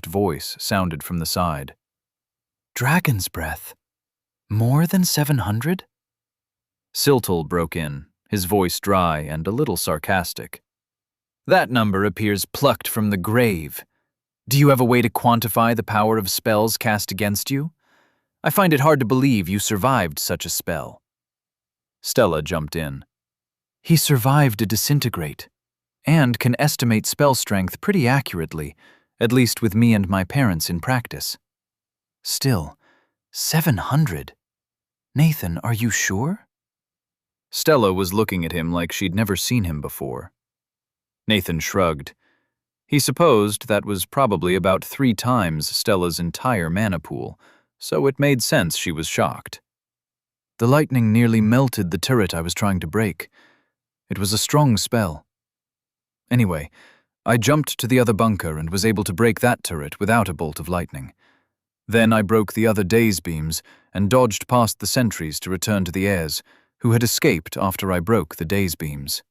voice sounded from the side. "Dragon's breath? More than 700? Siltul broke in, his voice dry and a little sarcastic. "That number appears plucked from the grave. Do you have a way to quantify the power of spells cast against you? I find it hard to believe you survived such a spell." Stella jumped in. "He survived a disintegrate, and can estimate spell strength pretty accurately, at least with me and my parents in practice. Still, 700? Nathan, are you sure?" Stella was looking at him like she'd never seen him before. Nathan shrugged. He supposed that was probably about 3 times Stella's entire mana pool, so it made sense she was shocked. "The lightning nearly melted the turret I was trying to break. It was a strong spell. Anyway, I jumped to the other bunker and was able to break that turret without a bolt of lightning. Then I broke the other daze beams and dodged past the sentries to return to the heirs, who had escaped after I broke the daze beams."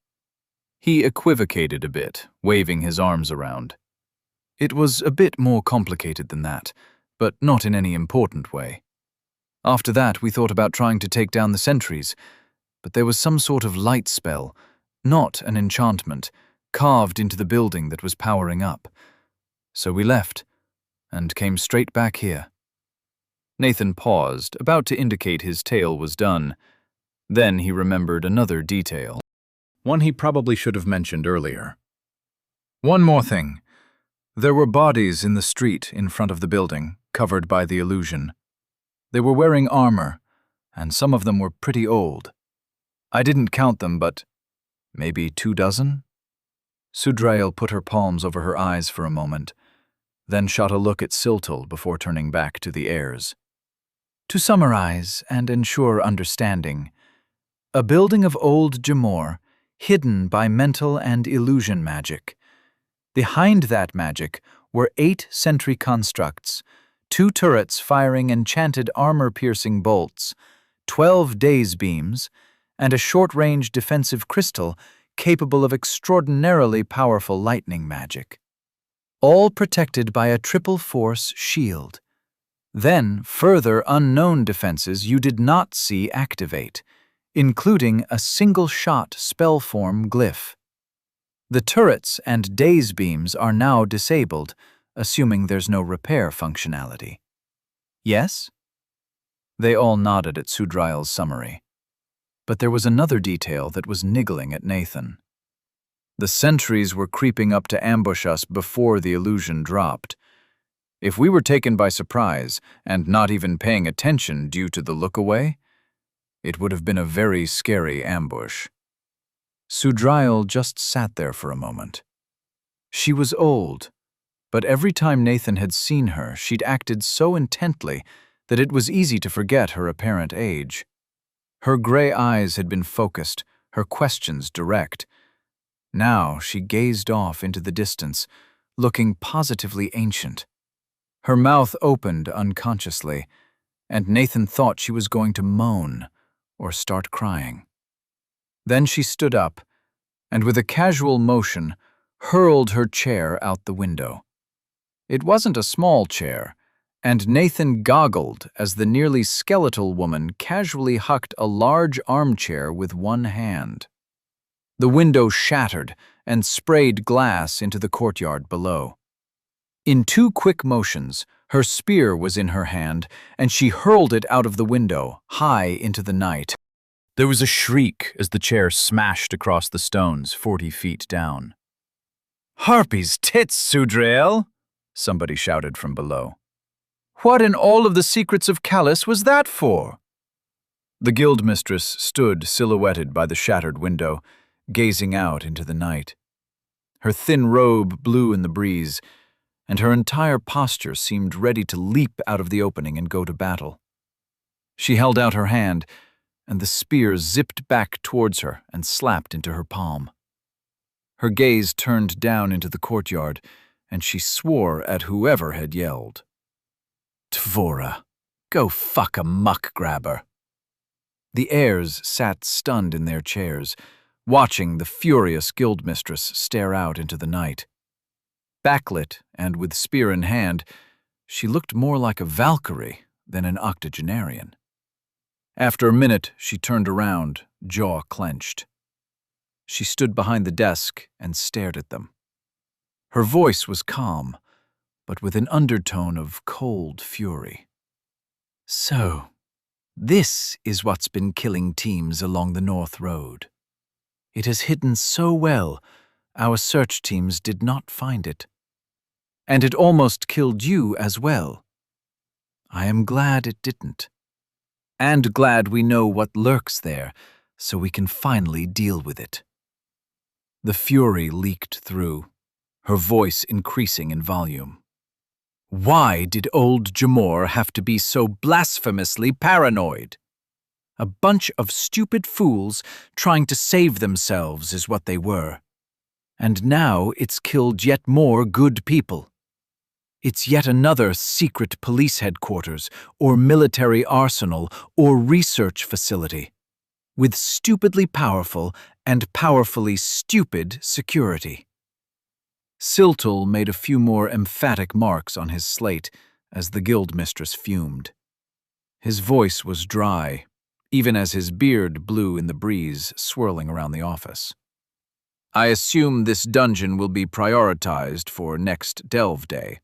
He equivocated a bit, waving his arms around. "It was a bit more complicated than that, but not in any important way. After that, we thought about trying to take down the sentries, but there was some sort of light spell, not an enchantment, carved into the building that was powering up. So we left, and came straight back here." Nathan paused, about to indicate his tale was done. Then he remembered another detail, one he probably should have mentioned earlier. "One more thing. There were bodies in the street in front of the building, covered by the illusion. They were wearing armor, and some of them were pretty old. I didn't count them, but maybe 2 dozen? Sudrail put her palms over her eyes for a moment, then shot a look at Siltul before turning back to the heirs. "To summarize and ensure understanding, a building of old Jamor, hidden by mental and illusion magic. Behind that magic were 8 sentry constructs, 2 turrets firing enchanted armor-piercing bolts, 12 daze beams, and a short-range defensive crystal capable of extraordinarily powerful lightning magic. All protected by a triple-force shield. Then further unknown defenses you did not see activate, including a single-shot spell-form glyph. The turrets and daze beams are now disabled, assuming there's no repair functionality. Yes?" They all nodded at Sudrail's summary. But there was another detail that was niggling at Nathan. "The sentries were creeping up to ambush us before the illusion dropped. If we were taken by surprise and not even paying attention due to the look-away, it would have been a very scary ambush." Sudrail just sat there for a moment. She was old, but every time Nathan had seen her, she'd acted so intently that it was easy to forget her apparent age. Her gray eyes had been focused, her questions direct. Now she gazed off into the distance, looking positively ancient. Her mouth opened unconsciously, and Nathan thought she was going to moan or start crying. Then she stood up, and with a casual motion, hurled her chair out the window. It wasn't a small chair, and Nathan goggled as the nearly skeletal woman casually hucked a large armchair with one hand. The window shattered and sprayed glass into the courtyard below. In 2 quick motions, her spear was in her hand, and she hurled it out of the window, high into the night. There was a shriek as the chair smashed across the stones 40 feet down. "Harpy's tits, Sudrail!" somebody shouted from below. "What in all of the secrets of Callus was that for?" The guildmistress stood silhouetted by the shattered window, gazing out into the night. Her thin robe blew in the breeze, and her entire posture seemed ready to leap out of the opening and go to battle. She held out her hand, and the spear zipped back towards her and slapped into her palm. Her gaze turned down into the courtyard, and she swore at whoever had yelled. "Tvora, go fuck a muck grabber." The heirs sat stunned in their chairs, watching the furious guildmistress stare out into the night. Backlit and with spear in hand, she looked more like a Valkyrie than an octogenarian. After a minute, she turned around, jaw clenched. She stood behind the desk and stared at them. Her voice was calm, but with an undertone of cold fury. "So, this is what's been killing teams along the North Road. It has hidden so well, our search teams did not find it. And it almost killed you as well. I am glad it didn't. And glad we know what lurks there, so we can finally deal with it." The fury leaked through, her voice increasing in volume. Why did old Jamor have to be so blasphemously paranoid? A bunch of stupid fools trying to save themselves is what they were. And now it's killed yet more good people. It's yet another secret police headquarters, or military arsenal, or research facility, with stupidly powerful and powerfully stupid security. Siltul made a few more emphatic marks on his slate as the guildmistress fumed. His voice was dry, even as his beard blew in the breeze swirling around the office. "I assume this dungeon will be prioritized for next Delve Day.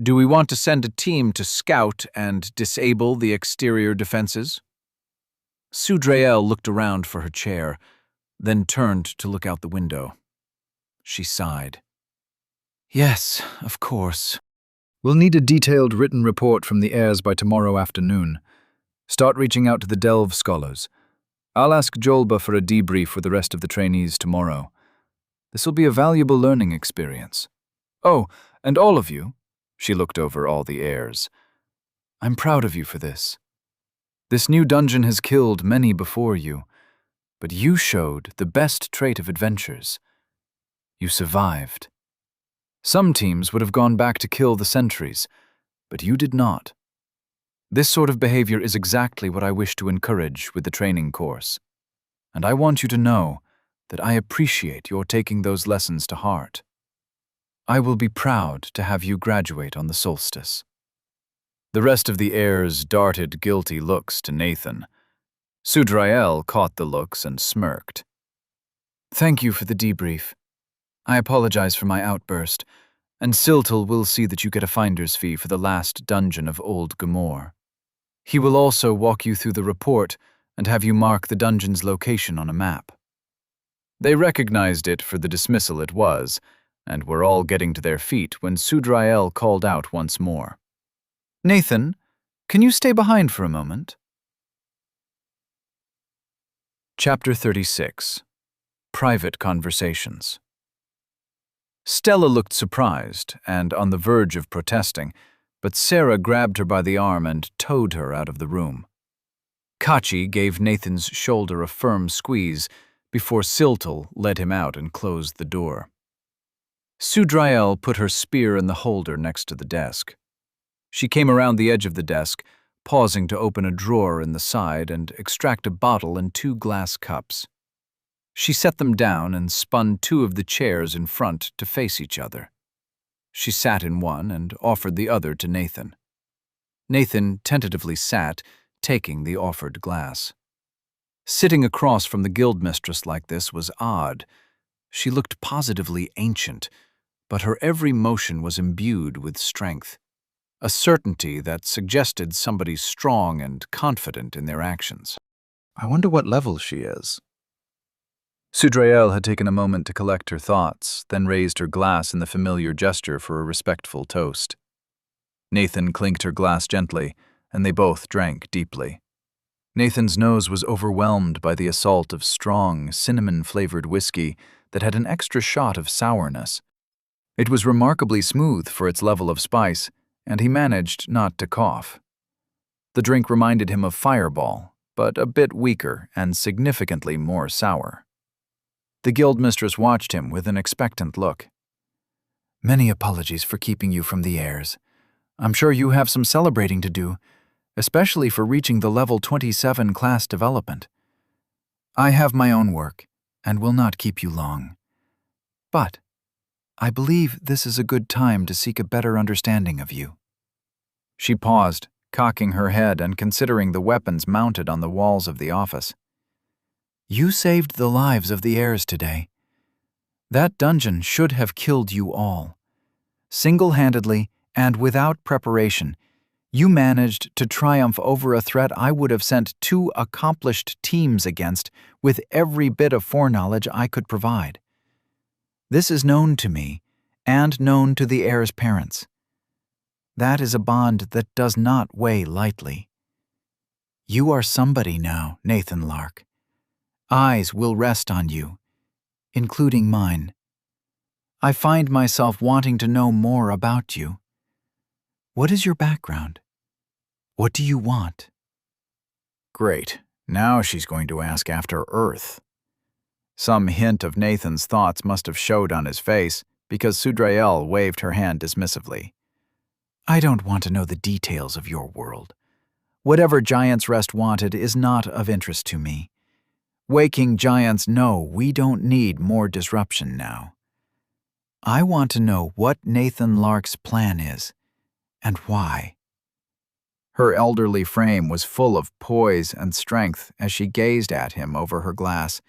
Do we want to send a team to scout and disable the exterior defenses?" Sudrael looked around for her chair, then turned to look out the window. She sighed. "Yes, of course. We'll need a detailed written report from the heirs by tomorrow afternoon. Start reaching out to the Delve scholars. I'll ask Jolba for a debrief with the rest of the trainees tomorrow. This will be a valuable learning experience. Oh, and all of you," she looked over all the heirs, "I'm proud of you for this. This new dungeon has killed many before you, but you showed the best trait of adventures. You survived. Some teams would have gone back to kill the sentries, but you did not. This sort of behavior is exactly what I wish to encourage with the training course, and I want you to know that I appreciate your taking those lessons to heart. I will be proud to have you graduate on the solstice." The rest of the heirs darted guilty looks to Nathan. Sudrael caught the looks and smirked. "Thank you for the debrief. I apologize for my outburst, and Siltul will see that you get a finder's fee for the last dungeon of Old Gamor. He will also walk you through the report and have you mark the dungeon's location on a map." They recognized it for the dismissal it was, and were all getting to their feet when Sudrael called out once more. "Nathan, can you stay behind for a moment?" Chapter 36. Private Conversations. Stella looked surprised and on the verge of protesting, but Sarah grabbed her by the arm and towed her out of the room. Kachi gave Nathan's shoulder a firm squeeze before Siltul led him out and closed the door. Sudrael put her spear in the holder next to the desk. She came around the edge of the desk, pausing to open a drawer in the side and extract a bottle and 2 glass cups. She set them down and spun 2 of the chairs in front to face each other. She sat in one and offered the other to Nathan. Nathan tentatively sat, taking the offered glass. Sitting across from the guildmistress like this was odd. She looked positively ancient, but her every motion was imbued with strength, a certainty that suggested somebody strong and confident in their actions. "I wonder what level she is." Sudrael had taken a moment to collect her thoughts, then raised her glass in the familiar gesture for a respectful toast. Nathan clinked her glass gently, and they both drank deeply. Nathan's nose was overwhelmed by the assault of strong, cinnamon-flavored whiskey that had an extra shot of sourness. It was remarkably smooth for its level of spice, and he managed not to cough. The drink reminded him of Fireball, but a bit weaker and significantly more sour. The guildmistress watched him with an expectant look. "Many apologies for keeping you from the heirs. I'm sure you have some celebrating to do, especially for reaching the level 27 class development. I have my own work, and will not keep you long. But I believe this is a good time to seek a better understanding of you." She paused, cocking her head and considering the weapons mounted on the walls of the office. "You saved the lives of the heirs today. That dungeon should have killed you all. Single-handedly and without preparation, you managed to triumph over a threat I would have sent 2 accomplished teams against with every bit of foreknowledge I could provide. This is known to me and known to the heir's parents. That is a bond that does not weigh lightly. You are somebody now, Nathan Lark. Eyes will rest on you, including mine. I find myself wanting to know more about you. What is your background? What do you want?" Great. Now she's going to ask after Earth. Some hint of Nathan's thoughts must have showed on his face, because Sudrael waved her hand dismissively. "I don't want to know the details of your world. Whatever Giant's Rest wanted is not of interest to me. Waking giants know we don't need more disruption now. I want to know what Nathan Lark's plan is, and why." Her elderly frame was full of poise and strength as she gazed at him over her glass,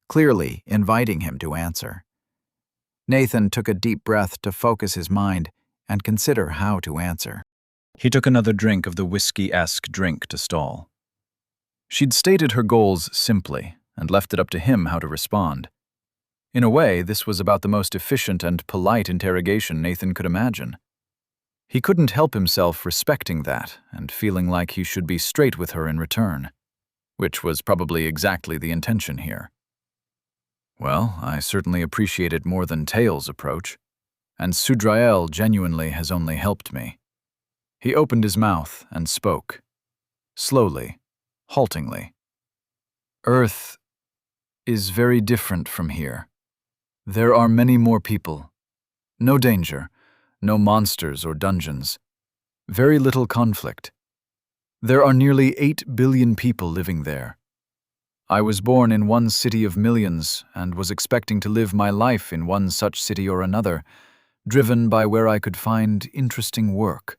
clearly inviting him to answer. Nathan took a deep breath to focus his mind and consider how to answer. He took another drink of the whiskey-esque drink to stall. She'd stated her goals simply and left it up to him how to respond. In a way, this was about the most efficient and polite interrogation Nathan could imagine. He couldn't help himself respecting that and feeling like he should be straight with her in return, which was probably exactly the intention here. "Well, I certainly appreciate it more than Tail's approach, and Sudrael genuinely has only helped me." He opened his mouth and spoke, slowly, haltingly. "Earth is very different from here. There are many more people. No danger, no monsters or dungeons. Very little conflict. There are nearly 8 billion people living there. I was born in one city of millions and was expecting to live my life in one such city or another, driven by where I could find interesting work."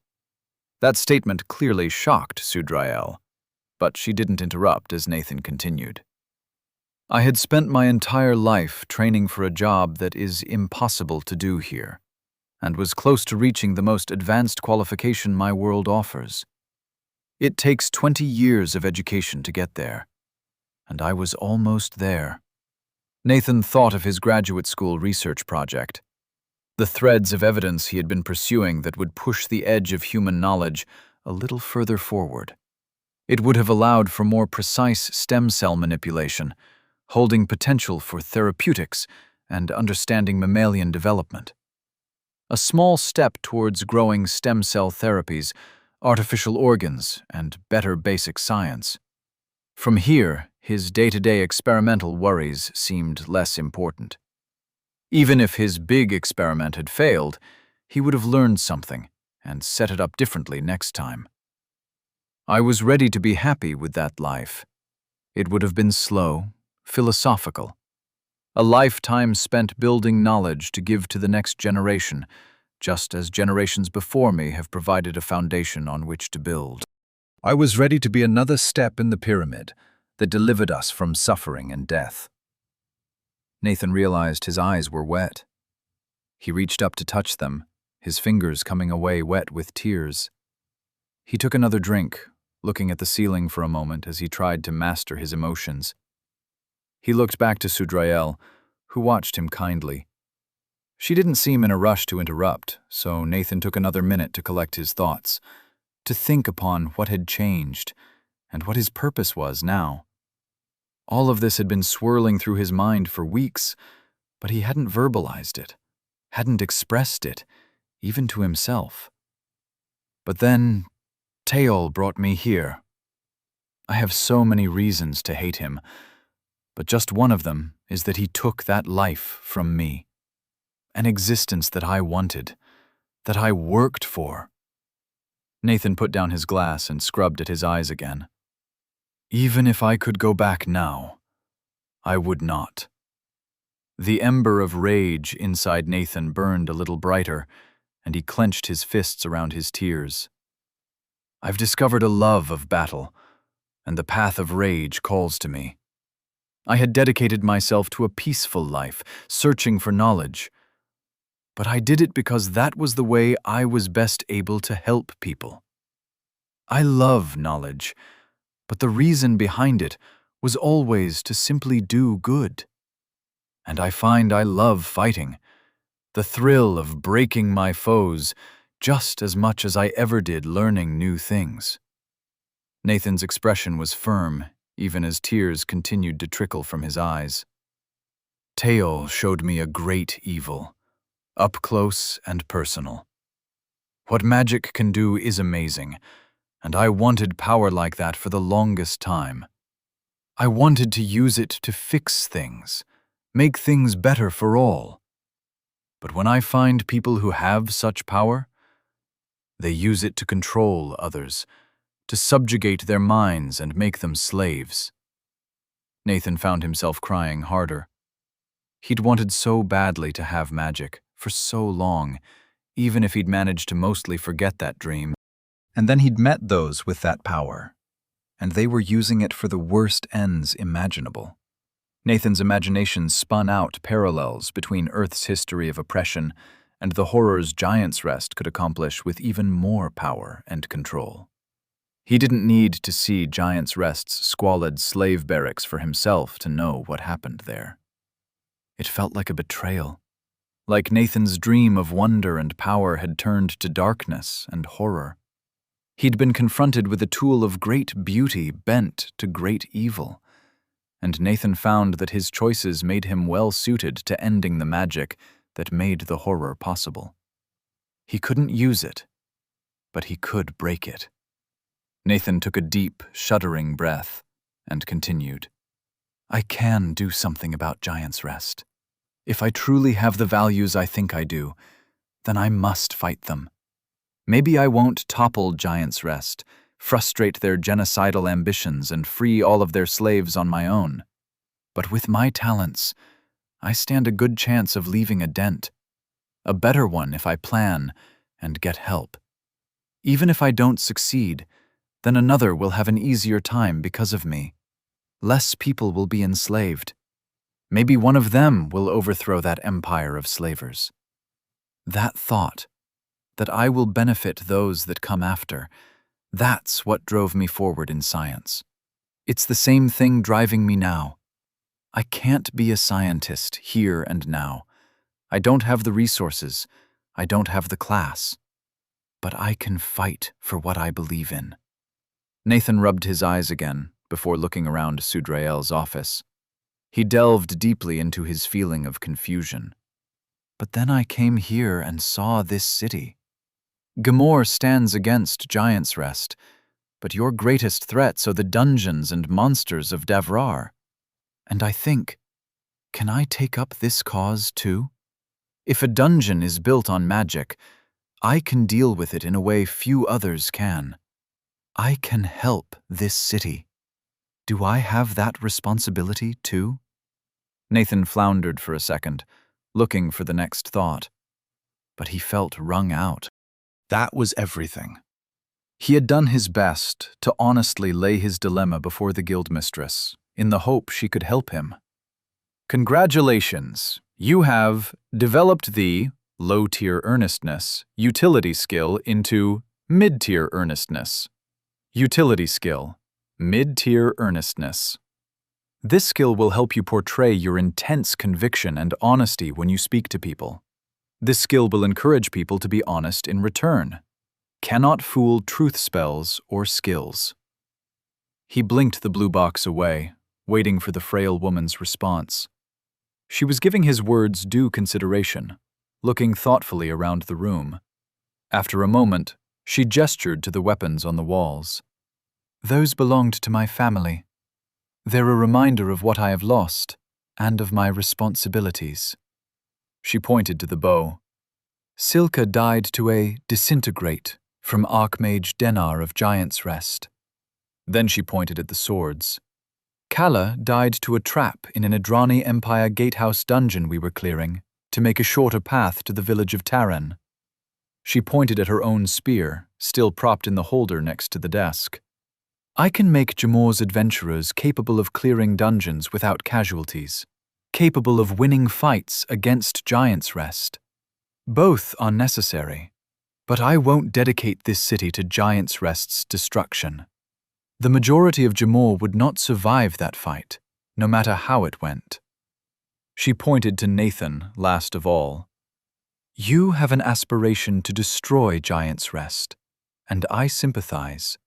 That statement clearly shocked Sudrael, but she didn't interrupt as Nathan continued. "I had spent my entire life training for a job that is impossible to do here, and was close to reaching the most advanced qualification my world offers. It takes 20 years of education to get there, and I was almost there." Nathan thought of his graduate school research project, the threads of evidence he had been pursuing that would push the edge of human knowledge a little further forward. It would have allowed for more precise stem cell manipulation, holding potential for therapeutics and understanding mammalian development. A small step towards growing stem cell therapies, artificial organs, and better basic science. From here, his day-to-day experimental worries seemed less important. Even if his big experiment had failed, he would have learned something and set it up differently next time. I was ready to be happy with that life. It would have been slow, philosophical. A lifetime spent building knowledge to give to the next generation, just as generations before me have provided a foundation on which to build. I was ready to be another step in the pyramid that delivered us from suffering and death. Nathan realized his eyes were wet. He reached up to touch them, his fingers coming away wet with tears. He took another drink, looking at the ceiling for a moment as he tried to master his emotions. He looked back to Sudrael, who watched him kindly. She didn't seem in a rush to interrupt, so Nathan took another minute to collect his thoughts, to think upon what had changed and what his purpose was now. All of this had been swirling through his mind for weeks, but he hadn't verbalized it, hadn't expressed it, even to himself. But then, Tail brought me here. I have so many reasons to hate him, but just one of them is that he took that life from me. An existence that I wanted, that I worked for. Nathan put down his glass and scrubbed at his eyes again. Even if I could go back now, I would not. The ember of rage inside Nathan burned a little brighter, and he clenched his fists around his tears. I've discovered a love of battle, and the path of rage calls to me. I had dedicated myself to a peaceful life, searching for knowledge. But I did it because that was the way I was best able to help people. I love knowledge, but the reason behind it was always to simply do good. And I find I love fighting, the thrill of breaking my foes just as much as I ever did learning new things. Nathan's expression was firm, even as tears continued to trickle from his eyes. Teol showed me a great evil, up close and personal. What magic can do is amazing, and I wanted power like that for the longest time. I wanted to use it to fix things, make things better for all. But when I find people who have such power, they use it to control others, to subjugate their minds and make them slaves. Nathan found himself crying harder. He'd wanted so badly to have magic, for so long, even if he'd managed to mostly forget that dream. And then he'd met those with that power, and they were using it for the worst ends imaginable. Nathan's imagination spun out parallels between Earth's history of oppression and the horrors Giant's Rest could accomplish with even more power and control. He didn't need to see Giant's Rest's squalid slave barracks for himself to know what happened there. It felt like a betrayal, like Nathan's dream of wonder and power had turned to darkness and horror. He'd been confronted with a tool of great beauty bent to great evil, and Nathan found that his choices made him well suited to ending the magic that made the horror possible. He couldn't use it, but he could break it. Nathan took a deep, shuddering breath and continued. I can do something about Giant's Rest. If I truly have the values I think I do, then I must fight them. Maybe I won't topple Giant's Rest, frustrate their genocidal ambitions, and free all of their slaves on my own. But with my talents, I stand a good chance of leaving a dent. A better one if I plan and get help. Even if I don't succeed, then another will have an easier time because of me. Less people will be enslaved. Maybe one of them will overthrow that empire of slavers. That thought, that I will benefit those that come after, that's what drove me forward in science. It's the same thing driving me now. I can't be a scientist here and now. I don't have the resources. I don't have the class. But I can fight for what I believe in. Nathan rubbed his eyes again before looking around Sudrael's office. He delved deeply into his feeling of confusion. But then I came here and saw this city. Gamor stands against Giant's Rest, but your greatest threats are the dungeons and monsters of Davrar. And I think, can I take up this cause too? If a dungeon is built on magic, I can deal with it in a way few others can. I can help this city. Do I have that responsibility too? Nathan floundered for a second, looking for the next thought. But he felt wrung out. That was everything. He had done his best to honestly lay his dilemma before the guildmistress, in the hope she could help him. Congratulations, you have developed the low-tier earnestness utility skill into mid-tier earnestness. Utility skill, mid-tier earnestness. This skill will help you portray your intense conviction and honesty when you speak to people. This skill will encourage people to be honest in return. Cannot fool truth spells or skills. He blinked the blue box away, waiting for the frail woman's response. She was giving his words due consideration, looking thoughtfully around the room. After a moment, she gestured to the weapons on the walls. Those belonged to my family. They're a reminder of what I have lost and of my responsibilities. She pointed to the bow. Silka died to a disintegrate from Archmage Denar of Giant's Rest. Then she pointed at the swords. Kala died to a trap in an Adrani Empire gatehouse dungeon we were clearing to make a shorter path to the village of Taran. She pointed at her own spear, still propped in the holder next to the desk. I can make Jamor's adventurers capable of clearing dungeons without casualties, capable of winning fights against Giant's Rest. Both are necessary, but I won't dedicate this city to Giant's Rest's destruction. The majority of Jamor would not survive that fight, no matter how it went. She pointed to Nathan last of all. You have an aspiration to destroy Giant's Rest, and I sympathize.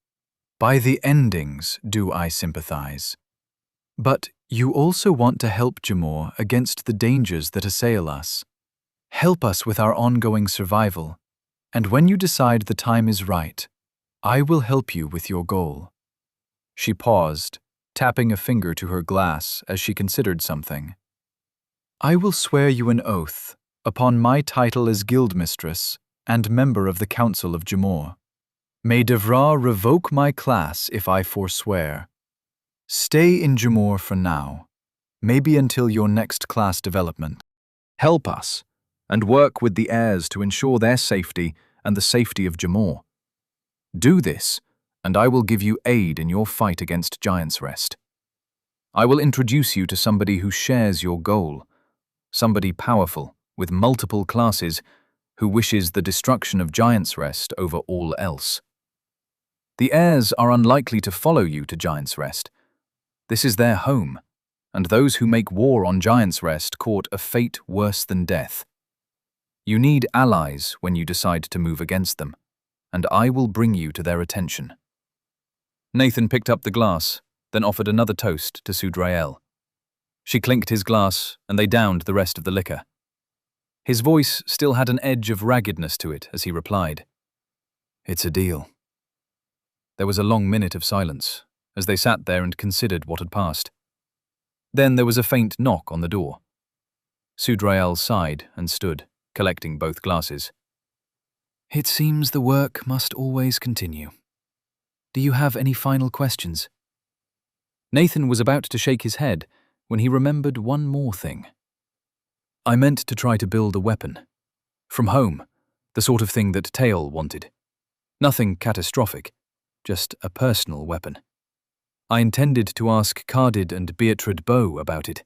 By the endings do I sympathize. But you also want to help Jamor against the dangers that assail us. Help us with our ongoing survival, and when you decide the time is right, I will help you with your goal. She paused, tapping a finger to her glass as she considered something. I will swear you an oath upon my title as Guildmistress and member of the Council of Jamor. May Devra revoke my class if I forswear. Stay in Jamor for now, maybe until your next class development. Help us, and work with the heirs to ensure their safety and the safety of Jamor. Do this, and I will give you aid in your fight against Giant's Rest. I will introduce you to somebody who shares your goal, somebody powerful, with multiple classes, who wishes the destruction of Giant's Rest over all else. The heirs are unlikely to follow you to Giant's Rest. This is their home, and those who make war on Giant's Rest court a fate worse than death. You need allies when you decide to move against them, and I will bring you to their attention. Nathan picked up the glass, then offered another toast to Sudrael. She clinked his glass, and they downed the rest of the liquor. His voice still had an edge of raggedness to it as he replied, It's a deal. There was a long minute of silence, as they sat there and considered what had passed. Then there was a faint knock on the door. Sudrael sighed and stood, collecting both glasses. It seems the work must always continue. Do you have any final questions? Nathan was about to shake his head when he remembered one more thing. I meant to try to build a weapon. From home, the sort of thing that Tael wanted. Nothing catastrophic, just a personal weapon. I intended to ask Cardid and Beatrice Bow about it.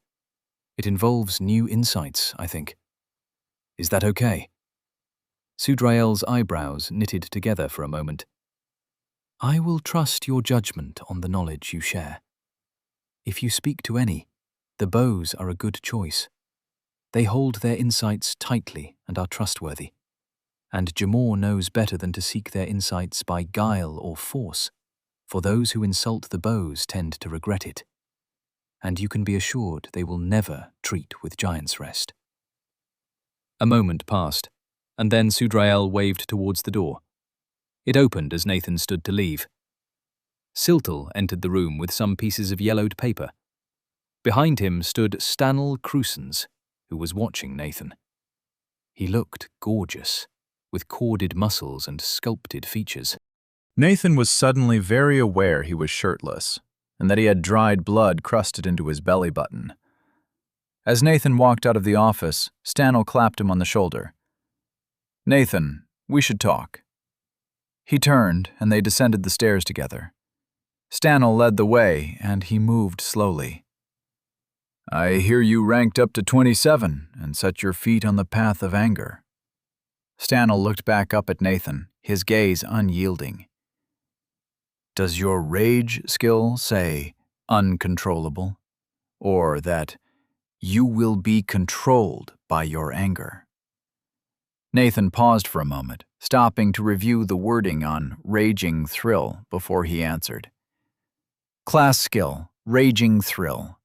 It involves new insights, I think. Is that okay? Sudrael's eyebrows knitted together for a moment. I will trust your judgment on the knowledge you share. If you speak to any, the Bows are a good choice. They hold their insights tightly and are trustworthy. And Jamor knows better than to seek their insights by guile or force, for those who insult the Bows tend to regret it. And you can be assured they will never treat with Giant's Rest. A moment passed, and then Sudrael waved towards the door. It opened as Nathan stood to leave. Siltal entered the room with some pieces of yellowed paper. Behind him stood Stanel Cruisens, who was watching Nathan. He looked gorgeous, with corded muscles and sculpted features. Nathan was suddenly very aware he was shirtless, and that he had dried blood crusted into his belly button. As Nathan walked out of the office, Stanel clapped him on the shoulder. Nathan, we should talk. He turned, and they descended the stairs together. Stanel led the way, and he moved slowly. I hear you ranked up to 27 and set your feet on the path of anger. Stanel looked back up at Nathan, his gaze unyielding. Does your rage skill say uncontrollable, or that you will be controlled by your anger? Nathan paused for a moment, stopping to review the wording on Raging Thrill before he answered. Class skill, Raging Thrill.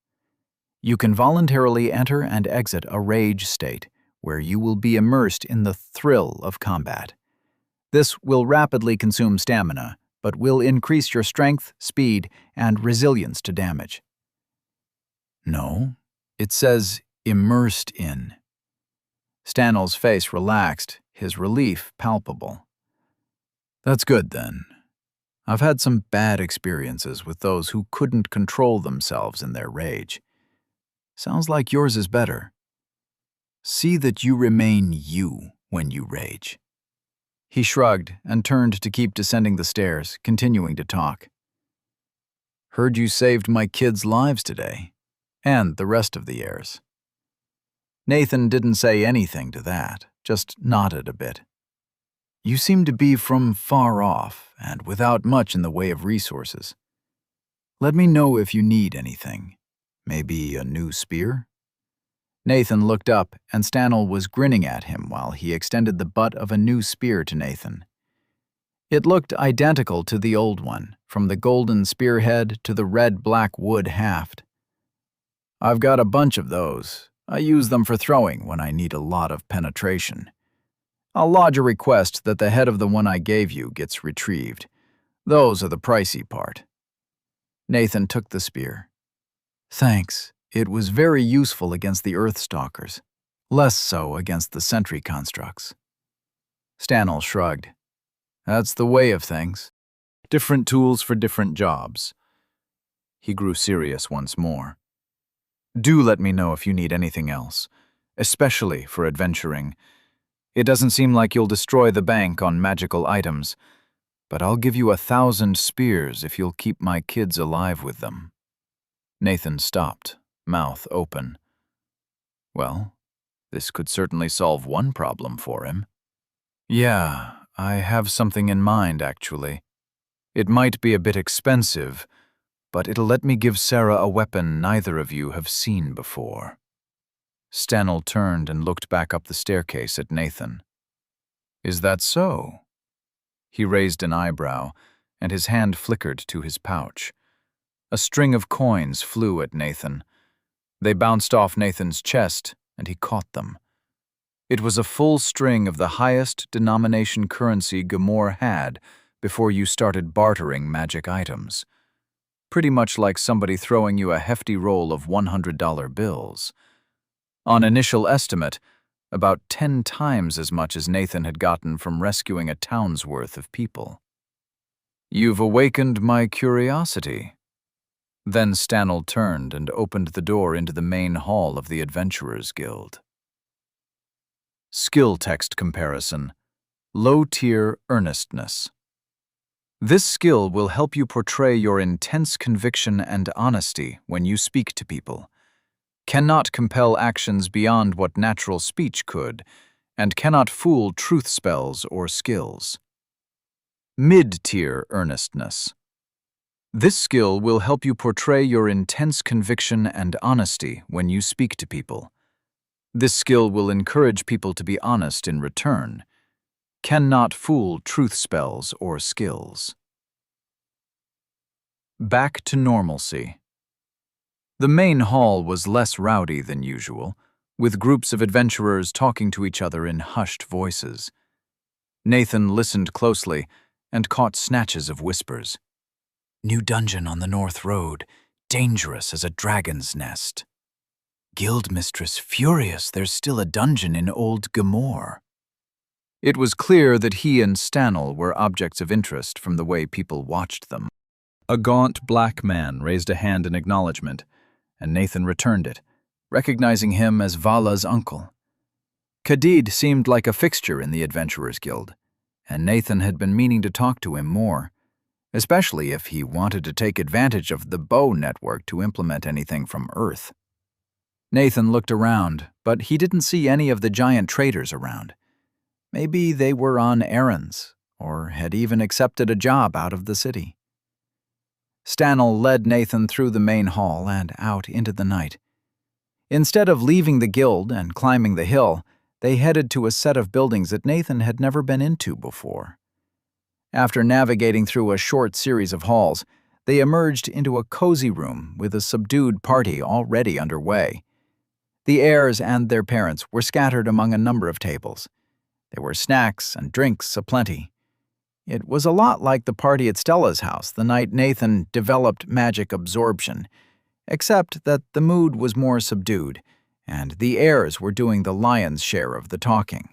You can voluntarily enter and exit a rage state, where you will be immersed in the thrill of combat. This will rapidly consume stamina, but will increase your strength, speed, and resilience to damage. No, it says immersed in. Stanel's face relaxed, his relief palpable. That's good, then. I've had some bad experiences with those who couldn't control themselves in their rage. Sounds like yours is better. See that you remain you when you rage." He shrugged and turned to keep descending the stairs, continuing to talk. "Heard you saved my kids' lives today, and the rest of the heirs." Nathan didn't say anything to that, just nodded a bit. "You seem to be from far off and without much in the way of resources. Let me know if you need anything. Maybe a new spear?" Nathan looked up, and Stanel was grinning at him while he extended the butt of a new spear to Nathan. It looked identical to the old one, from the golden spearhead to the red-black wood haft. "I've got a bunch of those. I use them for throwing when I need a lot of penetration. I'll lodge a request that the head of the one I gave you gets retrieved. Those are the pricey part." Nathan took the spear. "Thanks. It was very useful against the Earthstalkers, less so against the sentry constructs." Stanel shrugged. "That's the way of things. Different tools for different jobs." He grew serious once more. "Do let me know if you need anything else, especially for adventuring. It doesn't seem like you'll destroy the bank on magical items, but I'll give you 1,000 spears if you'll keep my kids alive with them." Nathan stopped, mouth open. Well, this could certainly solve one problem for him. "Yeah, I have something in mind, actually. It might be a bit expensive, but it'll let me give Sarah a weapon neither of you have seen before." Stanel turned and looked back up the staircase at Nathan. "Is that so?" He raised an eyebrow, and his hand flickered to his pouch. A string of coins flew at Nathan. They bounced off Nathan's chest, and he caught them. It was a full string of the highest denomination currency Gamor had before you started bartering magic items. Pretty much like somebody throwing you a hefty roll of $100 bills. On initial estimate, about 10 times as much as Nathan had gotten from rescuing a town's worth of people. "You've awakened my curiosity." Then Stanel turned and opened the door into the main hall of the Adventurers Guild. Skill text comparison. Low-tier earnestness. This skill will help you portray your intense conviction and honesty when you speak to people. Cannot compel actions beyond what natural speech could, and cannot fool truth spells or skills. Mid-tier earnestness. This skill will help you portray your intense conviction and honesty when you speak to people. This skill will encourage people to be honest in return. Cannot fool truth spells or skills. Back to normalcy. The main hall was less rowdy than usual, with groups of adventurers talking to each other in hushed voices. Nathan listened closely and caught snatches of whispers. "New dungeon on the North Road, dangerous as a dragon's nest. Guildmistress furious there's still a dungeon in Old Gamor." It was clear that he and Stanel were objects of interest from the way people watched them. A gaunt black man raised a hand in acknowledgement, and Nathan returned it, recognizing him as Vala's uncle. Khadeed seemed like a fixture in the Adventurers Guild, and Nathan had been meaning to talk to him more, especially if he wanted to take advantage of the bow network to implement anything from Earth. Nathan looked around, but he didn't see any of the giant traders around. Maybe they were on errands, or had even accepted a job out of the city. Stanel led Nathan through the main hall and out into the night. Instead of leaving the guild and climbing the hill, they headed to a set of buildings that Nathan had never been into before. After navigating through a short series of halls, they emerged into a cozy room with a subdued party already underway. The heirs and their parents were scattered among a number of tables. There were snacks and drinks aplenty. It was a lot like the party at Stella's house the night Nathan developed magic absorption, except that the mood was more subdued, and the heirs were doing the lion's share of the talking.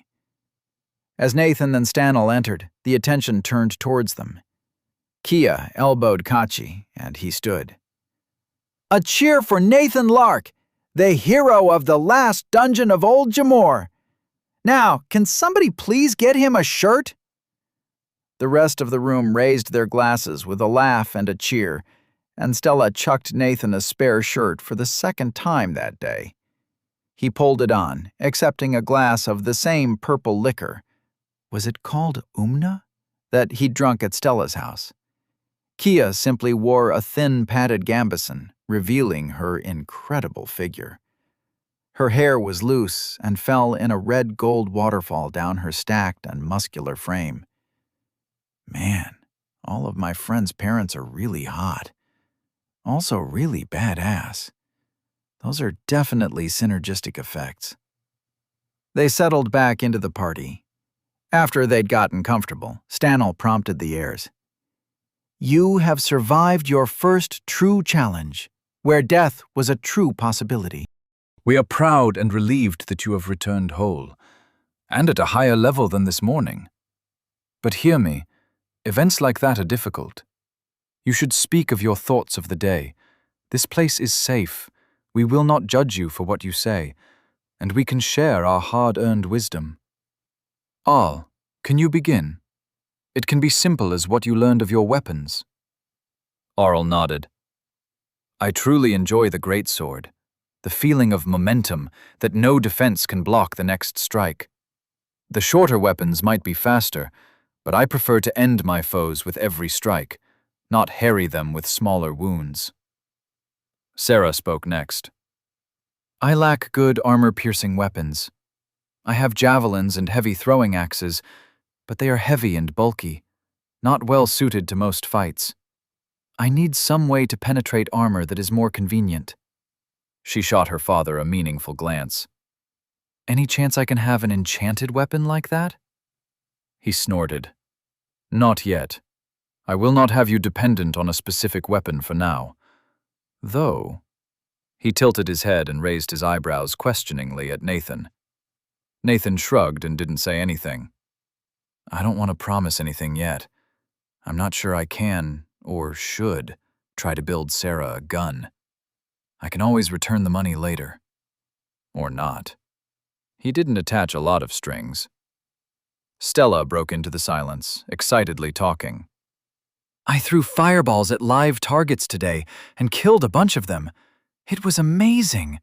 As Nathan and Stanel entered, the attention turned towards them. Kia elbowed Kachi, and he stood. "A cheer for Nathan Lark, the hero of the last dungeon of Old Jamor. Now, can somebody please get him a shirt?" The rest of the room raised their glasses with a laugh and a cheer, and Stella chucked Nathan a spare shirt for the second time that day. He pulled it on, accepting a glass of the same purple liquor. Was it called Umna? That he'd drunk at Stella's house. Kia simply wore a thin padded gambeson, revealing her incredible figure. Her hair was loose and fell in a red-gold waterfall down her stacked and muscular frame. Man, all of my friends' parents are really hot. Also really badass. Those are definitely synergistic effects. They settled back into the party. After they'd gotten comfortable, Stanel prompted the heirs. "You have survived your first true challenge, where death was a true possibility. We are proud and relieved that you have returned whole, and at a higher level than this morning. But hear me, events like that are difficult. You should speak of your thoughts of the day. This place is safe. We will not judge you for what you say, and we can share our hard-earned wisdom. Al, can you begin? It can be simple as what you learned of your weapons." Arl nodded. "I truly enjoy the greatsword, the feeling of momentum that no defense can block the next strike. The shorter weapons might be faster, but I prefer to end my foes with every strike, not harry them with smaller wounds." Sarah spoke next. "I lack good armor-piercing weapons. I have javelins and heavy throwing axes, but they are heavy and bulky, not well suited to most fights. I need some way to penetrate armor that is more convenient." She shot her father a meaningful glance. "Any chance I can have an enchanted weapon like that?" He snorted. "Not yet. I will not have you dependent on a specific weapon for now. Though..." He tilted his head and raised his eyebrows questioningly at Nathan. Nathan shrugged and didn't say anything. "I don't want to promise anything yet. I'm not sure I can, or should, try to build Sarah a gun. I can always return the money later. Or not." He didn't attach a lot of strings. Stella broke into the silence, excitedly talking. "I threw fireballs at live targets today and killed a bunch of them. It was amazing.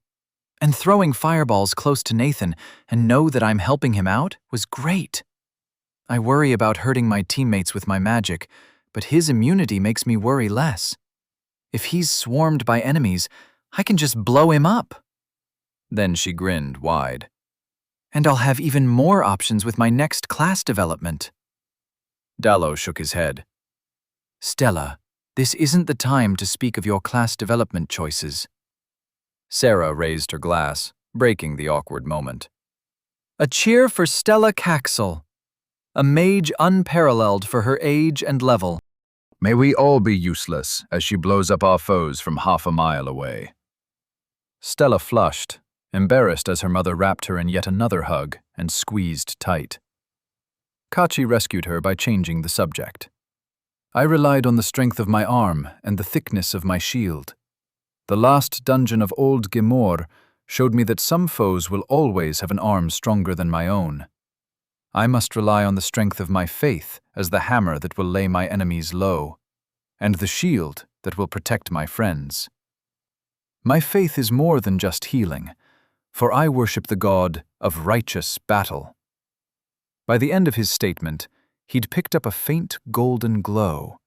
And throwing fireballs close to Nathan and know that I'm helping him out was great. I worry about hurting my teammates with my magic, but his immunity makes me worry less. If he's swarmed by enemies, I can just blow him up." Then she grinned wide. "And I'll have even more options with my next class development." Dallo shook his head. "Stella, this isn't the time to speak of your class development choices." Sarah raised her glass, breaking the awkward moment. "A cheer for Stella Caxel, a mage unparalleled for her age and level." "May we all be useless as she blows up our foes from half a mile away." Stella flushed, embarrassed as her mother wrapped her in yet another hug and squeezed tight. Kachi rescued her by changing the subject. "I relied on the strength of my arm and the thickness of my shield. The last dungeon of Old Gemor showed me that some foes will always have an arm stronger than my own. I must rely on the strength of my faith as the hammer that will lay my enemies low, and the shield that will protect my friends. My faith is more than just healing, for I worship the god of righteous battle." By the end of his statement, he'd picked up a faint golden glow.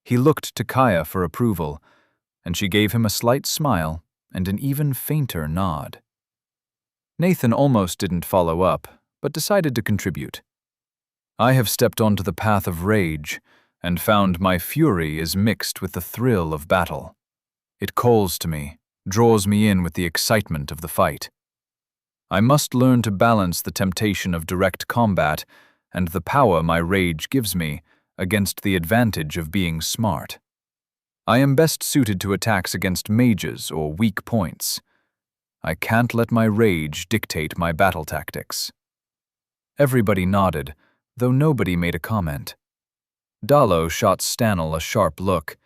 He looked to Kaya for approval, and she gave him a slight smile and an even fainter nod. Nathan almost didn't follow up, but decided to contribute. "I have stepped onto the path of rage and found my fury is mixed with the thrill of battle. It calls to me, draws me in with the excitement of the fight. I must learn to balance the temptation of direct combat and the power my rage gives me against the advantage of being smart. I am best suited to attacks against mages or weak points. I can't let my rage dictate my battle tactics." Everybody nodded, though nobody made a comment. Dallo shot Stanel a sharp look,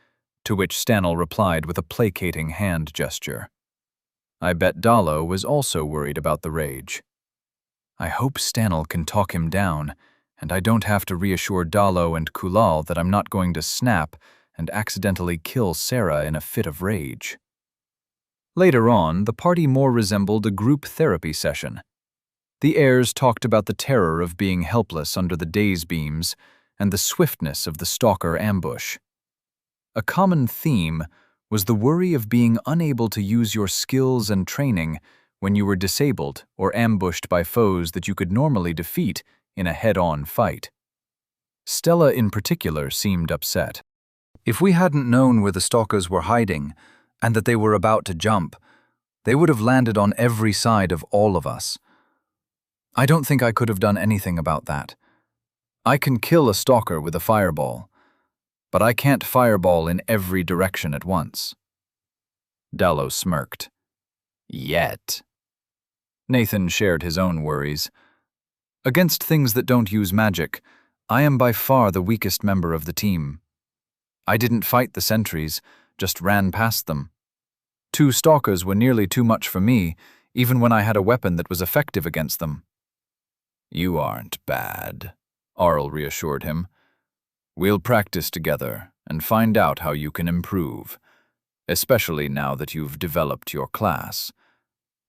to which Stanel replied with a placating hand gesture. I bet Dallo was also worried about the rage. I hope Stanel can talk him down, and I don't have to reassure Dallo and Kulal that I'm not going to snap and accidentally kill Sarah in a fit of rage. Later on, the party more resembled a group therapy session. The heirs talked about the terror of being helpless under the daze beams and the swiftness of the stalker ambush. A common theme was the worry of being unable to use your skills and training when you were disabled or ambushed by foes that you could normally defeat in a head-on fight. Stella in particular seemed upset. If we hadn't known where the stalkers were hiding and that they were about to jump, they would have landed on every side of all of us. I don't think I could have done anything about that. I can kill a stalker with a fireball, but I can't fireball in every direction at once. Dallo smirked. Yet. Nathan shared his own worries. Against things that don't use magic, I am by far the weakest member of the team. I didn't fight the sentries, just ran past them. 2 stalkers were nearly too much for me, even when I had a weapon that was effective against them. You aren't bad, Arl reassured him. We'll practice together and find out how you can improve, especially now that you've developed your class.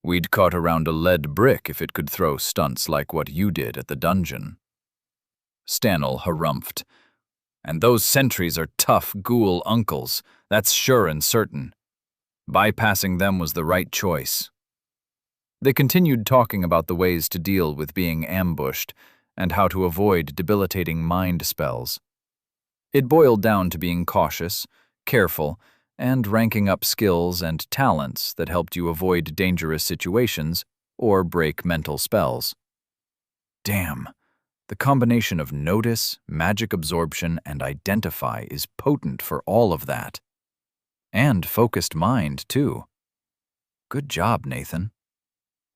We'd cart around a lead brick if it could throw stunts like what you did at the dungeon. Stanel harumphed. And those sentries are tough ghoul uncles, that's sure and certain. Bypassing them was the right choice. They continued talking about the ways to deal with being ambushed and how to avoid debilitating mind spells. It boiled down to being cautious, careful, and ranking up skills and talents that helped you avoid dangerous situations or break mental spells. Damn, the combination of notice, magic absorption, and identify is potent for all of that. And focused mind, too. Good job, Nathan.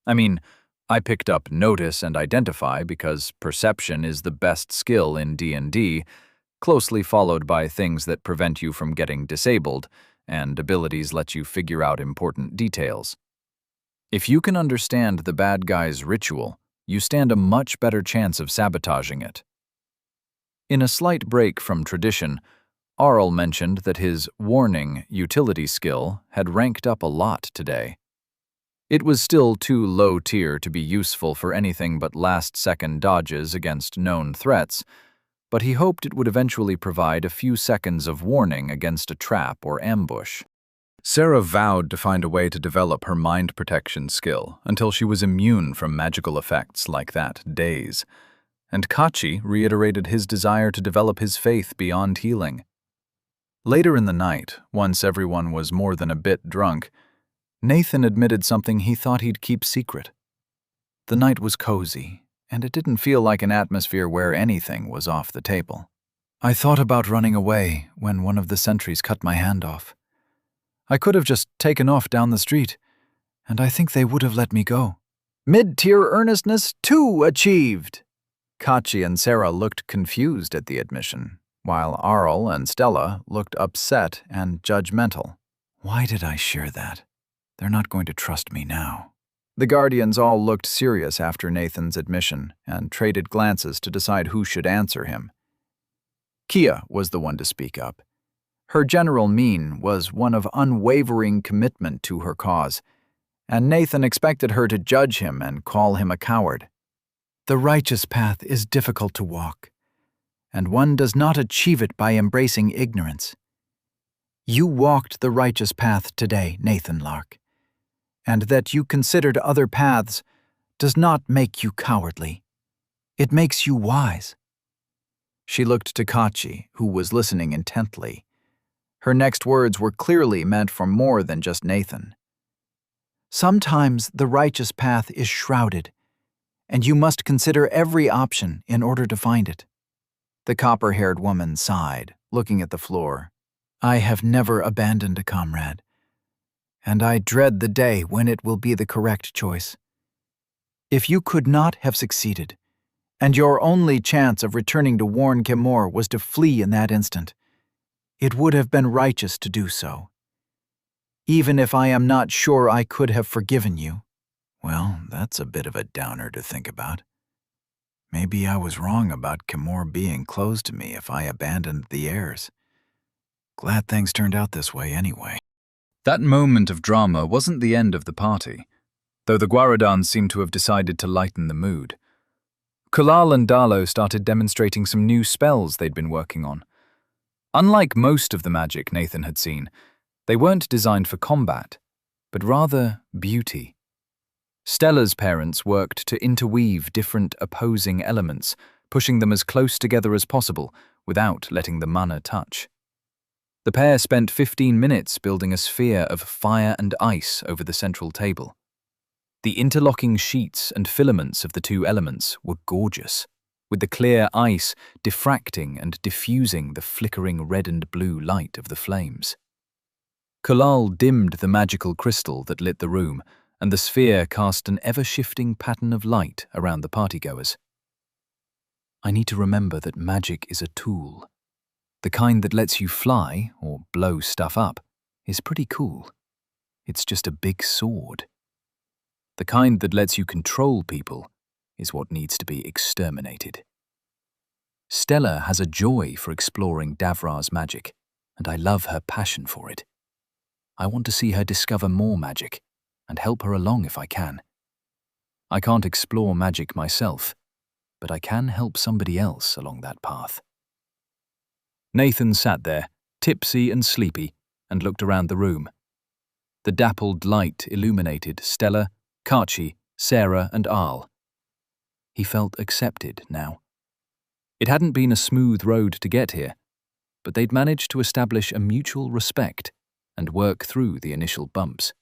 I mean, I picked up notice and identify because perception is the best skill in D&D, closely followed by things that prevent you from getting disabled, and abilities let you figure out important details. If you can understand the bad guy's ritual, you stand a much better chance of sabotaging it. In a slight break from tradition, Arl mentioned that his warning utility skill had ranked up a lot today. It was still too low tier to be useful for anything but last-second dodges against known threats, but he hoped it would eventually provide a few seconds of warning against a trap or ambush. Sarah vowed to find a way to develop her mind protection skill until she was immune from magical effects like that daze, and Kachi reiterated his desire to develop his faith beyond healing. Later in the night, once everyone was more than a bit drunk, Nathan admitted something he thought he'd keep secret. The night was cozy, and it didn't feel like an atmosphere where anything was off the table. I thought about running away when one of the sentries cut my hand off. I could have just taken off down the street, and I think they would have let me go. Mid-tier earnestness 2 achieved! Kachi and Sarah looked confused at the admission, while Arl and Stella looked upset and judgmental. Why did I share that? They're not going to trust me now. The Guardians all looked serious after Nathan's admission and traded glances to decide who should answer him. Kia was the one to speak up. Her general mien was one of unwavering commitment to her cause, and Nathan expected her to judge him and call him a coward. The righteous path is difficult to walk, and one does not achieve it by embracing ignorance. You walked the righteous path today, Nathan Lark, and that you considered other paths does not make you cowardly. It makes you wise. She looked to Kachi, who was listening intently. Her next words were clearly meant for more than just Nathan. Sometimes the righteous path is shrouded, and you must consider every option in order to find it. The copper-haired woman sighed, looking at the floor. I have never abandoned a comrade, and I dread the day when it will be the correct choice. If you could not have succeeded, and your only chance of returning to warn Kimor was to flee in that instant. It would have been righteous to do so. Even if I am not sure I could have forgiven you. Well, that's a bit of a downer to think about. Maybe I was wrong about Kimor being closed to me if I abandoned the heirs. Glad things turned out this way anyway. That moment of drama wasn't the end of the party, though the Guaradans seemed to have decided to lighten the mood. Kulal and Dalo started demonstrating some new spells they'd been working on. Unlike most of the magic Nathan had seen, they weren't designed for combat, but rather beauty. Stella's parents worked to interweave different opposing elements, pushing them as close together as possible without letting the mana touch. The pair spent 15 minutes building a sphere of fire and ice over the central table. The interlocking sheets and filaments of the two elements were gorgeous, with the clear ice diffracting and diffusing the flickering red and blue light of the flames. Kulal dimmed the magical crystal that lit the room, and the sphere cast an ever-shifting pattern of light around the partygoers. I need to remember that magic is a tool. The kind that lets you fly, or blow stuff up, is pretty cool. It's just a big sword. The kind that lets you control people is what needs to be exterminated. Stella has a joy for exploring Davra's magic, and I love her passion for it. I want to see her discover more magic, and help her along if I can. I can't explore magic myself, but I can help somebody else along that path. Nathan sat there, tipsy and sleepy, and looked around the room. The dappled light illuminated Stella, Karchi, Sarah, and Arl. He felt accepted now. It hadn't been a smooth road to get here, but they'd managed to establish a mutual respect and work through the initial bumps.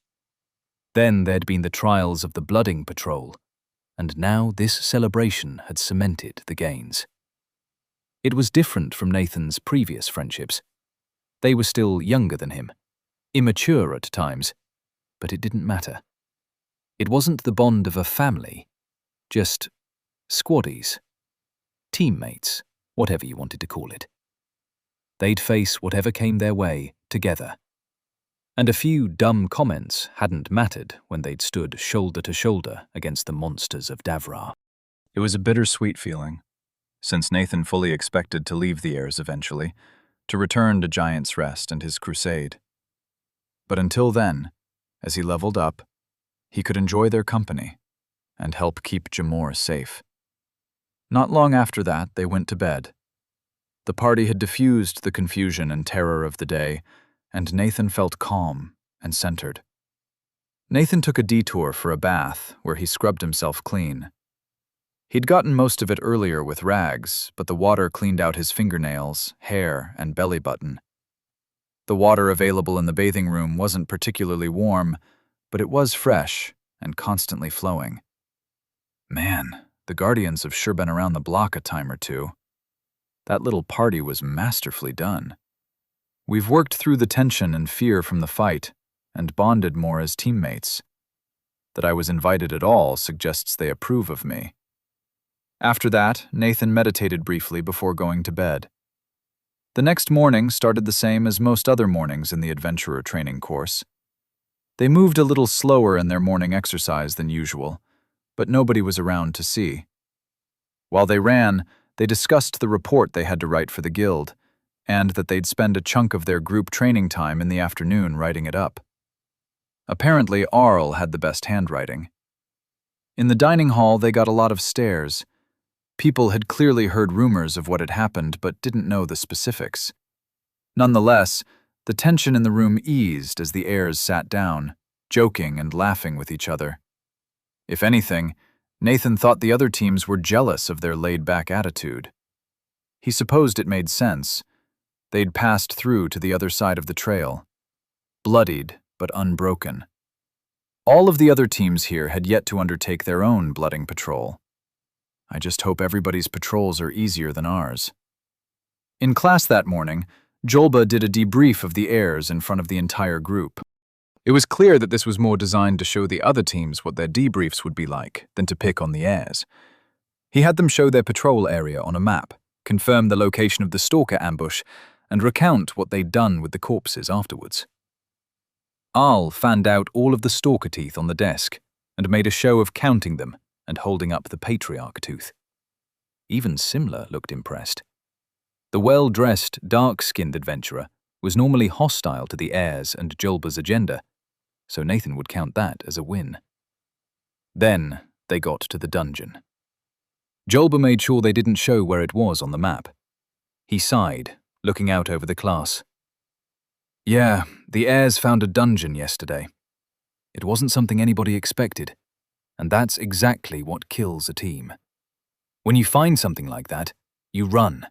Then there'd been the trials of the Blooding Patrol, and now this celebration had cemented the gains. It was different from Nathan's previous friendships. They were still younger than him, immature at times, but it didn't matter. It wasn't the bond of a family, just squaddies, teammates, whatever you wanted to call it. They'd face whatever came their way together. And a few dumb comments hadn't mattered when they'd stood shoulder to shoulder against the monsters of Davra. It was a bittersweet feeling, since Nathan fully expected to leave the heirs eventually, to return to Giant's Rest and his crusade. But until then, as he leveled up, he could enjoy their company and help keep Jamor safe. Not long after that, they went to bed. The party had diffused the confusion and terror of the day, and Nathan felt calm and centered. Nathan took a detour for a bath where he scrubbed himself clean. He'd gotten most of it earlier with rags, but the water cleaned out his fingernails, hair, and belly button. The water available in the bathing room wasn't particularly warm, but it was fresh and constantly flowing. Man, the Guardians have sure been around the block a time or two. That little party was masterfully done. We've worked through the tension and fear from the fight, and bonded more as teammates. That I was invited at all suggests they approve of me. After that, Nathan meditated briefly before going to bed. The next morning started the same as most other mornings in the adventurer training course. They moved a little slower in their morning exercise than usual, but nobody was around to see. While they ran, they discussed the report they had to write for the guild, and that they'd spend a chunk of their group training time in the afternoon writing it up. Apparently, Arl had the best handwriting. In the dining hall, they got a lot of stares. People had clearly heard rumors of what had happened but didn't know the specifics. Nonetheless, the tension in the room eased as the heirs sat down, joking and laughing with each other. If anything, Nathan thought the other teams were jealous of their laid-back attitude. He supposed it made sense. They'd passed through to the other side of the trail, bloodied but unbroken. All of the other teams here had yet to undertake their own blooding patrol. I just hope everybody's patrols are easier than ours. In class that morning, Jolba did a debrief of the heirs in front of the entire group. It was clear that this was more designed to show the other teams what their debriefs would be like than to pick on the heirs. He had them show their patrol area on a map, confirm the location of the stalker ambush, and recount what they'd done with the corpses afterwards. Arl fanned out all of the stalker teeth on the desk and made a show of counting them and holding up the patriarch tooth. Even Simla looked impressed. The well-dressed, dark-skinned adventurer was normally hostile to the heirs and Julba's agenda, so Nathan would count that as a win. Then they got to the dungeon. Julba made sure they didn't show where it was on the map. He sighed, looking out over the class. Yeah, the heirs found a dungeon yesterday. It wasn't something anybody expected, and that's exactly what kills a team. When you find something like that, you run.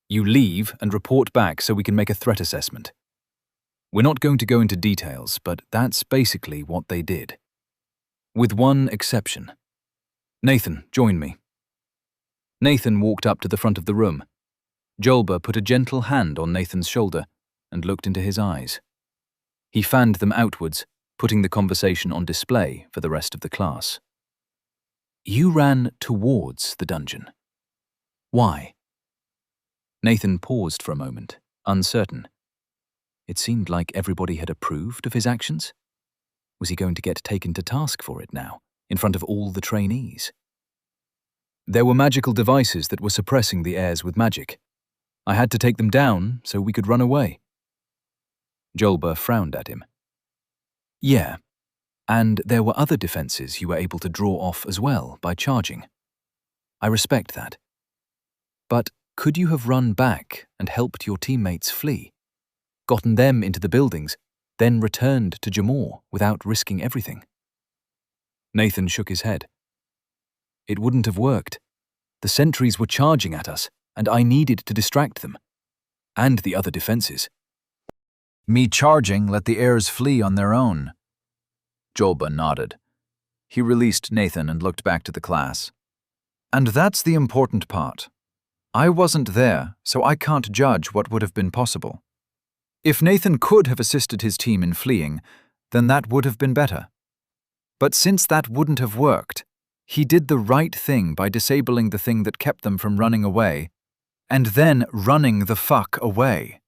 You leave and report back so we can make a threat assessment. We're not going to go into details, but that's basically what they did. With one exception. Nathan, join me. Nathan walked up to the front of the room. Julba put a gentle hand on Nathan's shoulder and looked into his eyes. He fanned them outwards, putting the conversation on display for the rest of the class. You ran towards the dungeon. Why? Nathan paused for a moment, uncertain. It seemed like everybody had approved of his actions. Was he going to get taken to task for it now, in front of all the trainees? There were magical devices that were suppressing the heirs with magic. I had to take them down so we could run away. Julba frowned at him. Yeah, and there were other defenses you were able to draw off as well by charging. I respect that. But could you have run back and helped your teammates flee, gotten them into the buildings, then returned to Jamor without risking everything? Nathan shook his head. It wouldn't have worked. The sentries were charging at us, and I needed to distract them. And the other defenses. Me charging let the heirs flee on their own. Julba nodded. He released Nathan and looked back to the class. And that's the important part. I wasn't there, so I can't judge what would have been possible. If Nathan could have assisted his team in fleeing, then that would have been better. But since that wouldn't have worked, he did the right thing by disabling the thing that kept them from running away, and then running the fuck away.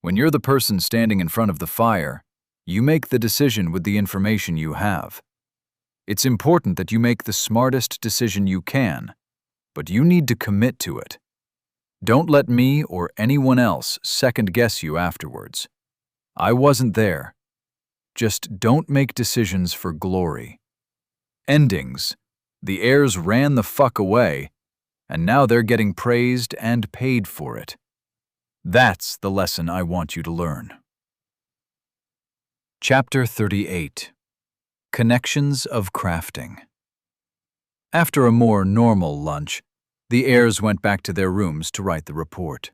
When you're the person standing in front of the fire, you make the decision with the information you have. It's important that you make the smartest decision you can, but you need to commit to it. Don't let me or anyone else second-guess you afterwards. I wasn't there. Just don't make decisions for glory. Endings. The heirs ran the fuck away, and now they're getting praised and paid for it. That's the lesson I want you to learn. Chapter 38. Connections of Crafting. After a more normal lunch, the heirs went back to their rooms to write the report.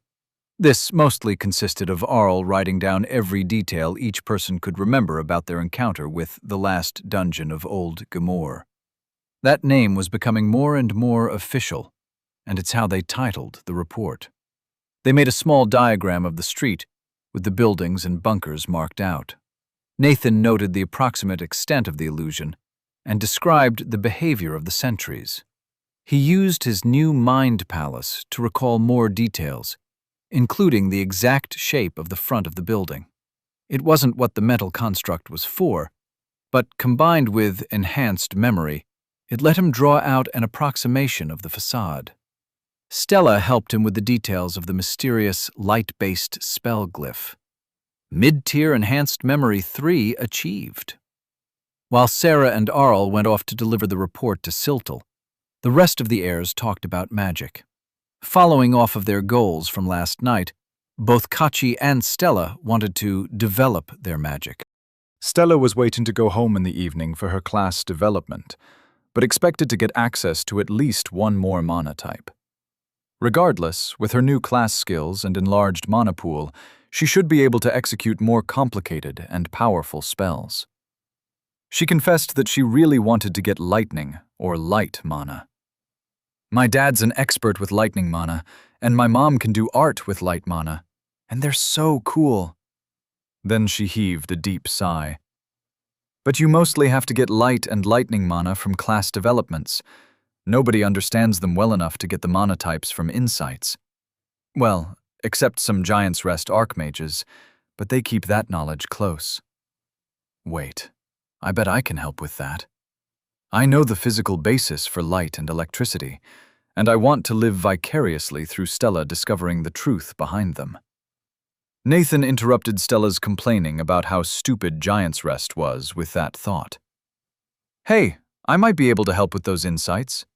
This mostly consisted of Arl writing down every detail each person could remember about their encounter with the last dungeon of Old Gamor. That name was becoming more and more official, and it's how they titled the report. They made a small diagram of the street, with the buildings and bunkers marked out. Nathan noted the approximate extent of the illusion and described the behavior of the sentries. He used his new mind palace to recall more details, including the exact shape of the front of the building. It wasn't what the metal construct was for, but combined with enhanced memory, it let him draw out an approximation of the facade. Stella helped him with the details of the mysterious light-based spell glyph. Mid-tier enhanced memory 3 achieved. While Sarah and Arl went off to deliver the report to Siltal, the rest of the heirs talked about magic. Following off of their goals from last night, both Kachi and Stella wanted to develop their magic. Stella was waiting to go home in the evening for her class development, but expected to get access to at least one more mana type. Regardless, with her new class skills and enlarged mana pool, she should be able to execute more complicated and powerful spells. She confessed that she really wanted to get lightning or light mana. My dad's an expert with lightning mana, and my mom can do art with light mana, and they're so cool. Then she heaved a deep sigh. But you mostly have to get light and lightning mana from class developments. Nobody understands them well enough to get the mana types from insights. Well, except some Giant's Rest archmages, but they keep that knowledge close. Wait, I bet I can help with that. I know the physical basis for light and electricity, and I want to live vicariously through Stella discovering the truth behind them. Nathan interrupted Stella's complaining about how stupid Giant's Rest was with that thought. Hey, I might be able to help with those insights.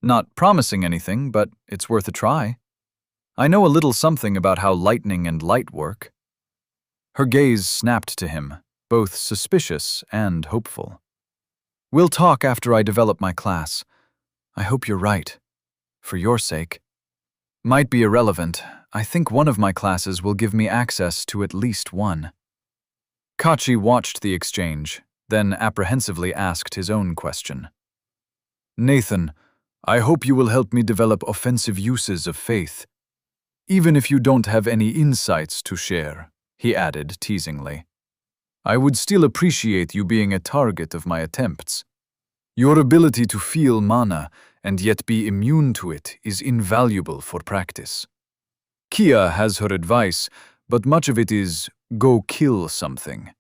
Not promising anything, but it's worth a try. I know a little something about how lightning and light work. Her gaze snapped to him, both suspicious and hopeful. We'll talk after I develop my class. I hope you're right. For your sake. Might be irrelevant. I think one of my classes will give me access to at least one. Kachi watched the exchange, then apprehensively asked his own question. Nathan, I hope you will help me develop offensive uses of faith. Even if you don't have any insights to share, he added teasingly. I would still appreciate you being a target of my attempts. Your ability to feel mana and yet be immune to it is invaluable for practice. Kia has her advice, but much of it is, go kill something.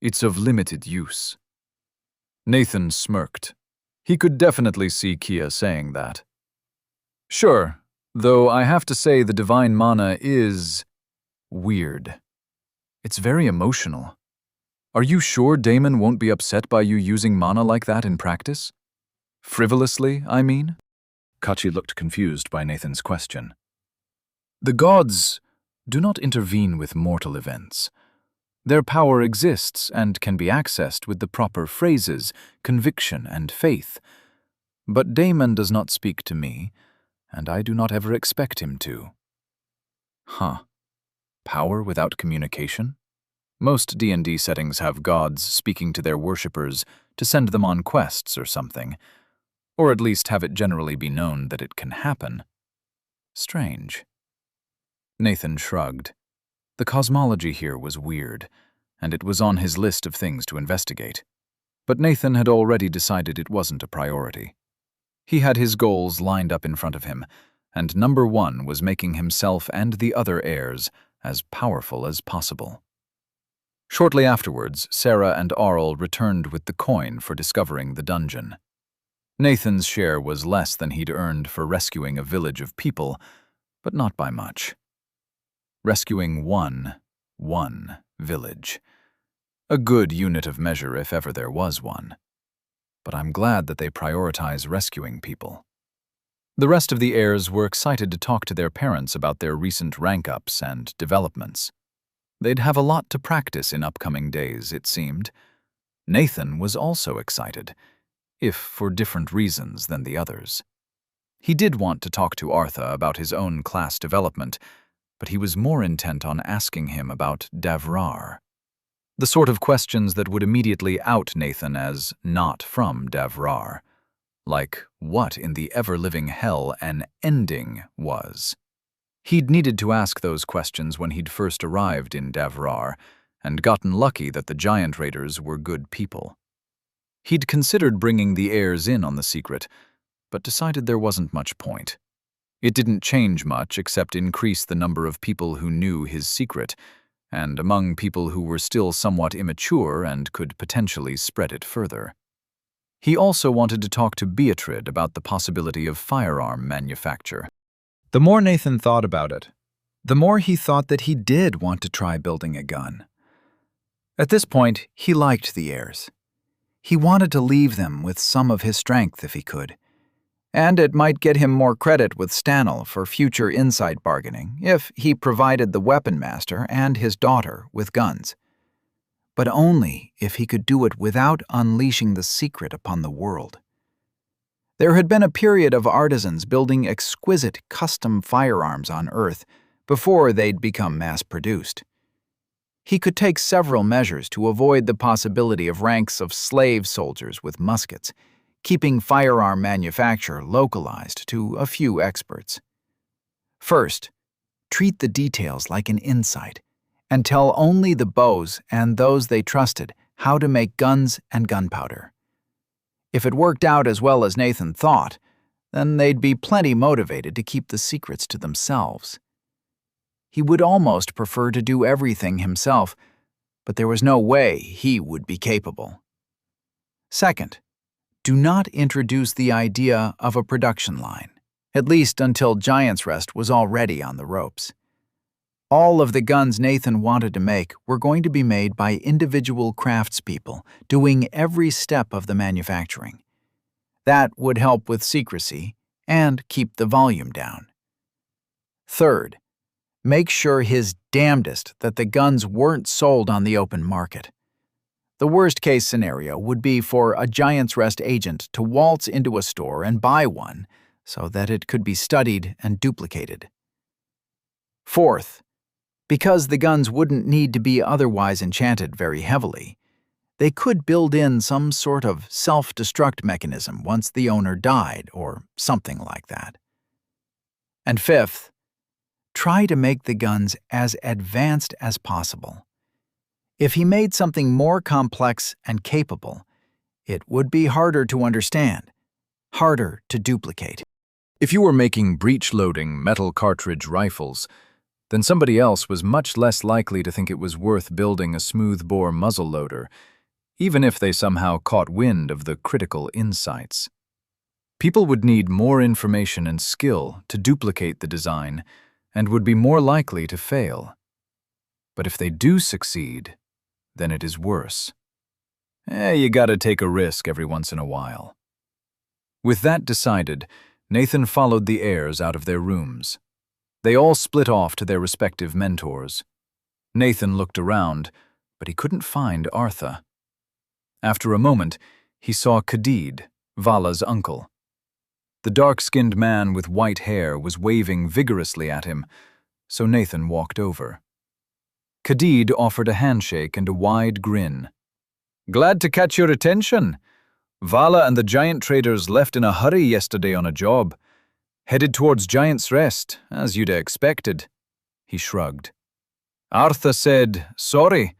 It's of limited use. Nathan smirked. He could definitely see Kia saying that. Sure, though I have to say the divine mana is weird. It's very emotional. Are you sure Damon won't be upset by you using mana like that in practice? Frivolously, I mean? Kachi looked confused by Nathan's question. The gods do not intervene with mortal events. Their power exists and can be accessed with the proper phrases, conviction, and faith. But Damon does not speak to me, and I do not ever expect him to. Huh. Power without communication? Most D&D settings have gods speaking to their worshippers to send them on quests or something, or at least have it generally be known that it can happen. Strange. Nathan shrugged. The cosmology here was weird, and it was on his list of things to investigate. But Nathan had already decided it wasn't a priority. He had his goals lined up in front of him, and number one was making himself and the other heirs as powerful as possible. Shortly afterwards, Sarah and Arl returned with the coin for discovering the dungeon. Nathan's share was less than he'd earned for rescuing a village of people, but not by much. Rescuing one village. A good unit of measure if ever there was one. But I'm glad that they prioritize rescuing people. The rest of the heirs were excited to talk to their parents about their recent rank-ups and developments. They'd have a lot to practice in upcoming days, it seemed. Nathan was also excited, if for different reasons than the others. He did want to talk to Artha about his own class development, but he was more intent on asking him about Davrar. The sort of questions that would immediately out Nathan as not from Davrar. Like what in the ever-living hell an ending was. He'd needed to ask those questions when he'd first arrived in Davrar, and gotten lucky that the giant raiders were good people. He'd considered bringing the heirs in on the secret, but decided there wasn't much point. It didn't change much except increase the number of people who knew his secret, and among people who were still somewhat immature and could potentially spread it further. He also wanted to talk to Beatrice about the possibility of firearm manufacture. The more Nathan thought about it, the more he thought that he did want to try building a gun. At this point, he liked the heirs. He wanted to leave them with some of his strength if he could. And it might get him more credit with Stanel for future inside bargaining if he provided the weapon master and his daughter with guns. But only if he could do it without unleashing the secret upon the world. There had been a period of artisans building exquisite custom firearms on Earth before they'd become mass-produced. He could take several measures to avoid the possibility of ranks of slave soldiers with muskets, keeping firearm manufacture localized to a few experts. First, treat the details like an insight, and tell only the bows and those they trusted how to make guns and gunpowder. If it worked out as well as Nathan thought, then they'd be plenty motivated to keep the secrets to themselves. He would almost prefer to do everything himself, but there was no way he would be capable. Second, do not introduce the idea of a production line, at least until Giant's Rest was already on the ropes. All of the guns Nathan wanted to make were going to be made by individual craftspeople doing every step of the manufacturing. That would help with secrecy and keep the volume down. Third, make sure his damnedest that the guns weren't sold on the open market. The worst-case scenario would be for a Giant's Rest agent to waltz into a store and buy one so that it could be studied and duplicated. Fourth, because the guns wouldn't need to be otherwise enchanted very heavily, they could build in some sort of self-destruct mechanism once the owner died or something like that. And fifth, try to make the guns as advanced as possible. If he made something more complex and capable, it would be harder to understand, harder to duplicate. If you were making breech-loading metal cartridge rifles, then somebody else was much less likely to think it was worth building a smooth-bore muzzle-loader, even if they somehow caught wind of the critical insights. People would need more information and skill to duplicate the design and would be more likely to fail. But if they do succeed, then it is worse. You gotta take a risk every once in a while. With that decided, Nathan followed the heirs out of their rooms. They all split off to their respective mentors. Nathan looked around, but he couldn't find Artha. After a moment, he saw Khadid, Vala's uncle. The dark-skinned man with white hair was waving vigorously at him, so Nathan walked over. Khadid offered a handshake and a wide grin. "Glad to catch your attention. Vala and the giant traders left in a hurry yesterday on a job. Headed towards Giant's Rest, as you'd expected." He shrugged. "Artha said, sorry,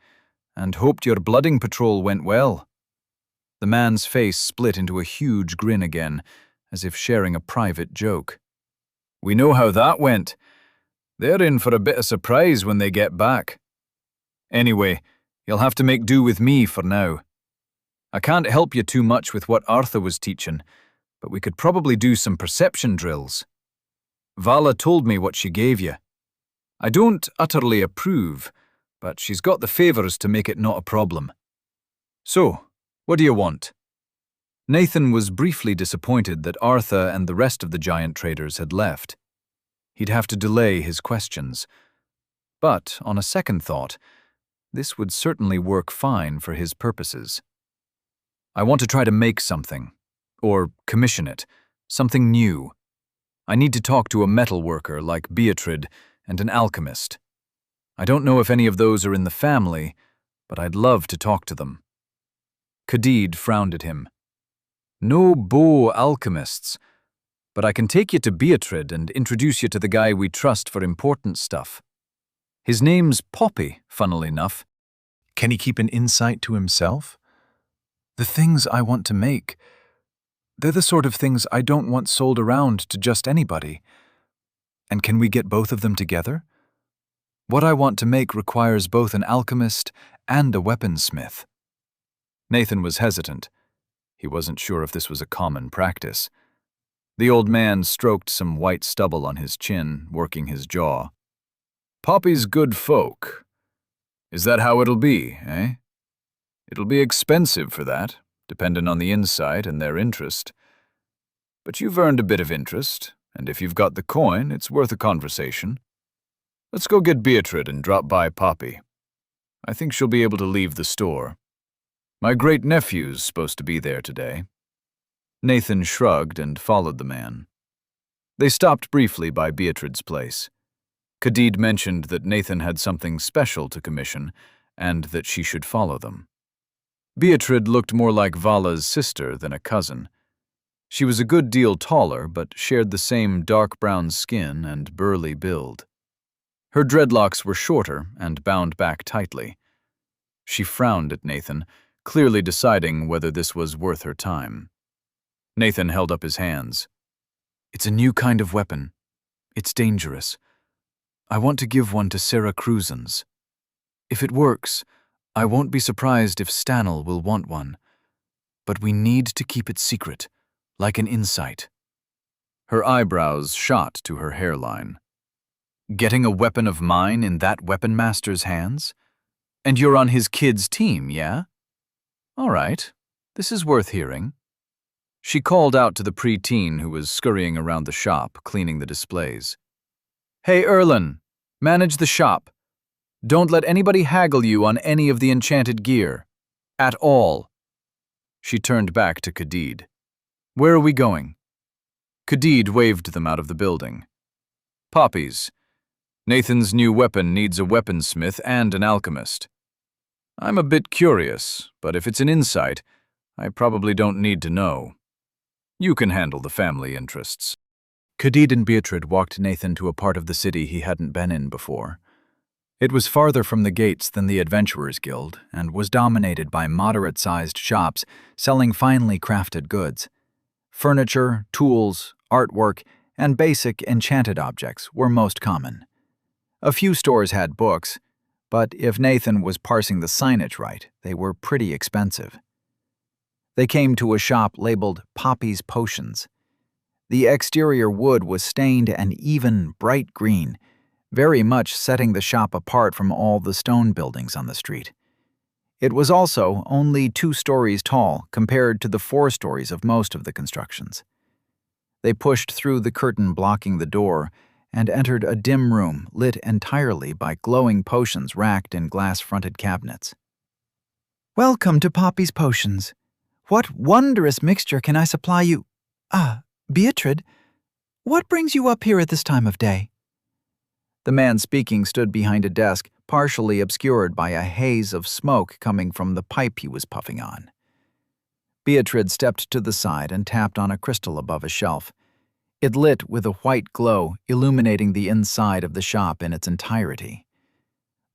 and hoped your blooding patrol went well." The man's face split into a huge grin again, as if sharing a private joke. "We know how that went. They're in for a bit of surprise when they get back. Anyway, you'll have to make do with me for now. I can't help you too much with what Artha was teaching, but we could probably do some perception drills. Vala told me what she gave you. I don't utterly approve, but she's got the favors to make it not a problem. So, what do you want?" Nathan was briefly disappointed that Artha and the rest of the giant traders had left. He'd have to delay his questions. But, on a second thought, this would certainly work fine for his purposes. "I want to try to make something, or commission it, something new. I need to talk to a metal worker like Beatrid and an alchemist. I don't know if any of those are in the family, but I'd love to talk to them." Khadid frowned at him. "No bow alchemists, but I can take you to Beatrid and introduce you to the guy we trust for important stuff. His name's Poppy, funnily enough." Can he keep an insight to himself? The things I want to make, they're the sort of things I don't want sold around to just anybody. And can we get both of them together? What I want to make requires both an alchemist and a weaponsmith. Nathan was hesitant. He wasn't sure if this was a common practice. The old man stroked some white stubble on his chin, working his jaw. "Poppy's good folk. Is that how it'll be, eh? It'll be expensive for that, depending on the insight and their interest. But you've earned a bit of interest, and if you've got the coin, it's worth a conversation. Let's go get Beatrid and drop by Poppy. I think she'll be able to leave the store. My great-nephew's supposed to be there today." Nathan shrugged and followed the man. They stopped briefly by Beatrid's place. Khadid mentioned that Nathan had something special to commission, and that she should follow them. Beatrid looked more like Vala's sister than a cousin. She was a good deal taller, but shared the same dark brown skin and burly build. Her dreadlocks were shorter and bound back tightly. She frowned at Nathan, clearly deciding whether this was worth her time. Nathan held up his hands. It's a new kind of weapon. It's dangerous. I want to give one to Sarah Cruzens. If it works, I won't be surprised if Stanel will want one. But we need to keep it secret, like an insight. Her eyebrows shot to her hairline. Getting a weapon of mine in that weapon master's hands? And you're on his kid's team, yeah? All right, this is worth hearing. She called out to the preteen who was scurrying around the shop, cleaning the displays. Hey, Erlen, manage the shop. Don't let anybody haggle you on any of the enchanted gear. At all. She turned back to Khadid. Where are we going? Khadid waved them out of the building. Poppies. Nathan's new weapon needs a weaponsmith and an alchemist. I'm a bit curious, but if it's an insight, I probably don't need to know. You can handle the family interests. Khadid and Beatrice walked Nathan to a part of the city he hadn't been in before. It was farther from the gates than the Adventurers Guild and was dominated by moderate-sized shops selling finely crafted goods. Furniture, tools, artwork, and basic enchanted objects were most common. A few stores had books, but if Nathan was parsing the signage right, they were pretty expensive. They came to a shop labeled Poppy's Potions. The exterior wood was stained an even, bright green, very much setting the shop apart from all the stone buildings on the street. It was also only 2 stories tall compared to the 4 stories of most of the constructions. They pushed through the curtain blocking the door and entered a dim room lit entirely by glowing potions racked in glass-fronted cabinets. Welcome to Poppy's Potions. What wondrous mixture can I supply you? Beatrice, what brings you up here at this time of day? The man speaking stood behind a desk, partially obscured by a haze of smoke coming from the pipe he was puffing on. Beatrice stepped to the side and tapped on a crystal above a shelf. It lit with a white glow, illuminating the inside of the shop in its entirety.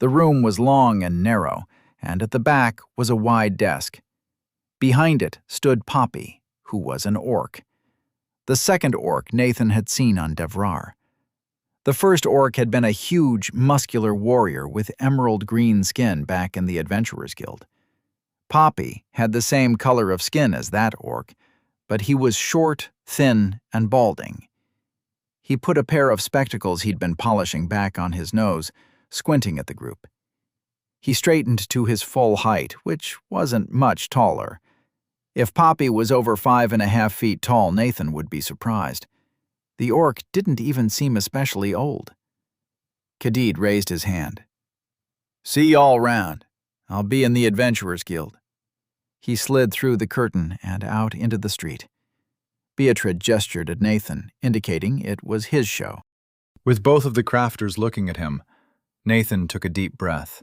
The room was long and narrow, and at the back was a wide desk. Behind it stood Poppy, who was an orc. The second orc Nathan had seen on Devrar. The first orc had been a huge, muscular warrior with emerald green skin back in the Adventurers Guild. Poppy had the same color of skin as that orc, but he was short, thin, and balding. He put a pair of spectacles he'd been polishing back on his nose, squinting at the group. He straightened to his full height, which wasn't much taller. If Poppy was over 5.5 feet tall, Nathan would be surprised. The orc didn't even seem especially old. Khadid raised his hand. See y'all round. I'll be in the Adventurers Guild. He slid through the curtain and out into the street. Beatrice gestured at Nathan, indicating it was his show. With both of the crafters looking at him, Nathan took a deep breath.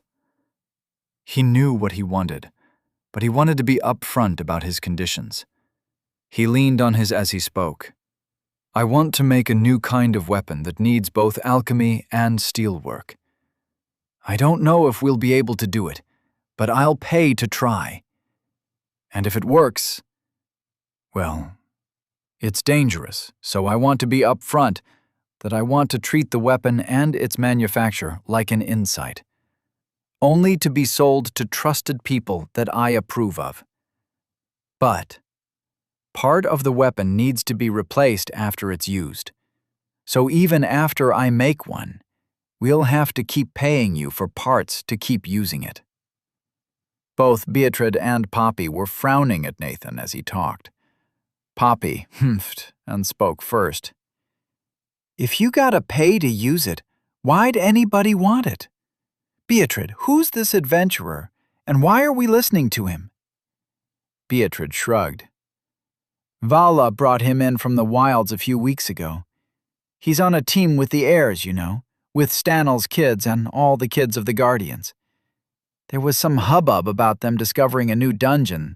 He knew what he wanted, but he wanted to be upfront about his conditions. He leaned on his as he spoke. I want to make a new kind of weapon that needs both alchemy and steelwork. I don't know if we'll be able to do it, but I'll pay to try. And if it works, well, it's dangerous, so I want to be upfront that I want to treat the weapon and its manufacture like an insight, only to be sold to trusted people that I approve of. But part of the weapon needs to be replaced after it's used. So even after I make one, we'll have to keep paying you for parts to keep using it. Both Beatrice and Poppy were frowning at Nathan as he talked. Poppy humphed and spoke first. If you gotta pay to use it, why'd anybody want it? Beatrice, who's this adventurer, and why are we listening to him? Beatrice shrugged. Vala brought him in from the wilds a few weeks ago. He's on a team with the heirs, you know, with Stanel's kids and all the kids of the Guardians. There was some hubbub about them discovering a new dungeon,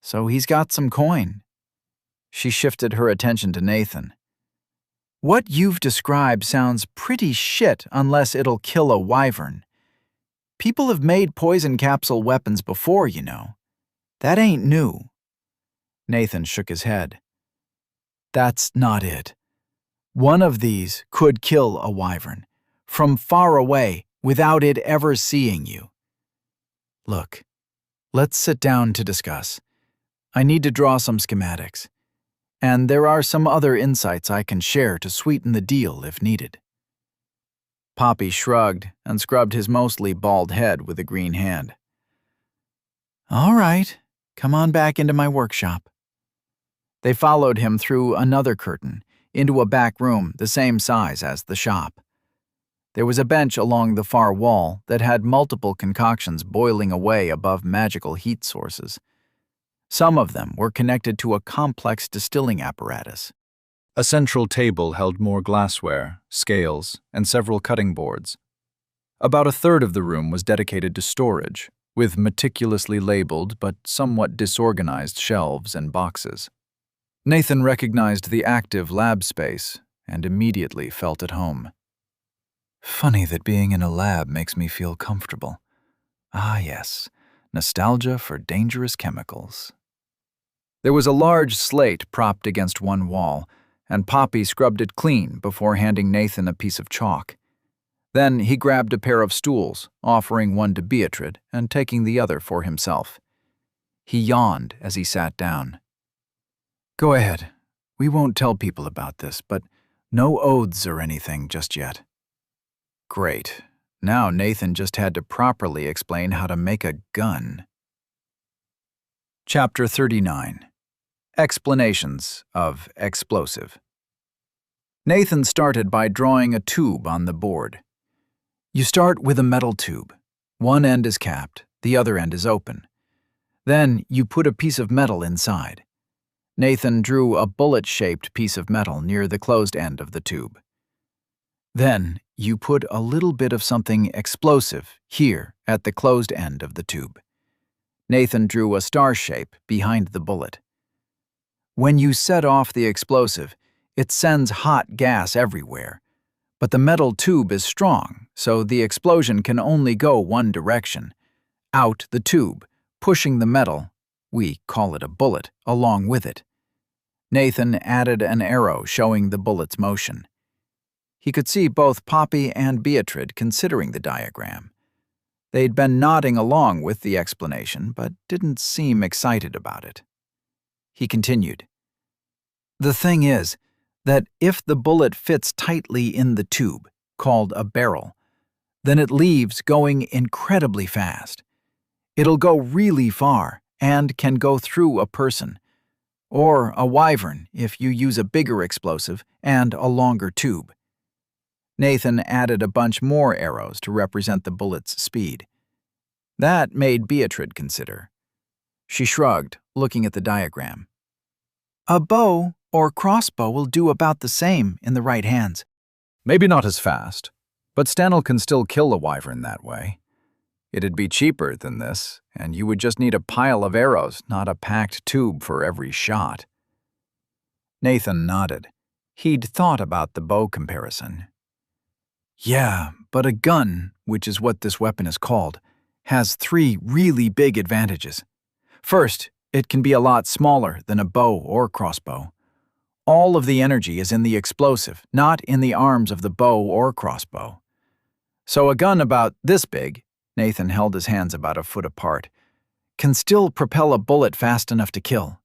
so he's got some coin. She shifted her attention to Nathan. What you've described sounds pretty shit unless it'll kill a wyvern. People have made poison capsule weapons before, you know. That ain't new. Nathan shook his head. That's not it. One of these could kill a wyvern from far away without it ever seeing you. Look, let's sit down to discuss. I need to draw some schematics, and there are some other insights I can share to sweeten the deal if needed." Poppy shrugged and scrubbed his mostly bald head with a green hand. "All right, come on back into my workshop." They followed him through another curtain, into a back room the same size as the shop. There was a bench along the far wall that had multiple concoctions boiling away above magical heat sources. Some of them were connected to a complex distilling apparatus. A central table held more glassware, scales, and several cutting boards. About a third of the room was dedicated to storage, with meticulously labeled but somewhat disorganized shelves and boxes. Nathan recognized the active lab space and immediately felt at home. Funny that being in a lab makes me feel comfortable. Ah, yes, nostalgia for dangerous chemicals. There was a large slate propped against one wall, and Poppy scrubbed it clean before handing Nathan a piece of chalk. Then he grabbed a pair of stools, offering one to Beatrice and taking the other for himself. He yawned as he sat down. "Go ahead. We won't tell people about this, but no oaths or anything just yet." Great. Now Nathan just had to properly explain how to make a gun. Chapter 39. Explanations of explosive. Nathan started by drawing a tube on the board. You start with a metal tube. One end is capped, the other end is open. Then you put a piece of metal inside. Nathan drew a bullet-shaped piece of metal near the closed end of the tube. Then you put a little bit of something explosive here at the closed end of the tube. Nathan drew a star shape behind the bullet. When you set off the explosive, it sends hot gas everywhere, but the metal tube is strong, so the explosion can only go one direction, out the tube, pushing the metal, we call it a bullet, along with it. Nathan added an arrow showing the bullet's motion. He could see both Poppy and Beatrice considering the diagram. They'd been nodding along with the explanation, but didn't seem excited about it. He continued. The thing is that if the bullet fits tightly in the tube, called a barrel, then it leaves going incredibly fast. It'll go really far and can go through a person, or a wyvern if you use a bigger explosive and a longer tube. Nathan added a bunch more arrows to represent the bullet's speed. That made Beatrice consider. She shrugged, looking at the diagram. A bow or crossbow will do about the same in the right hands. Maybe not as fast, but Stanel can still kill a wyvern that way. It'd be cheaper than this, and you would just need a pile of arrows, not a packed tube for every shot. Nathan nodded. He'd thought about the bow comparison. Yeah, but a gun, which is what this weapon is called, has 3 really big advantages. First, it can be a lot smaller than a bow or crossbow. All of the energy is in the explosive, not in the arms of the bow or crossbow. So a gun about this big, Nathan held his hands about a foot apart, can still propel a bullet fast enough to kill.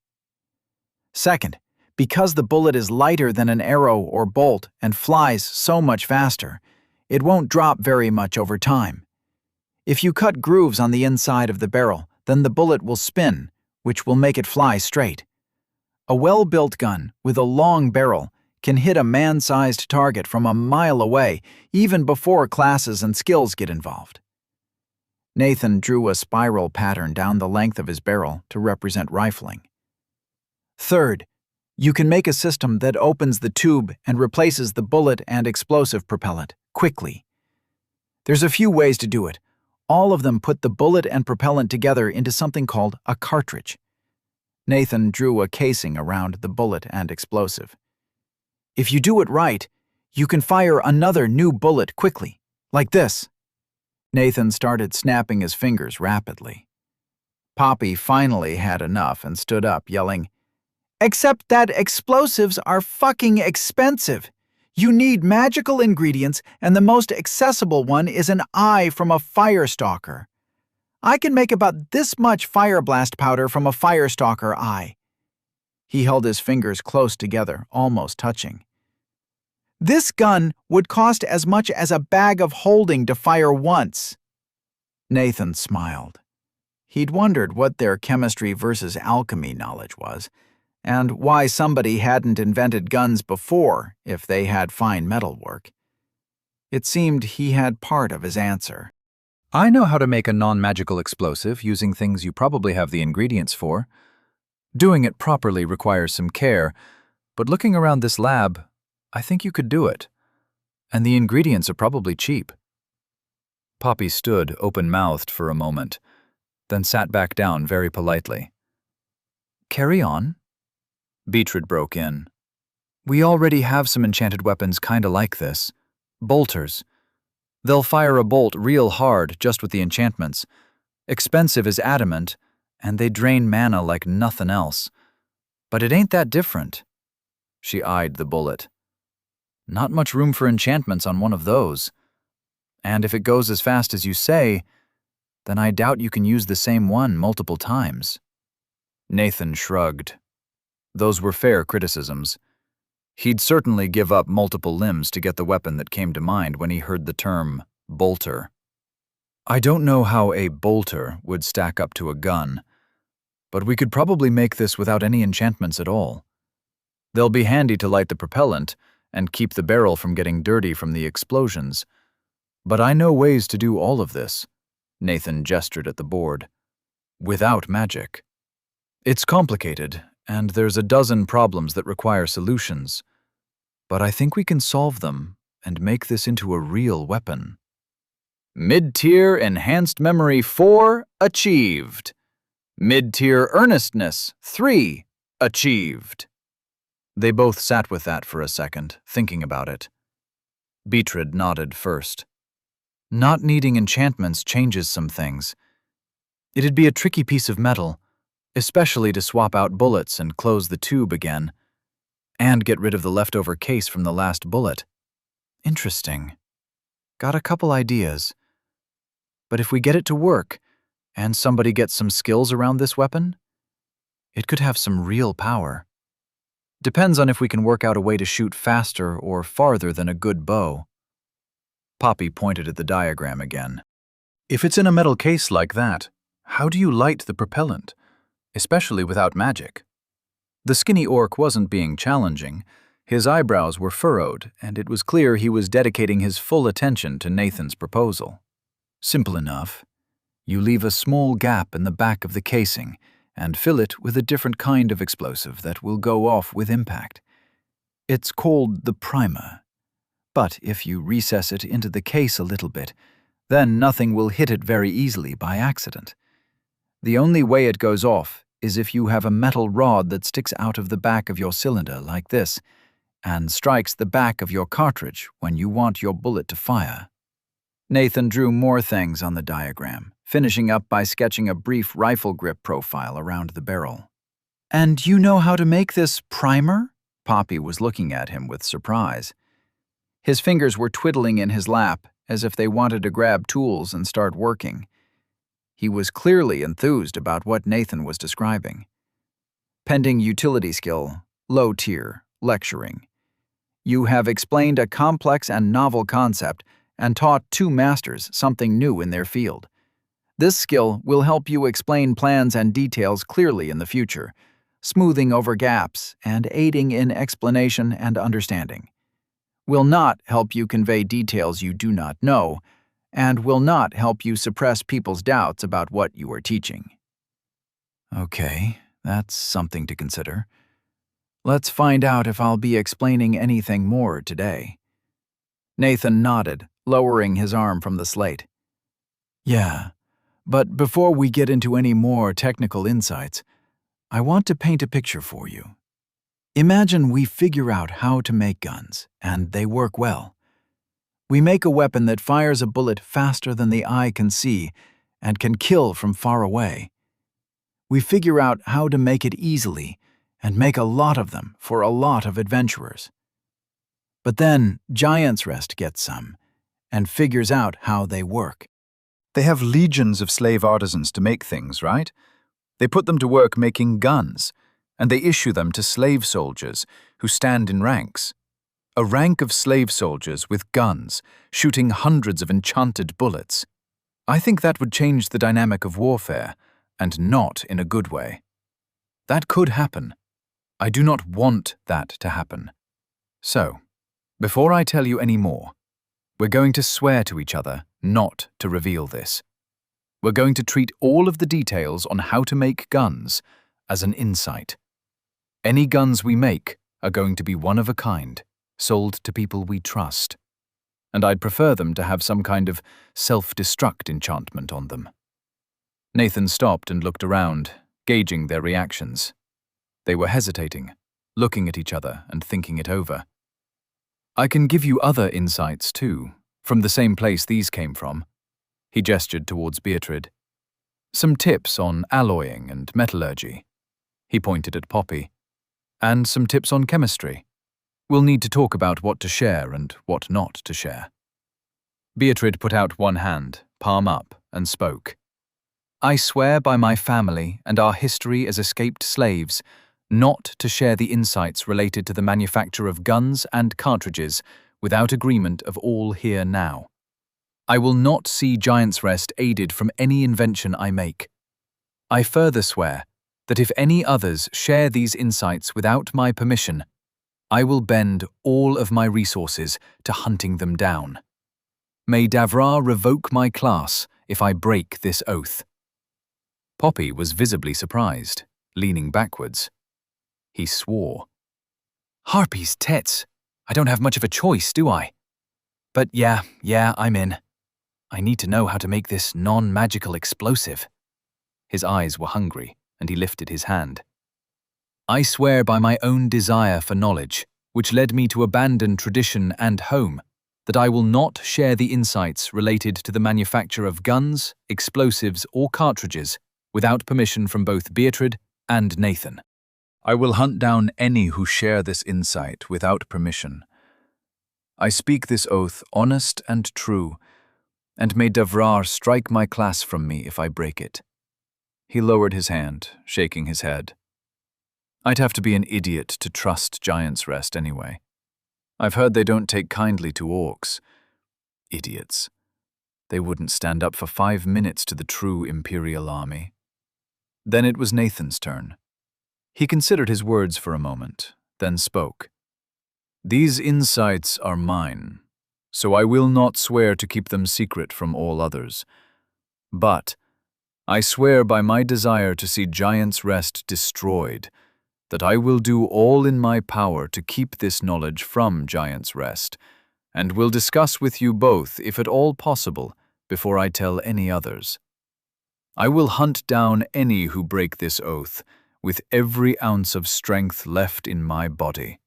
Second, because the bullet is lighter than an arrow or bolt and flies so much faster, it won't drop very much over time. If you cut grooves on the inside of the barrel, then the bullet will spin, which will make it fly straight. A well-built gun with a long barrel can hit a man-sized target from a mile away, even before classes and skills get involved. Nathan drew a spiral pattern down the length of his barrel to represent rifling. Third, you can make a system that opens the tube and replaces the bullet and explosive propellant quickly. There's a few ways to do it. All of them put the bullet and propellant together into something called a cartridge. Nathan drew a casing around the bullet and explosive. If you do it right, you can fire another new bullet quickly, like this. Nathan started snapping his fingers rapidly. Poppy finally had enough and stood up, yelling, "Except that explosives are fucking expensive. You need magical ingredients, and the most accessible one is an eye from a firestalker. I can make about this much fire blast powder from a firestalker eye. He held his fingers close together, almost touching. This gun would cost as much as a bag of holding to fire once. Nathan smiled. He'd wondered what their chemistry versus alchemy knowledge was, and why somebody hadn't invented guns before if they had fine metalwork. It seemed he had part of his answer. I know how to make a non-magical explosive using things you probably have the ingredients for. Doing it properly requires some care, but looking around this lab, I think you could do it. And the ingredients are probably cheap. Poppy stood open-mouthed for a moment, then sat back down very politely. Carry on. Beatrice broke in. We already have some enchanted weapons kinda like this. Bolters. They'll fire a bolt real hard just with the enchantments. Expensive as adamant, and they drain mana like nothing else. But it ain't that different. She eyed the bullet. Not much room for enchantments on one of those. And if it goes as fast as you say, then I doubt you can use the same one multiple times. Nathan shrugged. Those were fair criticisms. He'd certainly give up multiple limbs to get the weapon that came to mind when he heard the term bolter. I don't know how a bolter would stack up to a gun, but we could probably make this without any enchantments at all. They'll be handy to light the propellant and keep the barrel from getting dirty from the explosions. But I know ways to do all of this, Nathan gestured at the board, without magic. It's complicated, and there's a dozen problems that require solutions. But I think we can solve them and make this into a real weapon. Mid-tier Enhanced Memory 4 achieved. Mid-tier Earnestness 3 achieved. They both sat with that for a second, thinking about it. Beatrice nodded first. Not needing enchantments changes some things. It'd be a tricky piece of metal, especially to swap out bullets and close the tube again, and get rid of the leftover case from the last bullet. Interesting. Got a couple ideas. But if we get it to work, and somebody gets some skills around this weapon, it could have some real power. Depends on if we can work out a way to shoot faster or farther than a good bow. Poppy pointed at the diagram again. If it's in a metal case like that, how do you light the propellant, especially without magic? The skinny orc wasn't being challenging. His eyebrows were furrowed, and it was clear he was dedicating his full attention to Nathan's proposal. Simple enough. You leave a small gap in the back of the casing and fill it with a different kind of explosive that will go off with impact. It's called the primer. But if you recess it into the case a little bit, then nothing will hit it very easily by accident. The only way it goes off is if you have a metal rod that sticks out of the back of your cylinder like this and strikes the back of your cartridge when you want your bullet to fire. Nathan drew more things on the diagram, finishing up by sketching a brief rifle grip profile around the barrel. And you know how to make this primer? Poppy was looking at him with surprise. His fingers were twiddling in his lap as if they wanted to grab tools and start working. He was clearly enthused about what Nathan was describing. Pending utility skill, low tier, lecturing. You have explained a complex and novel concept and taught 2 masters something new in their field. This skill will help you explain plans and details clearly in the future, smoothing over gaps and aiding in explanation and understanding. Will not help you convey details you do not know, and will not help you suppress people's doubts about what you are teaching. Okay, that's something to consider. Let's find out if I'll be explaining anything more today. Nathan nodded, lowering his arm from the slate. Yeah, but before we get into any more technical insights, I want to paint a picture for you. Imagine we figure out how to make guns, and they work well. We make a weapon that fires a bullet faster than the eye can see and can kill from far away. We figure out how to make it easily and make a lot of them for a lot of adventurers. But then Giant's Rest gets some and figures out how they work. They have legions of slave artisans to make things, right? They put them to work making guns, and they issue them to slave soldiers who stand in ranks. A rank of slave soldiers with guns, shooting hundreds of enchanted bullets. I think that would change the dynamic of warfare, and not in a good way. That could happen. I do not want that to happen. So, before I tell you any more, we're going to swear to each other not to reveal this. We're going to treat all of the details on how to make guns as an insight. Any guns we make are going to be one of a kind, sold to people we trust. And I'd prefer them to have some kind of self-destruct enchantment on them. Nathan stopped and looked around, gauging their reactions. They were hesitating, looking at each other and thinking it over. I can give you other insights too, from the same place these came from. He gestured towards Beatrice. Some tips on alloying and metallurgy. He pointed at Poppy. And some tips on chemistry. We'll need to talk about what to share and what not to share. Beatrice put out one hand, palm up, and spoke. I swear by my family and our history as escaped slaves not to share the insights related to the manufacture of guns and cartridges without agreement of all here now. I will not see Giant's Rest aided from any invention I make. I further swear that if any others share these insights without my permission, I will bend all of my resources to hunting them down. May Davrar revoke my class if I break this oath. Poppy was visibly surprised, leaning backwards. He swore. Harpy's tits. I don't have much of a choice, do I? But yeah, I'm in. I need to know how to make this non-magical explosive. His eyes were hungry, and he lifted his hand. I swear by my own desire for knowledge, which led me to abandon tradition and home, that I will not share the insights related to the manufacture of guns, explosives, or cartridges without permission from both Beatrice and Nathan. I will hunt down any who share this insight without permission. I speak this oath honest and true, and may Davrar strike my class from me if I break it. He lowered his hand, shaking his head. I'd have to be an idiot to trust Giant's Rest anyway. I've heard they don't take kindly to orcs. Idiots. They wouldn't stand up for 5 minutes to the true Imperial army. Then it was Nathan's turn. He considered his words for a moment, then spoke. These insights are mine, so I will not swear to keep them secret from all others. But I swear by my desire to see Giant's Rest destroyed, that I will do all in my power to keep this knowledge from Giant's Rest, and will discuss with you both, if at all possible, before I tell any others. I will hunt down any who break this oath, with every ounce of strength left in my body.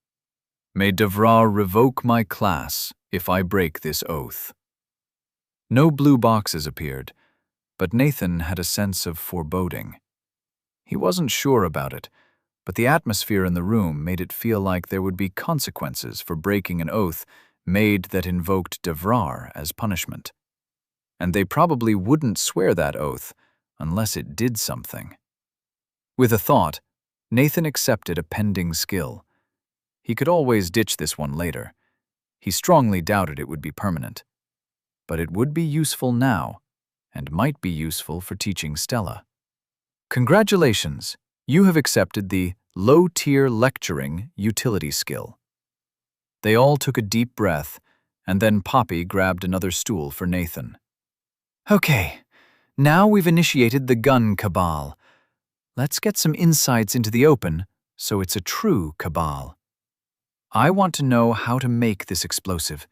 May Davrar revoke my class if I break this oath. No blue boxes appeared, but Nathan had a sense of foreboding. He wasn't sure about it, but the atmosphere in the room made it feel like there would be consequences for breaking an oath made that invoked Davrar as punishment. And they probably wouldn't swear that oath unless it did something. With a thought, Nathan accepted a pending skill. He could always ditch this one later. He strongly doubted it would be permanent. But it would be useful now, and might be useful for teaching Stella. Congratulations! You have accepted the low-tier lecturing utility skill. They all took a deep breath, and then Poppy grabbed another stool for Nathan. Okay, now we've initiated the gun cabal. Let's get some insights into the open, so it's a true cabal. I want to know how to make this explosive.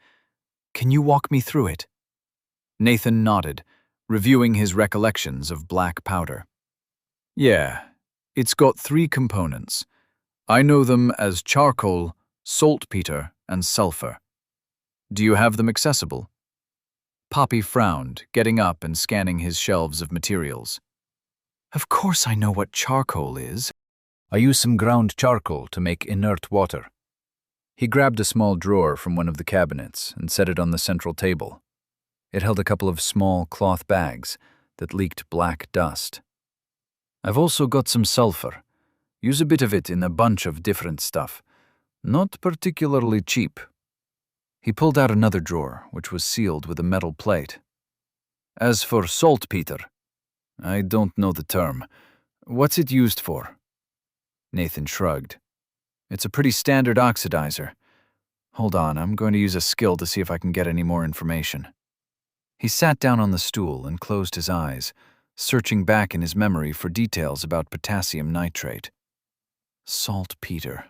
Can you walk me through it? Nathan nodded, reviewing his recollections of black powder. Yeah, it's got 3 components. I know them as charcoal, saltpeter, and sulfur. Do you have them accessible? Poppy frowned, getting up and scanning his shelves of materials. Of course I know what charcoal is. I use some ground charcoal to make inert water. He grabbed a small drawer from one of the cabinets and set it on the central table. It held a couple of small cloth bags that leaked black dust. I've also got some sulfur. Use a bit of it in a bunch of different stuff. Not particularly cheap. He pulled out another drawer, which was sealed with a metal plate. As for saltpeter, I don't know the term. What's it used for? Nathan shrugged. It's a pretty standard oxidizer. Hold on, I'm going to use a skill to see if I can get any more information. He sat down on the stool and closed his eyes, searching back in his memory for details about potassium nitrate. Saltpeter.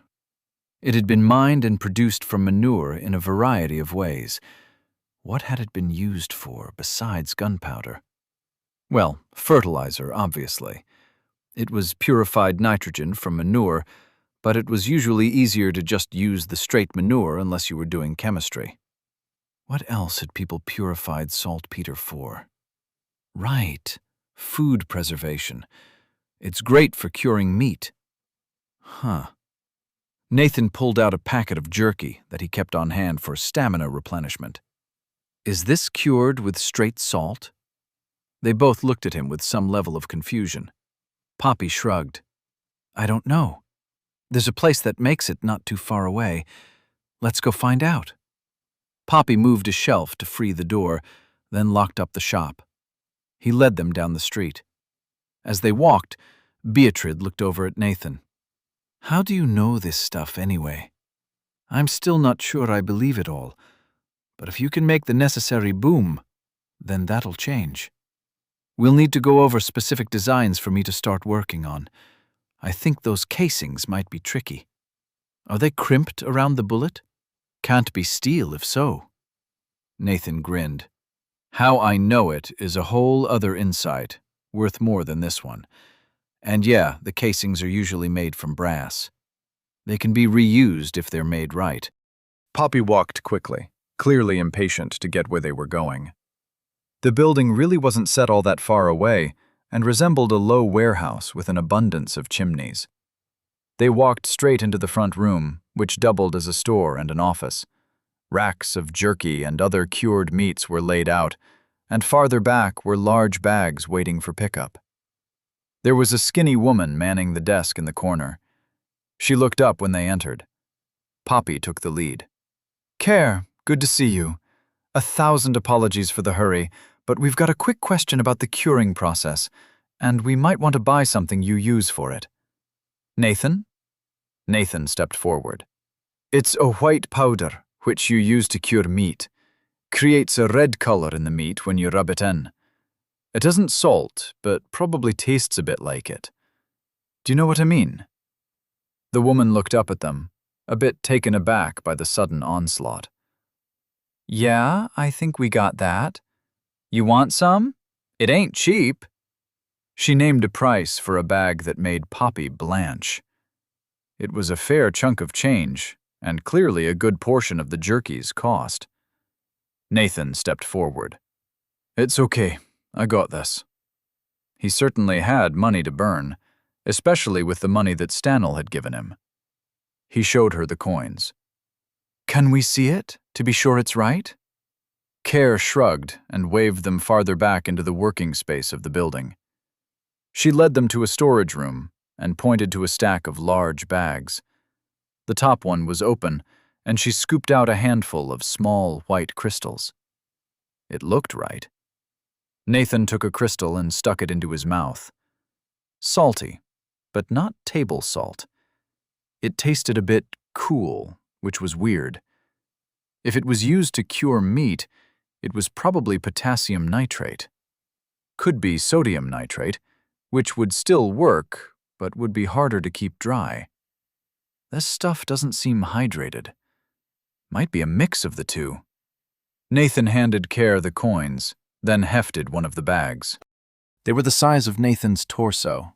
It had been mined and produced from manure in a variety of ways. What had it been used for besides gunpowder? Well, fertilizer, obviously. It was purified nitrogen from manure, but it was usually easier to just use the straight manure unless you were doing chemistry. What else had people purified saltpeter for? Right, food preservation. It's great for curing meat. Huh. Nathan pulled out a packet of jerky that he kept on hand for stamina replenishment. Is this cured with straight salt? They both looked at him with some level of confusion. Poppy shrugged. I don't know. There's a place that makes it not too far away. Let's go find out. Poppy moved a shelf to free the door, then locked up the shop. He led them down the street. As they walked, Beatrice looked over at Nathan. How do you know this stuff anyway? I'm still not sure I believe it all, but if you can make the necessary boom, then that'll change. We'll need to go over specific designs for me to start working on. I think those casings might be tricky. Are they crimped around the bullet? Can't be steel if so. Nathan grinned. How I know it is a whole other insight, worth more than this one. And yeah, the casings are usually made from brass. They can be reused if they're made right. Poppy walked quickly, clearly impatient to get where they were going. The building really wasn't set all that far away and resembled a low warehouse with an abundance of chimneys. They walked straight into the front room, which doubled as a store and an office. Racks of jerky and other cured meats were laid out, and farther back were large bags waiting for pickup. There was a skinny woman manning the desk in the corner. She looked up when they entered. Poppy took the lead. Care, good to see you. 1,000 apologies for the hurry, but we've got a quick question about the curing process, and we might want to buy something you use for it. Nathan? Nathan stepped forward. It's a white powder, which you use to cure meat. Creates a red color in the meat when you rub it in. It isn't salt, but probably tastes a bit like it. Do you know what I mean? The woman looked up at them, a bit taken aback by the sudden onslaught. Yeah, I think we got that. You want some? It ain't cheap. She named a price for a bag that made Poppy blanch. It was a fair chunk of change, and clearly a good portion of the jerky's cost. Nathan stepped forward. It's okay, I got this. He certainly had money to burn, especially with the money that Stanel had given him. He showed her the coins. Can we see it, to be sure it's right? Care shrugged and waved them farther back into the working space of the building. She led them to a storage room and pointed to a stack of large bags. The top one was open, and she scooped out a handful of small white crystals. It looked right. Nathan took a crystal and stuck it into his mouth. Salty, but not table salt. It tasted a bit cool, which was weird. If it was used to cure meat, it was probably potassium nitrate. Could be sodium nitrate, which would still work, but would be harder to keep dry. This stuff doesn't seem hydrated. Might be a mix of the two. Nathan handed Care the coins, then hefted one of the bags. They were the size of Nathan's torso,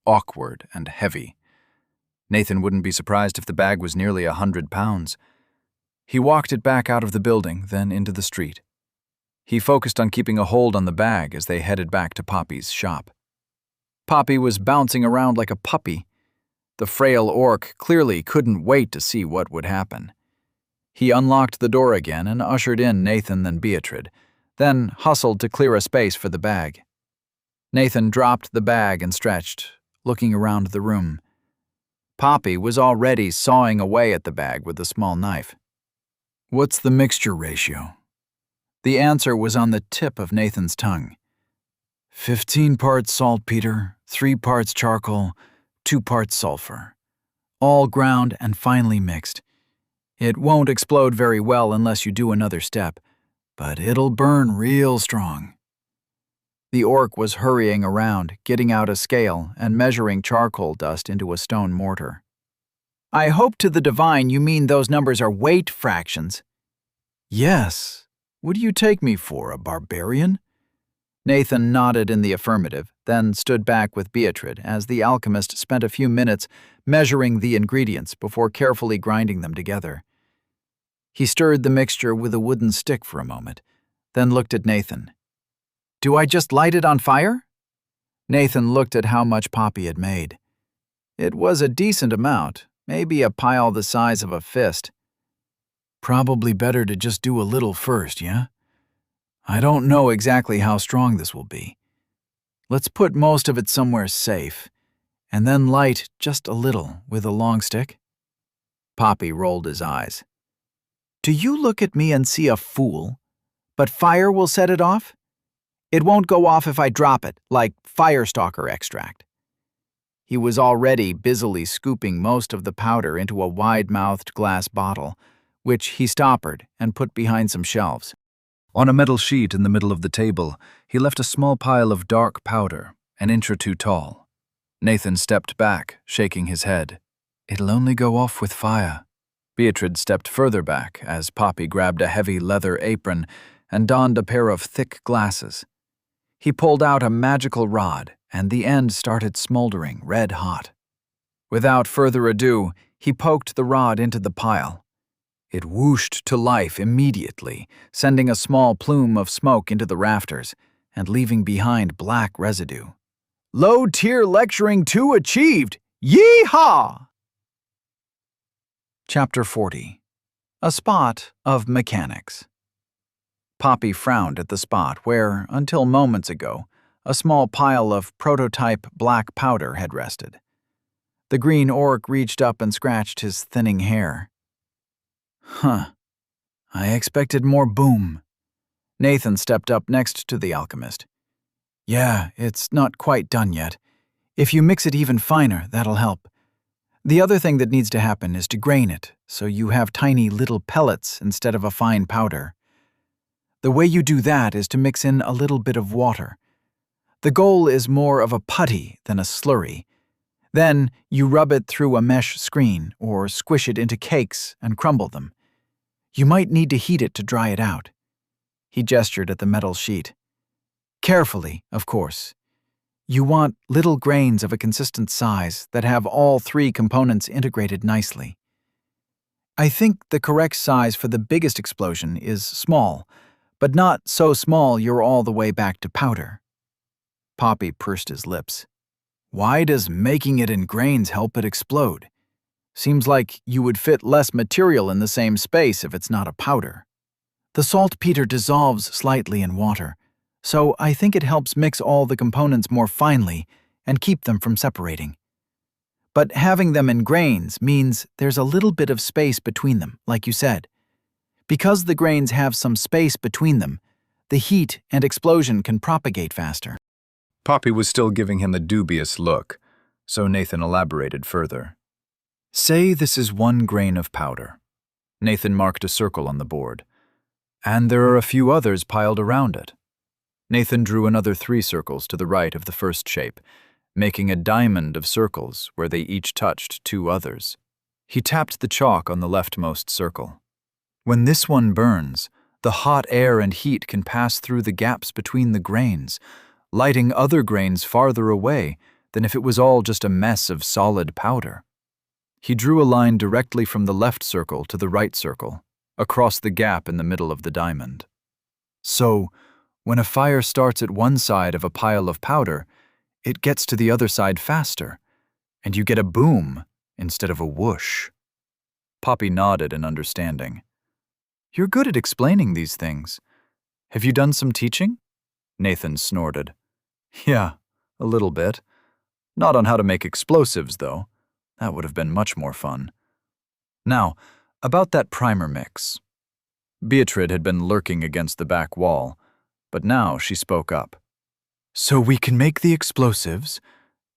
awkward and heavy. Nathan wouldn't be surprised if the bag was nearly 100 pounds. He walked it back out of the building, then into the street. He focused on keeping a hold on the bag as they headed back to Poppy's shop. Poppy was bouncing around like a puppy. The frail orc clearly couldn't wait to see what would happen. He unlocked the door again and ushered in Nathan and Beatrice, then hustled to clear a space for the bag. Nathan dropped the bag and stretched, looking around the room. Poppy was already sawing away at the bag with a small knife. "What's the mixture ratio?" The answer was on the tip of Nathan's tongue. 15 parts saltpeter, 3 parts charcoal, 2 parts sulfur. All ground and finely mixed. It won't explode very well unless you do another step, but it'll burn real strong. The orc was hurrying around, getting out a scale and measuring charcoal dust into a stone mortar. "I hope to the divine you mean those numbers are weight fractions." "Yes. What do you take me for, a barbarian?" Nathan nodded in the affirmative, then stood back with Beatrice as the alchemist spent a few minutes measuring the ingredients before carefully grinding them together. He stirred the mixture with a wooden stick for a moment, then looked at Nathan. "Do I just light it on fire?" Nathan looked at how much Poppy had made. It was a decent amount, maybe a pile the size of a fist. "Probably better to just do a little first, yeah? I don't know exactly how strong this will be. Let's put most of it somewhere safe, and then light just a little with a long stick." Poppy rolled his eyes. "Do you look at me and see a fool? But fire will set it off? It won't go off if I drop it, like firestalker extract." He was already busily scooping most of the powder into a wide-mouthed glass bottle, which he stoppered and put behind some shelves. On a metal sheet in the middle of the table, he left a small pile of dark powder, an inch or two tall. Nathan stepped back, shaking his head. "It'll only go off with fire." Beatrice stepped further back as Poppy grabbed a heavy leather apron and donned a pair of thick glasses. He pulled out a magical rod, and the end started smoldering red hot. Without further ado, he poked the rod into the pile. It whooshed to life immediately, sending a small plume of smoke into the rafters and leaving behind black residue. "Low-tier lecturing 2 achieved! Yee-haw!" Chapter 40. A Spot of Mechanics. Poppy frowned at the spot where, until moments ago, a small pile of prototype black powder had rested. The green orc reached up and scratched his thinning hair. "Huh. I expected more boom." Nathan stepped up next to the alchemist. "Yeah, it's not quite done yet. If you mix it even finer, that'll help. The other thing that needs to happen is to grain it, so you have tiny little pellets instead of a fine powder. The way you do that is to mix in a little bit of water. The goal is more of a putty than a slurry. Then you rub it through a mesh screen or squish it into cakes and crumble them. You might need to heat it to dry it out." He gestured at the metal sheet. "Carefully, of course. You want little grains of a consistent size that have all 3 components integrated nicely. I think the correct size for the biggest explosion is small, but not so small you're all the way back to powder." Poppy pursed his lips. "Why does making it in grains help it explode? Seems like you would fit less material in the same space if it's not a powder." "The saltpeter dissolves slightly in water, so I think it helps mix all the components more finely and keep them from separating. But having them in grains means there's a little bit of space between them, like you said. Because the grains have some space between them, the heat and explosion can propagate faster." Poppy was still giving him a dubious look, so Nathan elaborated further. "Say this is 1 grain of powder." Nathan marked a circle on the board. "And there are a few others piled around it." Nathan drew another 3 circles to the right of the first shape, making a diamond of circles where they each touched 2 others. He tapped the chalk on the leftmost circle. "When this one burns, the hot air and heat can pass through the gaps between the grains, lighting other grains farther away than if it was all just a mess of solid powder." He drew a line directly from the left circle to the right circle, across the gap in the middle of the diamond. "So, when a fire starts at one side of a pile of powder, it gets to the other side faster, and you get a boom instead of a whoosh." Poppy nodded in understanding. You're good at explaining these things. Have you done some teaching? Nathan snorted. Yeah, a little bit. Not on how to make explosives, though. That would have been much more fun. Now, about that primer mix. Beatrice had been lurking against the back wall, but now she spoke up. So we can make the explosives,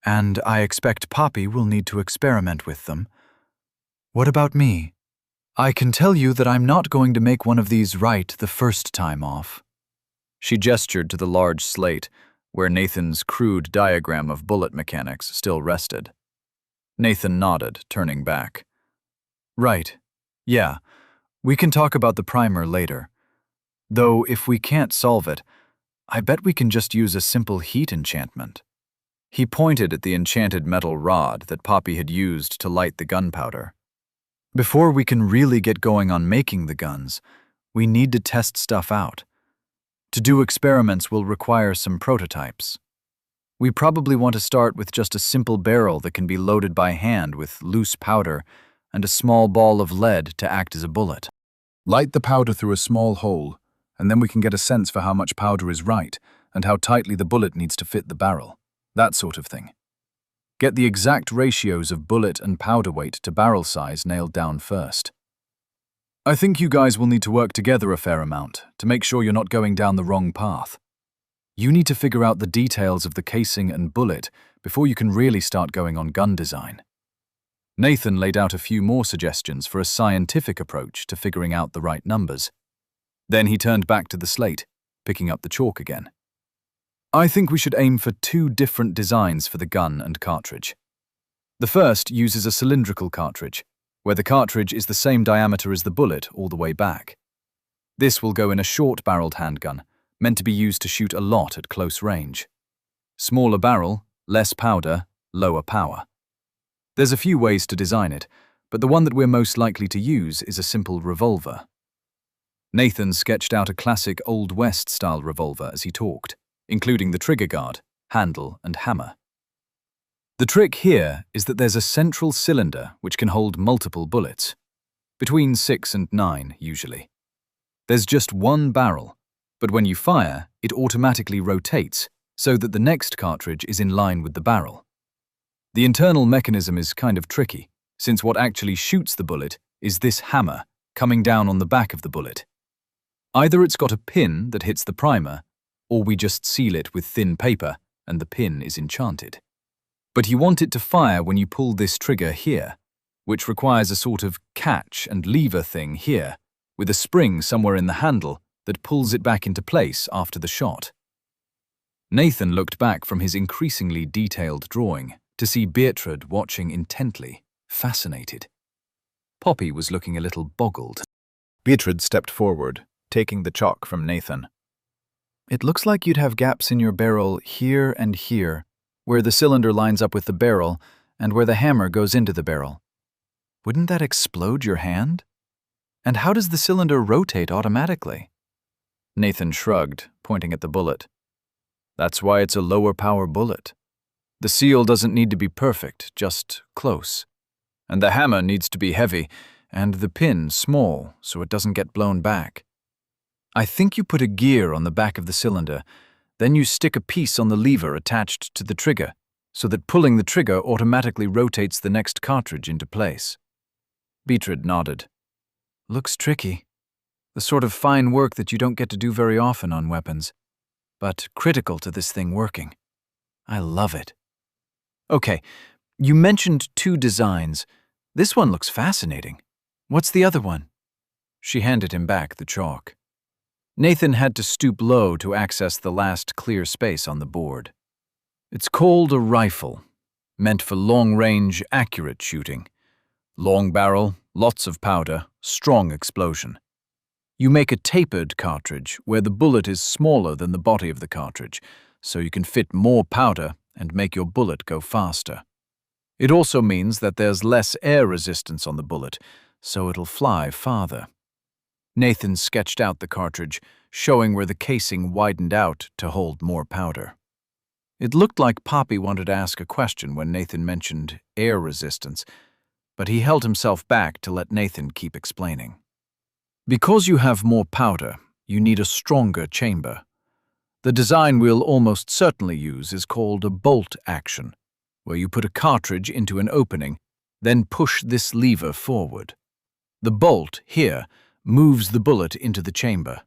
and I expect Poppy will need to experiment with them. What about me? I can tell you that I'm not going to make one of these right the first time off. She gestured to the large slate, where Nathan's crude diagram of bullet mechanics still rested. Nathan nodded, turning back. Right. Yeah, we can talk about the primer later. Though if we can't solve it, I bet we can just use a simple heat enchantment. He pointed at the enchanted metal rod that Poppy had used to light the gunpowder. Before we can really get going on making the guns, we need to test stuff out. To do experiments will require some prototypes. We probably want to start with just a simple barrel that can be loaded by hand with loose powder and a small ball of lead to act as a bullet. Light the powder through a small hole, and then we can get a sense for how much powder is right and how tightly the bullet needs to fit the barrel. That sort of thing. Get the exact ratios of bullet and powder weight to barrel size nailed down first. I think you guys will need to work together a fair amount to make sure you're not going down the wrong path. You need to figure out the details of the casing and bullet before you can really start going on gun design. Nathan laid out a few more suggestions for a scientific approach to figuring out the right numbers. Then he turned back to the slate, picking up the chalk again. I think we should aim for 2 different designs for the gun and cartridge. The first uses a cylindrical cartridge, where the cartridge is the same diameter as the bullet all the way back. This will go in a short-barreled handgun, meant to be used to shoot a lot at close range. Smaller barrel, less powder, lower power. There's a few ways to design it, but the one that we're most likely to use is a simple revolver. Nathan sketched out a classic Old West-style revolver as he talked, including the trigger guard, handle, and hammer. The trick here is that there's a central cylinder which can hold multiple bullets, between 6 and 9 usually. There's just one barrel, but when you fire, it automatically rotates so that the next cartridge is in line with the barrel. The internal mechanism is kind of tricky, since what actually shoots the bullet is this hammer coming down on the back of the bullet. Either it's got a pin that hits the primer, or we just seal it with thin paper and the pin is enchanted. But you want it to fire when you pull this trigger here, which requires a sort of catch and lever thing here, with a spring somewhere in the handle that pulls it back into place after the shot. Nathan looked back from his increasingly detailed drawing to see Beatrice watching intently, fascinated. Poppy was looking a little boggled. Beatrice stepped forward, taking the chalk from Nathan. It looks like you'd have gaps in your barrel here and here, where the cylinder lines up with the barrel and where the hammer goes into the barrel. Wouldn't that explode your hand? And how does the cylinder rotate automatically? Nathan shrugged, pointing at the bullet. That's why it's a lower power bullet. The seal doesn't need to be perfect, just close. And the hammer needs to be heavy, and the pin small so it doesn't get blown back. I think you put a gear on the back of the cylinder, then you stick a piece on the lever attached to the trigger, so that pulling the trigger automatically rotates the next cartridge into place. Beatrice nodded. Looks tricky. The sort of fine work that you don't get to do very often on weapons, but critical to this thing working. I love it. Okay, you mentioned 2 designs. This one looks fascinating. What's the other one? She handed him back the chalk. Nathan had to stoop low to access the last clear space on the board. It's called a rifle, meant for long-range, accurate shooting. Long barrel, lots of powder, strong explosion. You make a tapered cartridge where the bullet is smaller than the body of the cartridge, so you can fit more powder and make your bullet go faster. It also means that there's less air resistance on the bullet, so it'll fly farther. Nathan sketched out the cartridge, showing where the casing widened out to hold more powder. It looked like Poppy wanted to ask a question when Nathan mentioned air resistance, but he held himself back to let Nathan keep explaining. Because you have more powder, you need a stronger chamber. The design we'll almost certainly use is called a bolt action, where you put a cartridge into an opening, then push this lever forward. The bolt, here, moves the bullet into the chamber.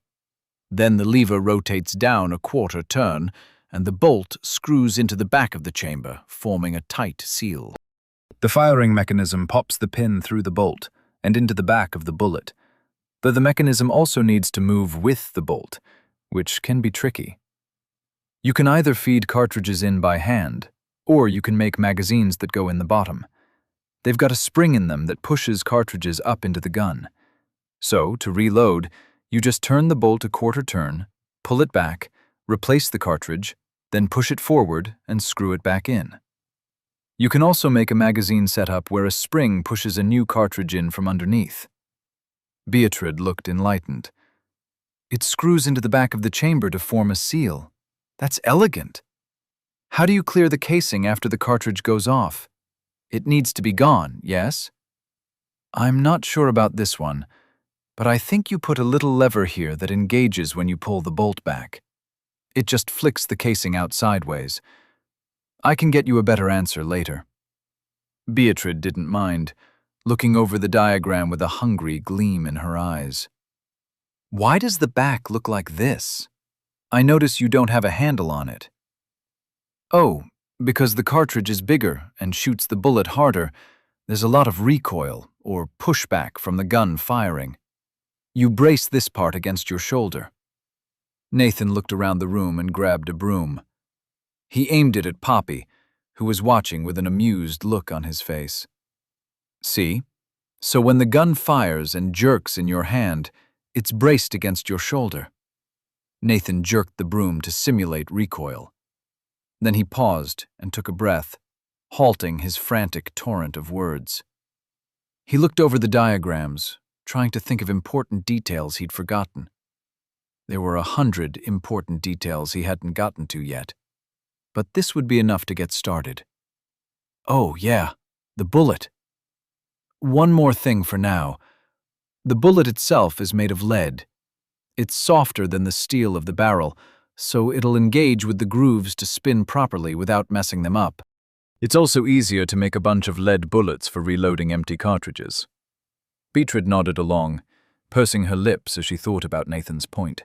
Then the lever rotates down a quarter turn, and the bolt screws into the back of the chamber, forming a tight seal. The firing mechanism pops the pin through the bolt and into the back of the bullet, though the mechanism also needs to move with the bolt, which can be tricky. You can either feed cartridges in by hand, or you can make magazines that go in the bottom. They've got a spring in them that pushes cartridges up into the gun. So, to reload, you just turn the bolt a quarter turn, pull it back, replace the cartridge, then push it forward and screw it back in. You can also make a magazine setup where a spring pushes a new cartridge in from underneath. Beatrice looked enlightened. It screws into the back of the chamber to form a seal. That's elegant. How do you clear the casing after the cartridge goes off? It needs to be gone, yes? I'm not sure about this one, but I think you put a little lever here that engages when you pull the bolt back. It just flicks the casing out sideways. I can get you a better answer later. Beatrice didn't mind, looking over the diagram with a hungry gleam in her eyes. Why does the back look like this? I notice you don't have a handle on it. Oh, because the cartridge is bigger and shoots the bullet harder, there's a lot of recoil, or pushback from the gun firing. You brace this part against your shoulder. Nathan looked around the room and grabbed a broom. He aimed it at Poppy, who was watching with an amused look on his face. See? So when the gun fires and jerks in your hand, it's braced against your shoulder. Nathan jerked the broom to simulate recoil. Then he paused and took a breath, halting his frantic torrent of words. He looked over the diagrams, trying to think of important details he'd forgotten. There were 100 important details he hadn't gotten to yet, but this would be enough to get started. Oh, yeah, the bullet. One more thing for now. The bullet itself is made of lead. It's softer than the steel of the barrel, so it'll engage with the grooves to spin properly without messing them up. It's also easier to make a bunch of lead bullets for reloading empty cartridges. Beatrice nodded along, pursing her lips as she thought about Nathan's point.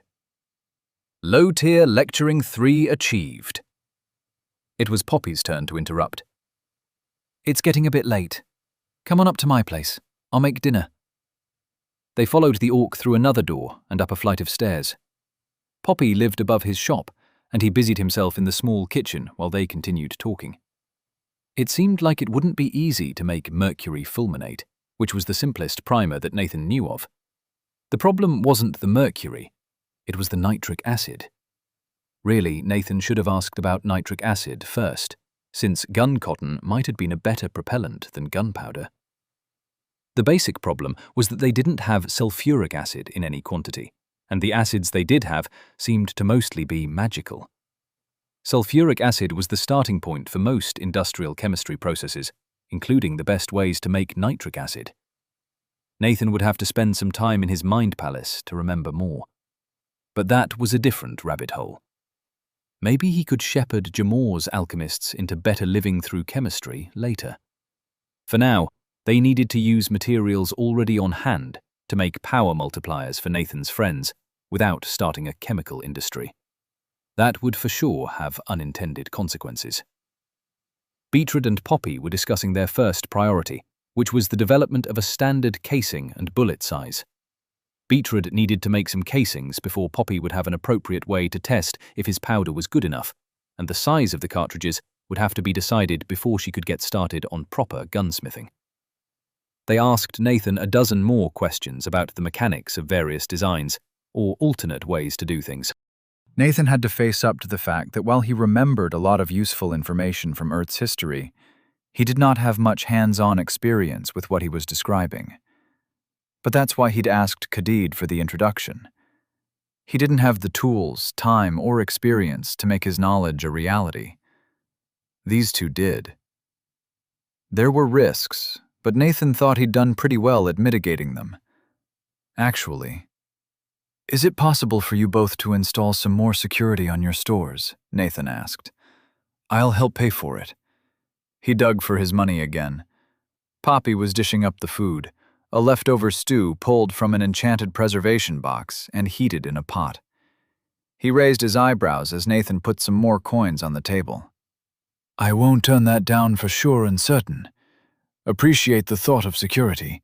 Low-tier lecturing 3 achieved. It was Poppy's turn to interrupt. It's getting a bit late. Come on up to my place. I'll make dinner. They followed the orc through another door and up a flight of stairs. Poppy lived above his shop, and he busied himself in the small kitchen while they continued talking. It seemed like it wouldn't be easy to make mercury fulminate, which was the simplest primer that Nathan knew of. The problem wasn't the mercury, it was the nitric acid. Really, Nathan should have asked about nitric acid first, since gun cotton might have been a better propellant than gunpowder. The basic problem was that they didn't have sulfuric acid in any quantity, and the acids they did have seemed to mostly be magical. Sulfuric acid was the starting point for most industrial chemistry processes, including the best ways to make nitric acid. Nathan would have to spend some time in his mind palace to remember more. But that was a different rabbit hole. Maybe he could shepherd Jamor's alchemists into better living through chemistry later. For now, they needed to use materials already on hand to make power multipliers for Nathan's friends without starting a chemical industry. That would for sure have unintended consequences. Beatrice and Poppy were discussing their first priority, which was the development of a standard casing and bullet size. Beatrice needed to make some casings before Poppy would have an appropriate way to test if his powder was good enough, and the size of the cartridges would have to be decided before she could get started on proper gunsmithing. They asked Nathan a dozen more questions about the mechanics of various designs, or alternate ways to do things. Nathan had to face up to the fact that while he remembered a lot of useful information from Earth's history, he did not have much hands-on experience with what he was describing. But that's why he'd asked Khadid for the introduction. He didn't have the tools, time, or experience to make his knowledge a reality. These two did. There were risks, but Nathan thought he'd done pretty well at mitigating them. Actually, is it possible for you both to install some more security on your stores? Nathan asked. I'll help pay for it. He dug for his money again. Poppy was dishing up the food, a leftover stew pulled from an enchanted preservation box and heated in a pot. He raised his eyebrows as Nathan put some more coins on the table. I won't turn that down for sure and certain. Appreciate the thought of security.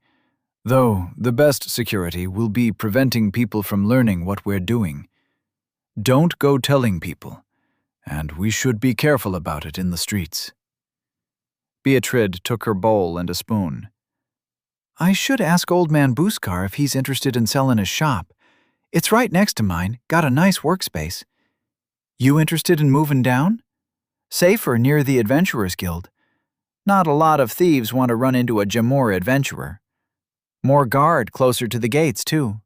Though the best security will be preventing people from learning what we're doing. Don't go telling people, and we should be careful about it in the streets. Beatrice took her bowl and a spoon. I should ask Old Man Buskar if he's interested in selling his shop. It's right next to mine, got a nice workspace. You interested in moving down? Safer near the Adventurers Guild. Not a lot of thieves want to run into a Jamor adventurer. More guard closer to the gates, too.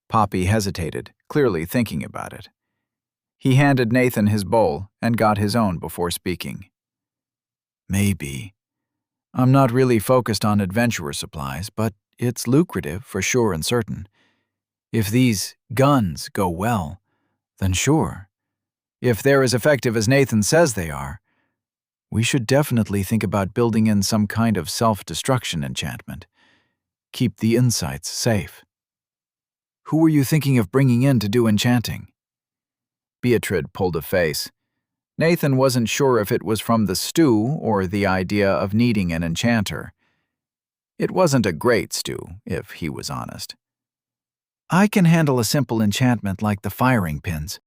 Poppy hesitated, clearly thinking about it. He handed Nathan his bowl and got his own before speaking. Maybe. I'm not really focused on adventurer supplies, but it's lucrative for sure and certain. If these guns go well, then sure. If they're as effective as Nathan says they are, we should definitely think about building in some kind of self-destruction enchantment. Keep the insights safe. Who were you thinking of bringing in to do enchanting? Beatrice pulled a face. Nathan wasn't sure if it was from the stew or the idea of needing an enchanter. It wasn't a great stew, if he was honest. I can handle a simple enchantment like the firing pins.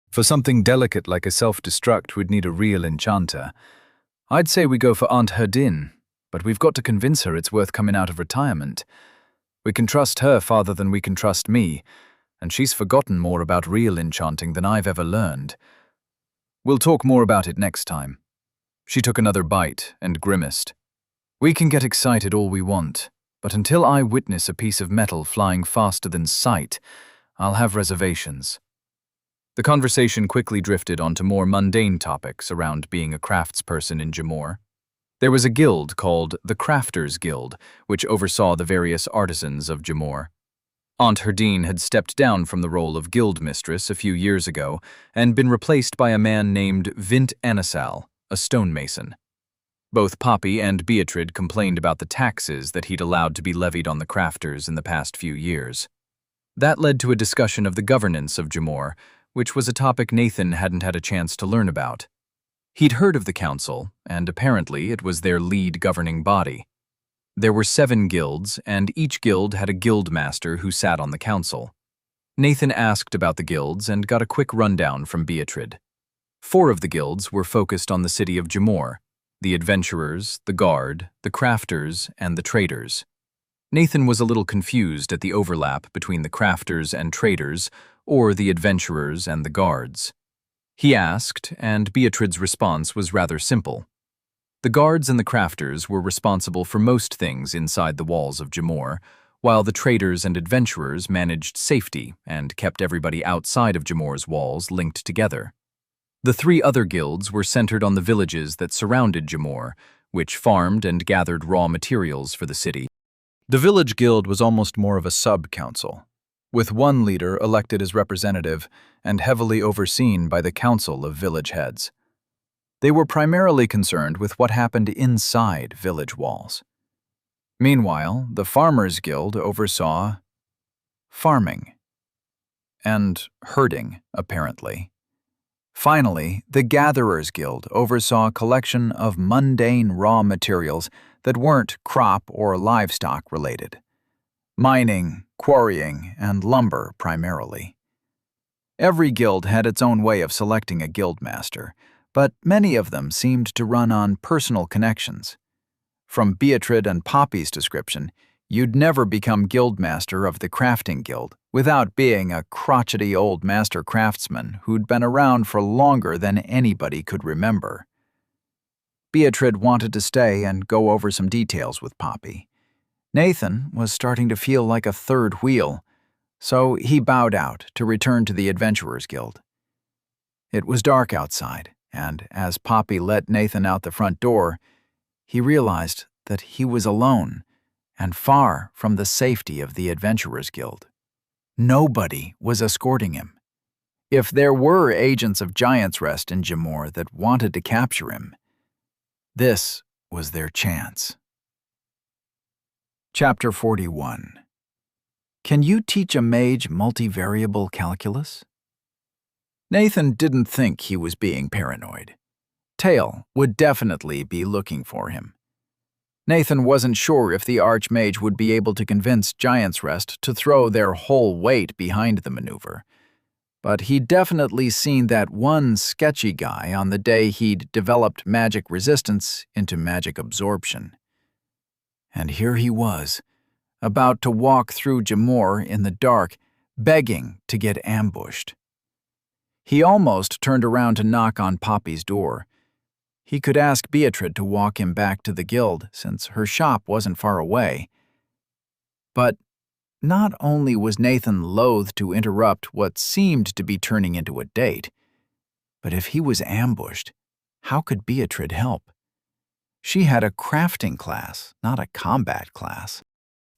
For something delicate like a self-destruct, we'd need a real enchanter. I'd say we go for Aunt Herdin, but we've got to convince her it's worth coming out of retirement. We can trust her farther than we can trust me, and she's forgotten more about real enchanting than I've ever learned. We'll talk more about it next time. She took another bite and grimaced. We can get excited all we want, but until I witness a piece of metal flying faster than sight, I'll have reservations. The conversation quickly drifted onto more mundane topics around being a craftsperson in Jamor. There was a guild called the Crafters Guild, which oversaw the various artisans of Jamor. Aunt Herdin had stepped down from the role of guild mistress a few years ago and been replaced by a man named Vint Anisal, a stonemason. Both Poppy and Beatrice complained about the taxes that he'd allowed to be levied on the crafters in the past few years. That led to a discussion of the governance of Jamor, which was a topic Nathan hadn't had a chance to learn about. He'd heard of the council, and apparently it was their lead governing body. There were 7 guilds, and each guild had a guild master who sat on the council. Nathan asked about the guilds and got a quick rundown from Beatrice. 4 of the guilds were focused on the city of Jamor: the adventurers, the guard, the crafters, and the traders. Nathan was a little confused at the overlap between the crafters and traders, or the adventurers and the guards. He asked, and Beatrice's response was rather simple. The guards and the crafters were responsible for most things inside the walls of Jamor, while the traders and adventurers managed safety and kept everybody outside of Jamor's walls linked together. The 3 other guilds were centered on the villages that surrounded Jamor, which farmed and gathered raw materials for the city. The village guild was almost more of a sub-council, with one leader elected as representative and heavily overseen by the council of village heads. They were primarily concerned with what happened inside village walls. Meanwhile, the Farmers Guild oversaw farming and herding, apparently. Finally, the Gatherers Guild oversaw a collection of mundane raw materials that weren't crop or livestock related. Mining, quarrying, and lumber primarily. Every guild had its own way of selecting a guildmaster, but many of them seemed to run on personal connections. From Beatrice and Poppy's description, you'd never become guildmaster of the crafting guild without being a crotchety old master craftsman who'd been around for longer than anybody could remember. Beatrice wanted to stay and go over some details with Poppy. Nathan was starting to feel like a third wheel, so he bowed out to return to the Adventurers Guild. It was dark outside, and as Poppy let Nathan out the front door, he realized that he was alone and far from the safety of the Adventurers Guild. Nobody was escorting him. If there were agents of Giant's Rest in Jamor that wanted to capture him, this was their chance. Chapter 41. Can you teach a mage multivariable calculus? Nathan didn't think he was being paranoid. Tail would definitely be looking for him. Nathan wasn't sure if the Archmage would be able to convince Giant's Rest to throw their whole weight behind the maneuver, but he'd definitely seen that one sketchy guy on the day he'd developed magic resistance into magic absorption. And here he was, about to walk through Jamor in the dark, begging to get ambushed. He almost turned around to knock on Poppy's door. He could ask Beatrice to walk him back to the guild, since her shop wasn't far away. But not only was Nathan loath to interrupt what seemed to be turning into a date, but if he was ambushed, how could Beatrice help? She had a crafting class, not a combat class.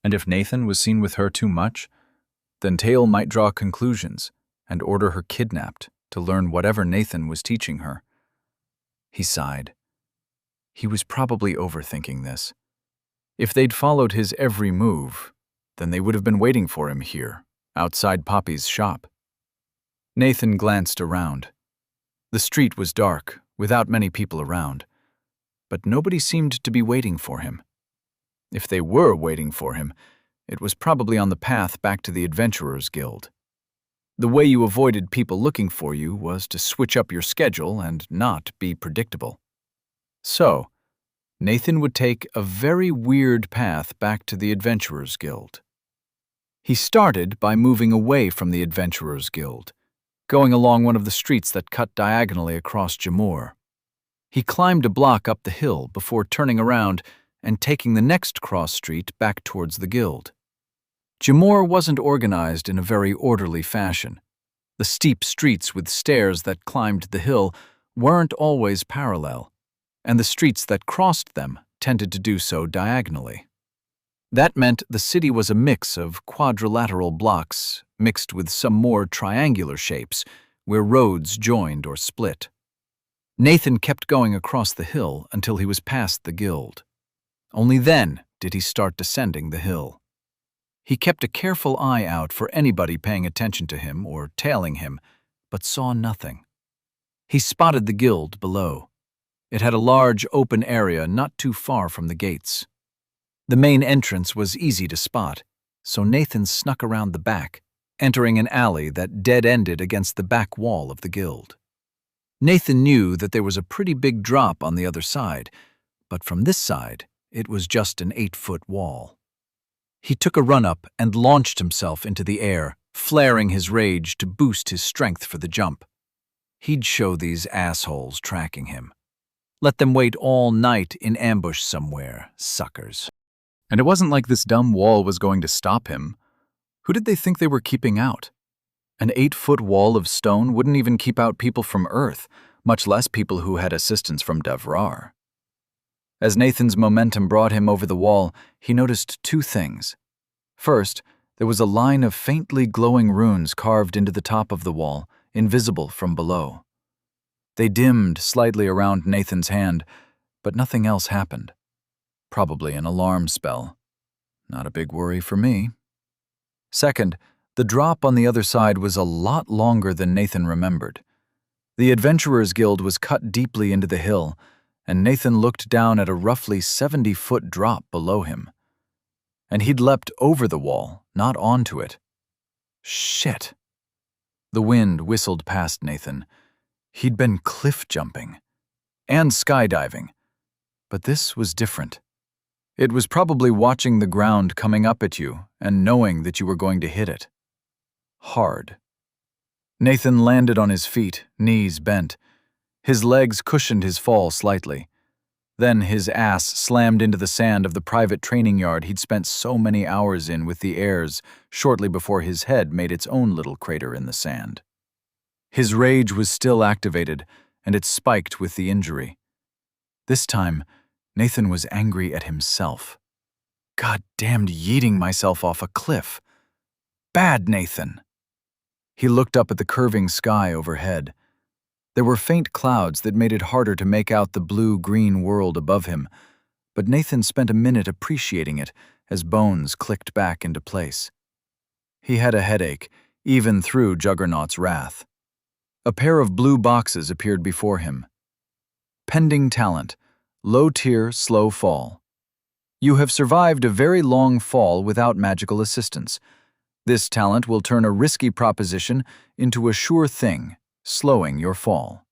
And if Nathan was seen with her too much, then Tail might draw conclusions and order her kidnapped to learn whatever Nathan was teaching her. He sighed. He was probably overthinking this. If they'd followed his every move, then they would have been waiting for him here, outside Poppy's shop. Nathan glanced around. The street was dark, without many people around, but nobody seemed to be waiting for him. If they were waiting for him, it was probably on the path back to the Adventurers Guild. The way you avoided people looking for you was to switch up your schedule and not be predictable. So, Nathan would take a very weird path back to the Adventurers Guild. He started by moving away from the Adventurers Guild, going along one of the streets that cut diagonally across Jamor. He climbed a block up the hill before turning around and taking the next cross street back towards the guild. Jamor wasn't organized in a very orderly fashion. The steep streets with stairs that climbed the hill weren't always parallel, and the streets that crossed them tended to do so diagonally. That meant the city was a mix of quadrilateral blocks mixed with some more triangular shapes where roads joined or split. Nathan kept going across the hill until he was past the guild. Only then did he start descending the hill. He kept a careful eye out for anybody paying attention to him or tailing him, but saw nothing. He spotted the guild below. It had a large open area not too far from the gates. The main entrance was easy to spot, so Nathan snuck around the back, entering an alley that dead-ended against the back wall of the guild. Nathan knew that there was a pretty big drop on the other side, but from this side, it was just an 8-foot wall. He took a run-up and launched himself into the air, flaring his rage to boost his strength for the jump. He'd show these assholes tracking him. Let them wait all night in ambush somewhere, suckers. And it wasn't like this dumb wall was going to stop him. Who did they think they were keeping out? An 8-foot wall of stone wouldn't even keep out people from Earth, much less people who had assistance from Devrar. As Nathan's momentum brought him over the wall, he noticed two things. First, there was a line of faintly glowing runes carved into the top of the wall, invisible from below. They dimmed slightly around Nathan's hand, but nothing else happened. Probably an alarm spell. Not a big worry for me. Second, the drop on the other side was a lot longer than Nathan remembered. The Adventurers Guild was cut deeply into the hill, and Nathan looked down at a roughly 70-foot drop below him. And he'd leapt over the wall, not onto it. Shit. The wind whistled past Nathan. He'd been cliff jumping and skydiving, but this was different. It was probably watching the ground coming up at you and knowing that you were going to hit it. Hard. Nathan landed on his feet, knees bent. His legs cushioned his fall slightly. Then his ass slammed into the sand of the private training yard he'd spent so many hours in with the heirs shortly before his head made its own little crater in the sand. His rage was still activated, and it spiked with the injury. This time, Nathan was angry at himself. goddamned yeeting myself off a cliff. Bad, Nathan. He looked up at the curving sky overhead. There were faint clouds that made it harder to make out the blue-green world above him, but Nathan spent a minute appreciating it as bones clicked back into place. He had a headache, even through Juggernaut's wrath. A pair of blue boxes appeared before him. Pending talent, low tier, slow fall. You have survived a very long fall without magical assistance. This talent will turn a risky proposition into a sure thing, slowing your fall.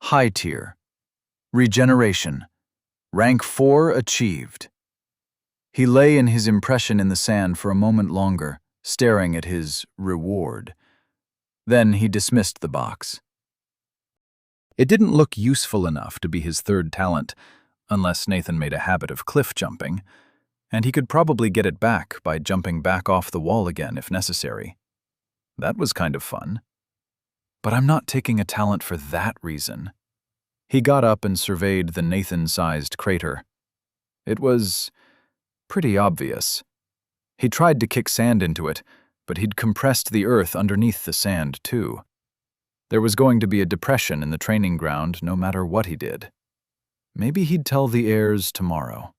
High tier. Regeneration. Rank 4 achieved. He lay in his impression in the sand for a moment longer, staring at his reward. Then he dismissed the box. It didn't look useful enough to be his third talent, unless Nathan made a habit of cliff jumping, and he could probably get it back by jumping back off the wall again if necessary. That was kind of fun. But I'm not taking a talent for that reason. He got up and surveyed the Nathan-sized crater. It was pretty obvious. He tried to kick sand into it, but he'd compressed the earth underneath the sand, too. There was going to be a depression in the training ground no matter what he did. Maybe he'd tell the heirs tomorrow.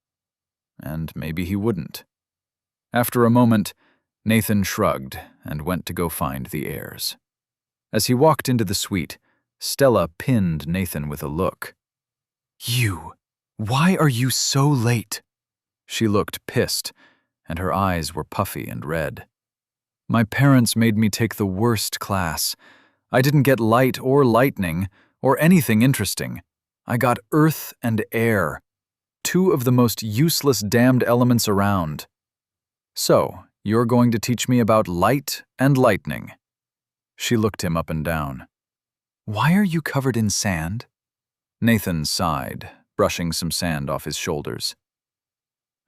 And maybe he wouldn't. After a moment, Nathan shrugged and went to go find the heirs. As he walked into the suite, Stella pinned Nathan with a look. "You! Why are you so late?" She looked pissed, and her eyes were puffy and red. "My parents made me take the worst class. I didn't get light or lightning or anything interesting. I got earth and air, two of the most useless damned elements around. So, you're going to teach me about light and lightning." She looked him up and down. "Why are you covered in sand?" Nathan sighed, brushing some sand off his shoulders.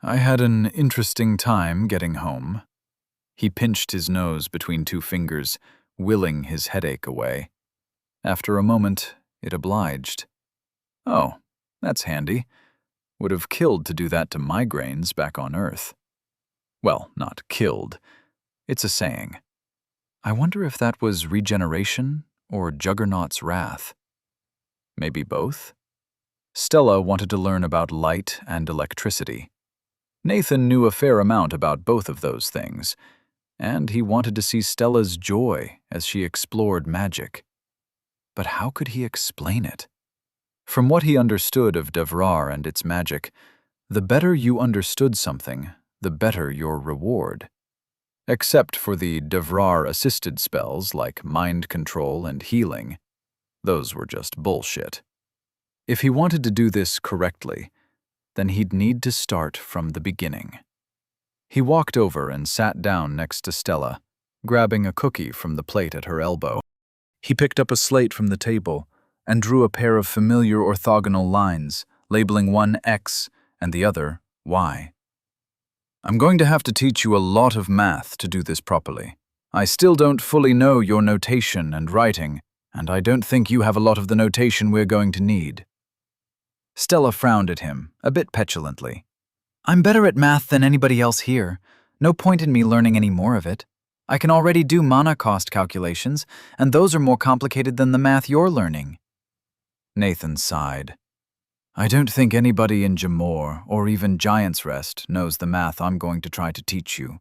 "I had an interesting time getting home." He pinched his nose between two fingers, willing his headache away. After a moment, it obliged. "Oh, that's handy. Would have killed to do that to migraines back on Earth." Well, not killed. It's a saying. I wonder if that was regeneration or Juggernaut's wrath. Maybe both? Stella wanted to learn about light and electricity. Nathan knew a fair amount about both of those things, and he wanted to see Stella's joy as she explored magic. But how could he explain it? From what he understood of Devrar and its magic, the better you understood something, the better your reward. Except for the Devrar-assisted spells like mind control and healing. Those were just bullshit. If he wanted to do this correctly, then he'd need to start from the beginning. He walked over and sat down next to Stella, grabbing a cookie from the plate at her elbow. He picked up a slate from the table and drew a pair of familiar orthogonal lines, labeling one X and the other Y. "I'm going to have to teach you a lot of math to do this properly. I still don't fully know your notation and writing, and I don't think you have a lot of the notation we're going to need." Stella frowned at him, a bit petulantly. "I'm better at math than anybody else here. No point in me learning any more of it. I can already do mana cost calculations, and those are more complicated than the math you're learning." Nathan sighed. "I don't think anybody in Jamor, or even Giant's Rest, knows the math I'm going to try to teach you.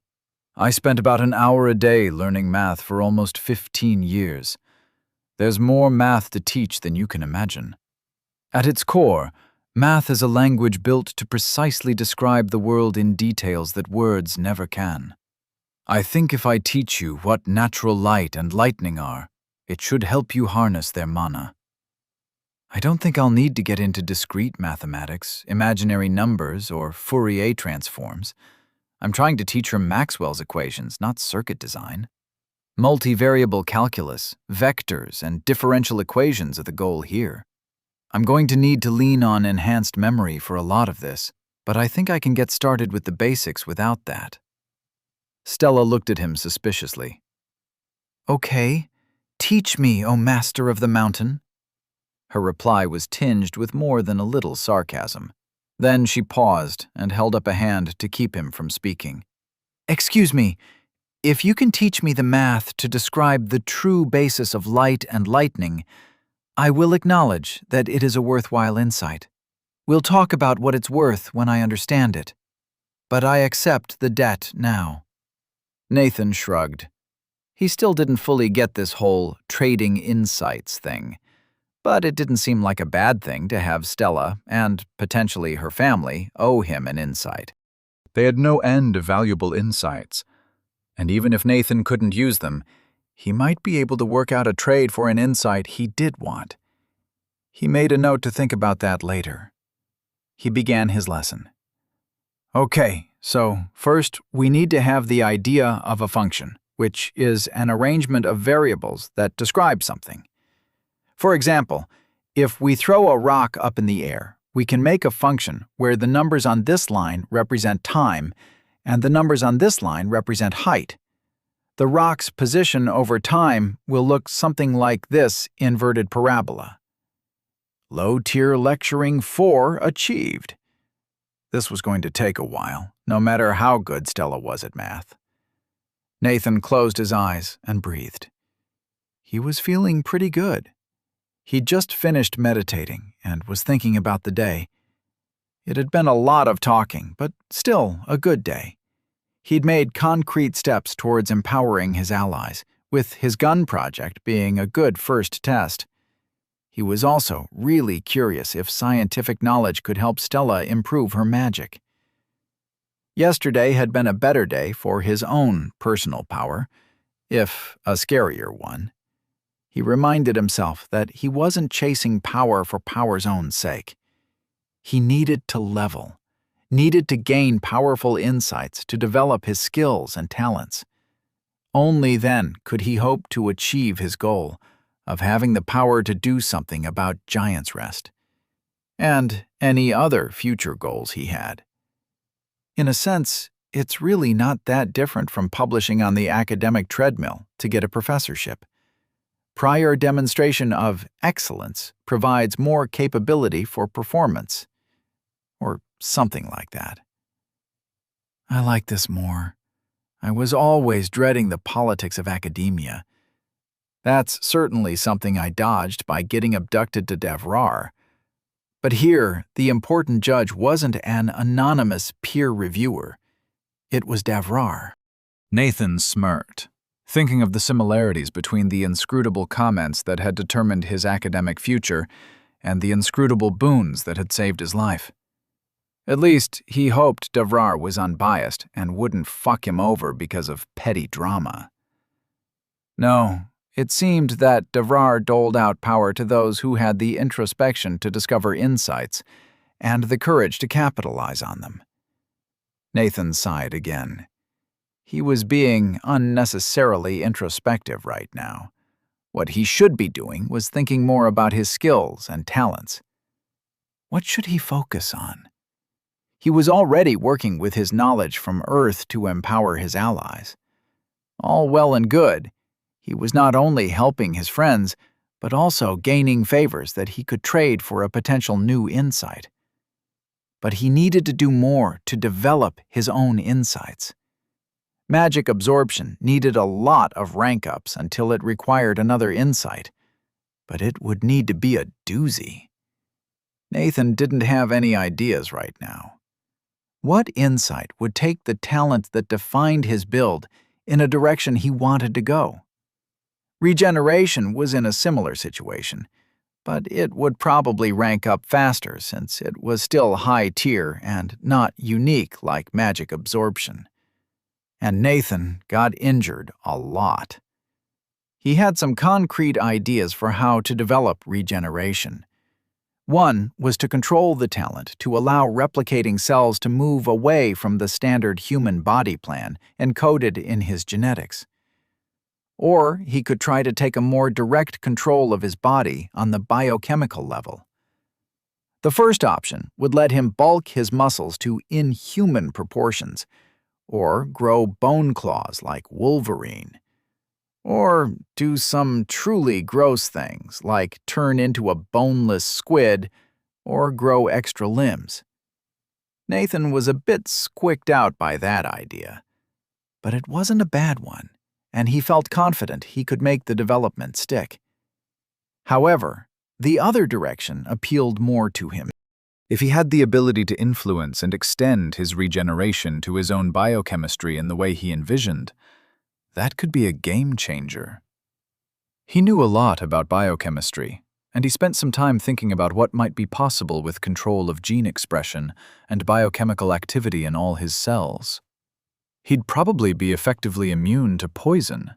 I spent about an hour a day learning math for almost 15 years. There's more math to teach than you can imagine. At its core, math is a language built to precisely describe the world in details that words never can. I think if I teach you what natural light and lightning are, it should help you harness their mana. I don't think I'll need to get into discrete mathematics, imaginary numbers, or Fourier transforms. I'm trying to teach her Maxwell's equations, not circuit design. Multivariable calculus, vectors, and differential equations are the goal here. I'm going to need to lean on enhanced memory for a lot of this, but I think I can get started with the basics without that." Stella looked at him suspiciously. "Okay, teach me, O Master of the Mountain." Her reply was tinged with more than a little sarcasm. Then she paused and held up a hand to keep him from speaking. "Excuse me, if you can teach me the math to describe the true basis of light and lightning, I will acknowledge that it is a worthwhile insight. We'll talk about what it's worth when I understand it. But I accept the debt now." Nathan shrugged. He still didn't fully get this whole trading insights thing, but it didn't seem like a bad thing to have Stella, and potentially her family, owe him an insight. They had no end of valuable insights, and even if Nathan couldn't use them, he might be able to work out a trade for an insight he did want. He made a note to think about that later. He began his lesson. Okay, so first we need to have the idea of a function, which is an arrangement of variables that describe something. For example, if we throw a rock up in the air, we can make a function where the numbers on this line represent time and the numbers on this line represent height. The rock's position over time will look something like this inverted parabola. Low-tier lecturing 4 achieved. This was going to take a while, no matter how good Stella was at math. Nathan closed his eyes and breathed. He was feeling pretty good. He'd just finished meditating and was thinking about the day. It had been a lot of talking, but still a good day. He'd made concrete steps towards empowering his allies, with his gun project being a good first test. He was also really curious if scientific knowledge could help Stella improve her magic. Yesterday had been a better day for his own personal power, if a scarier one. He reminded himself that he wasn't chasing power for power's own sake. He needed to level, needed to gain powerful insights to develop his skills and talents. Only then could he hope to achieve his goal of having the power to do something about Giant's Rest, and any other future goals he had. In a sense, it's really not that different from publishing on the academic treadmill to get a professorship. Prior demonstration of excellence provides more capability for performance, or something like that. I like this more. I was always dreading the politics of academia. That's certainly something I dodged by getting abducted to Devrar. But here, the important judge wasn't an anonymous peer reviewer. It was Devrar. Nathan smirked, thinking of the similarities between the inscrutable comments that had determined his academic future and the inscrutable boons that had saved his life. At least, he hoped Devrar was unbiased and wouldn't fuck him over because of petty drama. No, it seemed that Devrar doled out power to those who had the introspection to discover insights and the courage to capitalize on them. Nathan sighed again. He was being unnecessarily introspective right now. What he should be doing was thinking more about his skills and talents. What should he focus on? He was already working with his knowledge from Earth to empower his allies. All well and good. He was not only helping his friends, but also gaining favors that he could trade for a potential new insight. But he needed to do more to develop his own insights. Magic absorption needed a lot of rank-ups until it required another insight, but it would need to be a doozy. Nathan didn't have any ideas right now. What insight would take the talent that defined his build in a direction he wanted to go? Regeneration was in a similar situation, but it would probably rank up faster since it was still high tier and not unique like magic absorption. And Nathan got injured a lot. He had some concrete ideas for how to develop regeneration. One was to control the talent to allow replicating cells to move away from the standard human body plan encoded in his genetics. Or he could try to take a more direct control of his body on the biochemical level. The first option would let him bulk his muscles to inhuman proportions, or grow bone claws like Wolverine, or do some truly gross things like turn into a boneless squid or grow extra limbs. Nathan was a bit squicked out by that idea. But it wasn't a bad one, and he felt confident he could make the development stick. However, the other direction appealed more to him. If he had the ability to influence and extend his regeneration to his own biochemistry in the way he envisioned, that could be a game changer. He knew a lot about biochemistry, and he spent some time thinking about what might be possible with control of gene expression and biochemical activity in all his cells. He'd probably be effectively immune to poison.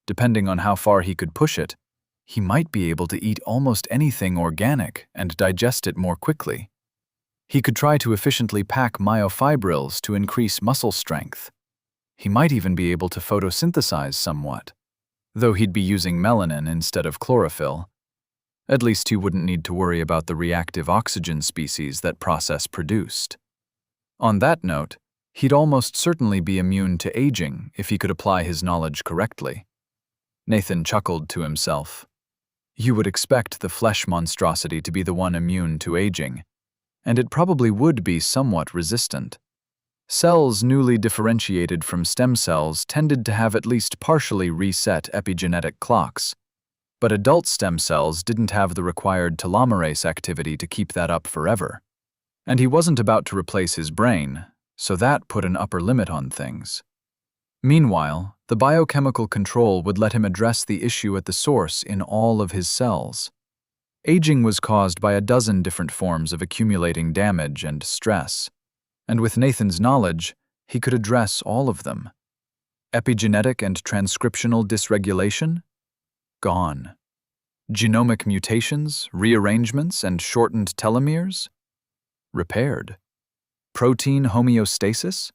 Depending on how far he could push it, he might be able to eat almost anything organic and digest it more quickly. He could try to efficiently pack myofibrils to increase muscle strength. He might even be able to photosynthesize somewhat, though he'd be using melanin instead of chlorophyll. At least he wouldn't need to worry about the reactive oxygen species that process produced. On that note, he'd almost certainly be immune to aging if he could apply his knowledge correctly. Nathan chuckled to himself. You would expect the flesh monstrosity to be the one immune to aging, and it probably would be somewhat resistant. Cells newly differentiated from stem cells tended to have at least partially reset epigenetic clocks, but adult stem cells didn't have the required telomerase activity to keep that up forever. And he wasn't about to replace his brain, so that put an upper limit on things. Meanwhile, the biochemical control would let him address the issue at the source in all of his cells. Aging was caused by a dozen different forms of accumulating damage and stress, and with Nathan's knowledge, he could address all of them. Epigenetic and transcriptional dysregulation? Gone. Genomic mutations, rearrangements, and shortened telomeres? Repaired. Protein homeostasis?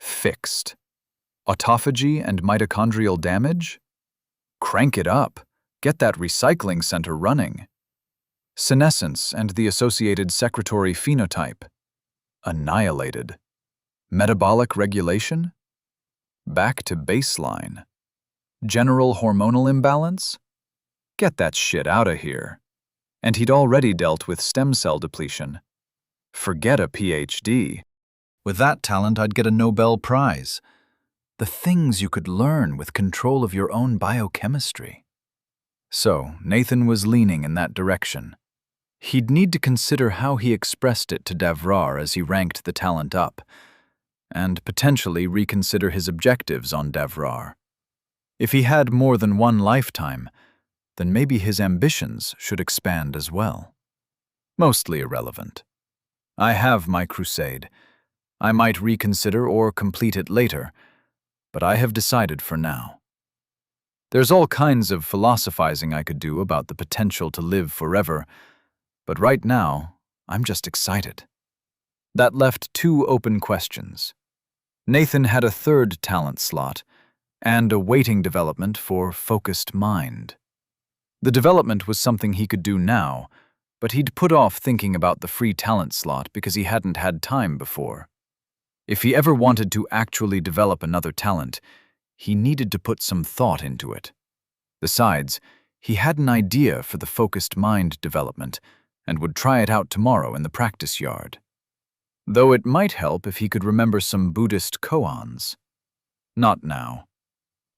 Fixed. Autophagy and mitochondrial damage? Crank it up. Get that recycling center running. Senescence and the associated secretory phenotype? Annihilated. Metabolic regulation? Back to baseline. General hormonal imbalance? Get that shit out of here. And he'd already dealt with stem cell depletion. Forget a PhD. With that talent, I'd get a Nobel Prize. The things you could learn with control of your own biochemistry. So, Nathan was leaning in that direction. He'd need to consider how he expressed it to Davrar as he ranked the talent up, and potentially reconsider his objectives on Davrar. If he had more than one lifetime, then maybe his ambitions should expand as well. Mostly irrelevant. I have my crusade. I might reconsider or complete it later, but I have decided for now. There's all kinds of philosophizing I could do about the potential to live forever, but right now, I'm just excited. That left two open questions. Nathan had a third talent slot, and a waiting development for focused mind. The development was something he could do now, but he'd put off thinking about the free talent slot because he hadn't had time before. If he ever wanted to actually develop another talent, he needed to put some thought into it. Besides, he had an idea for the focused mind development and would try it out tomorrow in the practice yard. Though it might help if he could remember some Buddhist koans. Not now.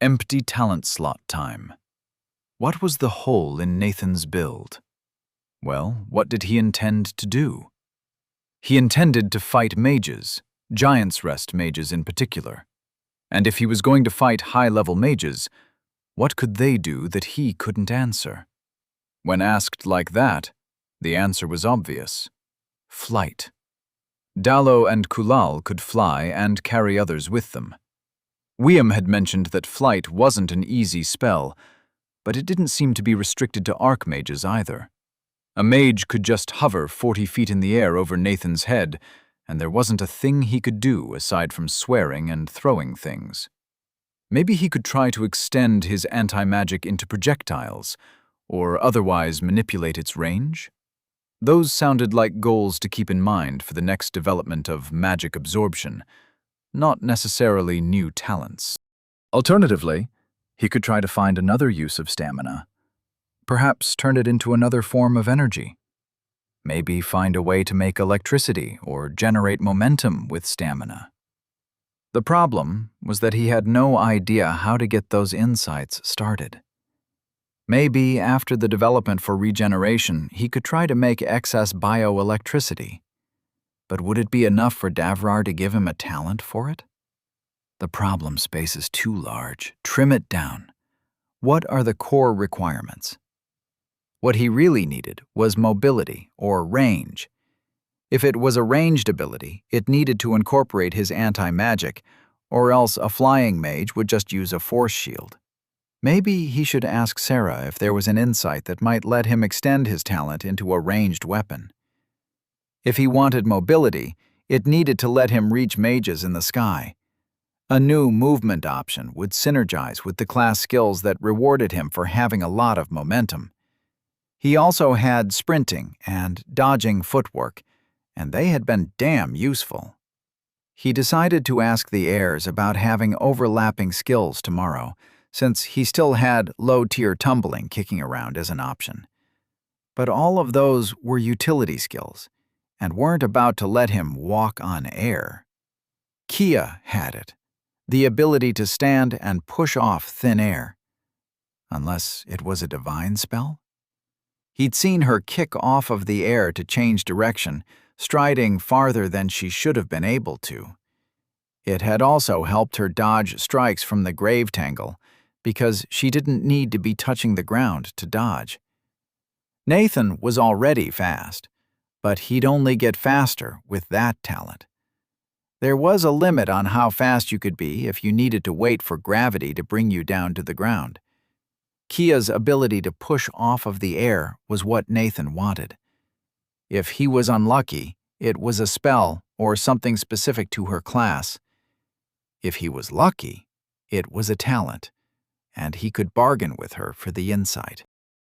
Empty talent slot time. What was the hole in Nathan's build? Well, what did he intend to do? He intended to fight mages, Giant's Rest mages in particular. And if he was going to fight high-level mages, what could they do that he couldn't answer? When asked like that, the answer was obvious. Flight. Dallo and Kulal could fly and carry others with them. Wiam had mentioned that flight wasn't an easy spell, but it didn't seem to be restricted to archmages either. A mage could just hover 40 feet in the air over Nathan's head, and there wasn't a thing he could do aside from swearing and throwing things. Maybe he could try to extend his anti-magic into projectiles, or otherwise manipulate its range? Those sounded like goals to keep in mind for the next development of magic absorption, not necessarily new talents. Alternatively, he could try to find another use of stamina. Perhaps turn it into another form of energy. Maybe find a way to make electricity or generate momentum with stamina. The problem was that he had no idea how to get those insights started. Maybe after the development for regeneration, he could try to make excess bioelectricity. But would it be enough for Davrar to give him a talent for it? The problem space is too large. Trim it down. What are the core requirements? What he really needed was mobility or range. If it was a ranged ability, it needed to incorporate his anti-magic, or else a flying mage would just use a force shield. Maybe he should ask Sarah if there was an insight that might let him extend his talent into a ranged weapon. If he wanted mobility, it needed to let him reach mages in the sky. A new movement option would synergize with the class skills that rewarded him for having a lot of momentum. He also had sprinting and dodging footwork, and they had been damn useful. He decided to ask the heirs about having overlapping skills tomorrow, since he still had low-tier tumbling kicking around as an option. But all of those were utility skills, and weren't about to let him walk on air. Kia had it, the ability to stand and push off thin air. Unless it was a divine spell? He'd seen her kick off of the air to change direction, striding farther than she should have been able to. It had also helped her dodge strikes from the grave tangle, because she didn't need to be touching the ground to dodge. Nathan was already fast, but he'd only get faster with that talent. There was a limit on how fast you could be if you needed to wait for gravity to bring you down to the ground. Kia's ability to push off of the air was what Nathan wanted. If he was unlucky, it was a spell or something specific to her class. If he was lucky, it was a talent, and he could bargain with her for the insight.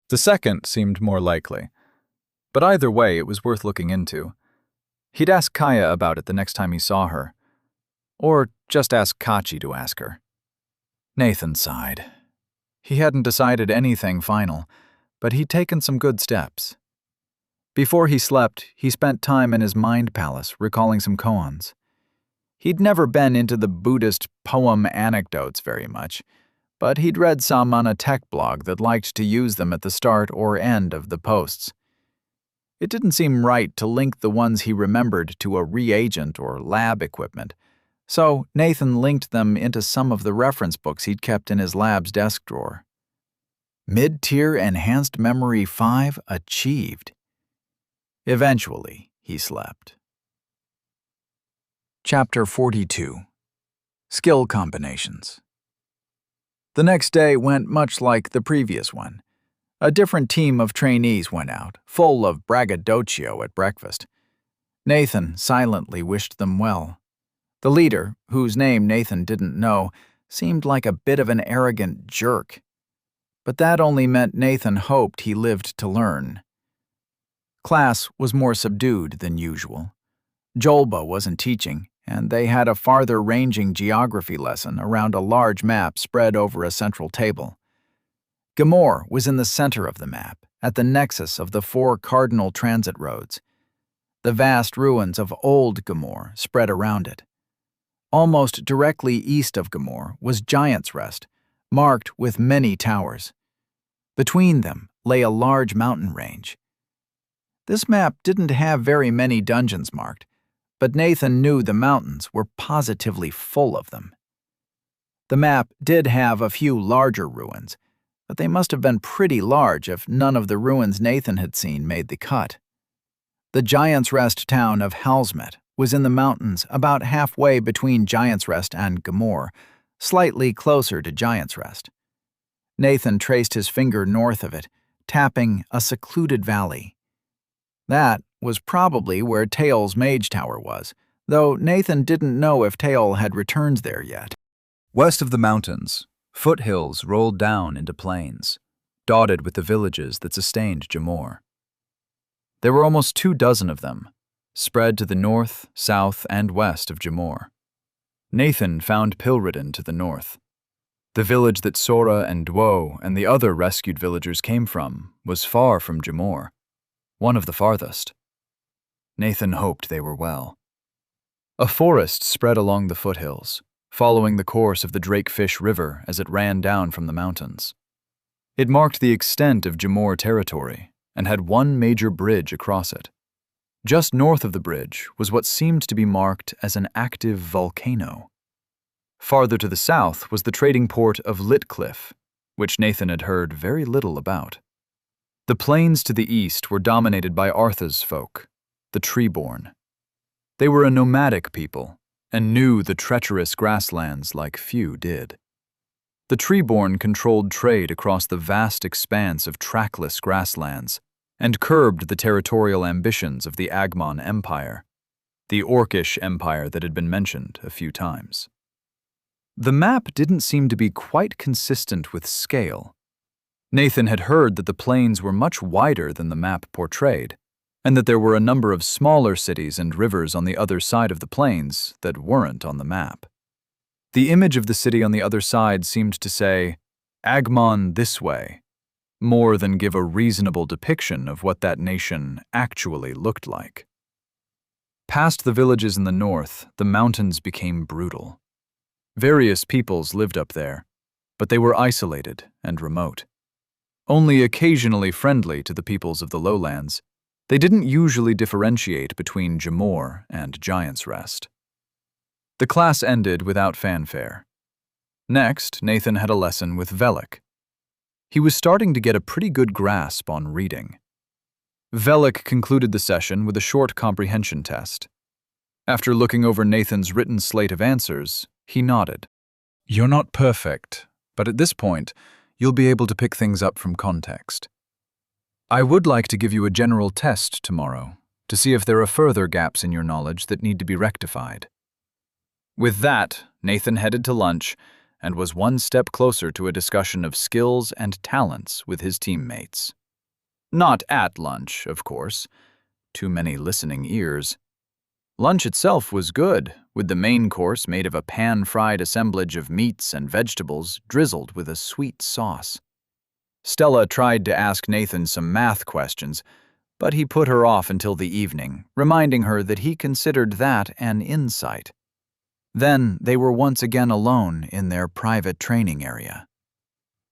The second seemed more likely, but either way it was worth looking into. He'd ask Kaya about it the next time he saw her, or just ask Kachi to ask her. Nathan sighed. He hadn't decided anything final, but he'd taken some good steps. Before he slept, he spent time in his mind palace recalling some koans. He'd never been into the Buddhist poem anecdotes very much, but he'd read some on a tech blog that liked to use them at the start or end of the posts. It didn't seem right to link the ones he remembered to a reagent or lab equipment, so Nathan linked them into some of the reference books he'd kept in his lab's desk drawer. Mid-tier Enhanced Memory 5 achieved. Eventually, he slept. Chapter 42. Skill Combinations. The next day went much like the previous one. A different team of trainees went out, full of braggadocio at breakfast. Nathan silently wished them well. The leader, whose name Nathan didn't know, seemed like a bit of an arrogant jerk. But that only meant Nathan hoped he lived to learn. Class was more subdued than usual. Jolba wasn't teaching, and they had a farther-ranging geography lesson around a large map spread over a central table. Gamor was in the center of the map, at the nexus of the 4 cardinal transit roads. The vast ruins of Old Gamor spread around it. Almost directly east of Gamor was Giant's Rest, marked with many towers. Between them lay a large mountain range. This map didn't have very many dungeons marked, but Nathan knew the mountains were positively full of them. The map did have a few larger ruins, but they must have been pretty large if none of the ruins Nathan had seen made the cut. The Giant's Rest town of Halsmet was in the mountains about halfway between Giant's Rest and Gamor, slightly closer to Giant's Rest. Nathan traced his finger north of it, tapping a secluded valley. That was probably where Tael's mage tower was, though Nathan didn't know if Tael had returned there yet. West of the mountains, foothills rolled down into plains, dotted with the villages that sustained Jamor. There were almost 24 of them, spread to the north, south, and west of Jamor. Nathan found Pilridin to the north. The village that Sora and Dwo and the other rescued villagers came from was far from Jamor. one of the farthest. Nathan hoped they were well. A forest spread along the foothills, following the course of the Drakefish River as it ran down from the mountains. It marked the extent of Jamor territory and had one major bridge across it. Just north of the bridge was what seemed to be marked as an active volcano. Farther to the south was the trading port of Litcliff, which Nathan had heard very little about. The plains to the east were dominated by Artha's folk, the Treeborn. They were a nomadic people and knew the treacherous grasslands like few did. The Treeborn controlled trade across the vast expanse of trackless grasslands and curbed the territorial ambitions of the Agmon Empire, the Orcish empire that had been mentioned a few times. The map didn't seem to be quite consistent with scale. Nathan had heard that the plains were much wider than the map portrayed, and that there were a number of smaller cities and rivers on the other side of the plains that weren't on the map. The image of the city on the other side seemed to say, Agmon this way, more than give a reasonable depiction of what that nation actually looked like. Past the villages in the north, the mountains became brutal. Various peoples lived up there, but they were isolated and remote. Only occasionally friendly to the peoples of the lowlands, they didn't usually differentiate between Jamor and Giant's Rest. The class ended without fanfare. Next, Nathan had a lesson with Velik. He was starting to get a pretty good grasp on reading. Velik concluded the session with a short comprehension test. After looking over Nathan's written slate of answers, he nodded. You're not perfect, but at this point, you'll be able to pick things up from context. I would like to give you a general test tomorrow to see if there are further gaps in your knowledge that need to be rectified. With that, Nathan headed to lunch and was one step closer to a discussion of skills and talents with his teammates. Not at lunch, of course. Too many listening ears. Lunch itself was good, with the main course made of a pan-fried assemblage of meats and vegetables drizzled with a sweet sauce. Stella tried to ask Nathan some math questions, but he put her off until the evening, reminding her that he considered that an insight. Then they were once again alone in their private training area.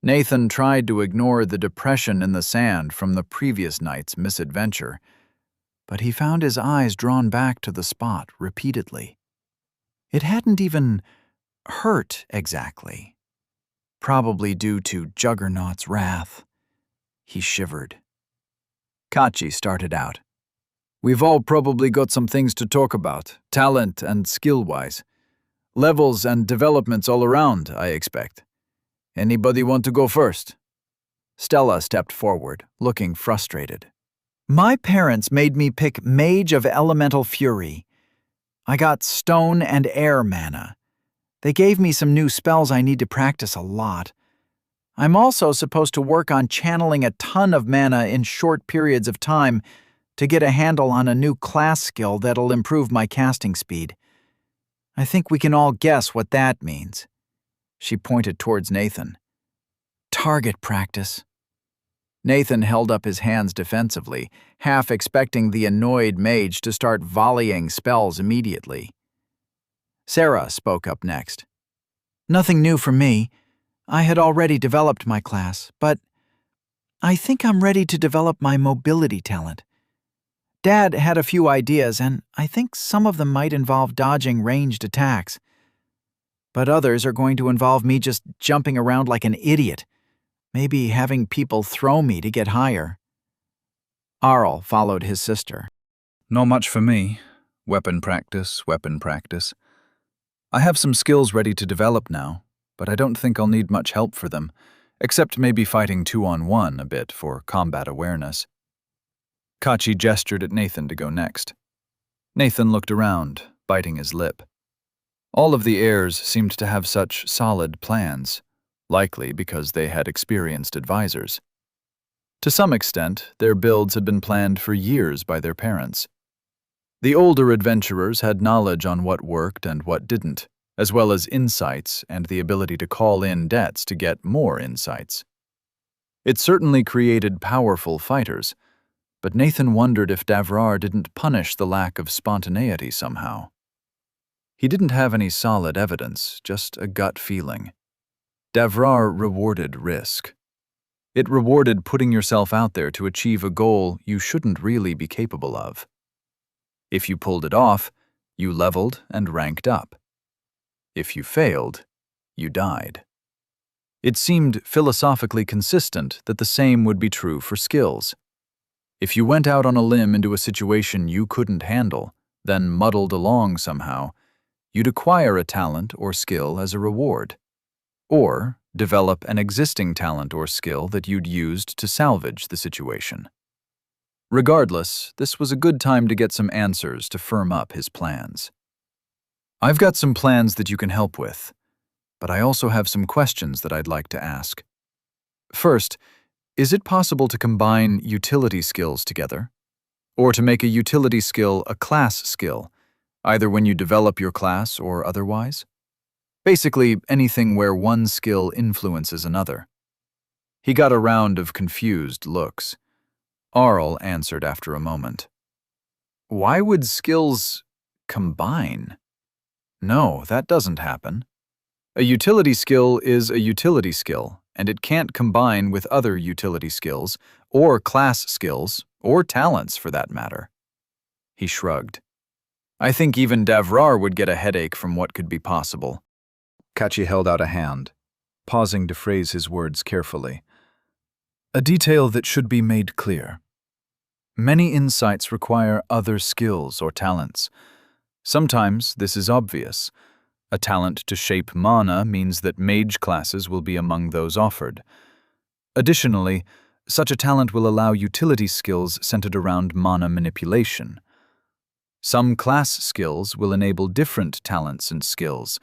Nathan tried to ignore the depression in the sand from the previous night's misadventure, but he found his eyes drawn back to the spot repeatedly. It hadn't even hurt exactly. Probably due to Juggernaut's wrath. He shivered. Kachi started out. We've all probably got some things to talk about, talent and skill-wise. Levels and developments all around, I expect. Anybody want to go first? Stella stepped forward, looking frustrated. My parents made me pick Mage of Elemental Fury. I got stone and air mana. They gave me some new spells I need to practice a lot. I'm also supposed to work on channeling a ton of mana in short periods of time to get a handle on a new class skill that'll improve my casting speed. I think we can all guess what that means. She pointed towards Nathan. Target practice. Nathan held up his hands defensively, half expecting the annoyed mage to start volleying spells immediately. Sarah spoke up next. Nothing new for me. I had already developed my class, but I think I'm ready to develop my mobility talent. Dad had a few ideas, and I think some of them might involve dodging ranged attacks. But others are going to involve me just jumping around like an idiot, maybe having people throw me to get higher. Arl followed his sister. Not much for me. Weapon practice, weapon practice. I have some skills ready to develop now, but I don't think I'll need much help for them, except maybe fighting 2-on-1 a bit for combat awareness. Kachi gestured at Nathan to go next. Nathan looked around, biting his lip. All of the heirs seemed to have such solid plans, likely because they had experienced advisors. To some extent, their builds had been planned for years by their parents. The older adventurers had knowledge on what worked and what didn't, as well as insights and the ability to call in debts to get more insights. It certainly created powerful fighters, but Nathan wondered if Davrar didn't punish the lack of spontaneity somehow. He didn't have any solid evidence, just a gut feeling. Davrar rewarded risk. It rewarded putting yourself out there to achieve a goal you shouldn't really be capable of. If you pulled it off, you leveled and ranked up. If you failed, you died. It seemed philosophically consistent that the same would be true for skills. If you went out on a limb into a situation you couldn't handle, then muddled along somehow, you'd acquire a talent or skill as a reward, or develop an existing talent or skill that you'd used to salvage the situation. Regardless, this was a good time to get some answers to firm up his plans. I've got some plans that you can help with, but I also have some questions that I'd like to ask. First, is it possible to combine utility skills together? Or to make a utility skill a class skill, either when you develop your class or otherwise? Basically, anything where one skill influences another. He got a round of confused looks. Arl answered after a moment. Why would skills combine? No, that doesn't happen. A utility skill is a utility skill, and it can't combine with other utility skills, or class skills, or talents for that matter. He shrugged. I think even Davrar would get a headache from what could be possible. Kachi held out a hand, pausing to phrase his words carefully. A detail that should be made clear. Many insights require other skills or talents. Sometimes this is obvious. A talent to shape mana means that mage classes will be among those offered. Additionally, such a talent will allow utility skills centered around mana manipulation. Some class skills will enable different talents and skills,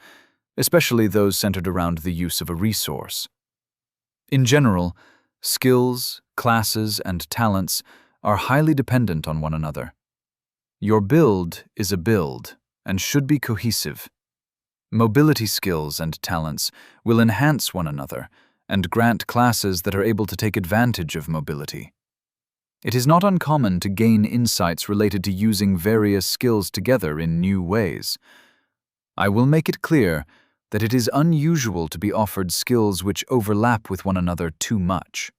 especially those centered around the use of a resource. In general, skills, classes, and talents are highly dependent on one another. Your build is a build and should be cohesive. Mobility skills and talents will enhance one another and grant classes that are able to take advantage of mobility. It is not uncommon to gain insights related to using various skills together in new ways. I will make it clear that it is unusual to be offered skills which overlap with one another too much.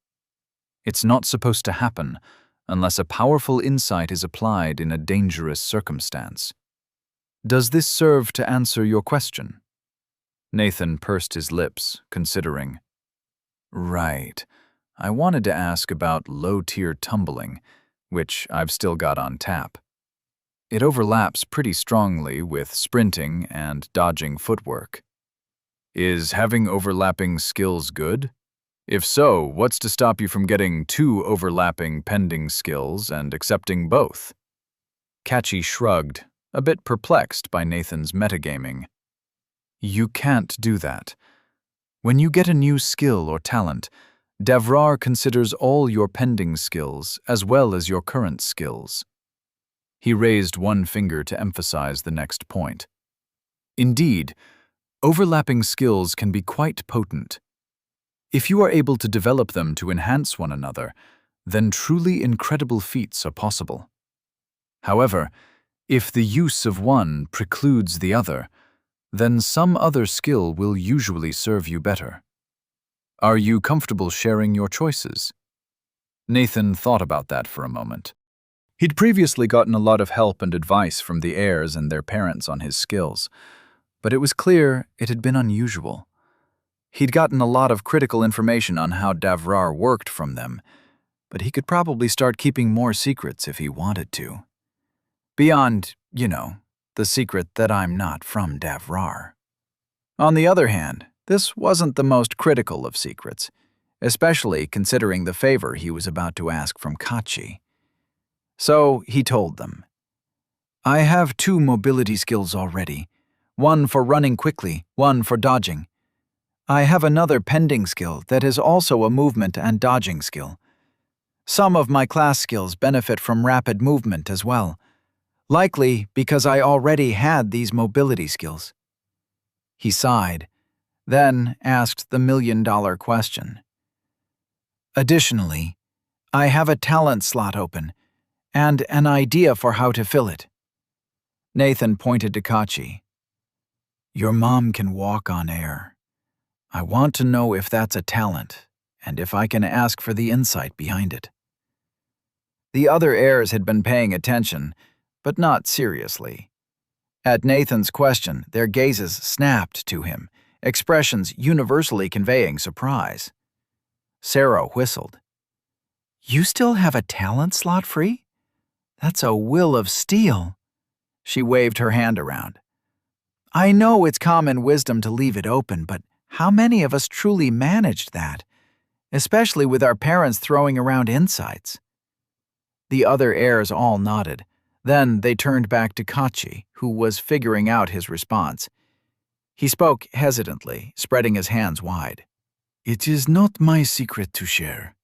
It's not supposed to happen unless a powerful insight is applied in a dangerous circumstance. Does this serve to answer your question? Nathan pursed his lips, considering. Right. I wanted to ask about low-tier tumbling, which I've still got on tap. It overlaps pretty strongly with sprinting and dodging footwork. Is having overlapping skills good? If so, what's to stop you from getting 2 overlapping pending skills and accepting both? Kachi shrugged, a bit perplexed by Nathan's metagaming. You can't do that. When you get a new skill or talent, Davrar considers all your pending skills as well as your current skills. He raised one finger to emphasize the next point. Indeed, overlapping skills can be quite potent. If you are able to develop them to enhance one another, then truly incredible feats are possible. However, if the use of one precludes the other, then some other skill will usually serve you better. Are you comfortable sharing your choices? Nathan thought about that for a moment. He'd previously gotten a lot of help and advice from the heirs and their parents on his skills, but it was clear it had been unusual. He'd gotten a lot of critical information on how Davrar worked from them, but he could probably start keeping more secrets if he wanted to. Beyond, the secret that I'm not from Davrar. On the other hand, this wasn't the most critical of secrets, especially considering the favor he was about to ask from Kachi. So he told them, I have 2 mobility skills already, one for running quickly, one for dodging. I have another pending skill that is also a movement and dodging skill. Some of my class skills benefit from rapid movement as well, likely because I already had these mobility skills. He sighed, then asked the million-dollar question. Additionally, I have a talent slot open, and an idea for how to fill it. Nathan pointed to Kachi. Your mom can walk on air. I want to know if that's a talent, and if I can ask for the insight behind it. The other heirs had been paying attention, but not seriously. At Nathan's question, their gazes snapped to him, expressions universally conveying surprise. Sarah whistled. You still have a talent slot free? That's a will of steel. She waved her hand around. I know it's common wisdom to leave it open, but how many of us truly managed that, especially with our parents throwing around insights? The other heirs all nodded. Then they turned back to Kachi, who was figuring out his response. He spoke hesitantly, spreading his hands wide. It is not my secret to share.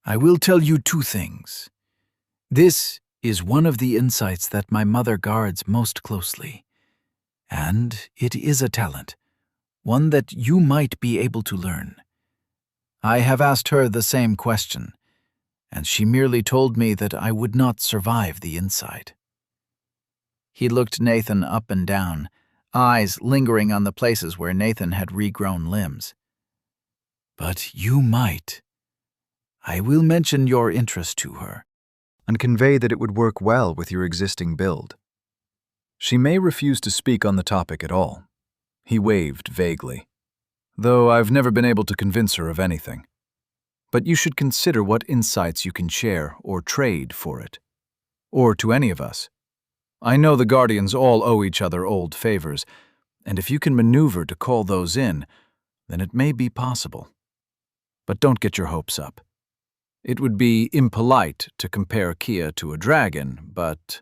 I will tell you two things. This is one of the insights that my mother guards most closely. And it is a talent, one that you might be able to learn. I have asked her the same question, and she merely told me that I would not survive the insight. He looked Nathan up and down, eyes lingering on the places where Nathan had regrown limbs. But you might. I will mention your interest to her, and convey that it would work well with your existing build. She may refuse to speak on the topic at all. He waved vaguely, though I've never been able to convince her of anything. But you should consider what insights you can share or trade for it. Or to any of us. I know the Guardians all owe each other old favors, and if you can maneuver to call those in, then it may be possible. But don't get your hopes up. It would be impolite to compare Kia to a dragon, but...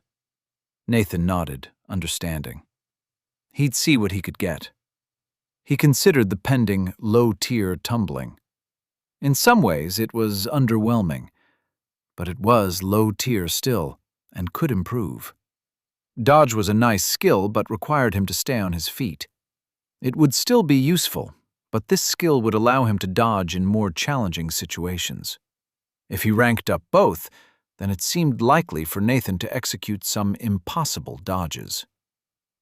Nathan nodded, understanding. He'd see what he could get. He considered the pending low-tier tumbling. In some ways, it was underwhelming, but it was low-tier still, and could improve. Dodge was a nice skill, but required him to stay on his feet. It would still be useful, but this skill would allow him to dodge in more challenging situations. If he ranked up both, then it seemed likely for Nathan to execute some impossible dodges.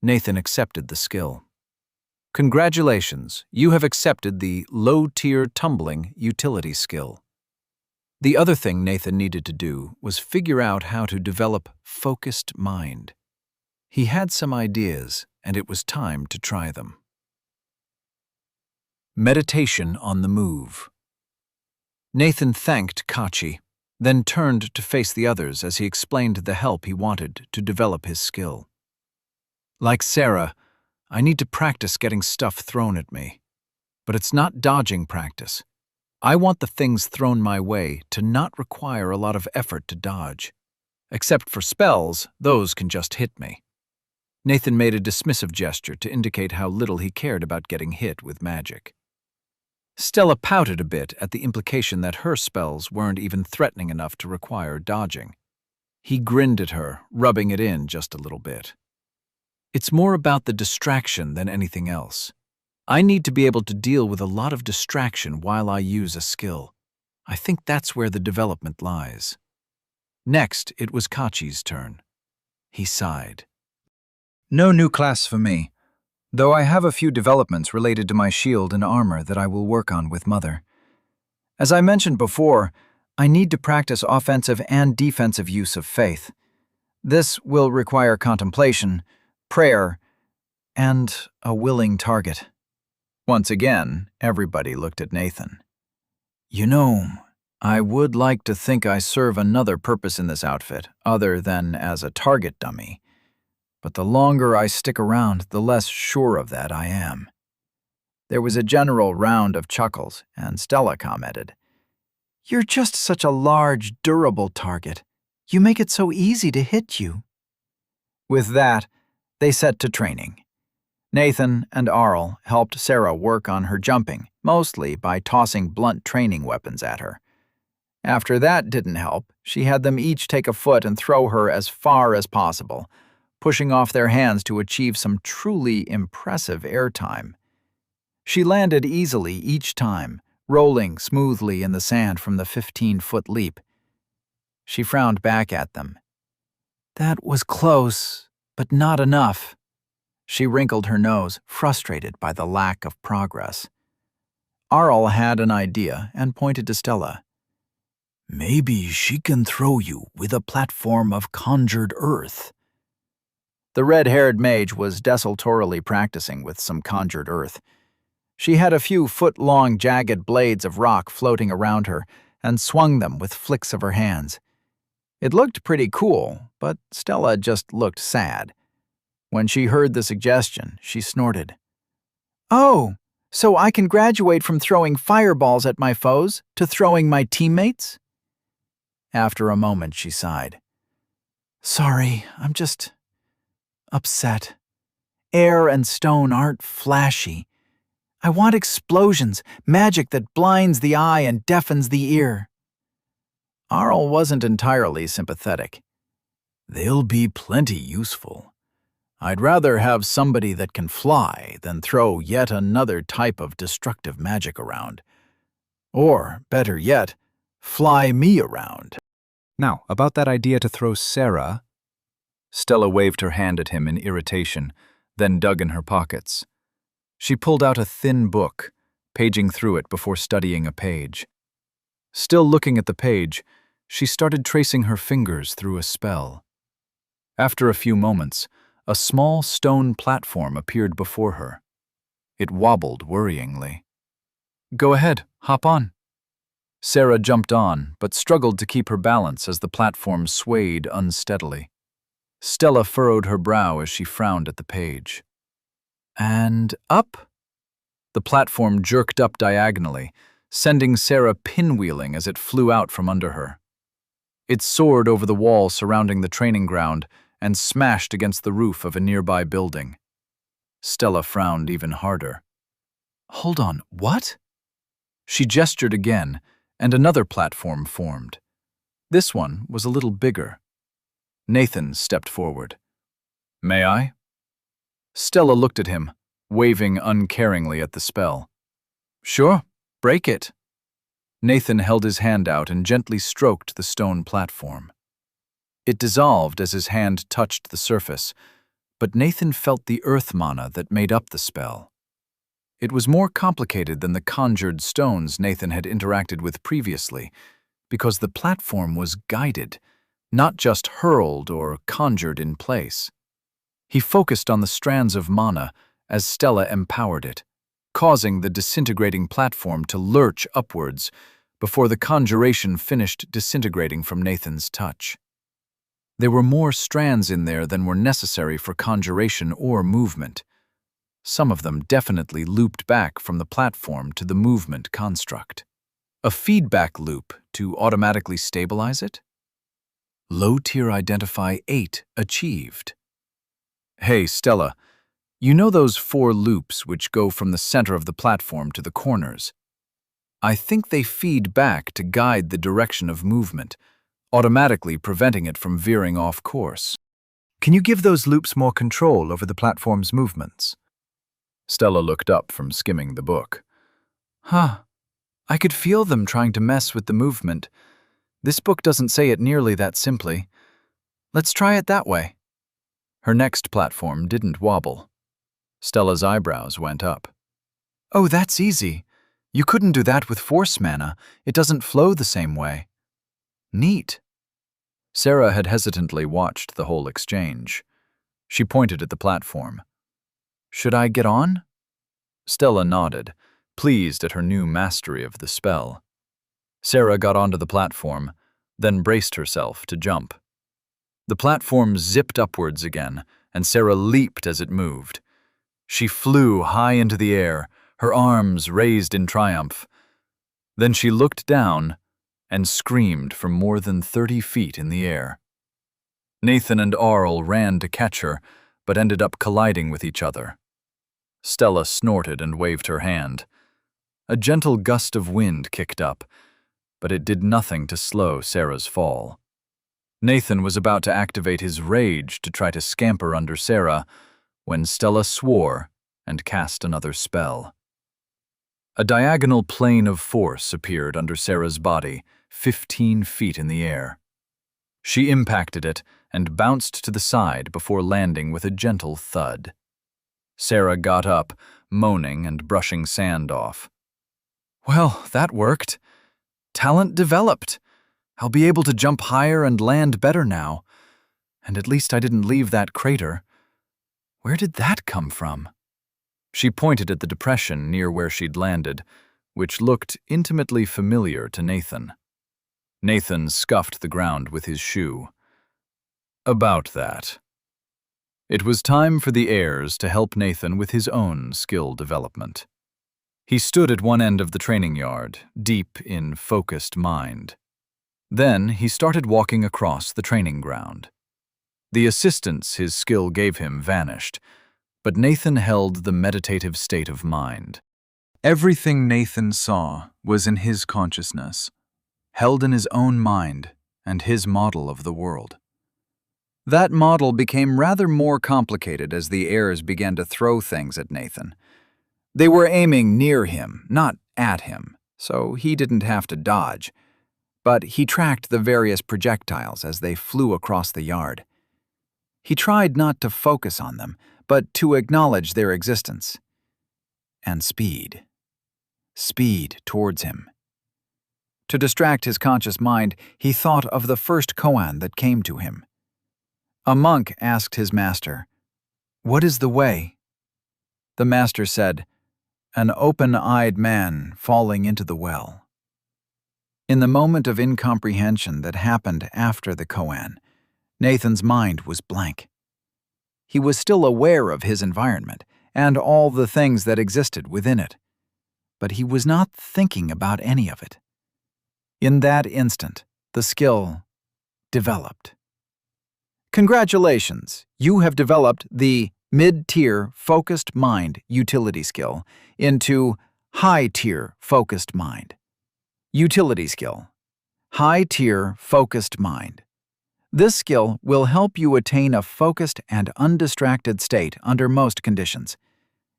Nathan accepted the skill. Congratulations, you have accepted the low-tier tumbling utility skill. The other thing Nathan needed to do was figure out how to develop focused mind. He had some ideas, and it was time to try them. Meditation on the move. Nathan thanked Kachi, then turned to face the others as he explained the help he wanted to develop his skill. Like Sarah, I need to practice getting stuff thrown at me. But it's not dodging practice. I want the things thrown my way to not require a lot of effort to dodge. Except for spells, those can just hit me. Nathan made a dismissive gesture to indicate how little he cared about getting hit with magic. Stella pouted a bit at the implication that her spells weren't even threatening enough to require dodging. He grinned at her, rubbing it in just a little bit. It's more about the distraction than anything else. I need to be able to deal with a lot of distraction while I use a skill. I think that's where the development lies. Next, it was Kachi's turn. He sighed. No new class for me, though I have a few developments related to my shield and armor that I will work on with Mother. As I mentioned before, I need to practice offensive and defensive use of faith. This will require contemplation, prayer, and a willing target. Once again, everybody looked at Nathan. You know, I would like to think I serve another purpose in this outfit, other than as a target dummy. But the longer I stick around, the less sure of that I am. There was a general round of chuckles, and Stella commented, You're just such a large, durable target. You make it so easy to hit you. With that, they set to training. Nathan and Arl helped Sarah work on her jumping, mostly by tossing blunt training weapons at her. After that didn't help, she had them each take a foot and throw her as far as possible, pushing off their hands to achieve some truly impressive airtime. She landed easily each time, rolling smoothly in the sand from the 15-foot leap. She frowned back at them That was close, but not enough. She wrinkled her nose, frustrated by the lack of progress. Arl had an idea and pointed to Stella. Maybe she can throw you with a platform of conjured earth. The red-haired mage was desultorily practicing with some conjured earth. She had a few foot-long jagged blades of rock floating around her and swung them with flicks of her hands. It looked pretty cool, but Stella just looked sad. When she heard the suggestion, she snorted. Oh, so I can graduate from throwing fireballs at my foes to throwing my teammates? After a moment, she sighed. Sorry, I'm just upset. Air and stone aren't flashy. I want explosions, magic that blinds the eye and deafens the ear. Arl wasn't entirely sympathetic. They'll be plenty useful. I'd rather have somebody that can fly than throw yet another type of destructive magic around. Or, better yet, fly me around. Now, about that idea to throw Sarah. Stella waved her hand at him in irritation, then dug in her pockets. She pulled out a thin book, paging through it before studying a page. Still looking at the page, she started tracing her fingers through a spell. After a few moments, a small stone platform appeared before her. It wobbled worryingly. Go ahead, hop on. Sarah jumped on, but struggled to keep her balance as the platform swayed unsteadily. Stella furrowed her brow as she frowned at the page. And up? The platform jerked up diagonally, sending Sarah pinwheeling as it flew out from under her. It soared over the wall surrounding the training ground and smashed against the roof of a nearby building. Stella frowned even harder. Hold on, what? She gestured again, and another platform formed. This one was a little bigger. Nathan stepped forward. May I? Stella looked at him, waving uncaringly at the spell. Sure, break it. Nathan held his hand out and gently stroked the stone platform. It dissolved as his hand touched the surface, but Nathan felt the earth mana that made up the spell. It was more complicated than the conjured stones Nathan had interacted with previously, because the platform was guided, not just hurled or conjured in place. He focused on the strands of mana as Stella empowered it, causing the disintegrating platform to lurch upwards before the conjuration finished disintegrating from Nathan's touch. There were more strands in there than were necessary for conjuration or movement. Some of them definitely looped back from the platform to the movement construct. A feedback loop to automatically stabilize it? Low tier identify 8 achieved. Hey, Stella, you know those 4 loops which go from the center of the platform to the corners? I think they feed back to guide the direction of movement, automatically preventing it from veering off course. Can you give those loops more control over the platform's movements? Stella looked up from skimming the book. I could feel them trying to mess with the movement. This book doesn't say it nearly that simply. Let's try it that way. Her next platform didn't wobble. Stella's eyebrows went up. Oh, that's easy. You couldn't do that with force mana. It doesn't flow the same way. Neat. Sarah had hesitantly watched the whole exchange. She pointed at the platform. Should I get on? Stella nodded, pleased at her new mastery of the spell. Sarah got onto the platform, then braced herself to jump. The platform zipped upwards again, and Sarah leaped as it moved. She flew high into the air, her arms raised in triumph. Then she looked down and screamed from more than 30 feet in the air. Nathan and Arl ran to catch her, but ended up colliding with each other. Stella snorted and waved her hand. A gentle gust of wind kicked up, but it did nothing to slow Sarah's fall. Nathan was about to activate his rage to try to scamper under Sarah when Stella swore and cast another spell. A diagonal plane of force appeared under Sarah's body, 15 feet in the air. She impacted it and bounced to the side before landing with a gentle thud. Sarah got up, moaning and brushing sand off. "Well, that worked. Talent developed. I'll be able to jump higher and land better now. And at least I didn't leave that crater. Where did that come from?" She pointed at the depression near where she'd landed, which looked intimately familiar to Nathan. Nathan scuffed the ground with his shoe. "About that." It was time for the heirs to help Nathan with his own skill development. He stood at one end of the training yard, deep in focused mind. Then he started walking across the training ground. The assistance his skill gave him vanished, but Nathan held the meditative state of mind. Everything Nathan saw was in his consciousness, held in his own mind and his model of the world. That model became rather more complicated as the heirs began to throw things at Nathan. They were aiming near him, not at him, so he didn't have to dodge. But he tracked the various projectiles as they flew across the yard. He tried not to focus on them, but to acknowledge their existence. And speed. Speed towards him. To distract his conscious mind, he thought of the first koan that came to him. A monk asked his master, "What is the way?" The master said, "An open-eyed man falling into the well." In the moment of incomprehension that happened after the koan, Nathan's mind was blank. He was still aware of his environment and all the things that existed within it, but he was not thinking about any of it. In that instant, the skill developed. Congratulations, you have developed the mid-tier focused mind utility skill into high-tier focused mind. Utility skill. High-tier focused mind. This skill will help you attain a focused and undistracted state under most conditions.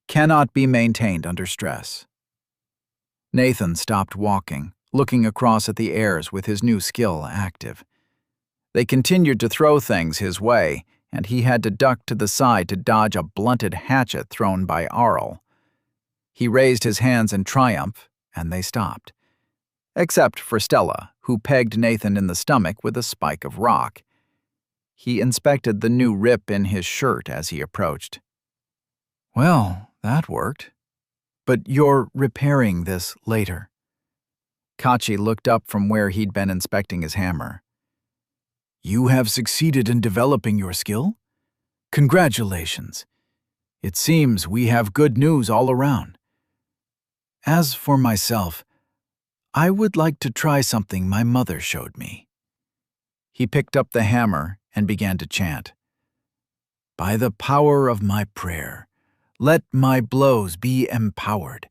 Cannot be maintained under stress. Nathan stopped walking, looking across at the heirs with his new skill active. They continued to throw things his way, and he had to duck to the side to dodge a blunted hatchet thrown by Arl. He raised his hands in triumph, and they stopped. Except for Stella, who pegged Nathan in the stomach with a spike of rock. He inspected the new rip in his shirt as he approached. "Well, that worked. But you're repairing this later." Kachi looked up from where he'd been inspecting his hammer. "You have succeeded in developing your skill? Congratulations. It seems we have good news all around. As for myself, I would like to try something my mother showed me." He picked up the hammer and began to chant. "By the power of my prayer, let my blows be empowered.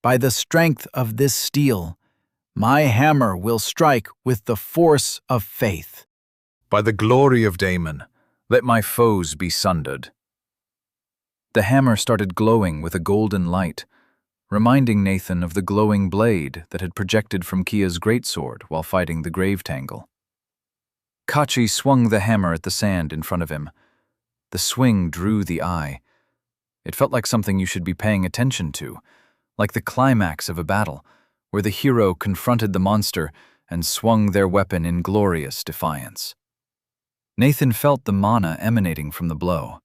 By the strength of this steel, my hammer will strike with the force of faith. By the glory of Damon, let my foes be sundered." The hammer started glowing with a golden light, reminding Nathan of the glowing blade that had projected from Kia's greatsword while fighting the grave tangle. Kachi swung the hammer at the sand in front of him. The swing drew the eye. It felt like something you should be paying attention to, like the climax of a battle, where the hero confronted the monster and swung their weapon in glorious defiance. Nathan felt the mana emanating from the blow.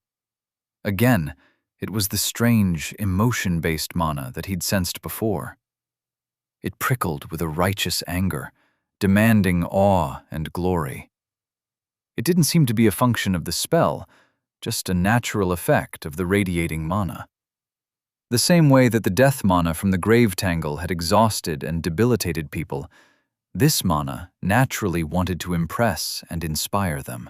Again, it was the strange, emotion-based mana that he'd sensed before. It prickled with a righteous anger, demanding awe and glory. It didn't seem to be a function of the spell, just a natural effect of the radiating mana. The same way that the death mana from the grave tangle had exhausted and debilitated people, this mana naturally wanted to impress and inspire them.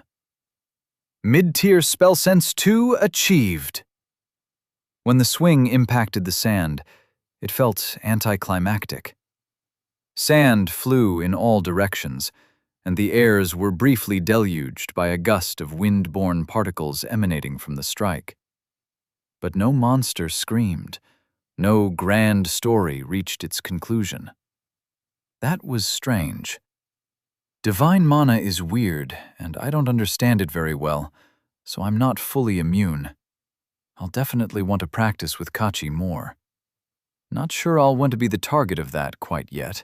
Mid-tier spell sense 2 achieved. When the swing impacted the sand, it felt anticlimactic. Sand flew in all directions, and the airs were briefly deluged by a gust of wind-borne particles emanating from the strike. But no monster screamed, no grand story reached its conclusion. That was strange. Divine mana is weird, and I don't understand it very well, so I'm not fully immune. I'll definitely want to practice with Kachi more. Not sure I'll want to be the target of that quite yet.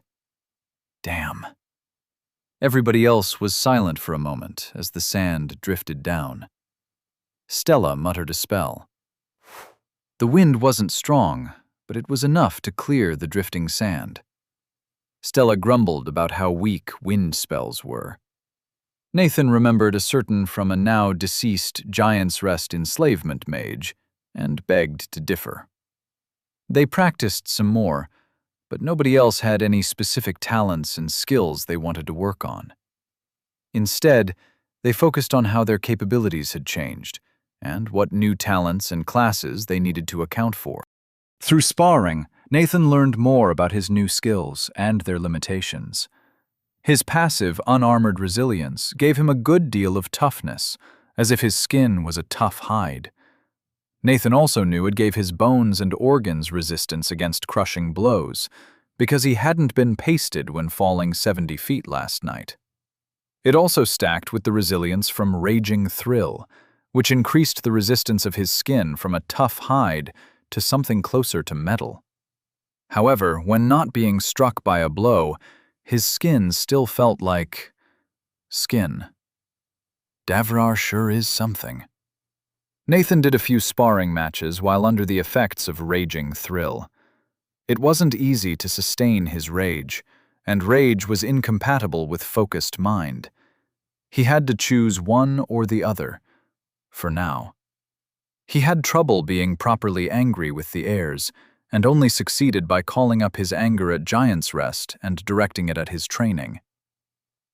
Damn. Everybody else was silent for a moment as the sand drifted down. Stella muttered a spell. The wind wasn't strong, but it was enough to clear the drifting sand. Stella grumbled about how weak wind spells were. Nathan remembered a certain from a now deceased Giant's Rest enslavement mage, and begged to differ. They practiced some more, but nobody else had any specific talents and skills they wanted to work on. Instead, they focused on how their capabilities had changed, and what new talents and classes they needed to account for. Through sparring, Nathan learned more about his new skills and their limitations. His passive, unarmored resilience gave him a good deal of toughness, as if his skin was a tough hide. Nathan also knew it gave his bones and organs resistance against crushing blows, because he hadn't been pasted when falling 70 feet last night. It also stacked with the resilience from Raging Thrill, which increased the resistance of his skin from a tough hide to something closer to metal. However, when not being struck by a blow, his skin still felt like skin. Davrar sure is something. Nathan did a few sparring matches while under the effects of Raging Thrill. It wasn't easy to sustain his rage, and rage was incompatible with focused mind. He had to choose one or the other, for now. He had trouble being properly angry with the heirs, and only succeeded by calling up his anger at Giant's Rest and directing it at his training.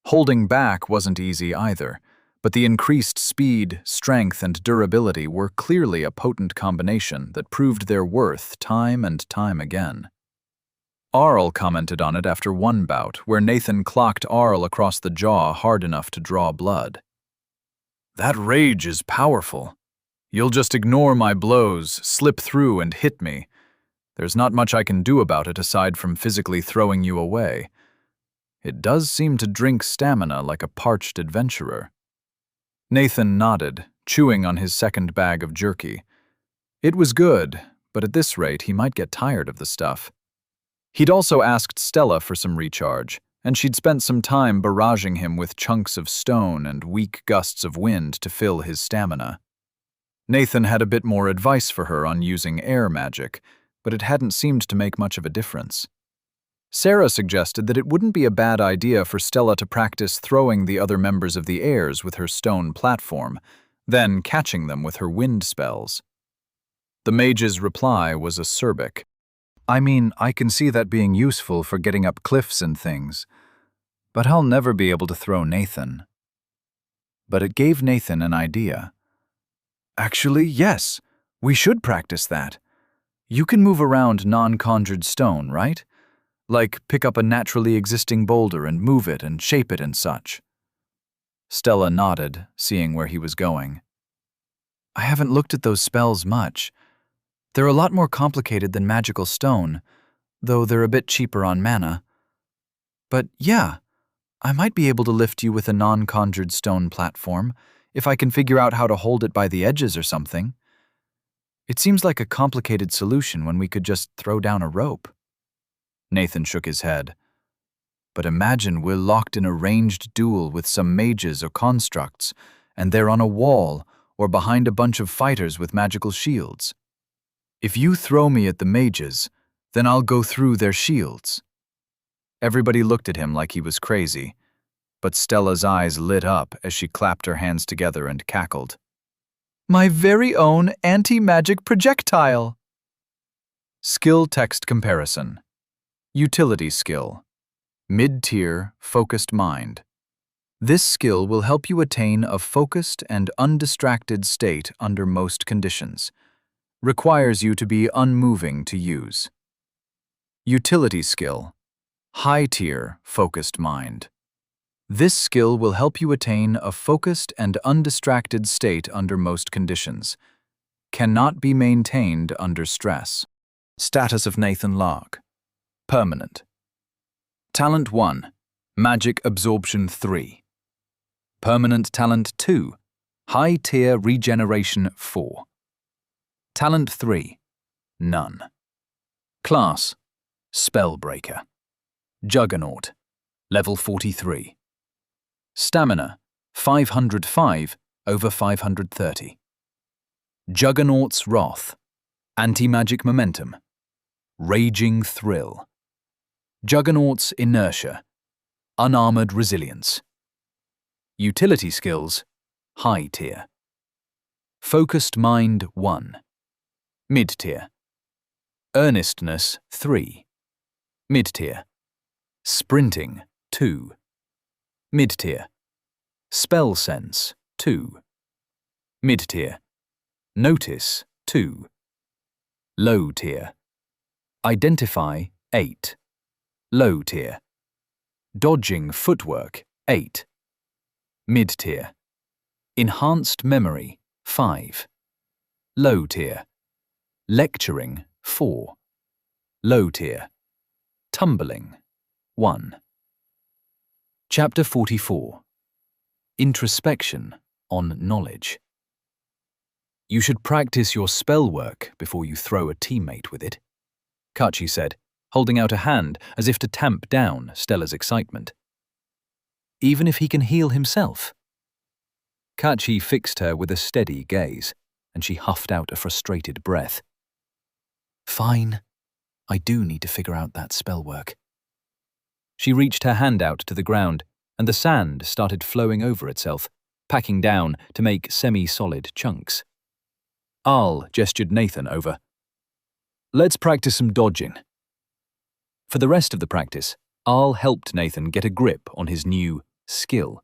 Holding back wasn't easy either, but the increased speed, strength, and durability were clearly a potent combination that proved their worth time and time again. Arl commented on it after one bout, where Nathan clocked Arl across the jaw hard enough to draw blood. "That rage is powerful. You'll just ignore my blows, slip through, and hit me. There's not much I can do about it aside from physically throwing you away. It does seem to drink stamina like a parched adventurer." Nathan nodded, chewing on his second bag of jerky. It was good, but at this rate he might get tired of the stuff. He'd also asked Stella for some recharge, and she'd spent some time barraging him with chunks of stone and weak gusts of wind to fill his stamina. Nathan had a bit more advice for her on using air magic, but it hadn't seemed to make much of a difference. Sarah suggested that it wouldn't be a bad idea for Stella to practice throwing the other members of the heirs with her stone platform, then catching them with her wind spells. The mage's reply was acerbic. "I mean, I can see that being useful for getting up cliffs and things, but I'll never be able to throw Nathan." But it gave Nathan an idea. "Actually, yes, we should practice that. You can move around non-conjured stone, right? Like pick up a naturally existing boulder and move it and shape it and such." Stella nodded, seeing where he was going. "I haven't looked at those spells much. They're a lot more complicated than magical stone, though they're a bit cheaper on mana. But yeah, I might be able to lift you with a non-conjured stone platform if I can figure out how to hold it by the edges or something. It seems like a complicated solution when we could just throw down a rope." Nathan shook his head. "But imagine we're locked in a ranged duel with some mages or constructs, and they're on a wall or behind a bunch of fighters with magical shields. If you throw me at the mages, then I'll go through their shields." Everybody looked at him like he was crazy, but Stella's eyes lit up as she clapped her hands together and cackled. "My very own anti-magic projectile!" Skill text comparison. Utility skill. Mid-tier, focused mind. This skill will help you attain a focused and undistracted state under most conditions. Requires you to be unmoving to use. Utility skill. High-tier, focused mind. This skill will help you attain a focused and undistracted state under most conditions. Cannot be maintained under stress. Status of Nathan Lark. Permanent. Talent 1. Magic Absorption 3. Permanent Talent 2. High Tier Regeneration 4. Talent 3. None. Class: Spellbreaker. Juggernaut. Level 43. Stamina: 505 over 530. Juggernaut's Wrath. Anti-magic momentum. Raging Thrill. Juggernaut's Inertia. Unarmored Resilience. Utility skills: High Tier. Focused Mind 1. Mid-tier. Earnestness 3. Mid-tier. Sprinting 2. Mid-tier. Spell Sense 2. Mid-tier. Notice 2. Low tier. Identify 8. Low tier. Dodging Footwork 8. Mid-tier. Enhanced Memory 5. Low tier. Lecturing 4. Low tier. Tumbling 1. Chapter 44. Introspection on Knowledge. You should practice your spell work before you throw a teammate with it, Kachi said, holding out a hand as if to tamp down Stella's excitement. Even if he can heal himself? Kachi fixed her with a steady gaze, and she huffed out a frustrated breath. Fine. I do need to figure out that spell work. She reached her hand out to the ground, and the sand started flowing over itself, packing down to make semi-solid chunks. Al gestured Nathan over. Let's practice some dodging. For the rest of the practice, Al helped Nathan get a grip on his new skill.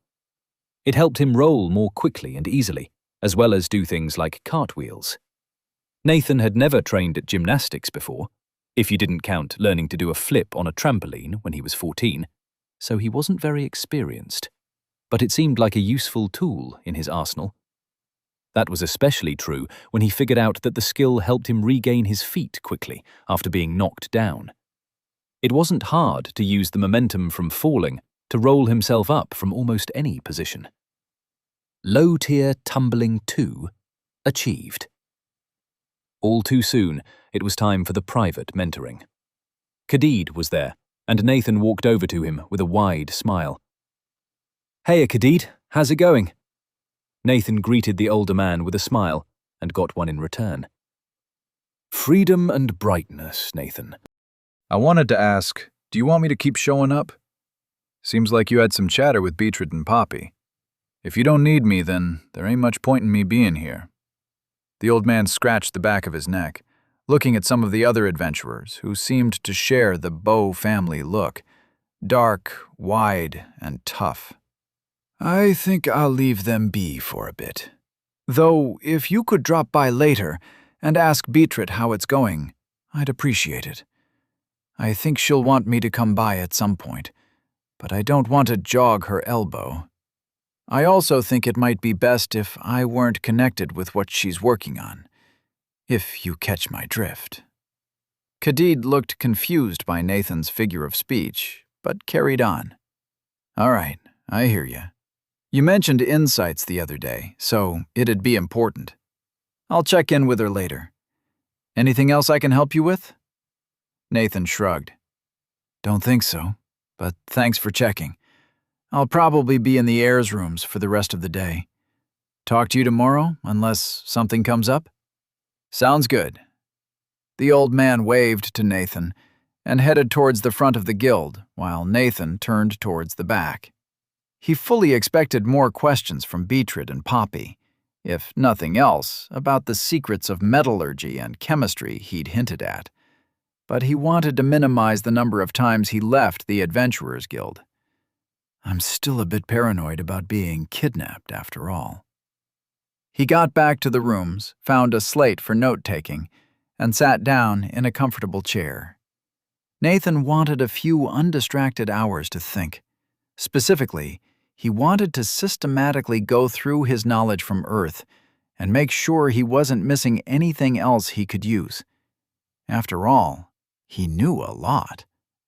It helped him roll more quickly and easily, as well as do things like cartwheels. Nathan had never trained at gymnastics before, if you didn't count learning to do a flip on a trampoline when he was 14, so he wasn't very experienced. But it seemed like a useful tool in his arsenal. That was especially true when he figured out that the skill helped him regain his feet quickly after being knocked down. It wasn't hard to use the momentum from falling to roll himself up from almost any position. Low-tier tumbling 2 achieved. All too soon, it was time for the private mentoring. Khadid was there, and Nathan walked over to him with a wide smile. Hey, Khadid, how's it going? Nathan greeted the older man with a smile and got one in return. Freedom and brightness, Nathan. I wanted to ask, do you want me to keep showing up? Seems like you had some chatter with Beatrice and Poppy. If you don't need me, then there ain't much point in me being here. The old man scratched the back of his neck, looking at some of the other adventurers who seemed to share the Bow family look, dark, wide, and tough. I think I'll leave them be for a bit. Though, if you could drop by later and ask Beatrice how it's going, I'd appreciate it. I think she'll want me to come by at some point, but I don't want to jog her elbow. I also think it might be best if I weren't connected with what she's working on, if you catch my drift. Khadid looked confused by Nathan's figure of speech, but carried on. All right, I hear you. You mentioned insights the other day, so it'd be important. I'll check in with her later. Anything else I can help you with? Nathan shrugged. Don't think so, but thanks for checking. I'll probably be in the heirs' rooms for the rest of the day. Talk to you tomorrow, unless something comes up? Sounds good. The old man waved to Nathan and headed towards the front of the guild, while Nathan turned towards the back. He fully expected more questions from Beatrice and Poppy, if nothing else, about the secrets of metallurgy and chemistry he'd hinted at. But he wanted to minimize the number of times he left the Adventurers Guild. I'm still a bit paranoid about being kidnapped, after all. He got back to the rooms, found a slate for note-taking, and sat down in a comfortable chair. Nathan wanted a few undistracted hours to think. Specifically, he wanted to systematically go through his knowledge from Earth and make sure he wasn't missing anything else he could use. After all, he knew a lot.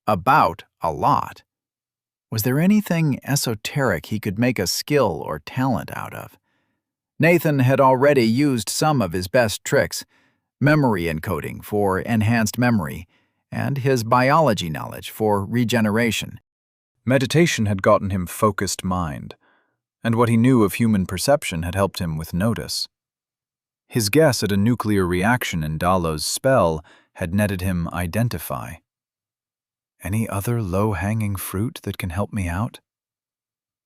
About a lot. Was there anything esoteric he could make a skill or talent out of? Nathan had already used some of his best tricks, memory encoding for enhanced memory, and his biology knowledge for regeneration. Meditation had gotten him focused mind, and what he knew of human perception had helped him with notice. His guess at a nuclear reaction in Dalo's spell had netted him identify. Any other low-hanging fruit that can help me out?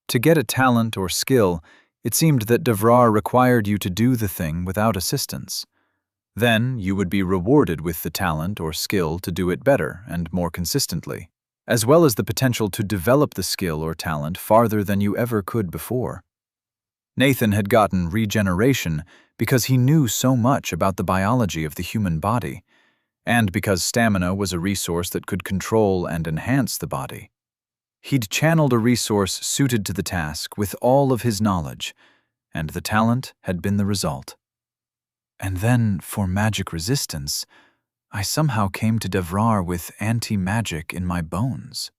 To get a talent or skill, it seemed that Devrar required you to do the thing without assistance. Then you would be rewarded with the talent or skill to do it better and more consistently, as well as the potential to develop the skill or talent farther than you ever could before. Nathan had gotten regeneration because he knew so much about the biology of the human body, and because stamina was a resource that could control and enhance the body. He'd channeled a resource suited to the task with all of his knowledge, and the talent had been the result. And then, for magic resistance, I somehow came to Devrar with anti-magic in my bones.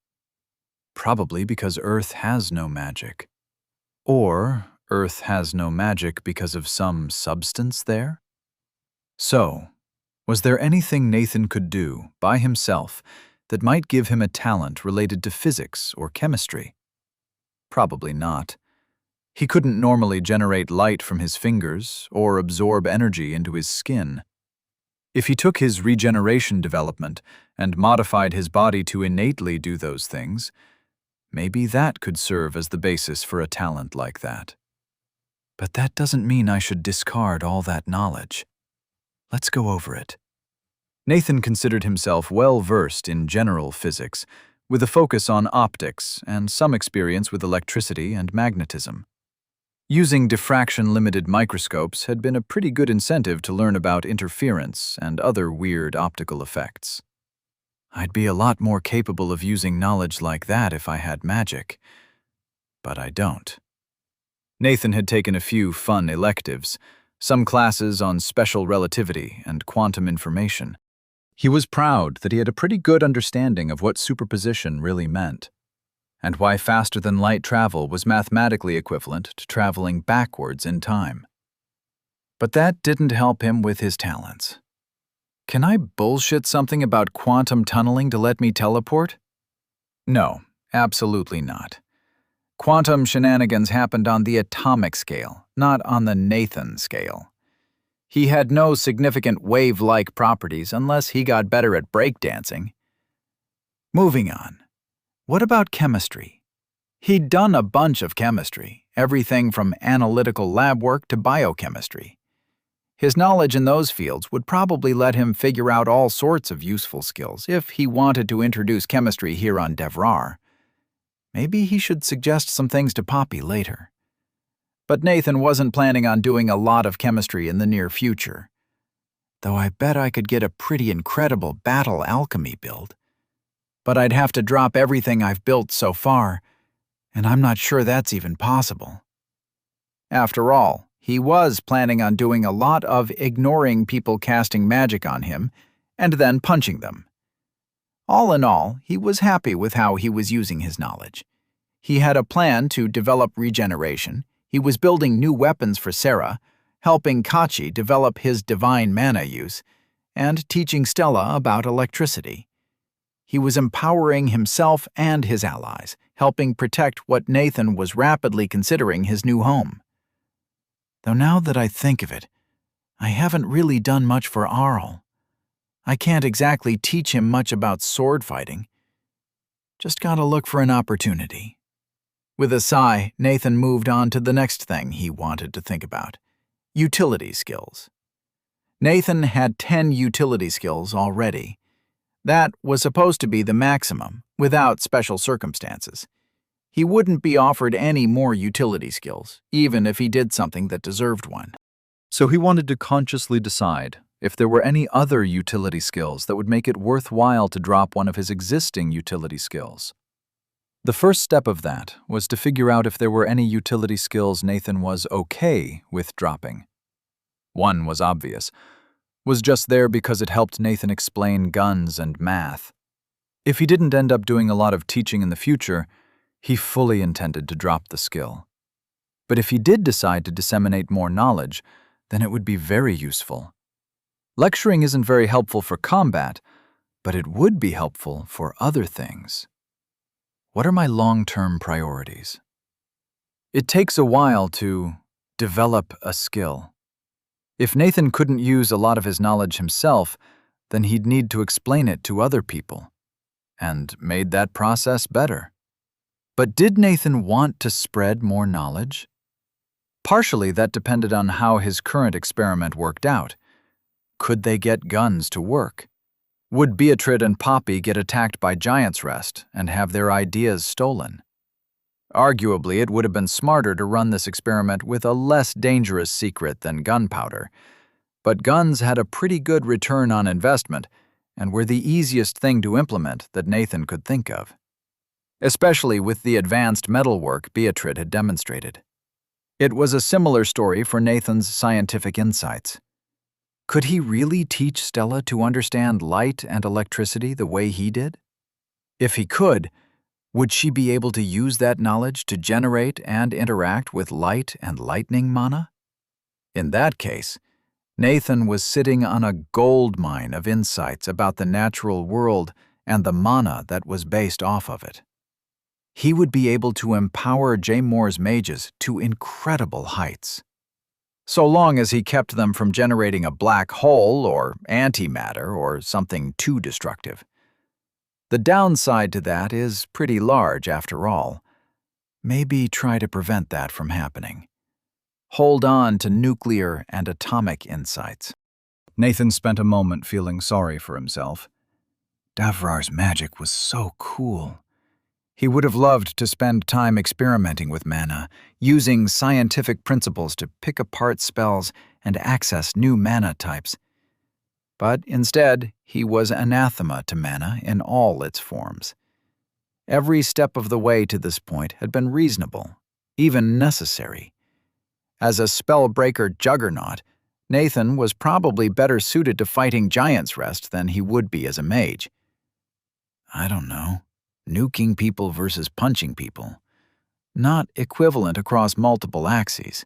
Probably because Earth has no magic. Or Earth has no magic because of some substance there? So, was there anything Nathan could do, by himself, that might give him a talent related to physics or chemistry? Probably not. He couldn't normally generate light from his fingers or absorb energy into his skin. If he took his regeneration development and modified his body to innately do those things, maybe that could serve as the basis for a talent like that. But that doesn't mean I should discard all that knowledge. Let's go over it. Nathan considered himself well-versed in general physics, with a focus on optics and some experience with electricity and magnetism. Using diffraction-limited microscopes had been a pretty good incentive to learn about interference and other weird optical effects. I'd be a lot more capable of using knowledge like that if I had magic, but I don't. Nathan had taken a few fun electives, some classes on special relativity and quantum information. He was proud that he had a pretty good understanding of what superposition really meant, and why faster-than-light travel was mathematically equivalent to traveling backwards in time. But that didn't help him with his talents. Can I bullshit something about quantum tunneling to let me teleport? No, absolutely not. Quantum shenanigans happened on the atomic scale, not on the Nathan scale. He had no significant wave-like properties unless he got better at breakdancing. Moving on. What about chemistry? He'd done a bunch of chemistry, everything from analytical lab work to biochemistry. His knowledge in those fields would probably let him figure out all sorts of useful skills if he wanted to introduce chemistry here on Devrar. Maybe he should suggest some things to Poppy later. But Nathan wasn't planning on doing a lot of chemistry in the near future. Though I bet I could get a pretty incredible battle alchemy build. But I'd have to drop everything I've built so far, and I'm not sure that's even possible. After all, he was planning on doing a lot of ignoring people casting magic on him and then punching them. All in all, he was happy with how he was using his knowledge. He had a plan to develop regeneration, he was building new weapons for Sarah, helping Kachi develop his divine mana use, and teaching Stella about electricity. He was empowering himself and his allies, helping protect what Nathan was rapidly considering his new home. Though now that I think of it, I haven't really done much for Arl. I can't exactly teach him much about sword fighting. Just gotta look for an opportunity. With a sigh, Nathan moved on to the next thing he wanted to think about: utility skills. Nathan had 10 utility skills already. That was supposed to be the maximum, without special circumstances. He wouldn't be offered any more utility skills, even if he did something that deserved one. So he wanted to consciously decide if there were any other utility skills that would make it worthwhile to drop one of his existing utility skills. The first step of that was to figure out if there were any utility skills Nathan was okay with dropping. One was obvious. Was just there because it helped Nathan explain guns and math. If he didn't end up doing a lot of teaching in the future, He fully intended to drop the skill. But if he did decide to disseminate more knowledge, then it would be very useful. Lecturing isn't very helpful for combat, but it would be helpful for other things. What are my long-term priorities? It takes a while to develop a skill. If Nathan couldn't use a lot of his knowledge himself, then he'd need to explain it to other people, and made that process better. But did Nathan want to spread more knowledge? Partially, that depended on how his current experiment worked out. Could they get guns to work? Would Beatrice and Poppy get attacked by Giant's Rest and have their ideas stolen? Arguably, it would have been smarter to run this experiment with a less dangerous secret than gunpowder, but guns had a pretty good return on investment and were the easiest thing to implement that Nathan could think of, especially with the advanced metalwork Beatrice had demonstrated. It was a similar story for Nathan's scientific insights. Could he really teach Stella to understand light and electricity the way he did? If he could, would she be able to use that knowledge to generate and interact with light and lightning mana? In that case, Nathan was sitting on a gold mine of insights about the natural world and the mana that was based off of it. He would be able to empower Jamore's mages to incredible heights, so long as he kept them from generating a black hole or antimatter or something too destructive. The downside to that is pretty large after all. Maybe try to prevent that from happening. Hold on to nuclear and atomic insights. Nathan spent a moment feeling sorry for himself. Davrar's magic was so cool. He would have loved to spend time experimenting with mana, using scientific principles to pick apart spells and access new mana types. But instead, he was anathema to mana in all its forms. Every step of the way to this point had been reasonable, even necessary. As a spellbreaker juggernaut, Nathan was probably better suited to fighting Giant's Rest than he would be as a mage. I don't know. Nuking people versus punching people. Not equivalent across multiple axes.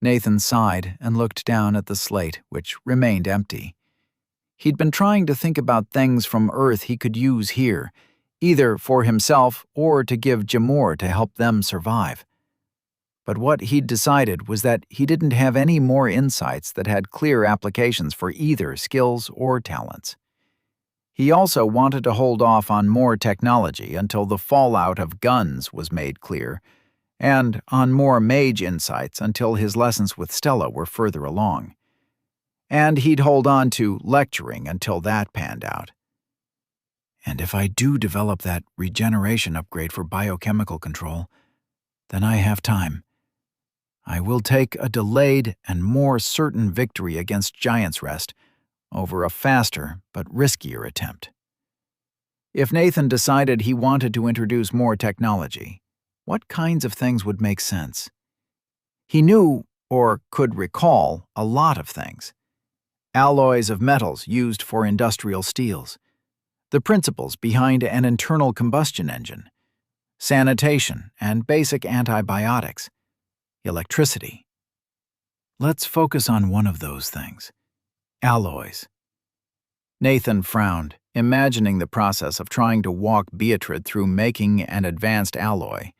Nathan sighed and looked down at the slate, which remained empty. He'd been trying to think about things from Earth he could use here, either for himself or to give Jamor to help them survive. But what he'd decided was that he didn't have any more insights that had clear applications for either skills or talents. He also wanted to hold off on more technology until the fallout of guns was made clear, and on more mage insights until his lessons with Stella were further along. And he'd hold on to lecturing until that panned out. And if I do develop that regeneration upgrade for biochemical control, then I have time. I will take a delayed and more certain victory against Giant's Rest over a faster but riskier attempt. If Nathan decided he wanted to introduce more technology, what kinds of things would make sense? He knew, or could recall, a lot of things. Alloys of metals used for industrial steels, the principles behind an internal combustion engine, sanitation and basic antibiotics, electricity. Let's focus on one of those things. Alloys. Nathan frowned, imagining the process of trying to walk Beatrice through making an advanced alloy.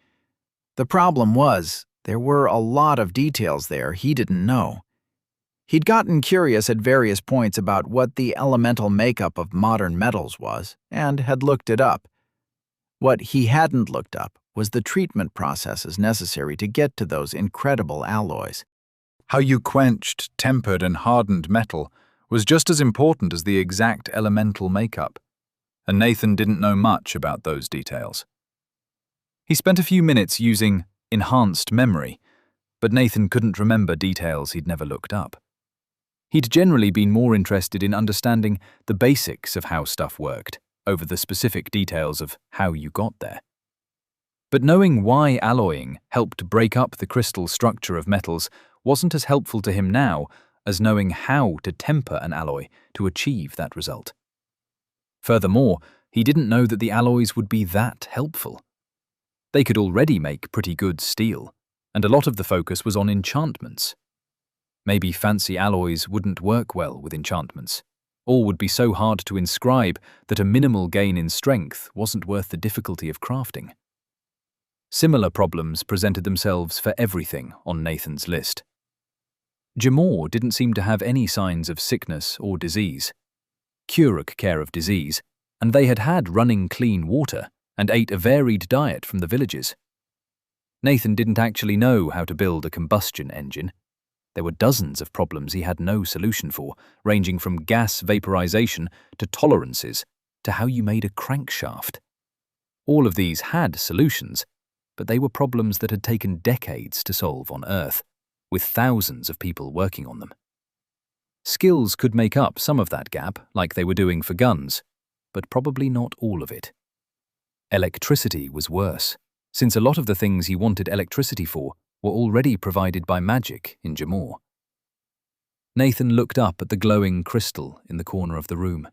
The problem was, there were a lot of details there he didn't know. He'd gotten curious at various points about what the elemental makeup of modern metals was, and had looked it up. What he hadn't looked up was the treatment processes necessary to get to those incredible alloys. How you quenched, tempered, and hardened metal was just as important as the exact elemental makeup, and Nathan didn't know much about those details. He spent a few minutes using enhanced memory, but Nathan couldn't remember details he'd never looked up. He'd generally been more interested in understanding the basics of how stuff worked, over the specific details of how you got there. But knowing why alloying helped break up the crystal structure of metals wasn't as helpful to him now as knowing how to temper an alloy to achieve that result. Furthermore, he didn't know that the alloys would be that helpful. They could already make pretty good steel, and a lot of the focus was on enchantments. Maybe fancy alloys wouldn't work well with enchantments, or would be so hard to inscribe that a minimal gain in strength wasn't worth the difficulty of crafting. Similar problems presented themselves for everything on Nathan's list. Jamor didn't seem to have any signs of sickness or disease. Curuk care of disease, and they had had running clean water and ate a varied diet from the villages. Nathan didn't actually know how to build a combustion engine. There were dozens of problems he had no solution for, ranging from gas vaporization to tolerances to how you made a crankshaft. All of these had solutions, but they were problems that had taken decades to solve on Earth, with thousands of people working on them. Skills could make up some of that gap, like they were doing for guns, but probably not all of it. Electricity was worse, since a lot of the things he wanted electricity for were already provided by magic in Jamor. Nathan looked up at the glowing crystal in the corner of the room.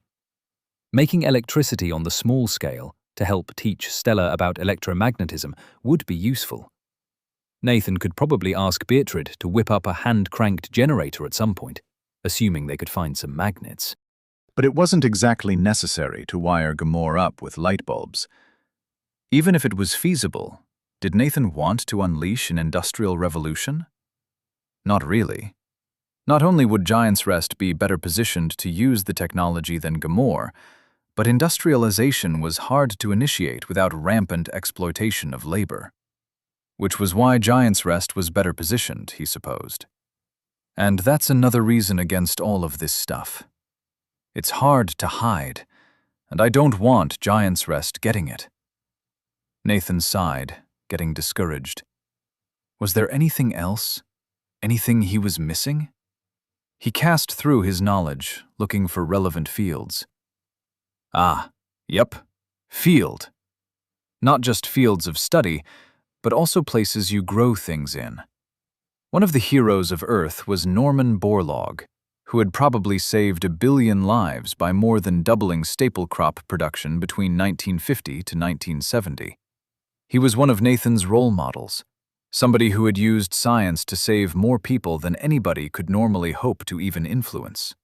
Making electricity on the small scale to help teach Stella about electromagnetism would be useful. Nathan could probably ask Beatrice to whip up a hand-cranked generator at some point, assuming they could find some magnets. But it wasn't exactly necessary to wire Gamor up with light bulbs. Even if it was feasible, did Nathan want to unleash an industrial revolution? Not really. Not only would Giant's Rest be better positioned to use the technology than Gamor, but industrialization was hard to initiate without rampant exploitation of labor. Which was why Giant's Rest was better positioned, he supposed. And that's another reason against all of this stuff. It's hard to hide, and I don't want Giant's Rest getting it. Nathan sighed, getting discouraged. Was there anything else? Anything he was missing? He cast through his knowledge, looking for relevant fields. Yep, field. Not just fields of study, but also places you grow things in. One of the heroes of Earth was Norman Borlaug, who had probably saved 1 billion lives by more than doubling staple crop production between 1950 to 1970. He was one of Nathan's role models, somebody who had used science to save more people than anybody could normally hope to even influence.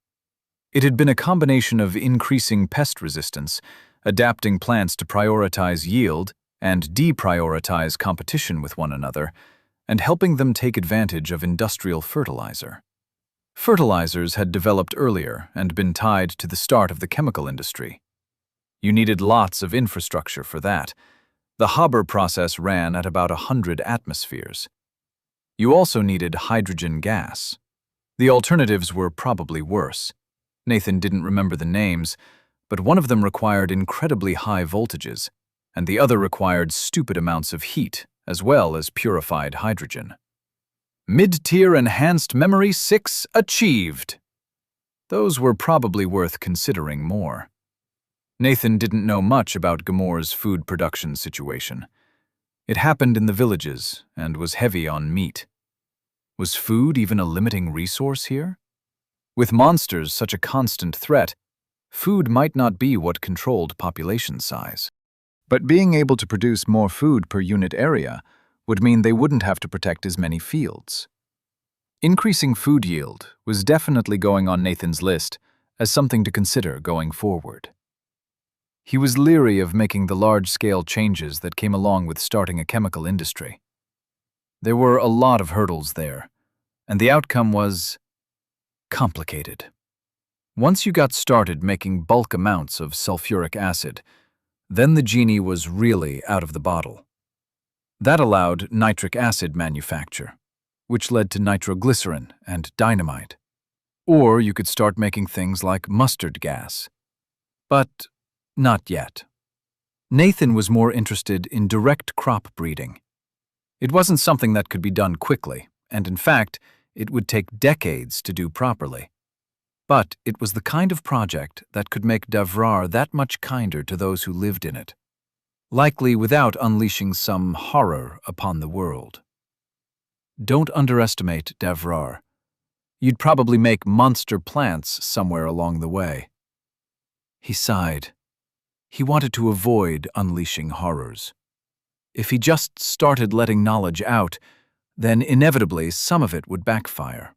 It had been a combination of increasing pest resistance, adapting plants to prioritize yield and deprioritize competition with one another, and helping them take advantage of industrial fertilizer. Fertilizers had developed earlier and been tied to the start of the chemical industry. You needed lots of infrastructure for that. The Haber process ran at about 100 atmospheres. You also needed hydrogen gas. The alternatives were probably worse. Nathan didn't remember the names, but one of them required incredibly high voltages, and the other required stupid amounts of heat, as well as purified hydrogen. Mid-tier enhanced memory 6 achieved. Those were probably worth considering more. Nathan didn't know much about Gamor's food production situation. It happened in the villages and was heavy on meat. Was food even a limiting resource here? With monsters such a constant threat, food might not be what controlled population size. But being able to produce more food per unit area would mean they wouldn't have to protect as many fields. Increasing food yield was definitely going on Nathan's list as something to consider going forward. He was leery of making the large-scale changes that came along with starting a chemical industry. There were a lot of hurdles there, and the outcome was complicated. Once you got started making bulk amounts of sulfuric acid, then the genie was really out of the bottle. That allowed nitric acid manufacture, which led to nitroglycerin and dynamite. Or you could start making things like mustard gas. But not yet. Nathan was more interested in direct crop breeding. It wasn't something that could be done quickly, and in fact, it would take decades to do properly. But it was the kind of project that could make Davrar that much kinder to those who lived in it, likely without unleashing some horror upon the world. Don't underestimate Davrar. You'd probably make monster plants somewhere along the way. He sighed. He wanted to avoid unleashing horrors. If he just started letting knowledge out, then inevitably some of it would backfire.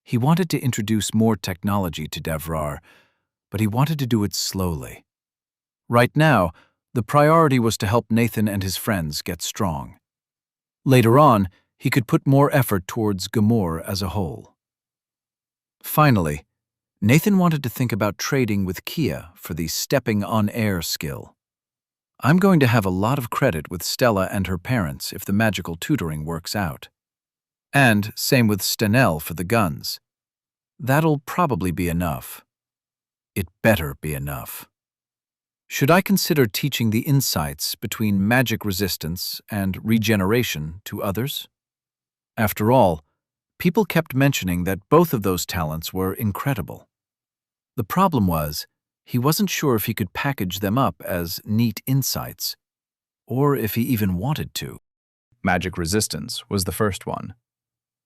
He wanted to introduce more technology to Devrar, but he wanted to do it slowly. Right now, the priority was to help Nathan and his friends get strong. Later on, he could put more effort towards Gamor as a whole. Finally, Nathan wanted to think about trading with Kia for the stepping on air skill. I'm going to have a lot of credit with Stella and her parents if the magical tutoring works out. And same with Stenelle for the guns. That'll probably be enough. It better be enough. Should I consider teaching the insights between magic resistance and regeneration to others? After all, people kept mentioning that both of those talents were incredible. The problem was, he wasn't sure if he could package them up as neat insights, or if he even wanted to. Magic resistance was the first one.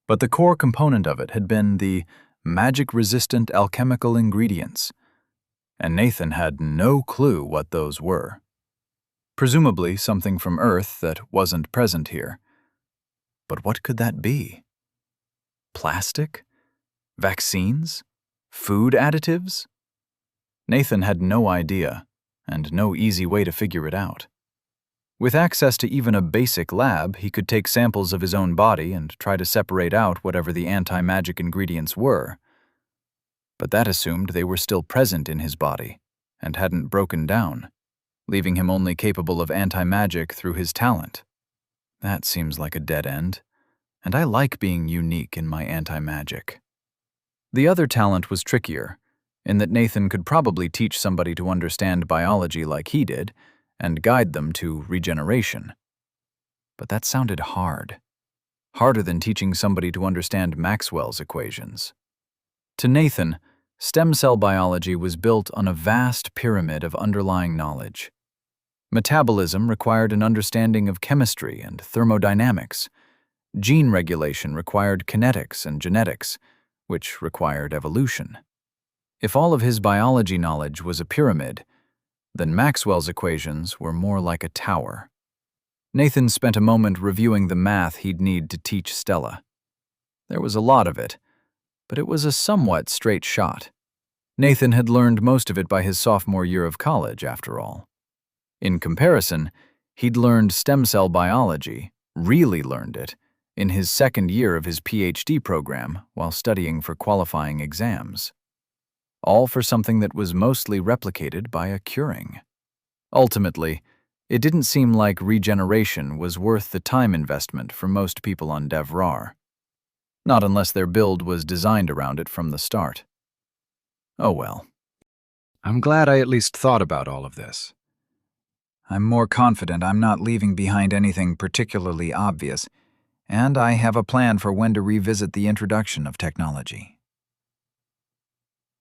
But the core component of it had been the magic-resistant alchemical ingredients, and Nathan had no clue what those were. Presumably something from Earth that wasn't present here. But what could that be? Plastic? Vaccines? Food additives? Nathan had no idea, and no easy way to figure it out. With access to even a basic lab, he could take samples of his own body and try to separate out whatever the anti-magic ingredients were. But that assumed they were still present in his body and hadn't broken down, leaving him only capable of anti-magic through his talent. That seems like a dead end, and I like being unique in my anti-magic. The other talent was trickier, in that Nathan could probably teach somebody to understand biology like he did, and guide them to regeneration. But that sounded hard. Harder than teaching somebody to understand Maxwell's equations. To Nathan, stem cell biology was built on a vast pyramid of underlying knowledge. Metabolism required an understanding of chemistry and thermodynamics. Gene regulation required kinetics and genetics, which required evolution. If all of his biology knowledge was a pyramid, then Maxwell's equations were more like a tower. Nathan spent a moment reviewing the math he'd need to teach Stella. There was a lot of it, but it was a somewhat straight shot. Nathan had learned most of it by his sophomore year of college, after all. In comparison, he'd learned stem cell biology, really learned it, in his second year of his PhD program while studying for qualifying exams. All for something that was mostly replicated by a curing. Ultimately, it didn't seem like regeneration was worth the time investment for most people on Devrar. Not unless their build was designed around it from the start. Oh well. I'm glad I at least thought about all of this. I'm more confident I'm not leaving behind anything particularly obvious, and I have a plan for when to revisit the introduction of technology.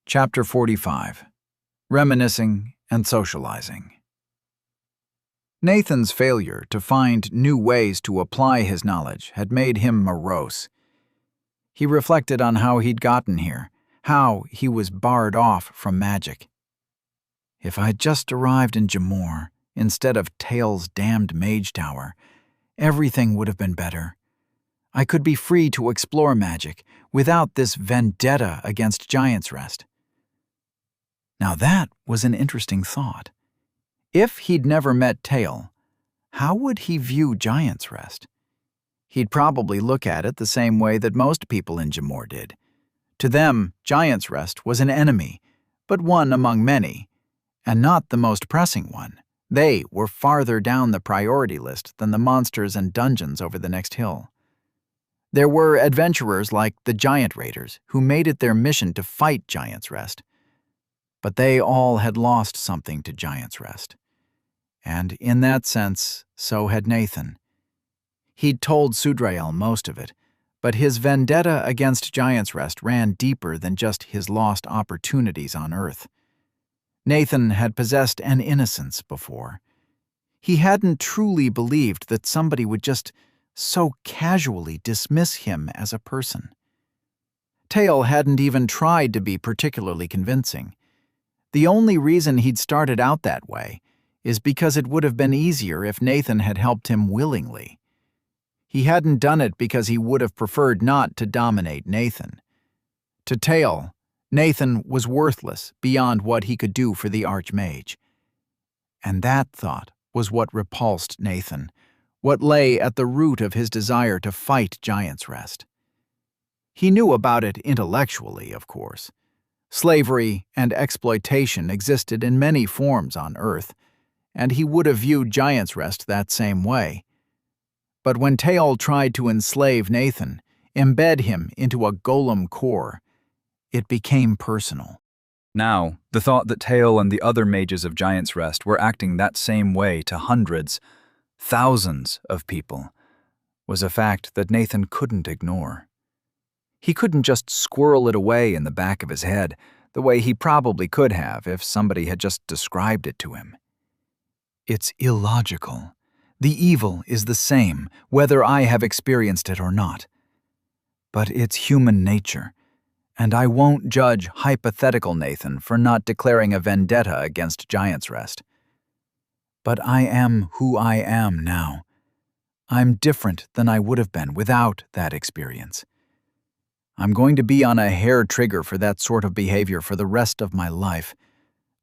Chapter 45. Reminiscing and Socializing. Nathan's failure to find new ways to apply his knowledge had made him morose. He reflected on how he'd gotten here, how he was barred off from magic. If I'd just arrived in Jamor instead of Tail's damned mage tower, everything would have been better. I could be free to explore magic without this vendetta against Giant's Rest. Now that was an interesting thought. If he'd never met Tail, how would he view Giant's Rest? He'd probably look at it the same way that most people in Jamor did. To them, Giant's Rest was an enemy, but one among many, and not the most pressing one. They were farther down the priority list than the monsters and dungeons over the next hill. There were adventurers like the Giant Raiders who made it their mission to fight Giant's Rest. But they all had lost something to Giant's Rest. And in that sense, so had Nathan. He'd told Sudrael most of it, but his vendetta against Giant's Rest ran deeper than just his lost opportunities on Earth. Nathan had possessed an innocence before. He hadn't truly believed that somebody would just so casually dismiss him as a person. Tail hadn't even tried to be particularly convincing. The only reason he'd started out that way is because it would have been easier if Nathan had helped him willingly. He hadn't done it because he would have preferred not to dominate Nathan. To Tail, Nathan was worthless beyond what he could do for the Archmage. And that thought was what repulsed Nathan, what lay at the root of his desire to fight Giant's Rest. He knew about it intellectually, of course. Slavery and exploitation existed in many forms on Earth, and he would have viewed Giant's Rest that same way. But when Tail tried to enslave Nathan, embed him into a golem core, it became personal. Now, the thought that Tail and the other mages of Giant's Rest were acting that same way to hundreds, thousands of people was a fact that Nathan couldn't ignore. He couldn't just squirrel it away in the back of his head the way he probably could have if somebody had just described it to him. It's illogical. The evil is the same, whether I have experienced it or not. But it's human nature, and I won't judge hypothetical Nathan for not declaring a vendetta against Giant's Rest. But I am who I am now. I'm different than I would have been without that experience. I'm going to be on a hair trigger for that sort of behavior for the rest of my life,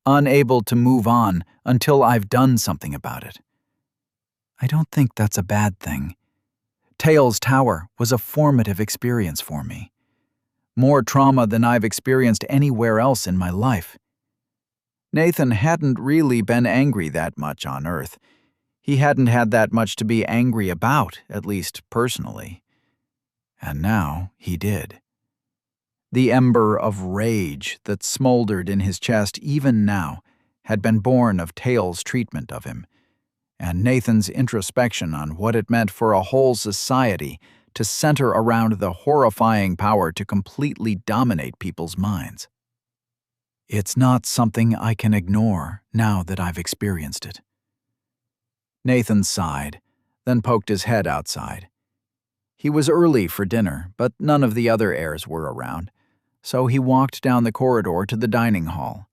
unable to move on until I've done something about it. I don't think that's a bad thing. Tail's Tower was a formative experience for me. More trauma than I've experienced anywhere else in my life. Nathan hadn't really been angry that much on Earth. He hadn't had that much to be angry about, at least personally. And now he did. The ember of rage that smoldered in his chest even now had been born of Tail's treatment of him, and Nathan's introspection on what it meant for a whole society to center around the horrifying power to completely dominate people's minds. It's not something I can ignore now that I've experienced it. Nathan sighed, then poked his head outside. He was early for dinner, but none of the other heirs were around, so he walked down the corridor to the dining hall.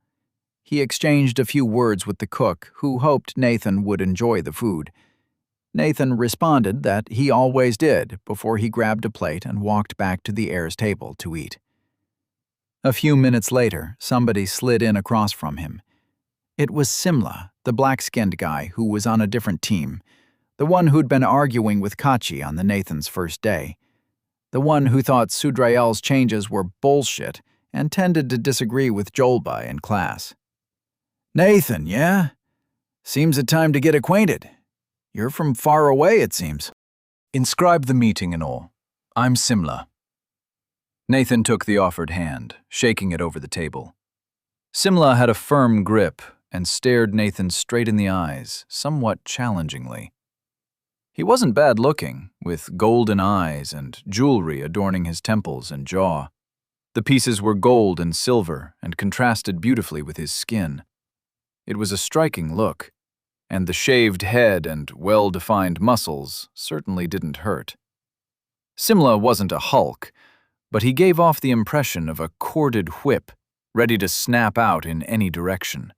He exchanged a few words with the cook, who hoped Nathan would enjoy the food. Nathan responded that he always did before he grabbed a plate and walked back to the heir's table to eat. A few minutes later, somebody slid in across from him. It was Simla, the black-skinned guy who was on a different team, the one who'd been arguing with Kachi on the Nathan's first day, the one who thought Sudrael's changes were bullshit and tended to disagree with Jolba in class. "Nathan, yeah? Seems a time to get acquainted. You're from far away, it seems." Inscribe the meeting and all. I'm Simla. Nathan took the offered hand, shaking it over the table. Simla had a firm grip and stared Nathan straight in the eyes, somewhat challengingly. He wasn't bad looking, with golden eyes and jewelry adorning his temples and jaw. The pieces were gold and silver and contrasted beautifully with his skin. It was a striking look, and the shaved head and well-defined muscles certainly didn't hurt. Simla wasn't a Hulk, but he gave off the impression of a corded whip, ready to snap out in any direction.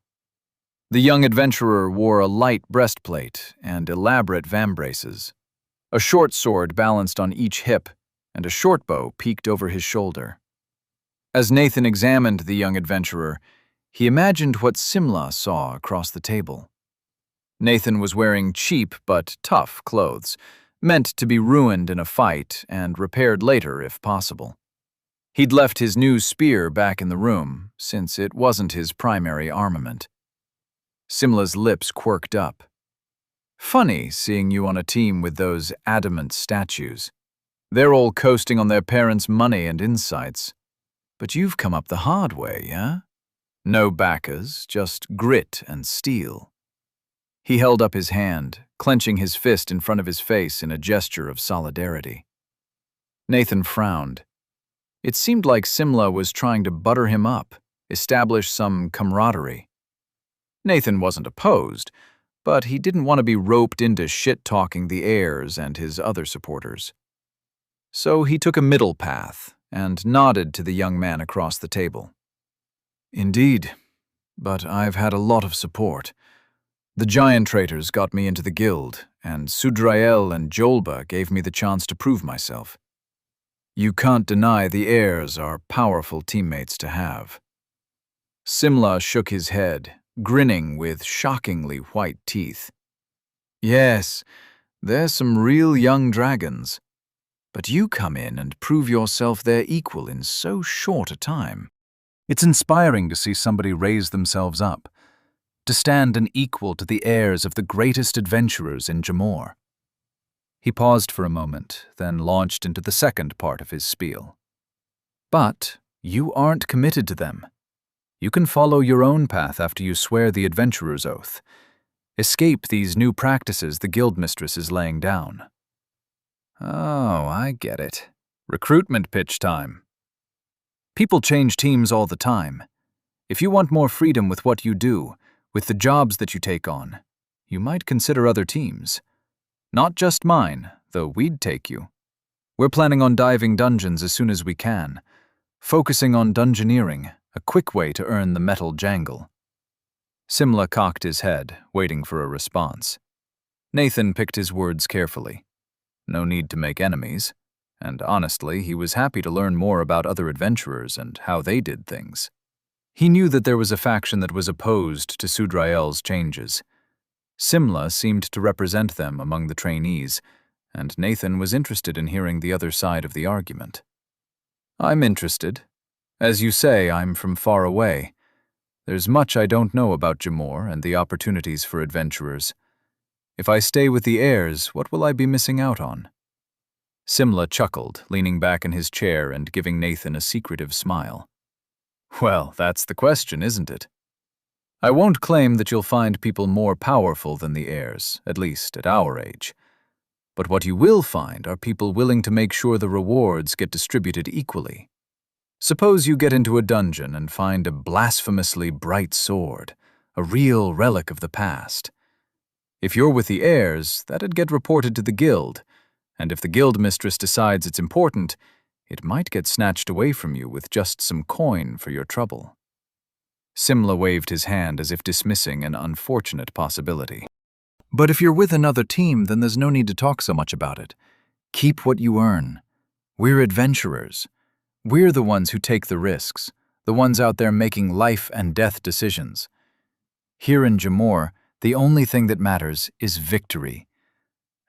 The young adventurer wore a light breastplate and elaborate vambraces. A short sword balanced on each hip, and a short bow peeked over his shoulder. As Nathan examined the young adventurer, he imagined what Simla saw across the table. Nathan was wearing cheap but tough clothes, meant to be ruined in a fight and repaired later if possible. He'd left his new spear back in the room, since it wasn't his primary armament. Simla's lips quirked up. "Funny seeing you on a team with those adamant statues. They're all coasting on their parents' money and insights. But you've come up the hard way, yeah? No backers, just grit and steel." He held up his hand, clenching his fist in front of his face in a gesture of solidarity. Nathan frowned. It seemed like Simla was trying to butter him up, establish some camaraderie. Nathan wasn't opposed, but he didn't want to be roped into shit-talking the heirs and his other supporters. So he took a middle path and nodded to the young man across the table. "Indeed, but I've had a lot of support. The giant traitors got me into the guild, and Sudrael and Jolba gave me the chance to prove myself. You can't deny the heirs are powerful teammates to have. Simla shook his head, grinning with shockingly white teeth. Yes, they're some real young dragons. But you come in and prove yourself their equal in so short a time. It's inspiring to see somebody raise themselves up, to stand an equal to the heirs of the greatest adventurers in Jamor. He paused for a moment, then launched into the second part of his spiel. But you aren't committed to them. You can follow your own path after you swear the adventurer's oath. Escape these new practices the guildmistress is laying down. Oh, I get it. Recruitment pitch time. People change teams all the time. If you want more freedom with what you do, with the jobs that you take on, you might consider other teams. Not just mine, though we'd take you. We're planning on diving dungeons as soon as we can, focusing on dungeoneering, a quick way to earn the metal jangle. Simla cocked his head, waiting for a response. Nathan picked his words carefully. No need to make enemies, and honestly, he was happy to learn more about other adventurers and how they did things. He knew that there was a faction that was opposed to Sudrael's changes. Simla seemed to represent them among the trainees, and Nathan was interested in hearing the other side of the argument. I'm interested. As you say, I'm from far away. There's much I don't know about Jamor and the opportunities for adventurers. If I stay with the heirs, what will I be missing out on? Simla chuckled, leaning back in his chair and giving Nathan a secretive smile. Well, that's the question, isn't it? I won't claim that you'll find people more powerful than the heirs, at least at our age. But what you will find are people willing to make sure the rewards get distributed equally. Suppose you get into a dungeon and find a blasphemously bright sword, a real relic of the past. If you're with the heirs, that'd get reported to the guild, and if the guild mistress decides it's important, it might get snatched away from you with just some coin for your trouble. Simla waved his hand as if dismissing an unfortunate possibility. But if you're with another team, then there's no need to talk so much about it. Keep what you earn. We're adventurers. We're the ones who take the risks, the ones out there making life and death decisions. Here in Jamor, the only thing that matters is victory.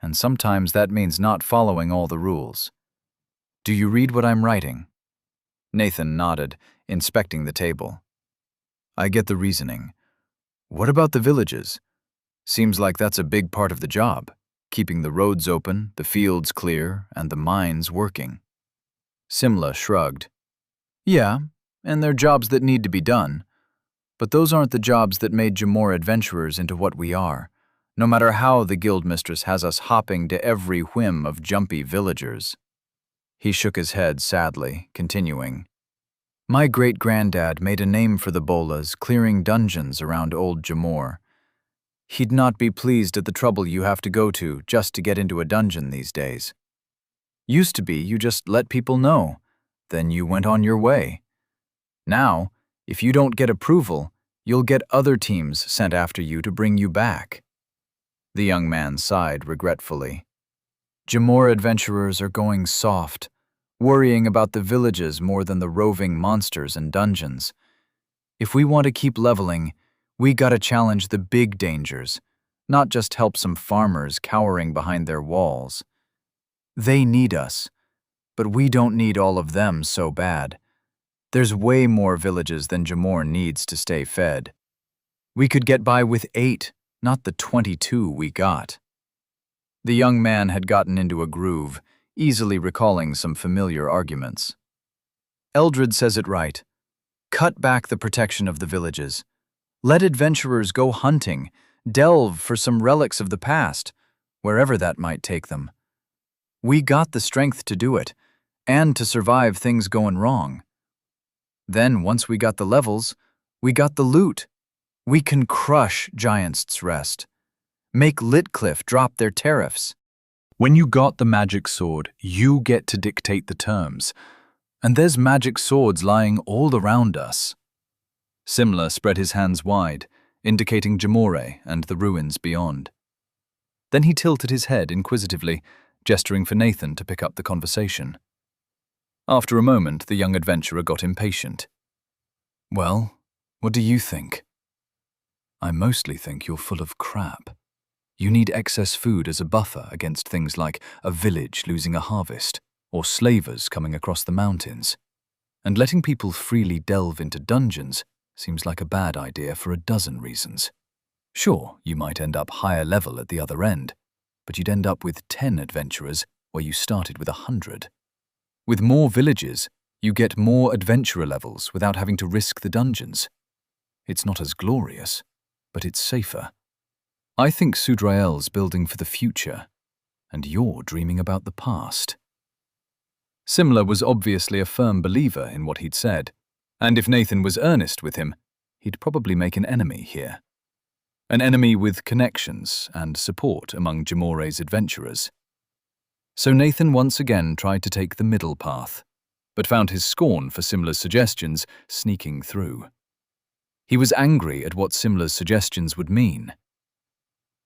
And sometimes that means not following all the rules. Do you read what I'm writing? Nathan nodded, inspecting the table. I get the reasoning. What about the villages? Seems like that's a big part of the job, keeping the roads open, the fields clear, and the mines working. Simla shrugged. Yeah, and they're jobs that need to be done. But those aren't the jobs that made Jamor adventurers into what we are, no matter how the guildmistress has us hopping to every whim of jumpy villagers. He shook his head sadly, continuing. My great-granddad made a name for the Bolas clearing dungeons around old Jamor. He'd not be pleased at the trouble you have to go to just to get into a dungeon these days. Used to be you just let people know, then you went on your way. Now, if you don't get approval, you'll get other teams sent after you to bring you back. The young man sighed regretfully. Jamor adventurers are going soft, worrying about the villages more than the roving monsters and dungeons. If we want to keep leveling, we gotta challenge the big dangers, not just help some farmers cowering behind their walls. They need us, but we don't need all of them so bad. There's way more villages than Jamor needs to stay fed. We could get by with 8, not the 22 we got. The young man had gotten into a groove, easily recalling some familiar arguments. Eldred says it right. Cut back the protection of the villages. Let adventurers go hunting, delve for some relics of the past, wherever that might take them. We got the strength to do it, and to survive things going wrong. Then, once we got the levels, we got the loot. We can crush Giant's Rest. Make Litcliff drop their tariffs. When you got the magic sword, you get to dictate the terms. And there's magic swords lying all around us. Simla spread his hands wide, indicating Jamore and the ruins beyond. Then he tilted his head inquisitively, gesturing for Nathan to pick up the conversation. After a moment, the young adventurer got impatient. "Well, what do you think?" "I mostly think you're full of crap. You need excess food as a buffer against things like a village losing a harvest or slavers coming across the mountains. And letting people freely delve into dungeons seems like a bad idea for a dozen reasons. Sure, you might end up higher level at the other end, but you'd end up with 10 adventurers where you started with 100. With more villages, you get more adventurer levels without having to risk the dungeons. It's not as glorious, but it's safer. I think Sudrael's building for the future, and you're dreaming about the past." Simla was obviously a firm believer in what he'd said, and if Nathan was earnest with him, he'd probably make an enemy here. An enemy with connections and support among Jamore's adventurers. So Nathan once again tried to take the middle path, but found his scorn for Simla's suggestions sneaking through. He was angry at what Simla's suggestions would mean.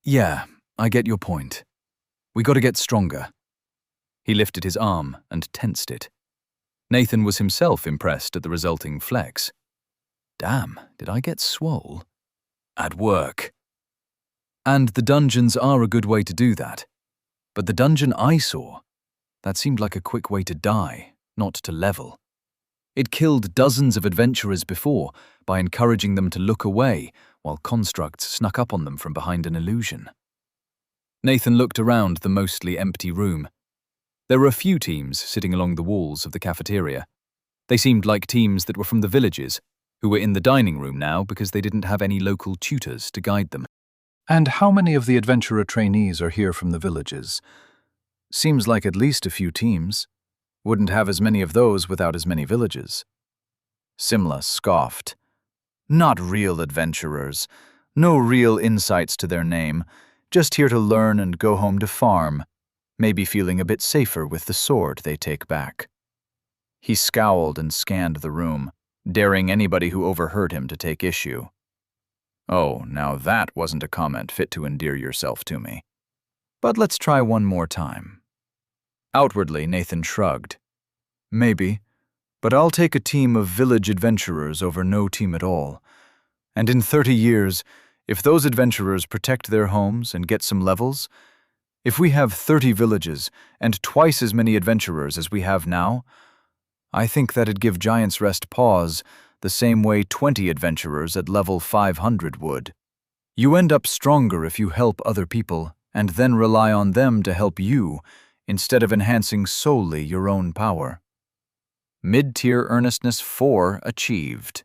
"Yeah, I get your point. We gotta get stronger." He lifted his arm and tensed it. Nathan was himself impressed at the resulting flex. "Damn, did I get swole?" "At work." "And the dungeons are a good way to do that. But the dungeon I saw, that seemed like a quick way to die, not to level. It killed dozens of adventurers before by encouraging them to look away while constructs snuck up on them from behind an illusion." Nathan looked around the mostly empty room. There were a few teams sitting along the walls of the cafeteria. They seemed like teams that were from the villages, who were in the dining room now because they didn't have any local tutors to guide them. And how many of the adventurer trainees are here from the villages? Seems like at least a few teams. Wouldn't have as many of those without as many villages. Simla scoffed. "Not real adventurers. No real insights to their name. Just here to learn and go home to farm. Maybe feeling a bit safer with the sword they take back." He scowled and scanned the room, daring anybody who overheard him to take issue. "Oh, now that wasn't a comment fit to endear yourself to me. But let's try one more time." Outwardly, Nathan shrugged. "Maybe, but I'll take a team of village adventurers over no team at all. And in 30 years, if those adventurers protect their homes and get some levels, if we have 30 villages and twice as many adventurers as we have now, I think that'd give Giant's Rest pause the same way 20 adventurers at level 500 would. You end up stronger if you help other people and then rely on them to help you instead of enhancing solely your own power." Mid-tier earnestness 4 achieved.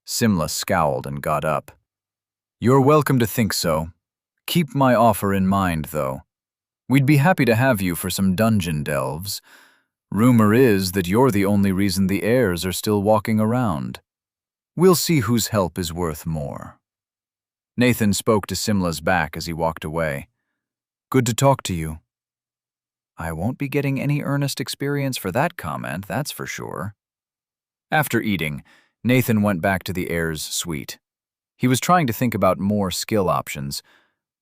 Simla scowled and got up. "You're welcome to think so. Keep my offer in mind, though. We'd be happy to have you for some dungeon delves. Rumor is that you're the only reason the heirs are still walking around. We'll see whose help is worth more." Nathan spoke to Simla's back as he walked away. "Good to talk to you." I won't be getting any earnest experience for that comment, that's for sure. After eating, Nathan went back to the heir's suite. He was trying to think about more skill options,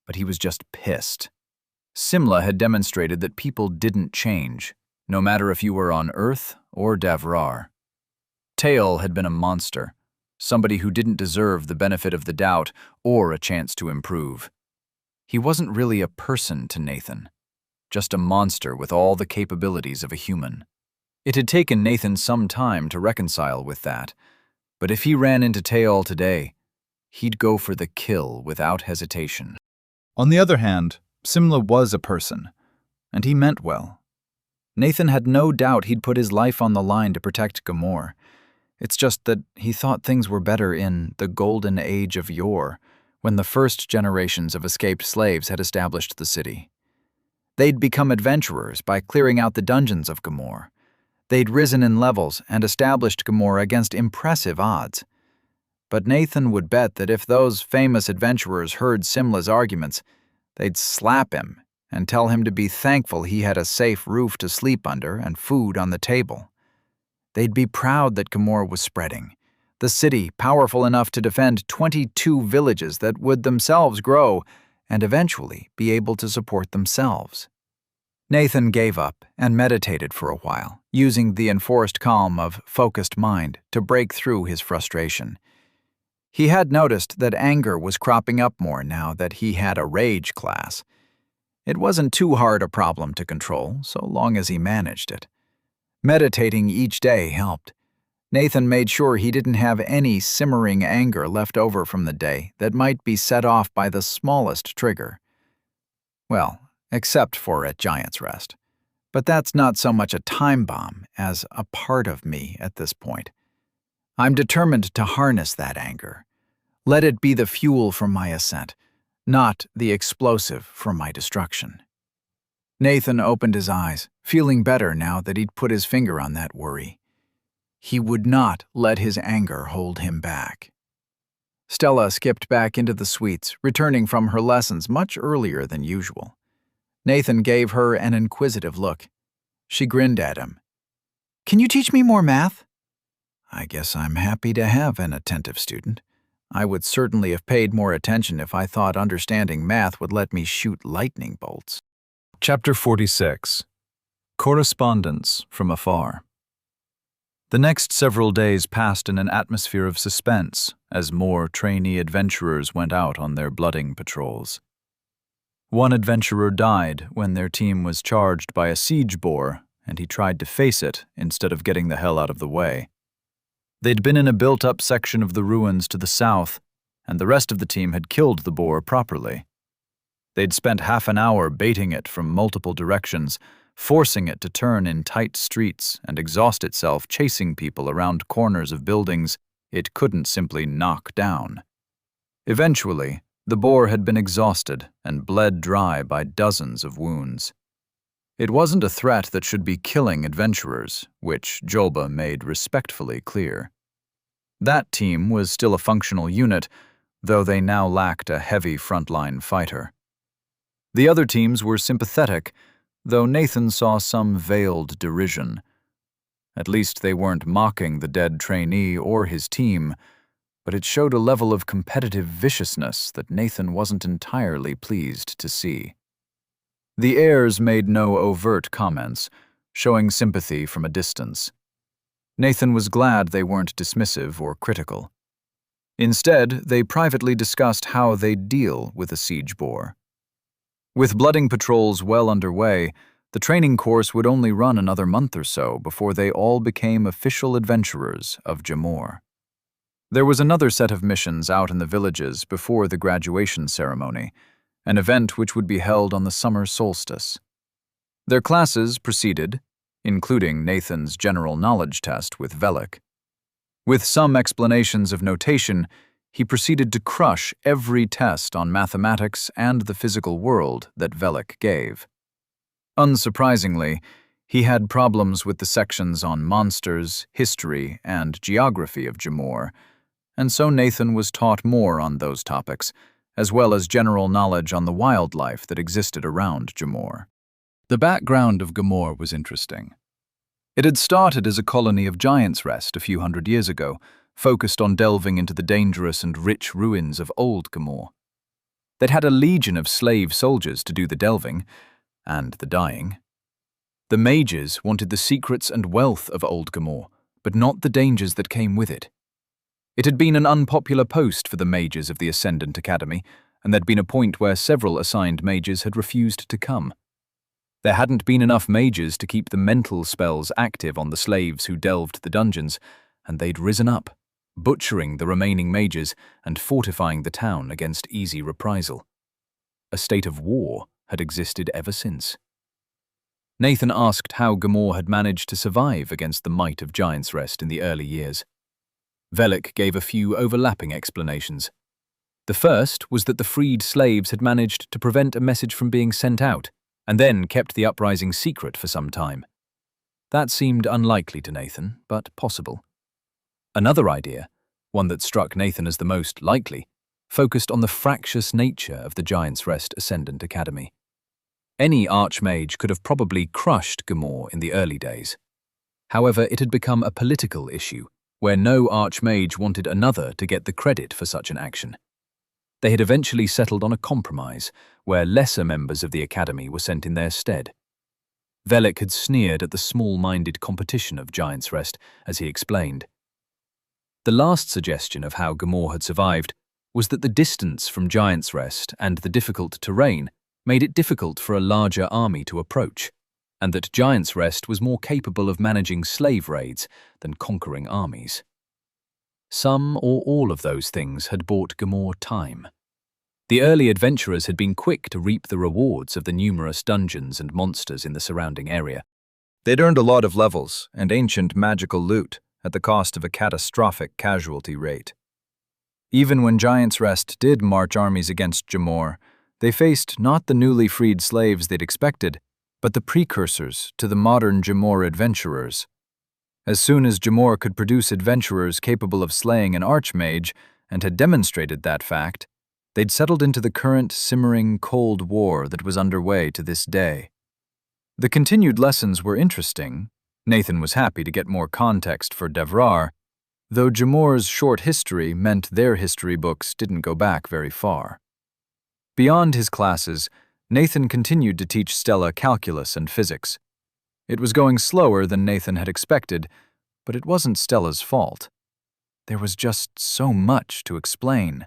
but he was just pissed. Simla had demonstrated that people didn't change, no matter if you were on Earth or Davrar. Tael had been a monster, somebody who didn't deserve the benefit of the doubt or a chance to improve. He wasn't really a person to Nathan, just a monster with all the capabilities of a human. It had taken Nathan some time to reconcile with that, but if he ran into Tael today, he'd go for the kill without hesitation. On the other hand, Simla was a person, and he meant well. Nathan had no doubt he'd put his life on the line to protect Gamor. It's just that he thought things were better in the golden age of yore, when the first generations of escaped slaves had established the city. They'd become adventurers by clearing out the dungeons of Gamor. They'd risen in levels and established Gamor against impressive odds. But Nathan would bet that if those famous adventurers heard Simla's arguments, they'd slap him and tell him to be thankful he had a safe roof to sleep under and food on the table. They'd be proud that Gamor was spreading, the city powerful enough to defend 22 villages that would themselves grow and eventually be able to support themselves. Nathan gave up and meditated for a while, using the enforced calm of focused mind to break through his frustration. He had noticed that anger was cropping up more now that he had a rage class. It wasn't too hard a problem to control, so long as he managed it. Meditating each day helped. Nathan made sure he didn't have any simmering anger left over from the day that might be set off by the smallest trigger. Well, except for at Giant's Rest. But that's not so much a time bomb as a part of me at this point. I'm determined to harness that anger. Let it be the fuel for my ascent, not the explosive for my destruction. Nathan opened his eyes, feeling better now that he'd put his finger on that worry. He would not let his anger hold him back. Stella skipped back into the suites, returning from her lessons much earlier than usual. Nathan gave her an inquisitive look. She grinned at him. "Can you teach me more math?" "I guess I'm happy to have an attentive student. I would certainly have paid more attention if I thought understanding math would let me shoot lightning bolts." Chapter 46. Correspondence from Afar. The next several days passed in an atmosphere of suspense as more trainee adventurers went out on their blooding patrols. One adventurer died when their team was charged by a siege boar, and he tried to face it instead of getting the hell out of the way. They'd been in a built-up section of the ruins to the south, and the rest of the team had killed the boar properly. They'd spent half an hour baiting it from multiple directions, forcing it to turn in tight streets and exhaust itself chasing people around corners of buildings it couldn't simply knock down. Eventually, the boar had been exhausted and bled dry by dozens of wounds. It wasn't a threat that should be killing adventurers, which Jolba made respectfully clear. That team was still a functional unit, though they now lacked a heavy frontline fighter. The other teams were sympathetic, though Nathan saw some veiled derision. At least they weren't mocking the dead trainee or his team, but it showed a level of competitive viciousness that Nathan wasn't entirely pleased to see. The heirs made no overt comments, showing sympathy from a distance. Nathan was glad they weren't dismissive or critical. Instead, they privately discussed how they'd deal with a siege boar. With blooding patrols well underway, the training course would only run another month or so before they all became official adventurers of Jamor. There was another set of missions out in the villages before the graduation ceremony, an event which would be held on the summer solstice. Their classes proceeded, including Nathan's general knowledge test with Velik. With some explanations of notation, he proceeded to crush every test on mathematics and the physical world that Velik gave. Unsurprisingly, he had problems with the sections on monsters, history, and geography of Jamor, and so Nathan was taught more on those topics, as well as general knowledge on the wildlife that existed around Jamor. The background of Gamor was interesting. It had started as a colony of Giant's Rest a few hundred years ago, focused on delving into the dangerous and rich ruins of Old Gamor. They'd had a legion of slave soldiers to do the delving, and the dying. The mages wanted the secrets and wealth of Old Gamor, but not the dangers that came with it. It had been an unpopular post for the mages of the Ascendant Academy, and there'd been a point where several assigned mages had refused to come. There hadn't been enough mages to keep the mental spells active on the slaves who delved the dungeons, and they'd risen up, butchering the remaining mages and fortifying the town against easy reprisal. A state of war had existed ever since. Nathan asked how Gamor had managed to survive against the might of Giant's Rest in the early years. Velik gave a few overlapping explanations. The first was that the freed slaves had managed to prevent a message from being sent out, and then kept the uprising secret for some time. That seemed unlikely to Nathan, but possible. Another idea, one that struck Nathan as the most likely, focused on the fractious nature of the Giant's Rest Ascendant Academy. Any archmage could have probably crushed Gamor in the early days. However, it had become a political issue, where no archmage wanted another to get the credit for such an action. They had eventually settled on a compromise, where lesser members of the academy were sent in their stead. Velik had sneered at the small-minded competition of Giant's Rest, as he explained. The last suggestion of how Gamor had survived was that the distance from Giant's Rest and the difficult terrain made it difficult for a larger army to approach, and that Giant's Rest was more capable of managing slave raids than conquering armies. Some or all of those things had bought Gamor time. The early adventurers had been quick to reap the rewards of the numerous dungeons and monsters in the surrounding area. They'd earned a lot of levels and ancient magical loot at the cost of a catastrophic casualty rate. Even when Giant's Rest did march armies against Jamor, they faced not the newly freed slaves they'd expected, but the precursors to the modern Jamor adventurers. As soon as Jamor could produce adventurers capable of slaying an archmage, and had demonstrated that fact, they'd settled into the current simmering Cold War that was underway to this day. The continued lessons were interesting. Nathan was happy to get more context for Devrar, though Jamor's short history meant their history books didn't go back very far. Beyond his classes, Nathan continued to teach Stella calculus and physics. It was going slower than Nathan had expected, but it wasn't Stella's fault. There was just so much to explain.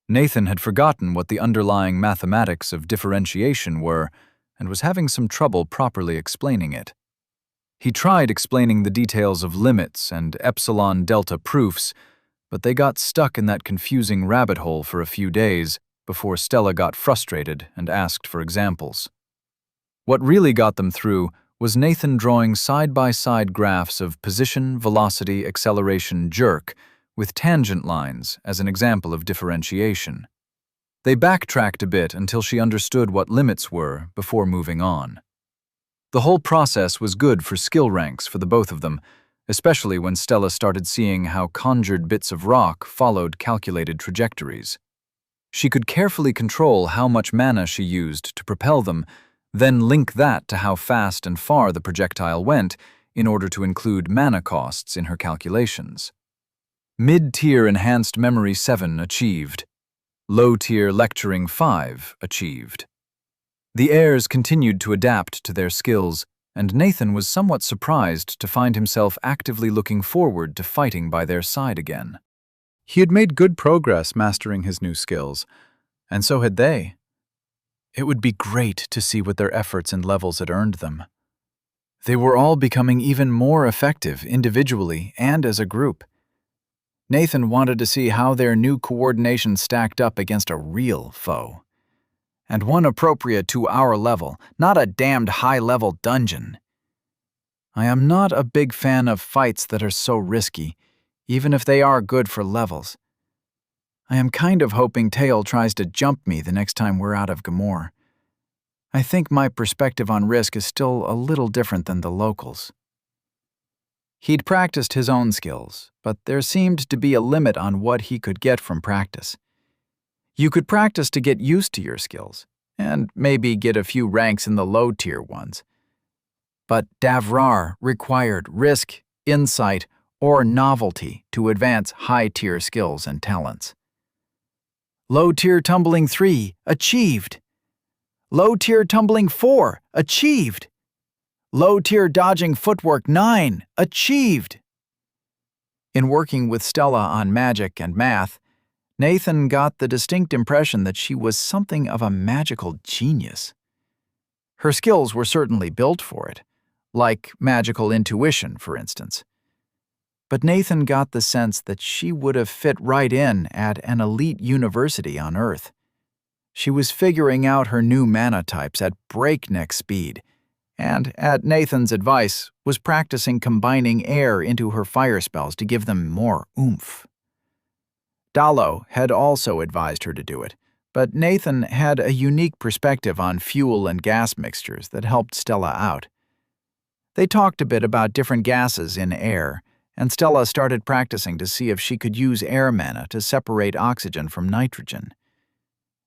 Nathan had forgotten what the underlying mathematics of differentiation were and was having some trouble properly explaining it. He tried explaining the details of limits and epsilon-delta proofs, but they got stuck in that confusing rabbit hole for a few days before Stella got frustrated and asked for examples. What really got them through was Nathan drawing side-by-side graphs of position, velocity, acceleration, jerk, with tangent lines as an example of differentiation. They backtracked a bit until she understood what limits were before moving on. The whole process was good for skill ranks for the both of them, especially when Stella started seeing how conjured bits of rock followed calculated trajectories. She could carefully control how much mana she used to propel them, then link that to how fast and far the projectile went in order to include mana costs in her calculations. Mid-tier Enhanced Memory 7 achieved. Low-tier Lecturing 5 achieved. The heirs continued to adapt to their skills, and Nathan was somewhat surprised to find himself actively looking forward to fighting by their side again. He had made good progress mastering his new skills, and so had they. It would be great to see what their efforts and levels had earned them. They were all becoming even more effective individually and as a group. Nathan wanted to see how their new coordination stacked up against a real foe. And one appropriate to our level, not a damned high-level dungeon. I am not a big fan of fights that are so risky, even if they are good for levels. I am kind of hoping Tail tries to jump me the next time we're out of Gamor. I think my perspective on risk is still a little different than the locals. He'd practiced his own skills, but there seemed to be a limit on what he could get from practice. You could practice to get used to your skills, and maybe get a few ranks in the low-tier ones. But Devrar required risk, insight, or novelty to advance high-tier skills and talents. Low-tier Tumbling 3 achieved. Low-tier Tumbling 4 achieved. Low-tier Dodging Footwork 9 achieved. In working with Stella on magic and math, Nathan got the distinct impression that she was something of a magical genius. Her skills were certainly built for it, like magical intuition, for instance. But Nathan got the sense that she would have fit right in at an elite university on Earth. She was figuring out her new mana types at breakneck speed, and, at Nathan's advice, was practicing combining air into her fire spells to give them more oomph. Dalo had also advised her to do it, but Nathan had a unique perspective on fuel and gas mixtures that helped Stella out. They talked a bit about different gases in air, and Stella started practicing to see if she could use air mana to separate oxygen from nitrogen.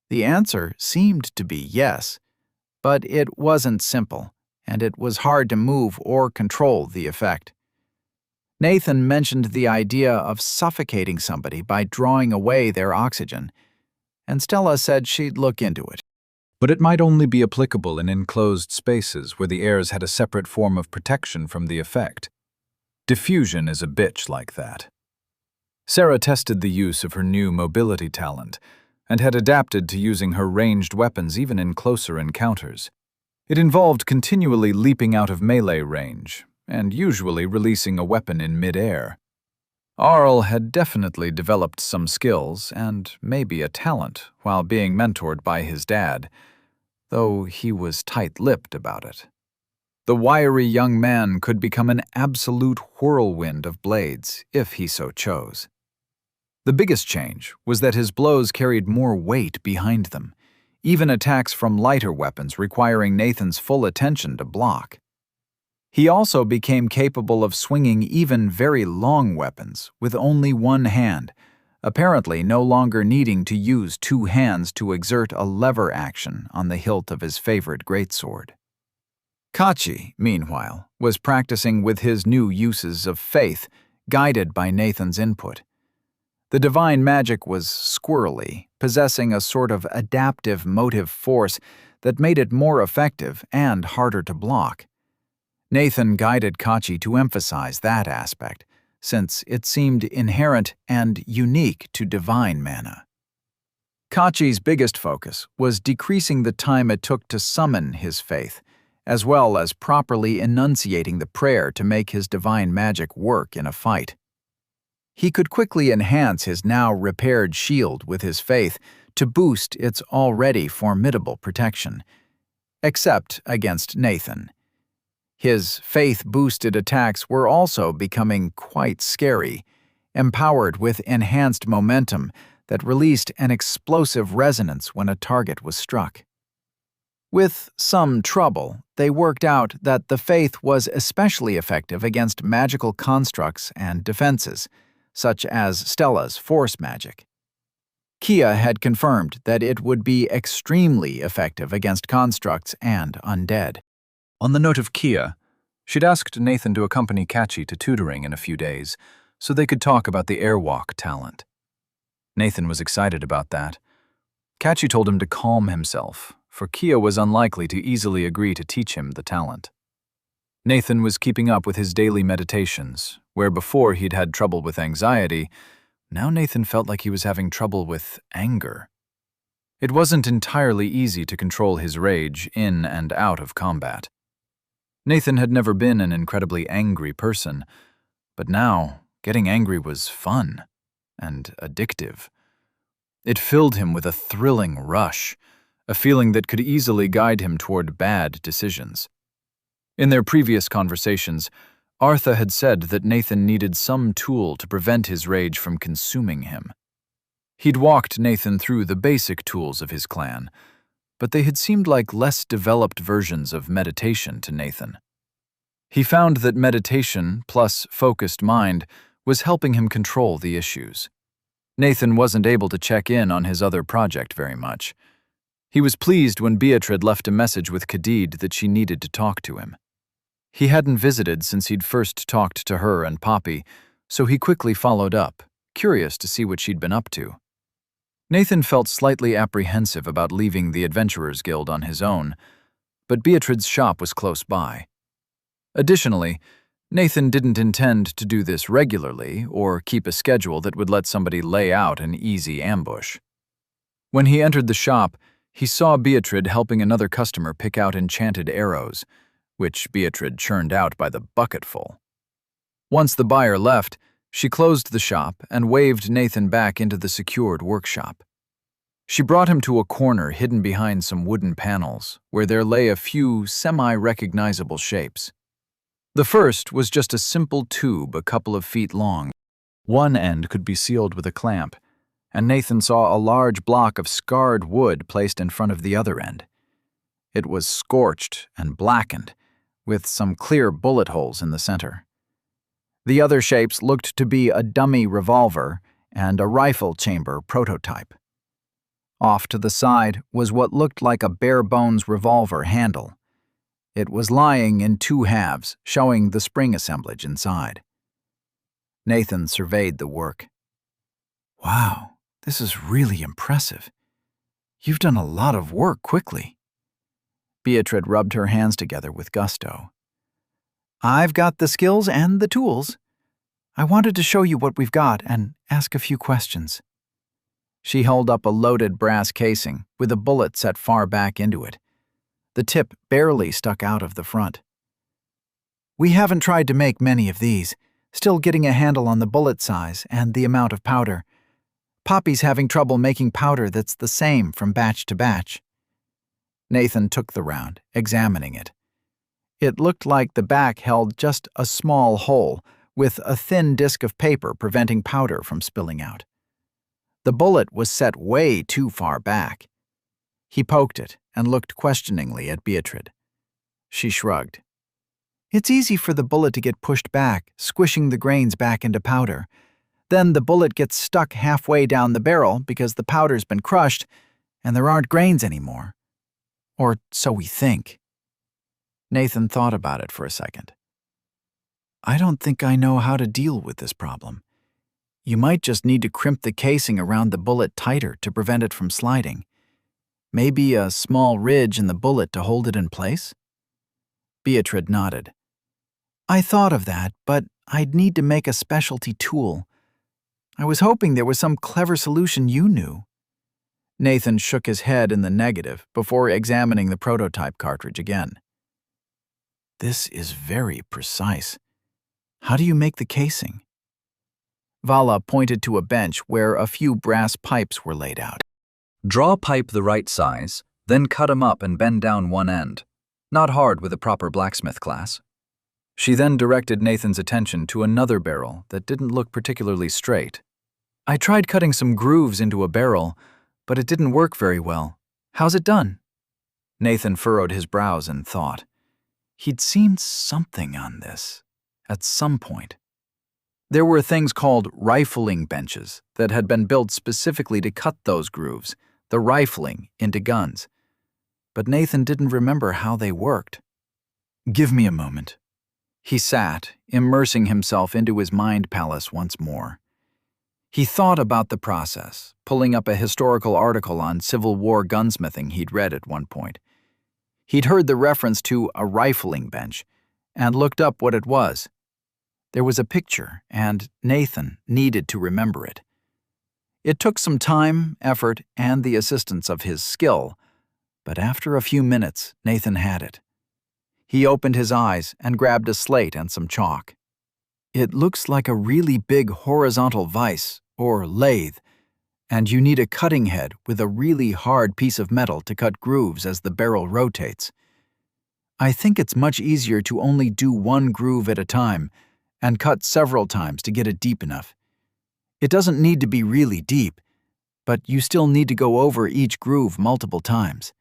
The answer seemed to be yes, but it wasn't simple, and it was hard to move or control the effect. Nathan mentioned the idea of suffocating somebody by drawing away their oxygen, and Stella said she'd look into it. But it might only be applicable in enclosed spaces where the airs had a separate form of protection from the effect. Diffusion is a bitch like that. Sarah tested the use of her new mobility talent and had adapted to using her ranged weapons even in closer encounters. It involved continually leaping out of melee range and usually releasing a weapon in mid-air. Arl had definitely developed some skills and maybe a talent while being mentored by his dad, though he was tight-lipped about it. The wiry young man could become an absolute whirlwind of blades if he so chose. The biggest change was that his blows carried more weight behind them, even attacks from lighter weapons requiring Nathan's full attention to block. He also became capable of swinging even very long weapons with only one hand, apparently no longer needing to use two hands to exert a lever action on the hilt of his favorite greatsword. Kachi, meanwhile, was practicing with his new uses of faith, guided by Nathan's input. The divine magic was squirrely, possessing a sort of adaptive motive force that made it more effective and harder to block. Nathan guided Kachi to emphasize that aspect, since it seemed inherent and unique to divine mana. Kachi's biggest focus was decreasing the time it took to summon his faith, as well as properly enunciating the prayer to make his divine magic work in a fight. He could quickly enhance his now repaired shield with his faith to boost its already formidable protection, except against Nathan. His faith-boosted attacks were also becoming quite scary, empowered with enhanced momentum that released an explosive resonance when a target was struck. With some trouble, they worked out that the faith was especially effective against magical constructs and defenses, such as Stella's force magic. Kia had confirmed that it would be extremely effective against constructs and undead. On the note of Kia, she'd asked Nathan to accompany Kachi to tutoring in a few days so they could talk about the airwalk talent. Nathan was excited about that. Kachi told him to calm himself, for Kia was unlikely to easily agree to teach him the talent. Nathan was keeping up with his daily meditations, where before he'd had trouble with anxiety, now Nathan felt like he was having trouble with anger. It wasn't entirely easy to control his rage in and out of combat. Nathan had never been an incredibly angry person, but now getting angry was fun and addictive. It filled him with a thrilling rush, a feeling that could easily guide him toward bad decisions. In their previous conversations, Artha had said that Nathan needed some tool to prevent his rage from consuming him. He'd walked Nathan through the basic tools of his clan, but they had seemed like less developed versions of meditation to Nathan. He found that meditation plus focused mind was helping him control the issues. Nathan wasn't able to check in on his other project very much. He was pleased when Beatrice left a message with Khadid that she needed to talk to him. He hadn't visited since he'd first talked to her and Poppy, so he quickly followed up, curious to see what she'd been up to. Nathan felt slightly apprehensive about leaving the Adventurers Guild on his own, but Beatrice's shop was close by. Additionally, Nathan didn't intend to do this regularly or keep a schedule that would let somebody lay out an easy ambush. When he entered the shop, he saw Beatrice helping another customer pick out enchanted arrows, which Beatrice churned out by the bucketful. Once the buyer left, she closed the shop and waved Nathan back into the secured workshop. She brought him to a corner hidden behind some wooden panels, where there lay a few semi-recognizable shapes. The first was just a simple tube a couple of feet long. One end could be sealed with a clamp, and Nathan saw a large block of scarred wood placed in front of the other end. It was scorched and blackened, with some clear bullet holes in the center. The other shapes looked to be a dummy revolver and a rifle chamber prototype. Off to the side was what looked like a bare-bones revolver handle. It was lying in two halves, showing the spring assemblage inside. Nathan surveyed the work. Wow, this is really impressive. You've done a lot of work quickly. Beatrice rubbed her hands together with gusto. I've got the skills and the tools. I wanted to show you what we've got and ask a few questions. She held up a loaded brass casing with a bullet set far back into it. The tip barely stuck out of the front. We haven't tried to make many of these, still getting a handle on the bullet size and the amount of powder. Poppy's having trouble making powder that's the same from batch to batch. Nathan took the round, examining it. It looked like the back held just a small hole, with a thin disc of paper preventing powder from spilling out. The bullet was set way too far back. He poked it and looked questioningly at Beatrice. She shrugged. It's easy for the bullet to get pushed back, squishing the grains back into powder. Then the bullet gets stuck halfway down the barrel because the powder's been crushed and there aren't grains anymore. Or so we think. Nathan thought about it for a second. I don't think I know how to deal with this problem. You might just need to crimp the casing around the bullet tighter to prevent it from sliding. Maybe a small ridge in the bullet to hold it in place? Beatrice nodded. I thought of that, but I'd need to make a specialty tool. I was hoping there was some clever solution you knew. Nathan shook his head in the negative before examining the prototype cartridge again. This is very precise. How do you make the casing? Vala pointed to a bench where a few brass pipes were laid out. Draw pipe the right size, then cut 'em up and bend down one end. Not hard with a proper blacksmith class. She then directed Nathan's attention to another barrel that didn't look particularly straight. I tried cutting some grooves into a barrel, but it didn't work very well. How's it done? Nathan furrowed his brows in thought. He'd seen something on this at some point. There were things called rifling benches that had been built specifically to cut those grooves, the rifling, into guns. But Nathan didn't remember how they worked. Give me a moment. He sat, immersing himself into his mind palace once more. He thought about the process, pulling up a historical article on Civil War gunsmithing he'd read at one point. He'd heard the reference to a rifling bench and looked up what it was. There was a picture, and Nathan needed to remember it. It took some time, effort, and the assistance of his skill, but after a few minutes, Nathan had it. He opened his eyes and grabbed a slate and some chalk. It looks like a really big horizontal vise, or lathe, and you need a cutting head with a really hard piece of metal to cut grooves as the barrel rotates. I think it's much easier to only do one groove at a time and cut several times to get it deep enough. It doesn't need to be really deep, but you still need to go over each groove multiple times.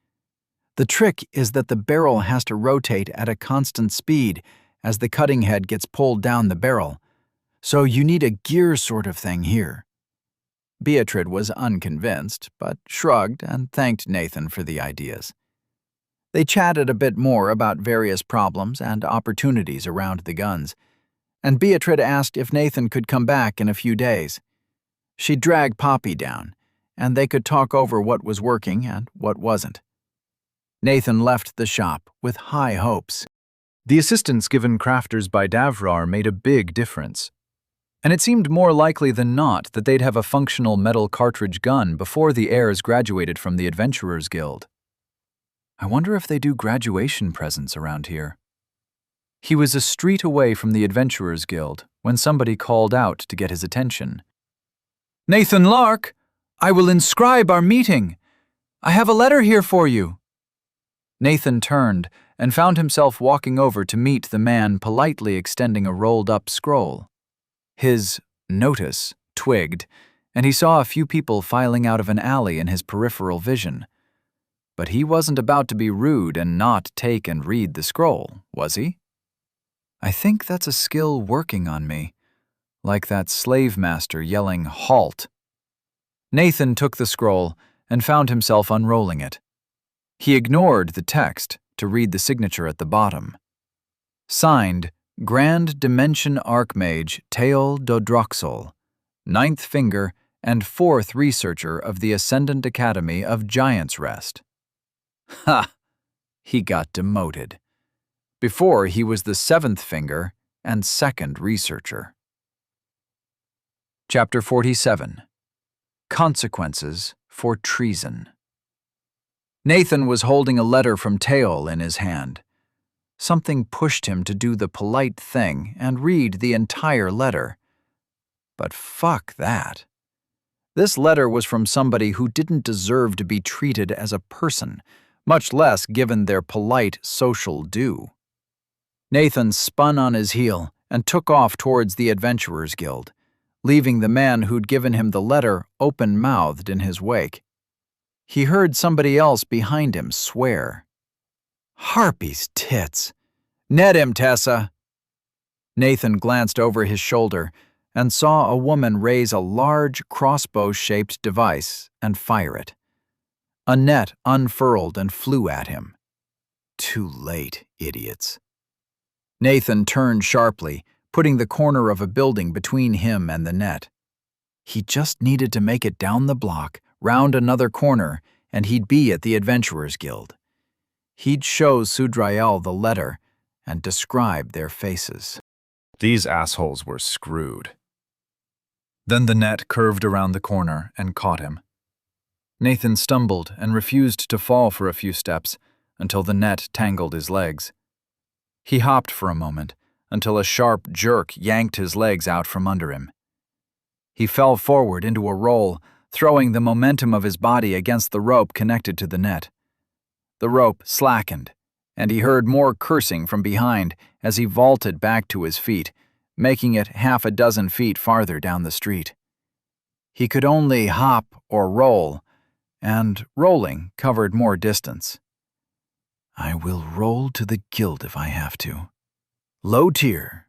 The trick is that the barrel has to rotate at a constant speed as the cutting head gets pulled down the barrel, so you need a gear sort of thing here. Beatrice was unconvinced, but shrugged and thanked Nathan for the ideas. They chatted a bit more about various problems and opportunities around the guns, and Beatrice asked if Nathan could come back in a few days. She'd drag Poppy down, and they could talk over what was working and what wasn't. Nathan left the shop with high hopes. The assistance given crafters by Davrar made a big difference, and it seemed more likely than not that they'd have a functional metal cartridge gun before the heirs graduated from the Adventurers Guild. I wonder if they do graduation presents around here. He was a street away from the Adventurers Guild when somebody called out to get his attention. "Nathan Lark, I will inscribe our meeting. I have a letter here for you." Nathan turned and found himself walking over to meet the man politely extending a rolled-up scroll. His notice twigged, and he saw a few people filing out of an alley in his peripheral vision. But he wasn't about to be rude and not take and read the scroll, was he? I think that's a skill working on me, like that slave master yelling, "Halt!" Nathan took the scroll and found himself unrolling it. He ignored the text to read the signature at the bottom. Signed, Grand Dimension Archmage Teol Dodroxol, 9th Finger and 4th Researcher of the Ascendant Academy of Giant's Rest. Ha! He got demoted. Before, he was the 7th Finger and 2nd Researcher. Chapter 47. Consequences for Treason. Nathan was holding a letter from Teol in his hand. Something pushed him to do the polite thing and read the entire letter. But fuck that. This letter was from somebody who didn't deserve to be treated as a person, much less given their polite social due. Nathan spun on his heel and took off towards the Adventurers Guild, leaving the man who'd given him the letter open-mouthed in his wake. He heard somebody else behind him swear. Harpy's tits. Net him, Tessa. Nathan glanced over his shoulder and saw a woman raise a large crossbow-shaped device and fire it. A net unfurled and flew at him. Too late, idiots. Nathan turned sharply, putting the corner of a building between him and the net. He just needed to make it down the block, round another corner, and he'd be at the Adventurers Guild. He'd show Sudrael the letter and describe their faces. These assholes were screwed. Then the net curved around the corner and caught him. Nathan stumbled and refused to fall for a few steps until the net tangled his legs. He hopped for a moment until a sharp jerk yanked his legs out from under him. He fell forward into a roll, throwing the momentum of his body against the rope connected to the net. The rope slackened, and he heard more cursing from behind as he vaulted back to his feet, making it half a dozen feet farther down the street. He could only hop or roll, and rolling covered more distance. I will roll to the guild if I have to. Low tier.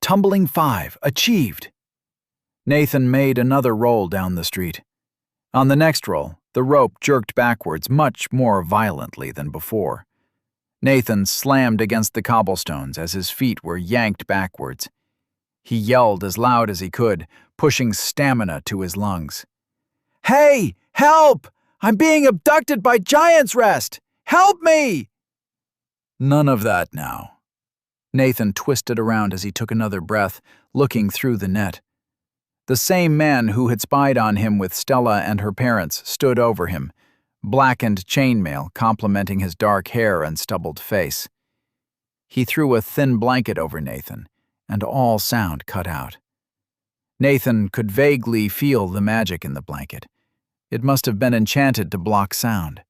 Tumbling 5, achieved. Nathan made another roll down the street. On the next roll, the rope jerked backwards much more violently than before. Nathan slammed against the cobblestones as his feet were yanked backwards. He yelled as loud as he could, pushing stamina to his lungs. Hey, help! I'm being abducted by Giant's Rest! Help me! None of that now. Nathan twisted around as he took another breath, looking through the net. The same man who had spied on him with Stella and her parents stood over him, blackened chainmail complementing his dark hair and stubbled face. He threw a thin blanket over Nathan, and all sound cut out. Nathan could vaguely feel the magic in the blanket. It must have been enchanted to block sound.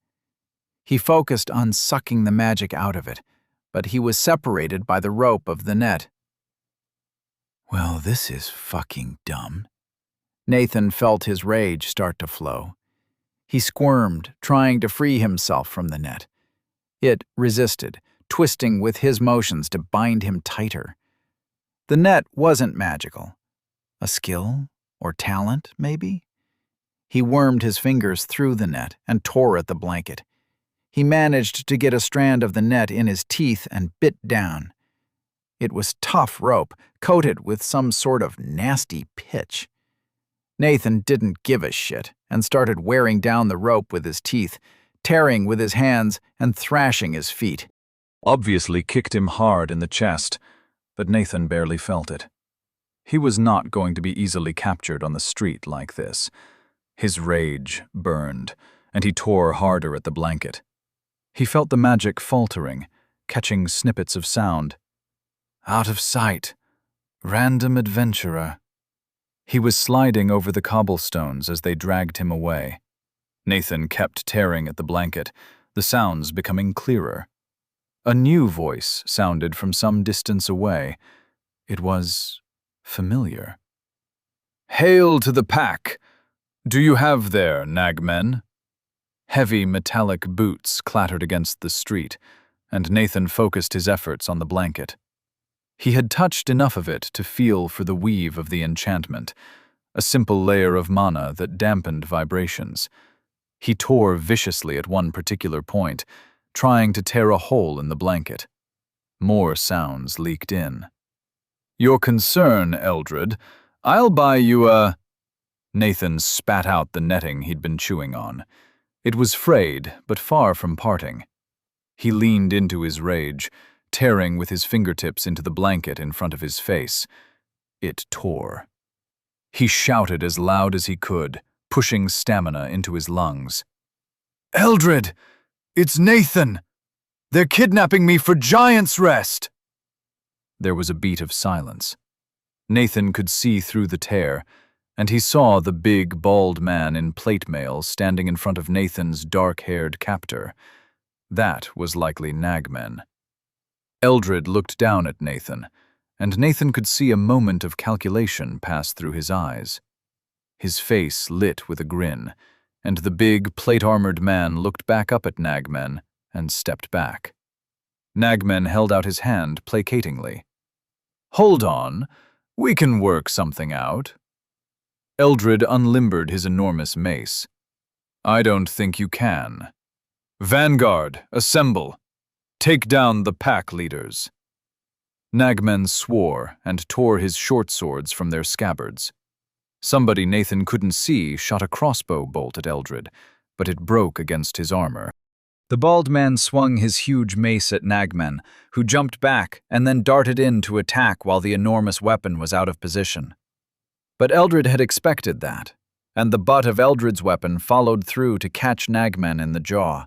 He focused on sucking the magic out of it, but he was separated by the rope of the net. Well, this is fucking dumb. Nathan felt his rage start to flow. He squirmed, trying to free himself from the net. It resisted, twisting with his motions to bind him tighter. The net wasn't magical. A skill or talent, maybe? He wormed his fingers through the net and tore at the blanket. He managed to get a strand of the net in his teeth and bit down. It was tough rope, coated with some sort of nasty pitch. Nathan didn't give a shit and started wearing down the rope with his teeth, tearing with his hands and thrashing his feet. Obviously kicked him hard in the chest, but Nathan barely felt it. He was not going to be easily captured on the street like this. His rage burned, and he tore harder at the blanket. He felt the magic faltering, catching snippets of sound. Out of sight. Random adventurer. He was sliding over the cobblestones as they dragged him away. Nathan kept tearing at the blanket, the sounds becoming clearer. A new voice sounded from some distance away. It was familiar. Hail to the pack! Do you have there, nagmen? Heavy metallic boots clattered against the street, and Nathan focused his efforts on the blanket. He had touched enough of it to feel for the weave of the enchantment, a simple layer of mana that dampened vibrations. He tore viciously at one particular point, trying to tear a hole in the blanket. More sounds leaked in. Your concern, Eldred. I'll buy you a... Nathan spat out the netting he'd been chewing on. It was frayed, but far from parting. He leaned into his rage, tearing with his fingertips into the blanket in front of his face. It tore. He shouted as loud as he could, pushing stamina into his lungs. "Eldred! It's Nathan! They're kidnapping me for Giant's Rest!" There was a beat of silence. Nathan could see through the tear, and he saw the big, bald man in plate mail standing in front of Nathan's dark-haired captor. That was likely Nagmen. Eldred looked down at Nathan, and Nathan could see a moment of calculation pass through his eyes. His face lit with a grin, and the big, plate-armored man looked back up at Nagmen and stepped back. Nagmen held out his hand placatingly. "Hold on, we can work something out." Eldred unlimbered his enormous mace. "I don't think you can. Vanguard, assemble. Take down the pack leaders." Nagmen swore and tore his short swords from their scabbards. Somebody Nathan couldn't see shot a crossbow bolt at Eldred, but it broke against his armor. The bald man swung his huge mace at Nagmen, who jumped back and then darted in to attack while the enormous weapon was out of position. But Eldred had expected that, and the butt of Eldred's weapon followed through to catch Nagmen in the jaw.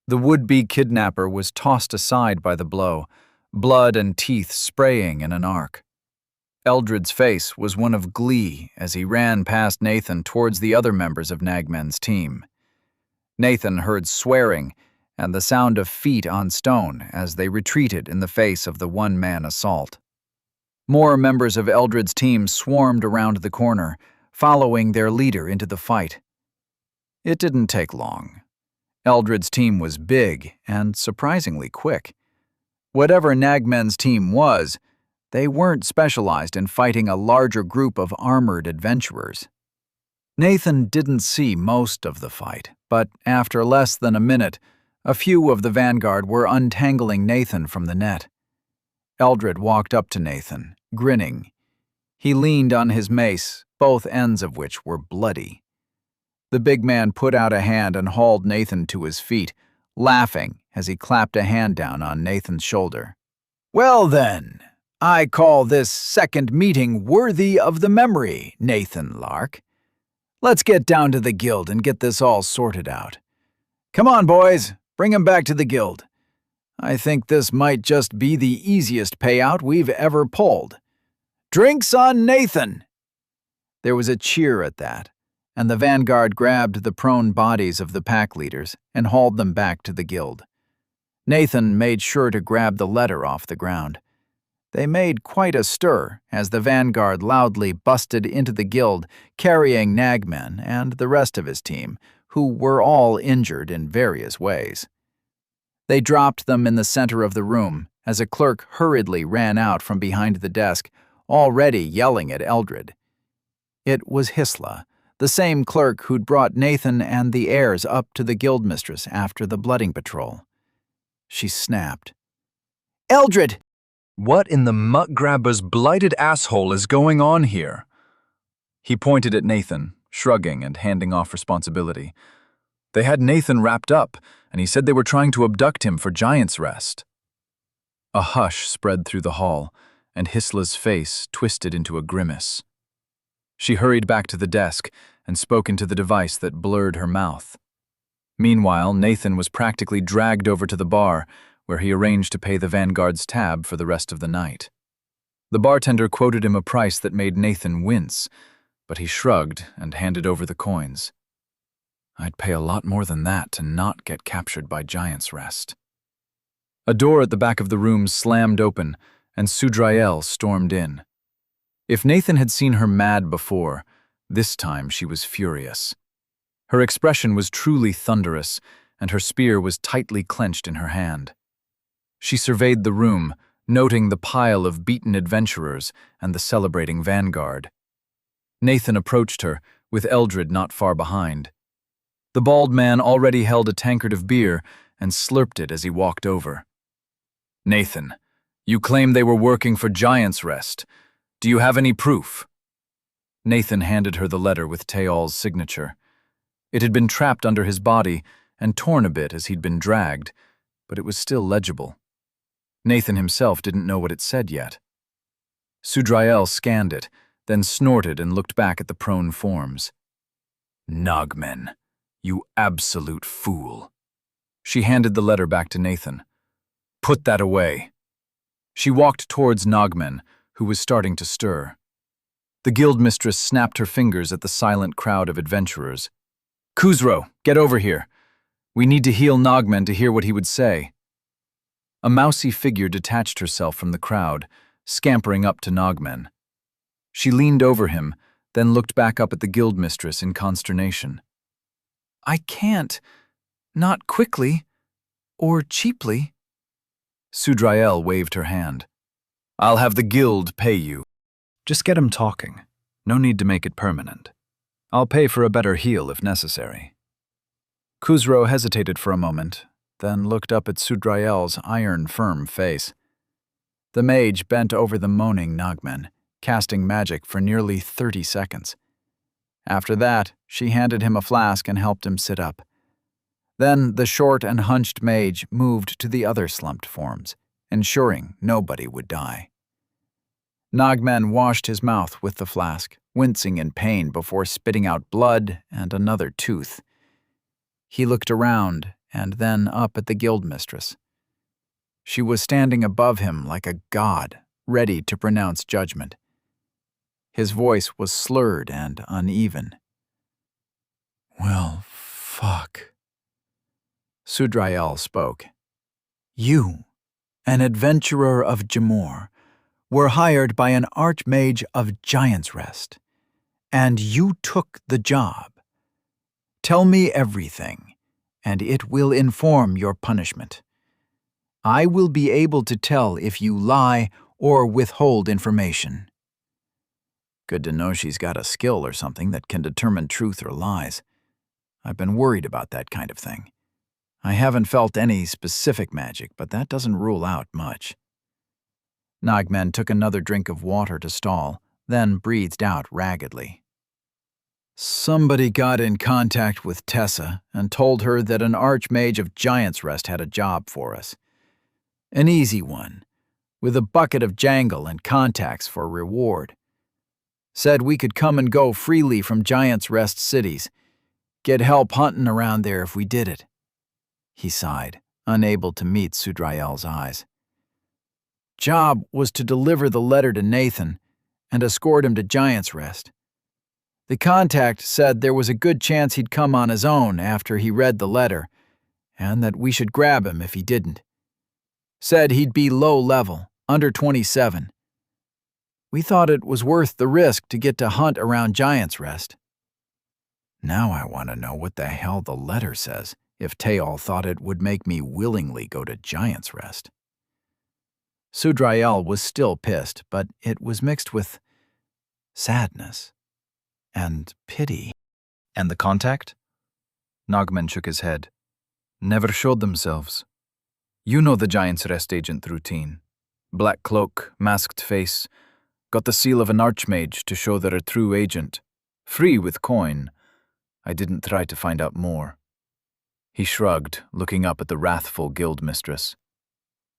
The would-be kidnapper was tossed aside by the blow, blood and teeth spraying in an arc. Eldred's face was one of glee as he ran past Nathan towards the other members of Nagmen's team. Nathan heard swearing and the sound of feet on stone as they retreated in the face of the one-man assault. More members of Eldred's team swarmed around the corner, following their leader into the fight. It didn't take long. Eldred's team was big and surprisingly quick. Whatever Nagmen's team was, they weren't specialized in fighting a larger group of armored adventurers. Nathan didn't see most of the fight, but after less than a minute, a few of the vanguard were untangling Nathan from the net. Eldred walked up to Nathan, grinning. He leaned on his mace, both ends of which were bloody. The big man put out a hand and hauled Nathan to his feet, laughing as he clapped a hand down on Nathan's shoulder. "Well then, I call this second meeting worthy of the memory, Nathan Lark. Let's get down to the guild and get this all sorted out. Come on, boys, bring him back to the guild. I think this might just be the easiest payout we've ever pulled. Drinks on Nathan!" There was a cheer at that, and the vanguard grabbed the prone bodies of the pack leaders and hauled them back to the guild. Nathan made sure to grab the letter off the ground. They made quite a stir as the vanguard loudly busted into the guild, carrying Nagmen and the rest of his team, who were all injured in various ways. They dropped them in the center of the room as a clerk hurriedly ran out from behind the desk, already yelling at Eldred. It was Hisla, the same clerk who'd brought Nathan and the heirs up to the guildmistress after the blooding patrol. She snapped. "Eldred!" What in the muck-grabber's blighted asshole is going on here? He pointed at Nathan, shrugging and handing off responsibility. They had Nathan wrapped up, and he said they were trying to abduct him for Giant's Rest. A hush spread through the hall, and Hisla's face twisted into a grimace. She hurried back to the desk and spoke into the device that blurred her mouth. Meanwhile, Nathan was practically dragged over to the bar, where he arranged to pay the Vanguard's tab for the rest of the night. The bartender quoted him a price that made Nathan wince, but he shrugged and handed over the coins. "I'd pay a lot more than that to not get captured by Giant's Rest." A door at the back of the room slammed open, and Sudrael stormed in. If Nathan had seen her mad before, this time she was furious. Her expression was truly thunderous, and her spear was tightly clenched in her hand. She surveyed the room, noting the pile of beaten adventurers and the celebrating vanguard. Nathan approached her, with Eldred not far behind. The bald man already held a tankard of beer and slurped it as he walked over. "Nathan, You claim they were working for Giant's Rest. Do you have any proof? Nathan handed her the letter with Teal's signature. It had been trapped under his body and torn a bit as he'd been dragged, but it was still legible. Nathan himself didn't know what it said yet. Sudrael scanned it, then snorted and looked back at the prone forms. Nogmen, you absolute fool. She handed the letter back to Nathan. Put that away. She walked towards Nogmen, who was starting to stir. The guildmistress snapped her fingers at the silent crowd of adventurers. Khusro, get over here. We need to heal Nogmen to hear what he would say. A mousy figure detached herself from the crowd, scampering up to Nogmen. She leaned over him, then looked back up at the guildmistress in consternation. I can't. Not quickly. Or cheaply. Sudrael waved her hand. I'll have the guild pay you. Just get him talking. No need to make it permanent. I'll pay for a better heal if necessary. Khusro hesitated for a moment, then looked up at Sudrael's iron-firm face. The mage bent over the moaning Nogmen, casting magic for nearly 30 seconds. After that, she handed him a flask and helped him sit up. Then the short and hunched mage moved to the other slumped forms, ensuring nobody would die. Nogmen washed his mouth with the flask, wincing in pain before spitting out blood and another tooth. He looked around and then up at the guildmistress. She was standing above him like a god, ready to pronounce judgment. His voice was slurred and uneven. Well, fuck. Sudrael spoke. You, an adventurer of Jamor, were hired by an archmage of Giant's Rest, and you took the job. Tell me everything, and it will inform your punishment. I will be able to tell if you lie or withhold information. Good to know she's got a skill or something that can determine truth or lies. I've been worried about that kind of thing. I haven't felt any specific magic, but that doesn't rule out much. Nogmen took another drink of water to stall, then breathed out raggedly. Somebody got in contact with Tessa and told her that an archmage of Giant's Rest had a job for us. An easy one, with a bucket of jangle and contacts for reward. Said we could come and go freely from Giant's Rest cities, get help hunting around there if we did it. He sighed, unable to meet Sudrael's eyes. Job was to deliver the letter to Nathan and escort him to Giant's Rest. The contact said there was a good chance he'd come on his own after he read the letter, and that we should grab him if he didn't. Said he'd be low level, under 27. We thought it was worth the risk to get to hunt around Giant's Rest. Now I want to know what the hell the letter says, if Teal thought it would make me willingly go to Giant's Rest. Sudrael was still pissed, but it was mixed with sadness and pity. And the contact? Nogmen shook his head. Never showed themselves. You know the Giant's Rest agent routine. Black cloak, masked face, got the seal of an archmage to show they're a true agent. Free with coin. I didn't try to find out more. He shrugged, looking up at the wrathful guildmistress.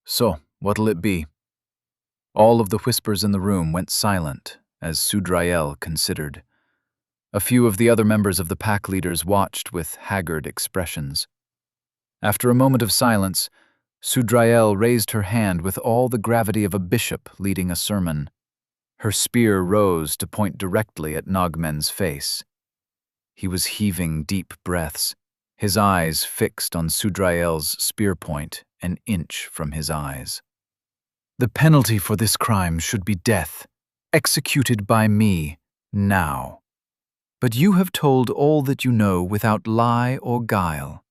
So, what'll it be? All of the whispers in the room went silent as Sudrael considered. A few of the other members of the pack leaders watched with haggard expressions. After a moment of silence, Sudrael raised her hand with all the gravity of a bishop leading a sermon. Her spear rose to point directly at Nogmen's face. He was heaving deep breaths, his eyes fixed on Sudrael's spear point an inch from his eyes. The penalty for this crime should be death, executed by me, now. But you have told all that you know without lie or guile.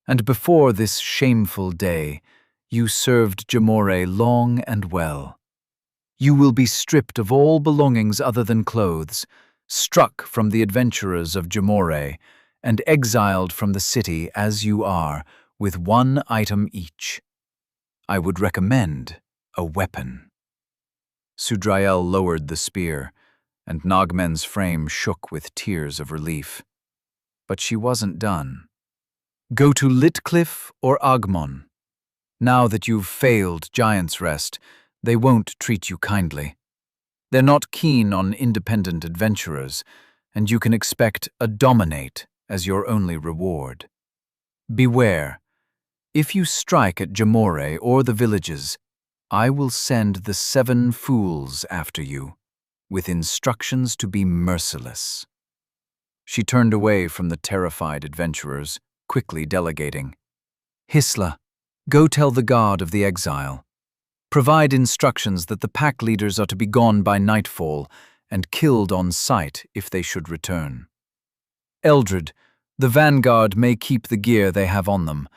And before this shameful day, you served Jamore long and well. You will be stripped of all belongings other than clothes, struck from the adventurers of Jamore, and exiled from the city as you are, with one item each. I would recommend A weapon. Sudrael lowered the spear, and Nogmen's frame shook with tears of relief. But she wasn't done. Go to Litcliffe or Agmon. Now that you've failed Giant's Rest, they won't treat you kindly. They're not keen on independent adventurers, and you can expect a dominate as your only reward. Beware. If you strike at Jamore or the villages, I will send the 7 fools after you, with instructions to be merciless. She turned away from the terrified adventurers, quickly delegating. Hisla, go tell the guard of the exile. Provide instructions that the pack leaders are to be gone by nightfall and killed on sight if they should return. Eldred, the vanguard may keep the gear they have on them.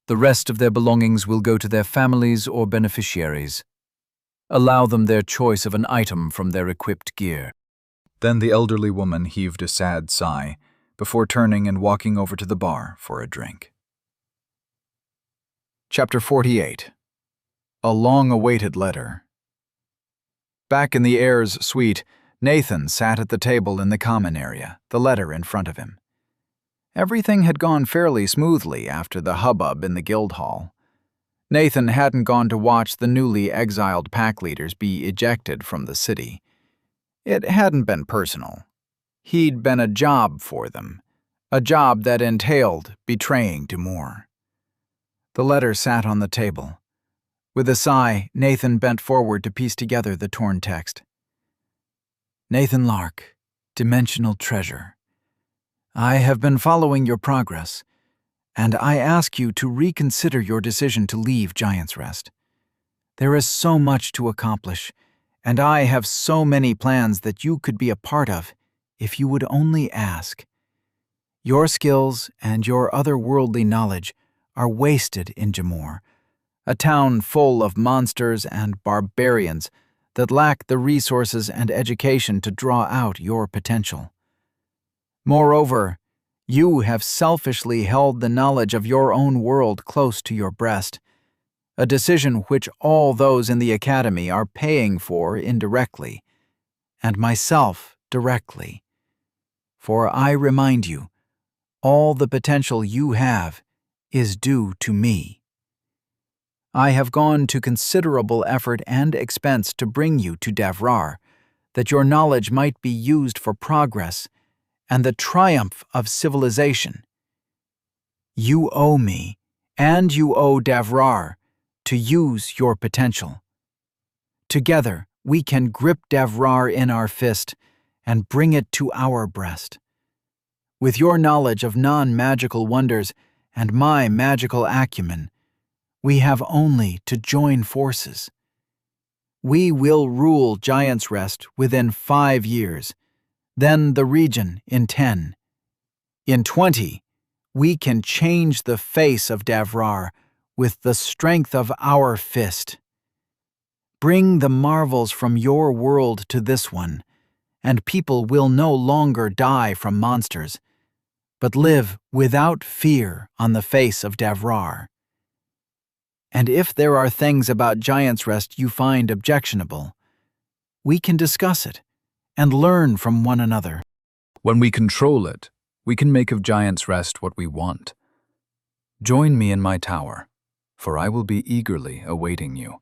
The rest of their belongings will go to their families or beneficiaries. Allow them their choice of an item from their equipped gear. Then the elderly woman heaved a sad sigh before turning and walking over to the bar for a drink. Chapter 48. A long-awaited letter. Back in the heir's suite, Nathan sat at the table in the common area, the letter in front of him. Everything had gone fairly smoothly after the hubbub in the guild hall. Nathan hadn't gone to watch the newly exiled pack leaders be ejected from the city. It hadn't been personal. He'd been a job for them, a job that entailed betraying Dumore. The letter sat on the table. With a sigh, Nathan bent forward to piece together the torn text. Nathan Lark, Dimensional Treasure. I have been following your progress, and I ask you to reconsider your decision to leave Giant's Rest. There is so much to accomplish, and I have so many plans that you could be a part of if you would only ask. Your skills and your otherworldly knowledge are wasted in Jamore, a town full of monsters and barbarians that lack the resources and education to draw out your potential. Moreover, you have selfishly held the knowledge of your own world close to your breast, a decision which all those in the academy are paying for indirectly, and myself directly. For I remind you, all the potential you have is due to me. I have gone to considerable effort and expense to bring you to Davrar, that your knowledge might be used for progress and the triumph of civilization. You owe me, and you owe Davrar, to use your potential. Together, we can grip Davrar in our fist and bring it to our breast. With your knowledge of non-magical wonders and my magical acumen, we have only to join forces. We will rule Giant's Rest within 5 years, then the region in 10. In 20, we can change the face of Davrar with the strength of our fist. Bring the marvels from your world to this one, and people will no longer die from monsters, but live without fear on the face of Davrar. And if there are things about Giant's Rest you find objectionable, we can discuss it and learn from one another. When we control it, we can make of Giant's Rest what we want. Join me in my tower, for I will be eagerly awaiting you.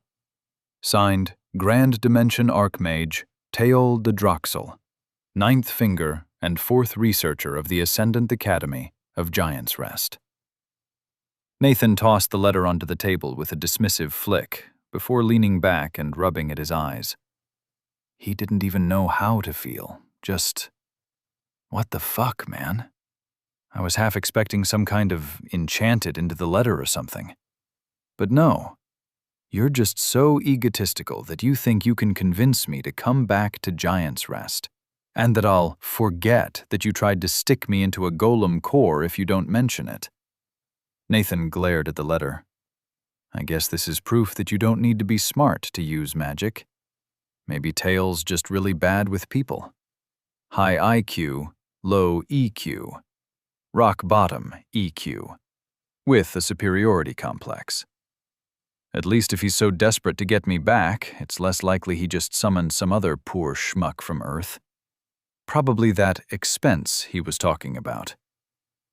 Signed, Grand Dimension Archmage, Teol de Droxel, 9th Finger and 4th Researcher of the Ascendant Academy of Giant's Rest. Nathan tossed the letter onto the table with a dismissive flick before leaning back and rubbing at his eyes. He didn't even know how to feel, just, what the fuck, man? I was half expecting some kind of enchanted into the letter or something. But no, you're just so egotistical that you think you can convince me to come back to Giant's Rest, and that I'll forget that you tried to stick me into a golem core if you don't mention it. Nathan glared at the letter. I guess this is proof that you don't need to be smart to use magic. Maybe Tail's just really bad with people. High IQ, low EQ. Rock bottom EQ. With a superiority complex. At least if he's so desperate to get me back, it's less likely he just summoned some other poor schmuck from Earth. Probably that expense he was talking about.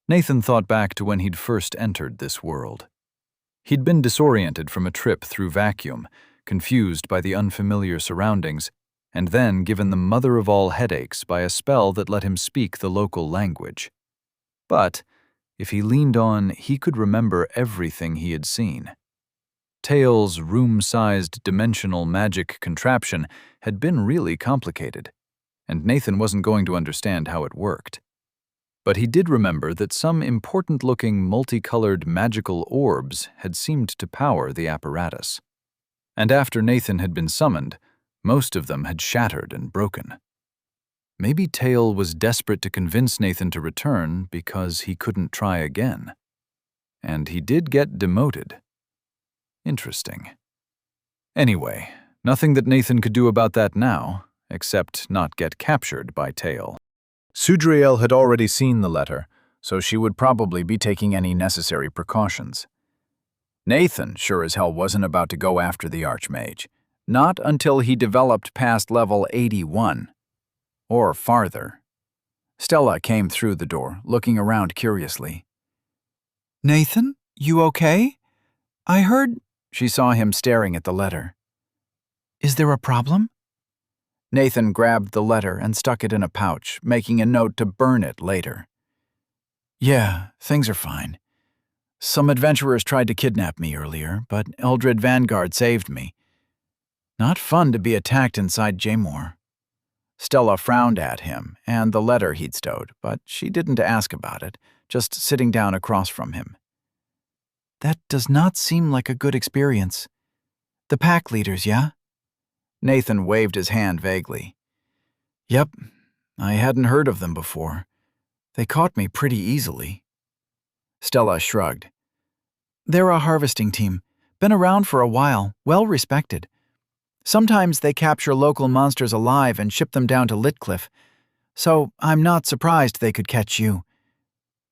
Nathan thought back to when he'd first entered this world. He'd been disoriented from a trip through vacuum, confused by the unfamiliar surroundings, and then given the mother of all headaches by a spell that let him speak the local language. But if he leaned on, he could remember everything he had seen. Tail's room-sized dimensional magic contraption had been really complicated, and Nathan wasn't going to understand how it worked. But he did remember that some important-looking multicolored magical orbs had seemed to power the apparatus. And after Nathan had been summoned, most of them had shattered and broken. Maybe Tail was desperate to convince Nathan to return because he couldn't try again. And he did get demoted. Interesting. Anyway, nothing that Nathan could do about that now, except not get captured by Tail. Sudriel had already seen the letter, so she would probably be taking any necessary precautions. Nathan sure as hell wasn't about to go after the Archmage, not until he developed past level 81. Or farther. Stella came through the door, looking around curiously. Nathan, you okay? I heard... She saw him staring at the letter. Is there a problem? Nathan grabbed the letter and stuck it in a pouch, making a note to burn it later. Yeah, things are fine. Some adventurers tried to kidnap me earlier, but Eldred Vanguard saved me. Not fun to be attacked inside Jaymore. Stella frowned at him and the letter he'd stowed, but she didn't ask about it, just sitting down across from him. That does not seem like a good experience. The pack leaders, yeah? Nathan waved his hand vaguely. Yep, I hadn't heard of them before. They caught me pretty easily. Stella shrugged. They're a harvesting team, been around for a while, well respected. Sometimes they capture local monsters alive and ship them down to Litcliffe, so I'm not surprised they could catch you.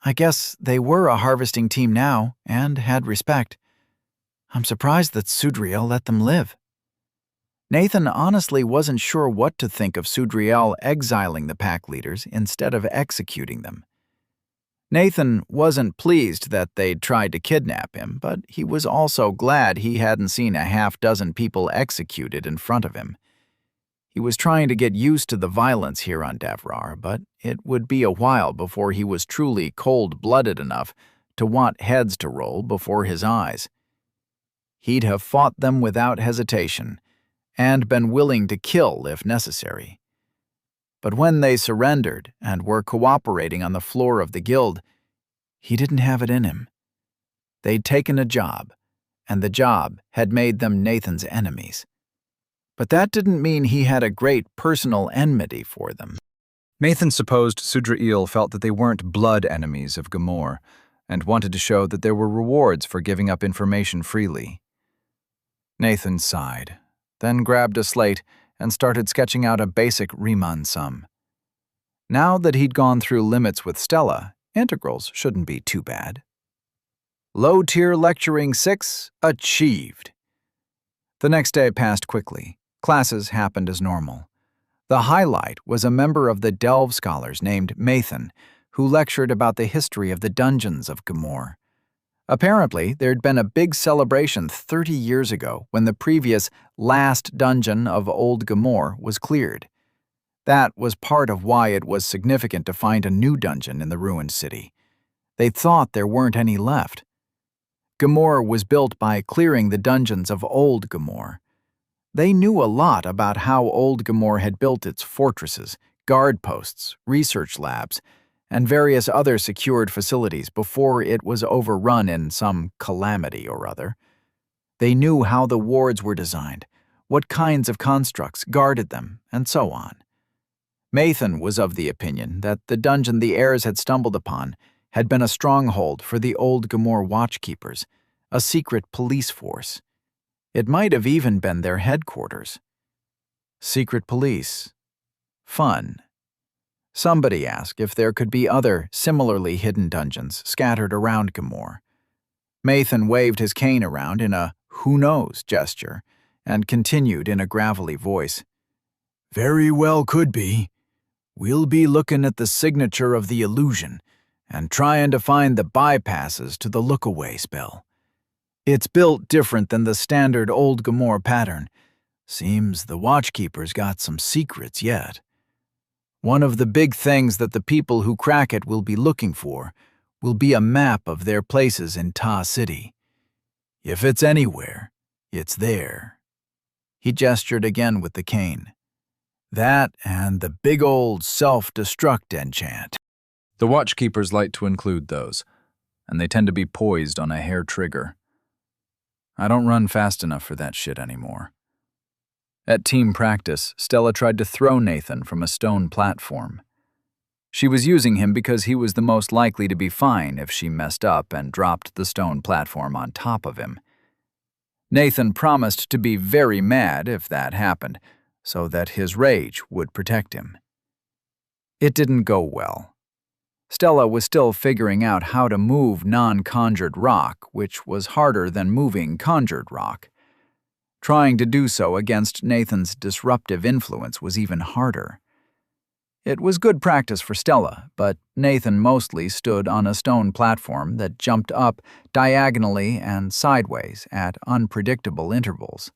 I guess they were a harvesting team now, and had respect. I'm surprised that Sudriel let them live. Nathan honestly wasn't sure what to think of Sudriel exiling the pack leaders instead of executing them. Nathan wasn't pleased that they'd tried to kidnap him, but he was also glad he hadn't seen a half-dozen people executed in front of him. He was trying to get used to the violence here on Davrar, but it would be a while before he was truly cold-blooded enough to want heads to roll before his eyes. He'd have fought them without hesitation, and been willing to kill if necessary. But when they surrendered and were cooperating on the floor of the guild, he didn't have it in him. They'd taken a job, and the job had made them Nathan's enemies. But that didn't mean he had a great personal enmity for them. Nathan supposed Sudriel felt that they weren't blood enemies of Gamor, and wanted to show that there were rewards for giving up information freely. Nathan sighed, then grabbed a slate and started sketching out a basic Riemann sum. Now that he'd gone through limits with Stella, integrals shouldn't be too bad. Low-tier lecturing 6 achieved. The next day passed quickly. Classes happened as normal. The highlight was a member of the Delve Scholars named Mathan, who lectured about the history of the dungeons of Gamor. Apparently, there'd been a big celebration 30 years ago when the previous last dungeon of Old Gamor was cleared. That was part of why it was significant to find a new dungeon in the ruined city. They thought there weren't any left. Gamor was built by clearing the dungeons of Old Gamor. They knew a lot about how Old Gamor had built its fortresses, guard posts, research labs, and various other secured facilities before it was overrun in some calamity or other. They knew how the wards were designed, what kinds of constructs guarded them, and so on. Mathan was of the opinion that the dungeon the heirs had stumbled upon had been a stronghold for the Old Gamor Watchkeepers, a secret police force. It might have even been their headquarters. Secret police. Fun. Somebody asked if there could be other similarly hidden dungeons scattered around Gamor. Mathan waved his cane around in a "who knows" gesture and continued in a gravelly voice. "Very well could be. We'll be looking at the signature of the illusion and trying to find the bypasses to the look-away spell. It's built different than the standard Old Gamor pattern. Seems the Watchkeeper's got some secrets yet. One of the big things that the people who crack it will be looking for will be a map of their places in Ta City. If it's anywhere, it's there." He gestured again with the cane. "That and the big old self-destruct enchant." The Watchkeepers like to include those, and they tend to be poised on a hair trigger. I don't run fast enough for that shit anymore. At team practice, Stella tried to throw Nathan from a stone platform. She was using him because he was the most likely to be fine if she messed up and dropped the stone platform on top of him. Nathan promised to be very mad if that happened, so that his rage would protect him. It didn't go well. Stella was still figuring out how to move non-conjured rock, which was harder than moving conjured rock. Trying to do so against Nathan's disruptive influence was even harder. It was good practice for Stella, but Nathan mostly stood on a stone platform that jumped up diagonally and sideways at unpredictable intervals.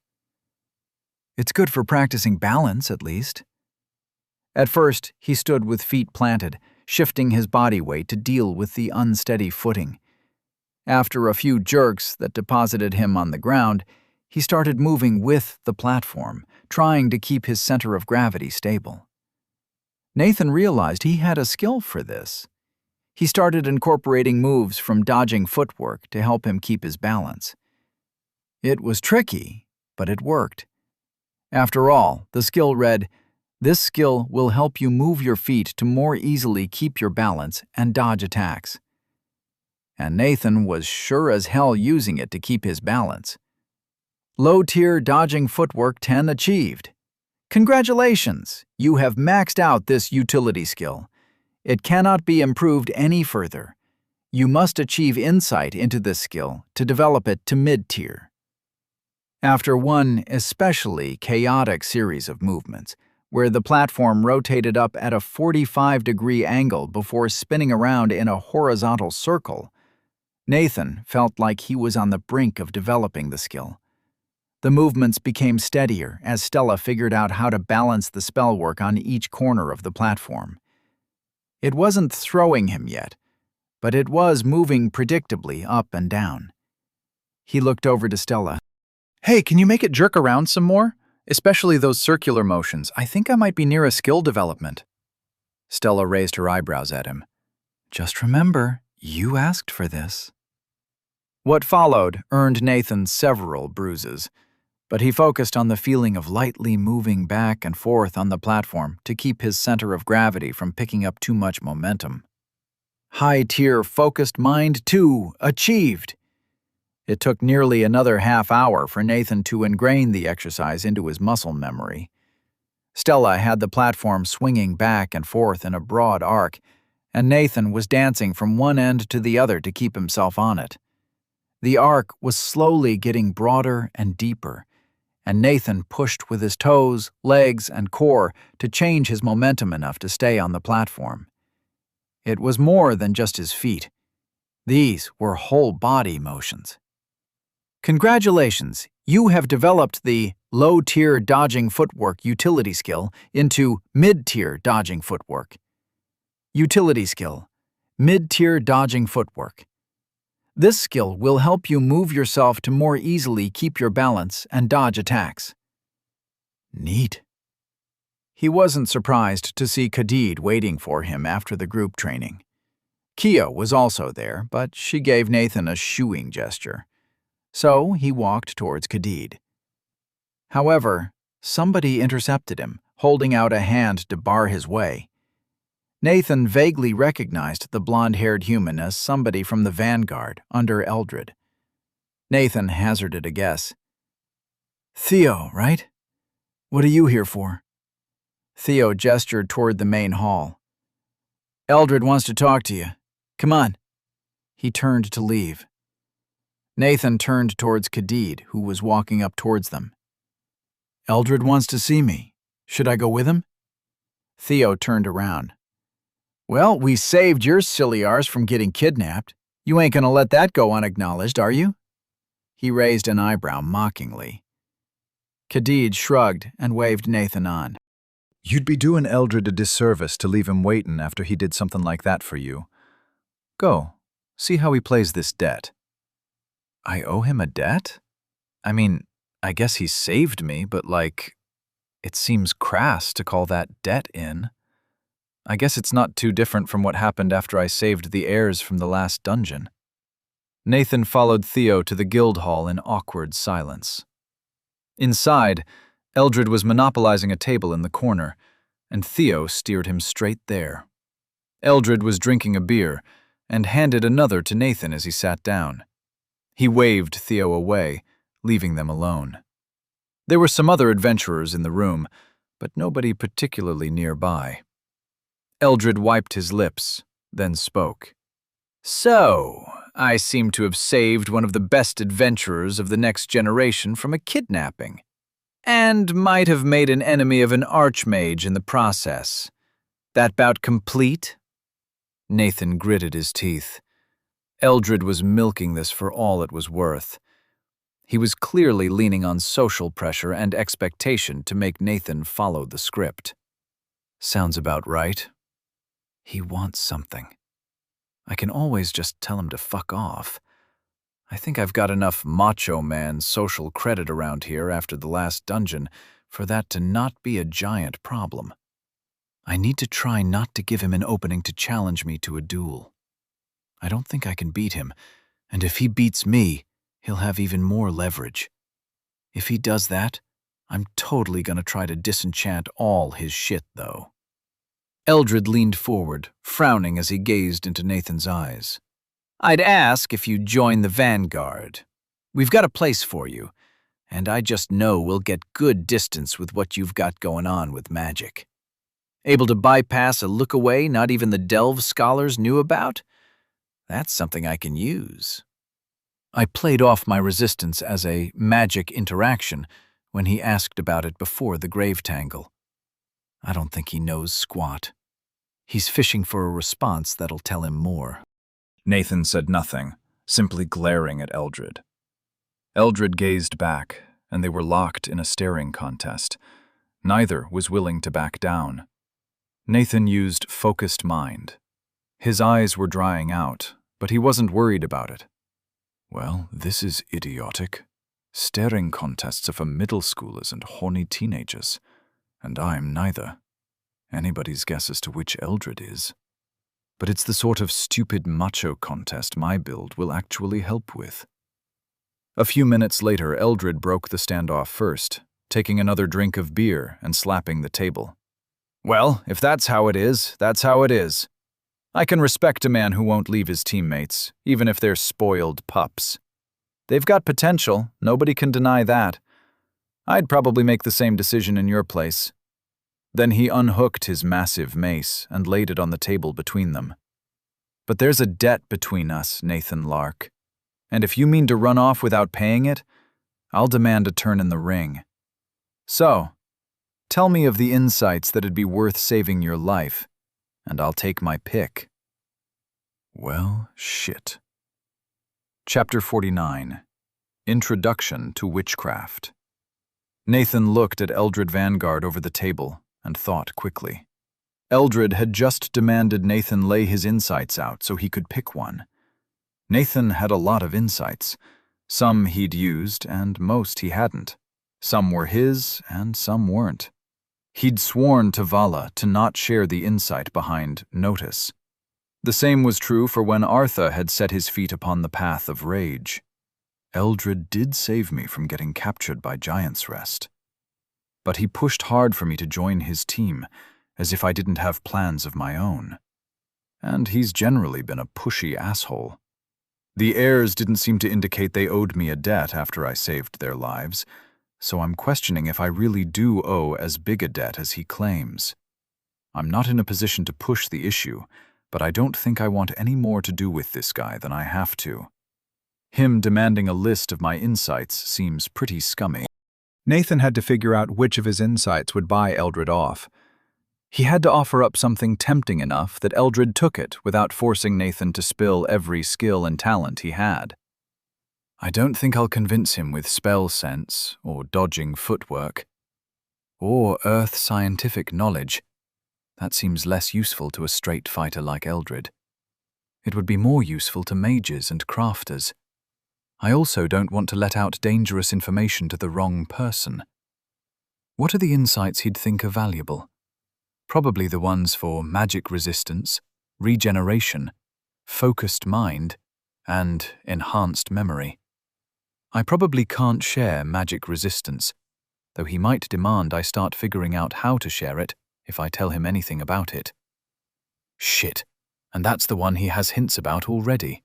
It's good for practicing balance, at least. At first, he stood with feet planted, shifting his body weight to deal with the unsteady footing. After a few jerks that deposited him on the ground, he started moving with the platform, trying to keep his center of gravity stable. Nathan realized he had a skill for this. He started incorporating moves from dodging footwork to help him keep his balance. It was tricky, but it worked. After all, the skill read, "This skill will help you move your feet to more easily keep your balance and dodge attacks." And Nathan was sure as hell using it to keep his balance. Low-tier dodging footwork 10 achieved. Congratulations! You have maxed out this utility skill. It cannot be improved any further. You must achieve insight into this skill to develop it to mid-tier. After one especially chaotic series of movements, where the platform rotated up at a 45-degree angle before spinning around in a horizontal circle, Nathan felt like he was on the brink of developing the skill. The movements became steadier as Stella figured out how to balance the spell work on each corner of the platform. It wasn't throwing him yet, but it was moving predictably up and down. He looked over to Stella. "Hey, can you make it jerk around some more? Especially those circular motions. I think I might be near a skill development." Stella raised her eyebrows at him. "Just remember, you asked for this." What followed earned Nathan several bruises, but he focused on the feeling of lightly moving back and forth on the platform to keep his center of gravity from picking up too much momentum. High-tier focused mind 2 achieved. It took nearly another half hour for Nathan to ingrain the exercise into his muscle memory. Stella had the platform swinging back and forth in a broad arc, and Nathan was dancing from one end to the other to keep himself on it. The arc was slowly getting broader and deeper, and Nathan pushed with his toes, legs, and core to change his momentum enough to stay on the platform. It was more than just his feet. These were whole-body motions. Congratulations, you have developed the low-tier dodging footwork utility skill into mid-tier dodging footwork. Utility skill, mid-tier dodging footwork. This skill will help you move yourself to more easily keep your balance and dodge attacks. Neat. He wasn't surprised to see Khadid waiting for him after the group training. Kia was also there, but she gave Nathan a shooing gesture. So he walked towards Khadid. However, somebody intercepted him, holding out a hand to bar his way. Nathan vaguely recognized the blonde-haired human as somebody from the Vanguard under Eldred. Nathan hazarded a guess. "Theo, right? What are you here for?" Theo gestured toward the main hall. "Eldred wants to talk to you. Come on." He turned to leave. Nathan turned towards Khadid, who was walking up towards them. Eldred wants to see me. Should I go with him? Theo turned around. Well, we saved your silly arse from getting kidnapped. You ain't gonna let that go unacknowledged, are you? He raised an eyebrow mockingly. Khadid shrugged and waved Nathan on. You'd be doing Eldred a disservice to leave him waiting after he did something like that for you. Go, see how he plays this debt. I owe him a debt? I mean, I guess he saved me, but it seems crass to call that debt in. I guess it's not too different from what happened after I saved the heirs from the last dungeon. Nathan followed Theo to the guild hall in awkward silence. Inside, Eldred was monopolizing a table in the corner, and Theo steered him straight there. Eldred was drinking a beer and handed another to Nathan as he sat down. He waved Theo away, leaving them alone. There were some other adventurers in the room, but nobody particularly nearby. Eldred wiped his lips, then spoke. So, I seem to have saved one of the best adventurers of the next generation from a kidnapping, and might have made an enemy of an archmage in the process. That bout complete? Nathan gritted his teeth. Eldred was milking this for all it was worth. He was clearly leaning on social pressure and expectation to make Nathan follow the script. Sounds about right. He wants something. I can always just tell him to fuck off. I think I've got enough macho man social credit around here after the last dungeon for that to not be a giant problem. I need to try not to give him an opening to challenge me to a duel. I don't think I can beat him, and if he beats me, he'll have even more leverage. If he does that, I'm totally gonna try to disenchant all his shit, though. Eldred leaned forward, frowning as he gazed into Nathan's eyes. I'd ask if you'd join the Vanguard. We've got a place for you, and I just know we'll get good distance with what you've got going on with magic. Able to bypass a look-away not even the Delve scholars knew about? That's something I can use. I played off my resistance as a magic interaction when he asked about it before the grave tangle. I don't think he knows squat. He's fishing for a response that'll tell him more. Nathan said nothing, simply glaring at Eldred. Eldred gazed back, and they were locked in a staring contest. Neither was willing to back down. Nathan used focused mind. His eyes were drying out, but he wasn't worried about it. Well, this is idiotic. Staring contests are for middle schoolers and horny teenagers. And I'm neither. Anybody's guess as to which Eldred is. But it's the sort of stupid macho contest my build will actually help with. A few minutes later, Eldred broke the standoff first, taking another drink of beer and slapping the table. Well, if that's how it is, that's how it is. I can respect a man who won't leave his teammates, even if they're spoiled pups. They've got potential, nobody can deny that. I'd probably make the same decision in your place. Then he unhooked his massive mace and laid it on the table between them. But there's a debt between us, Nathan Lark. And if you mean to run off without paying it, I'll demand a turn in the ring. So, tell me of the insights that'd be worth saving your life, and I'll take my pick. Well, shit. Chapter 49. Introduction to Witchcraft. Nathan looked at Eldred Vanguard over the table and thought quickly. Eldred had just demanded Nathan lay his insights out so he could pick one. Nathan had a lot of insights. Some he'd used and most he hadn't. Some were his and some weren't. He'd sworn to Vala to not share the insight behind notice. The same was true for when Artha had set his feet upon the path of rage. Eldred did save me from getting captured by Giant's Rest. But he pushed hard for me to join his team, as if I didn't have plans of my own. And he's generally been a pushy asshole. The heirs didn't seem to indicate they owed me a debt after I saved their lives, so I'm questioning if I really do owe as big a debt as he claims. I'm not in a position to push the issue, but I don't think I want any more to do with this guy than I have to. Him demanding a list of my insights seems pretty scummy. Nathan had to figure out which of his insights would buy Eldred off. He had to offer up something tempting enough that Eldred took it without forcing Nathan to spill every skill and talent he had. I don't think I'll convince him with spell sense, or dodging footwork, or earth scientific knowledge. That seems less useful to a straight fighter like Eldred. It would be more useful to mages and crafters. I also don't want to let out dangerous information to the wrong person. What are the insights he'd think are valuable? Probably the ones for magic resistance, regeneration, focused mind, and enhanced memory. I probably can't share magic resistance, though he might demand I start figuring out how to share it if I tell him anything about it. Shit, and that's the one he has hints about already.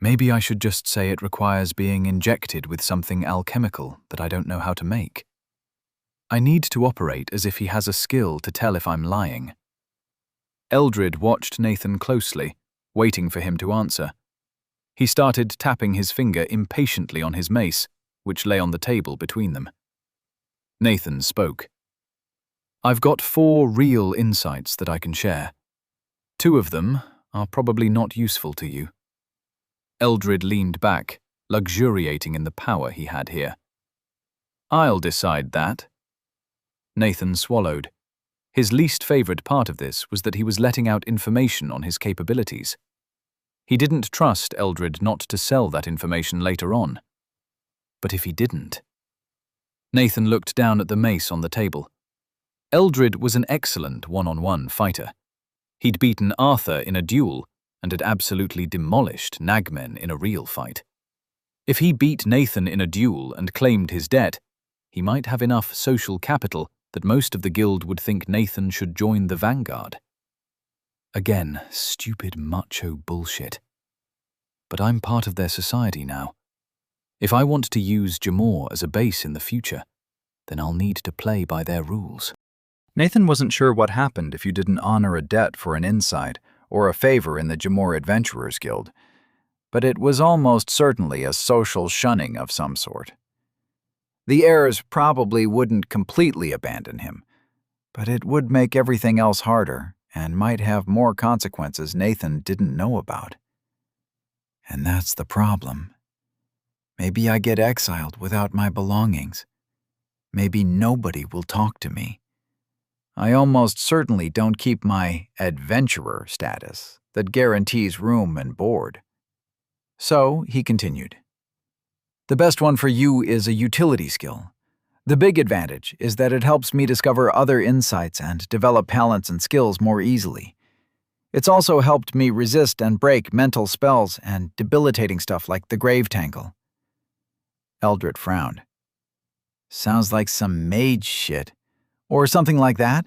Maybe I should just say it requires being injected with something alchemical that I don't know how to make. I need to operate as if he has a skill to tell if I'm lying. Eldred watched Nathan closely, waiting for him to answer. He started tapping his finger impatiently on his mace, which lay on the table between them. Nathan spoke. I've got 4 real insights that I can share. 2 of them are probably not useful to you. Eldred leaned back, luxuriating in the power he had here. I'll decide that. Nathan swallowed. His least favorite part of this was that he was letting out information on his capabilities. He didn't trust Eldred not to sell that information later on. But if he didn't? Nathan looked down at the mace on the table. Eldred was an excellent one-on-one fighter. He'd beaten Arthur in a duel and had absolutely demolished Nagmen in a real fight. If he beat Nathan in a duel and claimed his debt, he might have enough social capital that most of the guild would think Nathan should join the vanguard. Again, stupid macho bullshit. But I'm part of their society now. If I want to use Jamor as a base in the future, then I'll need to play by their rules. Nathan wasn't sure what happened if you didn't honor a debt for an insight or a favor in the Jamor Adventurers Guild, but it was almost certainly a social shunning of some sort. The heirs probably wouldn't completely abandon him, but it would make everything else harder and might have more consequences Nathan didn't know about. And that's the problem. Maybe I get exiled without my belongings. Maybe nobody will talk to me. I almost certainly don't keep my adventurer status that guarantees room and board. So, he continued. The best one for you is a utility skill. The big advantage is that it helps me discover other insights and develop talents and skills more easily. It's also helped me resist and break mental spells and debilitating stuff like the Grave Tangle. Eldred frowned. Sounds like some mage shit, or something like that.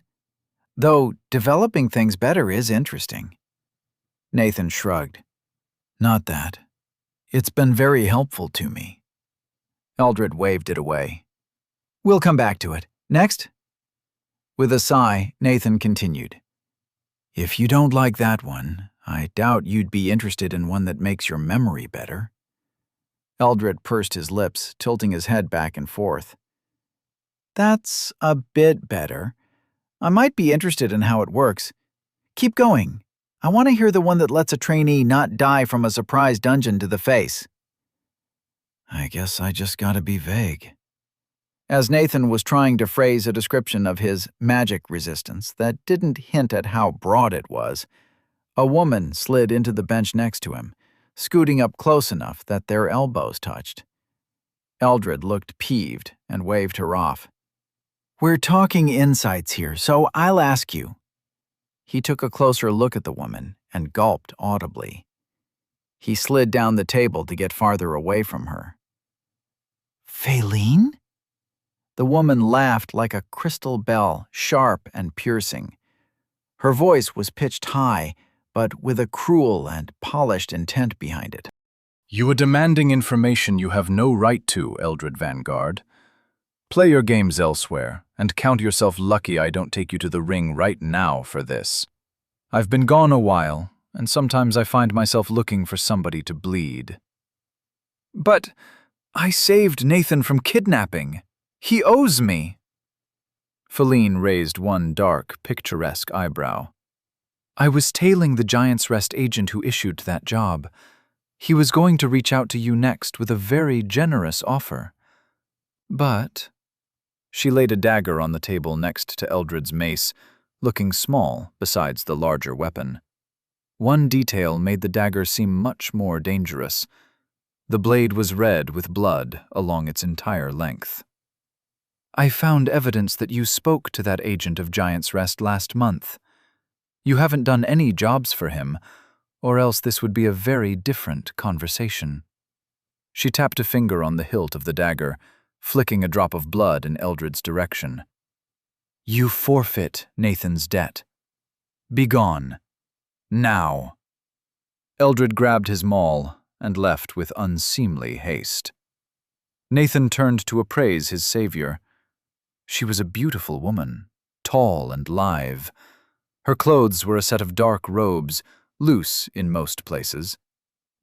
Though developing things better is interesting. Nathan shrugged. Not that. It's been very helpful to me. Eldred waved it away. We'll come back to it. Next? With a sigh, Nathan continued. If you don't like that one, I doubt you'd be interested in one that makes your memory better. Eldred pursed his lips, tilting his head back and forth. That's a bit better. I might be interested in how it works. Keep going. I want to hear the one that lets a trainee not die from a surprise dungeon to the face. I guess I just gotta be vague. As Nathan was trying to phrase a description of his magic resistance that didn't hint at how broad it was, a woman slid into the bench next to him, scooting up close enough that their elbows touched. Eldred looked peeved and waved her off. We're talking insights here, so I'll ask you. He took a closer look at the woman and gulped audibly. He slid down the table to get farther away from her. Faline? The woman laughed like a crystal bell, sharp and piercing. Her voice was pitched high, but with a cruel and polished intent behind it. You are demanding information you have no right to, Eldred Vanguard. Play your games elsewhere, and count yourself lucky I don't take you to the ring right now for this. I've been gone a while, and sometimes I find myself looking for somebody to bleed. But I saved Nathan from kidnapping. He owes me. Feline raised one dark, picturesque eyebrow. I was tailing the Giant's Rest agent who issued that job. He was going to reach out to you next with a very generous offer. But she laid a dagger on the table next to Eldred's mace, looking small besides the larger weapon. One detail made the dagger seem much more dangerous. The blade was red with blood along its entire length. I found evidence that you spoke to that agent of Giant's Rest last month. You haven't done any jobs for him, or else this would be a very different conversation. She tapped a finger on the hilt of the dagger, flicking a drop of blood in Eldred's direction. You forfeit Nathan's debt. Begone. Now. Eldred grabbed his maul and left with unseemly haste. Nathan turned to appraise his savior. She was a beautiful woman, tall and lithe. Her clothes were a set of dark robes, loose in most places.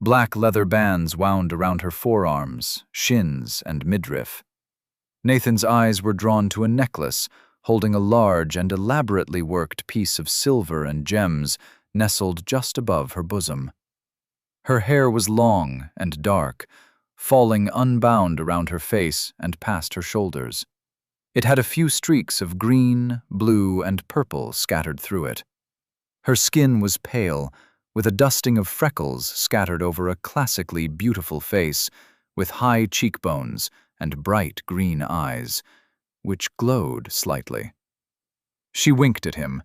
Black leather bands wound around her forearms, shins, and midriff. Nathan's eyes were drawn to a necklace holding a large and elaborately worked piece of silver and gems nestled just above her bosom. Her hair was long and dark, falling unbound around her face and past her shoulders. It had a few streaks of green, blue, and purple scattered through it. Her skin was pale, with a dusting of freckles scattered over a classically beautiful face, with high cheekbones and bright green eyes, which glowed slightly. She winked at him,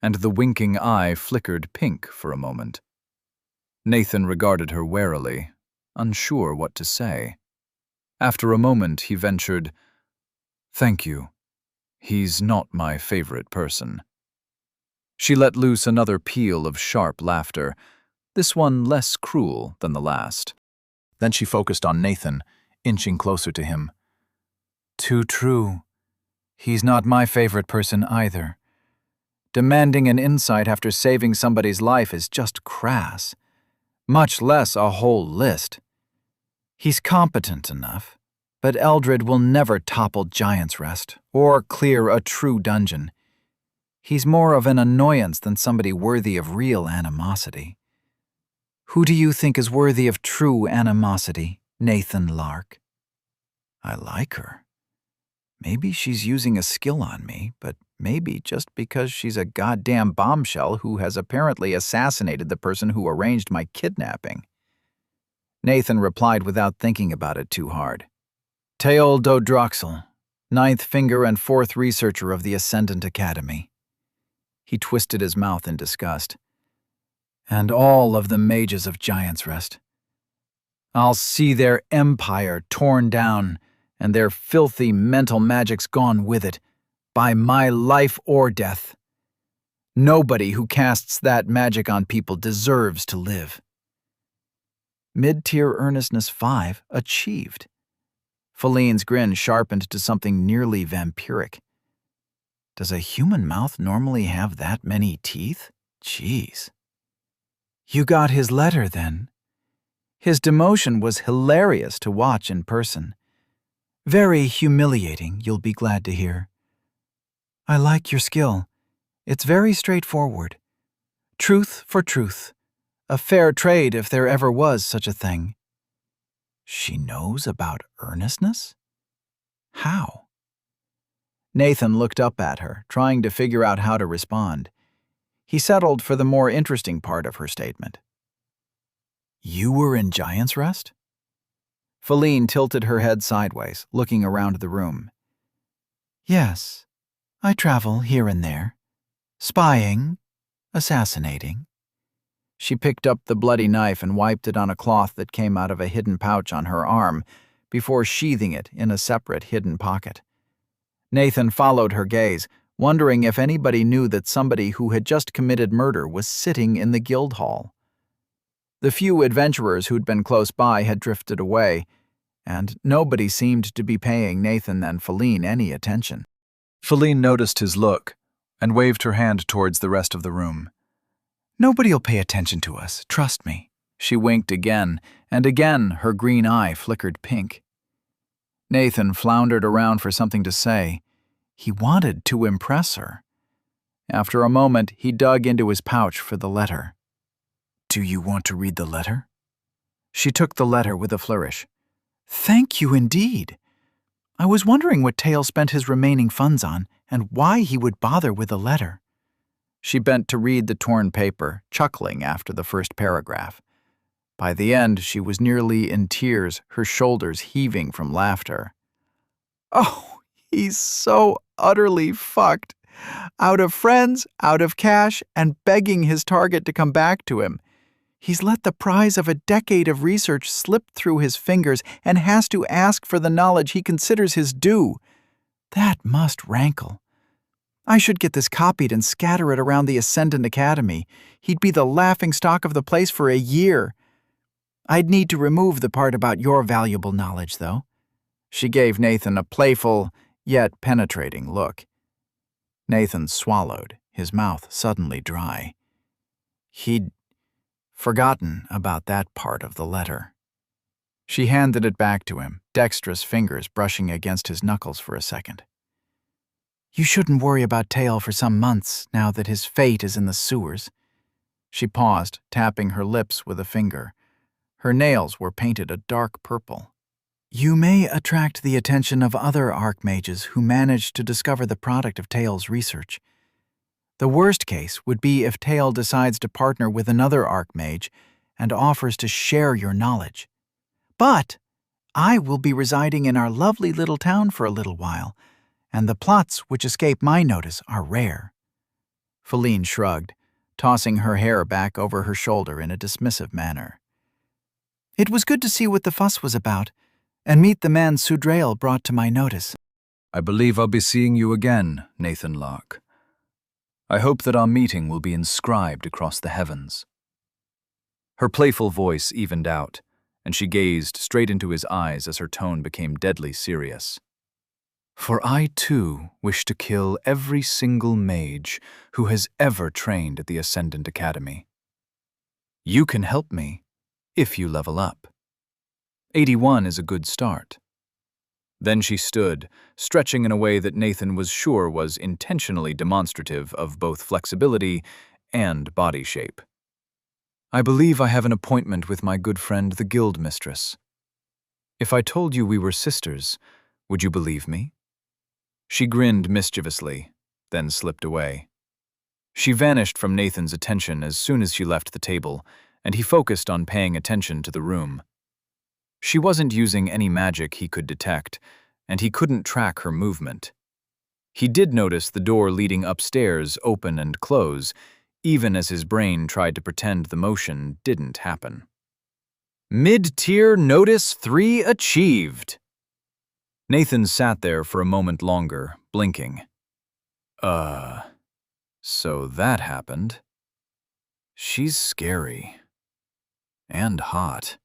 and the winking eye flickered pink for a moment. Nathan regarded her warily, unsure what to say. After a moment, he ventured, "Thank you. He's not my favorite person." She let loose another peal of sharp laughter, this one less cruel than the last. Then she focused on Nathan, inching closer to him. Too true. He's not my favorite person either. Demanding an insight after saving somebody's life is just crass, much less a whole list. He's competent enough, but Eldred will never topple Giant's Rest or clear a true dungeon. He's more of an annoyance than somebody worthy of real animosity. Who do you think is worthy of true animosity, Nathan Lark? I like her. Maybe she's using a skill on me, but maybe just because she's a goddamn bombshell who has apparently assassinated the person who arranged my kidnapping. Nathan replied without thinking about it too hard. Teol Dodroxel, 9th Finger and 4th Researcher of the Ascendant Academy. He twisted his mouth in disgust. And all of the mages of Giant's Rest. I'll see their empire torn down and their filthy mental magics gone with it, by my life or death. Nobody who casts that magic on people deserves to live. Mid-tier earnestness 5 achieved. Feline's grin sharpened to something nearly vampiric. Does a human mouth normally have that many teeth? Jeez. You got his letter, then? His demotion was hilarious to watch in person. Very humiliating, you'll be glad to hear. I like your skill. It's very straightforward. Truth for truth. A fair trade if there ever was such a thing. She knows about earnestness? How? Nathan looked up at her, trying to figure out how to respond. He settled for the more interesting part of her statement. You were in Giant's Rest? Feline tilted her head sideways, looking around the room. Yes, I travel here and there. Spying, assassinating. She picked up the bloody knife and wiped it on a cloth that came out of a hidden pouch on her arm, before sheathing it in a separate hidden pocket. Nathan followed her gaze, wondering if anybody knew that somebody who had just committed murder was sitting in the guild hall. The few adventurers who'd been close by had drifted away, and nobody seemed to be paying Nathan and Feline any attention. Feline noticed his look and waved her hand towards the rest of the room. Nobody'll pay attention to us, trust me. She winked again and again her green eye flickered pink. Nathan floundered around for something to say. He wanted to impress her. After a moment, he dug into his pouch for the letter. "Do you want to read the letter?" She took the letter with a flourish. "Thank you indeed. I was wondering what Tail spent his remaining funds on and why he would bother with a letter." She bent to read the torn paper, chuckling after the first paragraph. By the end, she was nearly in tears, her shoulders heaving from laughter. "Oh, he's so utterly fucked. Out of friends, out of cash, and begging his target to come back to him. He's let the prize of a decade of research slip through his fingers and has to ask for the knowledge he considers his due. That must rankle. I should get this copied and scatter it around the Ascendant Academy. He'd be the laughingstock of the place for a year. I'd need to remove the part about your valuable knowledge, though." She gave Nathan a playful, yet penetrating look. Nathan swallowed, his mouth suddenly dry. He'd forgotten about that part of the letter. She handed it back to him, dexterous fingers brushing against his knuckles for a second. "You shouldn't worry about Tail for some months, now that his fate is in the sewers." She paused, tapping her lips with a finger. Her nails were painted a dark purple. "You may attract the attention of other archmages who manage to discover the product of Tail's research. The worst case would be if Tail decides to partner with another archmage and offers to share your knowledge. But I will be residing in our lovely little town for a little while, and the plots which escape my notice are rare." Feline shrugged, tossing her hair back over her shoulder in a dismissive manner. "It was good to see what the fuss was about, and meet the man Sudrail brought to my notice." I believe I'll be seeing you again, Nathan Locke. I hope that our meeting will be inscribed across the heavens." Her playful voice evened out, and she gazed straight into his eyes as her tone became deadly serious. "For I, too, wish to kill every single mage who has ever trained at the Ascendant Academy. You can help me if you level up. 81 is a good start." Then she stood, stretching in a way that Nathan was sure was intentionally demonstrative of both flexibility and body shape. "I believe I have an appointment with my good friend the guild mistress. If I told you we were sisters, would you believe me?" She grinned mischievously, then slipped away. She vanished from Nathan's attention as soon as she left the table, and he focused on paying attention to the room. She wasn't using any magic he could detect, and he couldn't track her movement. He did notice the door leading upstairs open and close, even as his brain tried to pretend the motion didn't happen. Mid-tier Notice 3 achieved! Nathan sat there for a moment longer, blinking. So that happened. She's scary. And hot.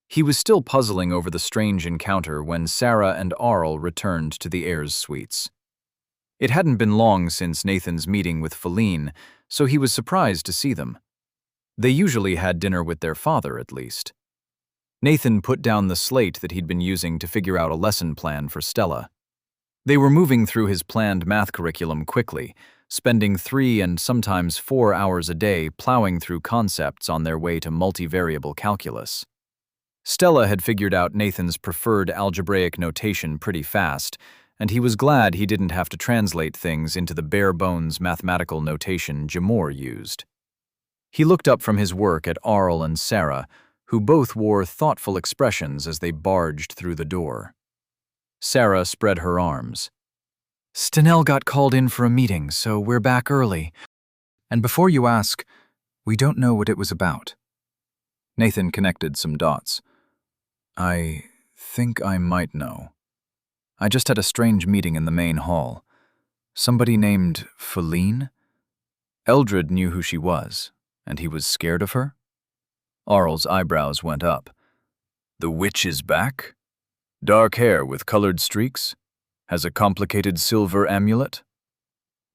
He was still puzzling over the strange encounter when Sarah and Arl returned to the heir's suites. It hadn't been long since Nathan's meeting with Feline, so he was surprised to see them. They usually had dinner with their father, at least. Nathan put down the slate that he'd been using to figure out a lesson plan for Stella. They were moving through his planned math curriculum quickly, spending 3 and sometimes 4 hours a day plowing through concepts on their way to multivariable calculus. Stella had figured out Nathan's preferred algebraic notation pretty fast, and he was glad he didn't have to translate things into the bare-bones mathematical notation Jamor used. He looked up from his work at Arl and Sarah, who both wore thoughtful expressions as they barged through the door. Sarah spread her arms. "Stenell got called in for a meeting, so we're back early. And before you ask, we don't know what it was about." Nathan connected some dots. "I think I might know. I just had a strange meeting in the main hall. Somebody named Feline? Eldred knew who she was, and he was scared of her?" Arl's eyebrows went up. "The witch is back? Dark hair with colored streaks? Has a complicated silver amulet?"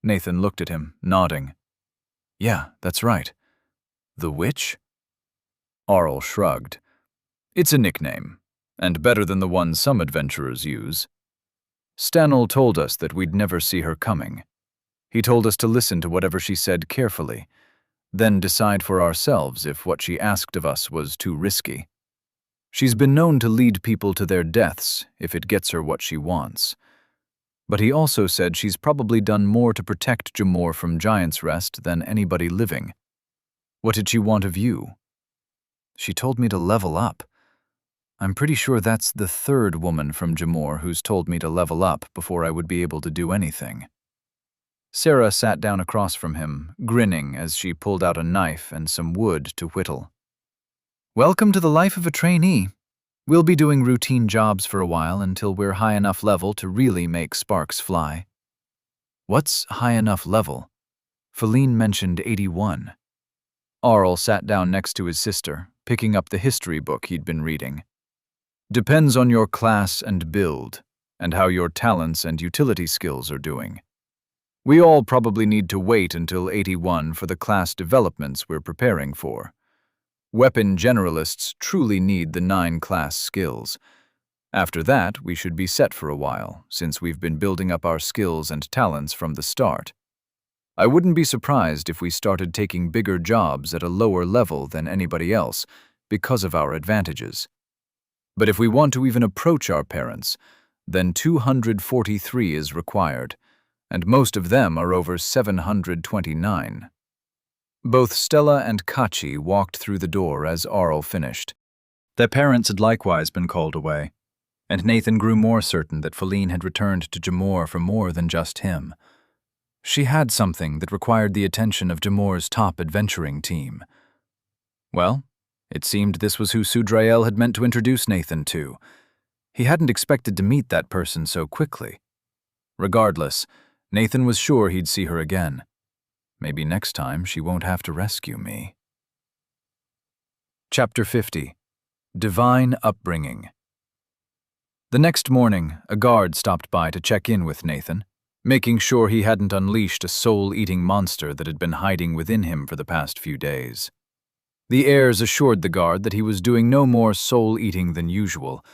Nathan looked at him, nodding. "Yeah, that's right. The witch?" Arl shrugged. It's a nickname, and better than the one some adventurers use. Stanel told us that we'd never see her coming. He told us to listen to whatever she said carefully, then decide for ourselves if what she asked of us was too risky. She's been known to lead people to their deaths if it gets her what she wants. But he also said she's probably done more to protect Jamor from Giant's Rest than anybody living. What did she want of you? She told me to level up. I'm pretty sure that's the third woman from Jamor who's told me to level up before I would be able to do anything. Sarah sat down across from him, grinning as she pulled out a knife and some wood to whittle. Welcome to the life of a trainee. We'll be doing routine jobs for a while until we're high enough level to really make sparks fly. What's high enough level? Feline mentioned 81. Arl sat down next to his sister, picking up the history book he'd been reading. Depends on your class and build, and how your talents and utility skills are doing. We all probably need to wait until 81 for the class developments we're preparing for. Weapon generalists truly need the 9 class skills. After that, we should be set for a while, since we've been building up our skills and talents from the start. I wouldn't be surprised if we started taking bigger jobs at a lower level than anybody else because of our advantages. But if we want to even approach our parents, then 243 is required, and most of them are over 729. Both Stella and Kachi walked through the door as Arl finished. Their parents had likewise been called away, and Nathan grew more certain that Feline had returned to Jamor for more than just him. She had something that required the attention of Jamor's top adventuring team. Well, it seemed this was who Sudrael had meant to introduce Nathan to. He hadn't expected to meet that person so quickly. Regardless, Nathan was sure he'd see her again. Maybe next time she won't have to rescue me. Chapter 50. Divine Upbringing. The next morning, a guard stopped by to check in with Nathan, making sure he hadn't unleashed a soul-eating monster that had been hiding within him for the past few days. The heirs assured the guard that he was doing no more soul-eating than usual,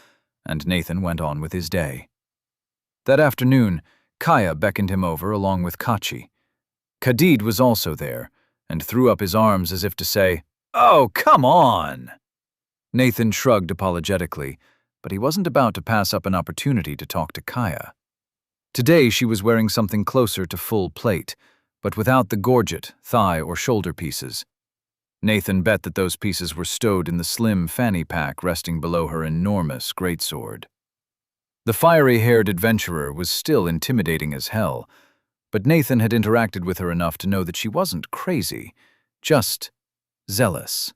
and Nathan went on with his day. That afternoon, Kaya beckoned him over along with Kachi. Khadeed was also there, and threw up his arms as if to say, "Oh, come on!" Nathan shrugged apologetically, but he wasn't about to pass up an opportunity to talk to Kaya. Today she was wearing something closer to full plate, but without the gorget, thigh, or shoulder pieces. Nathan bet that those pieces were stowed in the slim fanny pack resting below her enormous greatsword. The fiery-haired adventurer was still intimidating as hell, but Nathan had interacted with her enough to know that she wasn't crazy, just zealous.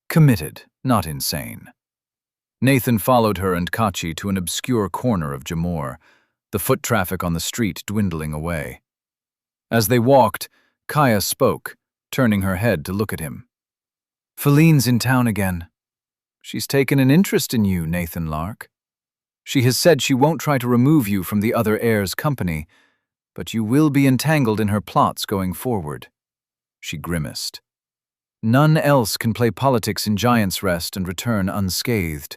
Committed, not insane. Nathan followed her and Kachi to an obscure corner of Jamor, the foot traffic on the street dwindling away. As they walked, Kaya spoke, turning her head to look at him. "Feline's in town again. She's taken an interest in you, Nathan Lark. She has said she won't try to remove you from the other heir's company, but you will be entangled in her plots going forward." She grimaced. "None else can play politics in Giant's Rest and return unscathed,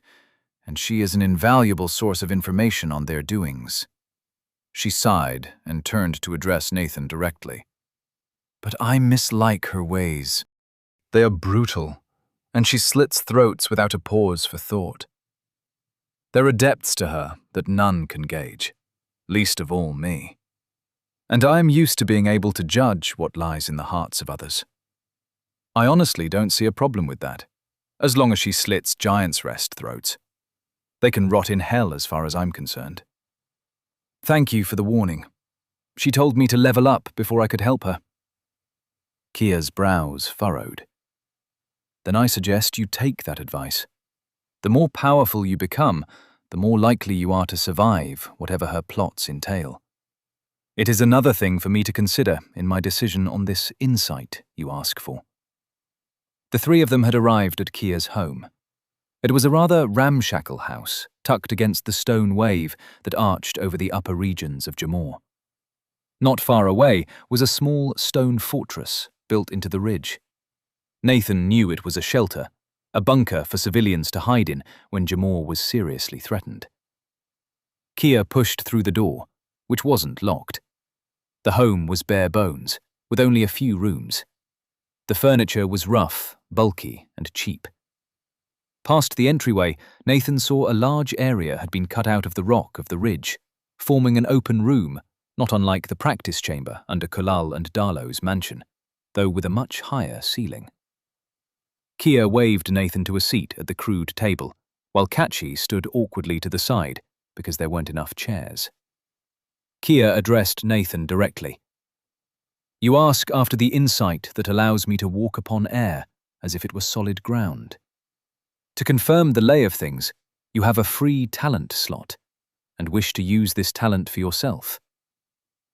and she is an invaluable source of information on their doings." She sighed and turned to address Nathan directly. "But I mislike her ways. They are brutal, and she slits throats without a pause for thought. There are depths to her that none can gauge, least of all me. And I am used to being able to judge what lies in the hearts of others. I honestly don't see a problem with that, as long as she slits Giant's Rest throats. They can rot in hell as far as I'm concerned. Thank you for the warning. She told me to level up before I could help her." Kia's brows furrowed. "Then I suggest you take that advice. The more powerful you become, the more likely you are to survive whatever her plots entail. It is another thing for me to consider in my decision on this insight you ask for." The three of them had arrived at Kia's home. It was a rather ramshackle house, tucked against the stone wave that arched over the upper regions of Jamor. Not far away was a small stone fortress built into the ridge. Nathan knew it was a shelter, a bunker for civilians to hide in when Jamor was seriously threatened. Kia pushed through the door, which wasn't locked. The home was bare bones, with only a few rooms. The furniture was rough, bulky, and cheap. Past the entryway, Nathan saw a large area had been cut out of the rock of the ridge, forming an open room, not unlike the practice chamber under Kulal and Darlow's mansion, though with a much higher ceiling. Kia waved Nathan to a seat at the crude table, while Kachi stood awkwardly to the side because there weren't enough chairs. Kia addressed Nathan directly. "You ask after the insight that allows me to walk upon air as if it were solid ground. To confirm the lay of things, you have a free talent slot, and wish to use this talent for yourself.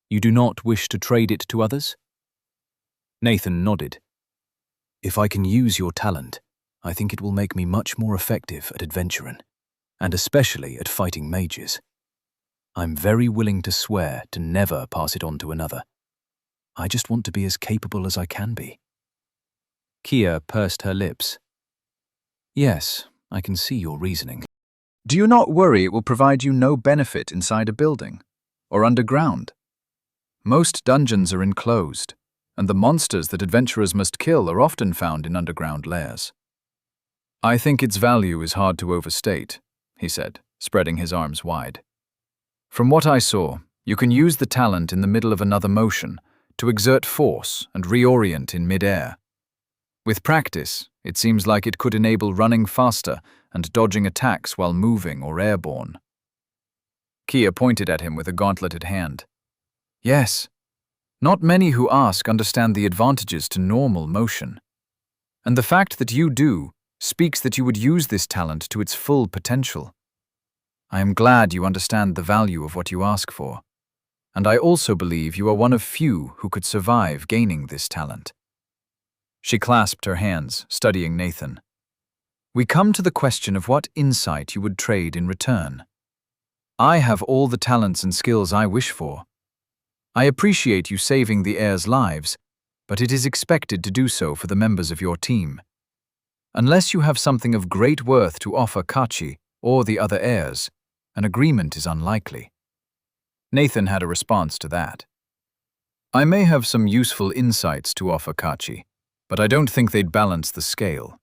You do not wish to trade it to others?" Nathan nodded. "If I can use your talent, I think it will make me much more effective at adventuring, and especially at fighting mages. I'm very willing to swear to never pass it on to another. I just want to be as capable as I can be." Kia pursed her lips. "Yes, I can see your reasoning." Do you not worry it will provide you no benefit inside a building or underground? Most dungeons are enclosed, and the monsters that adventurers must kill are often found in underground lairs. "I think its value is hard to overstate," he said, spreading his arms wide. "From what I saw, you can use the talent in the middle of another motion to exert force and reorient in mid-air. With practice, it seems like it could enable running faster and dodging attacks while moving or airborne." Kia pointed at him with a gauntleted hand. "Yes. Not many who ask understand the advantages to normal motion. And the fact that you do speaks that you would use this talent to its full potential. I am glad you understand the value of what you ask for, and I also believe you are one of few who could survive gaining this talent." She clasped her hands, studying Nathan. "We come to the question of what insight you would trade in return. I have all the talents and skills I wish for. I appreciate you saving the heirs' lives, but it is expected to do so for the members of your team. Unless you have something of great worth to offer Kachi or the other heirs, an agreement is unlikely." Nathan had a response to that. "I may have some useful insights to offer Kachi, but I don't think they'd balance the scale."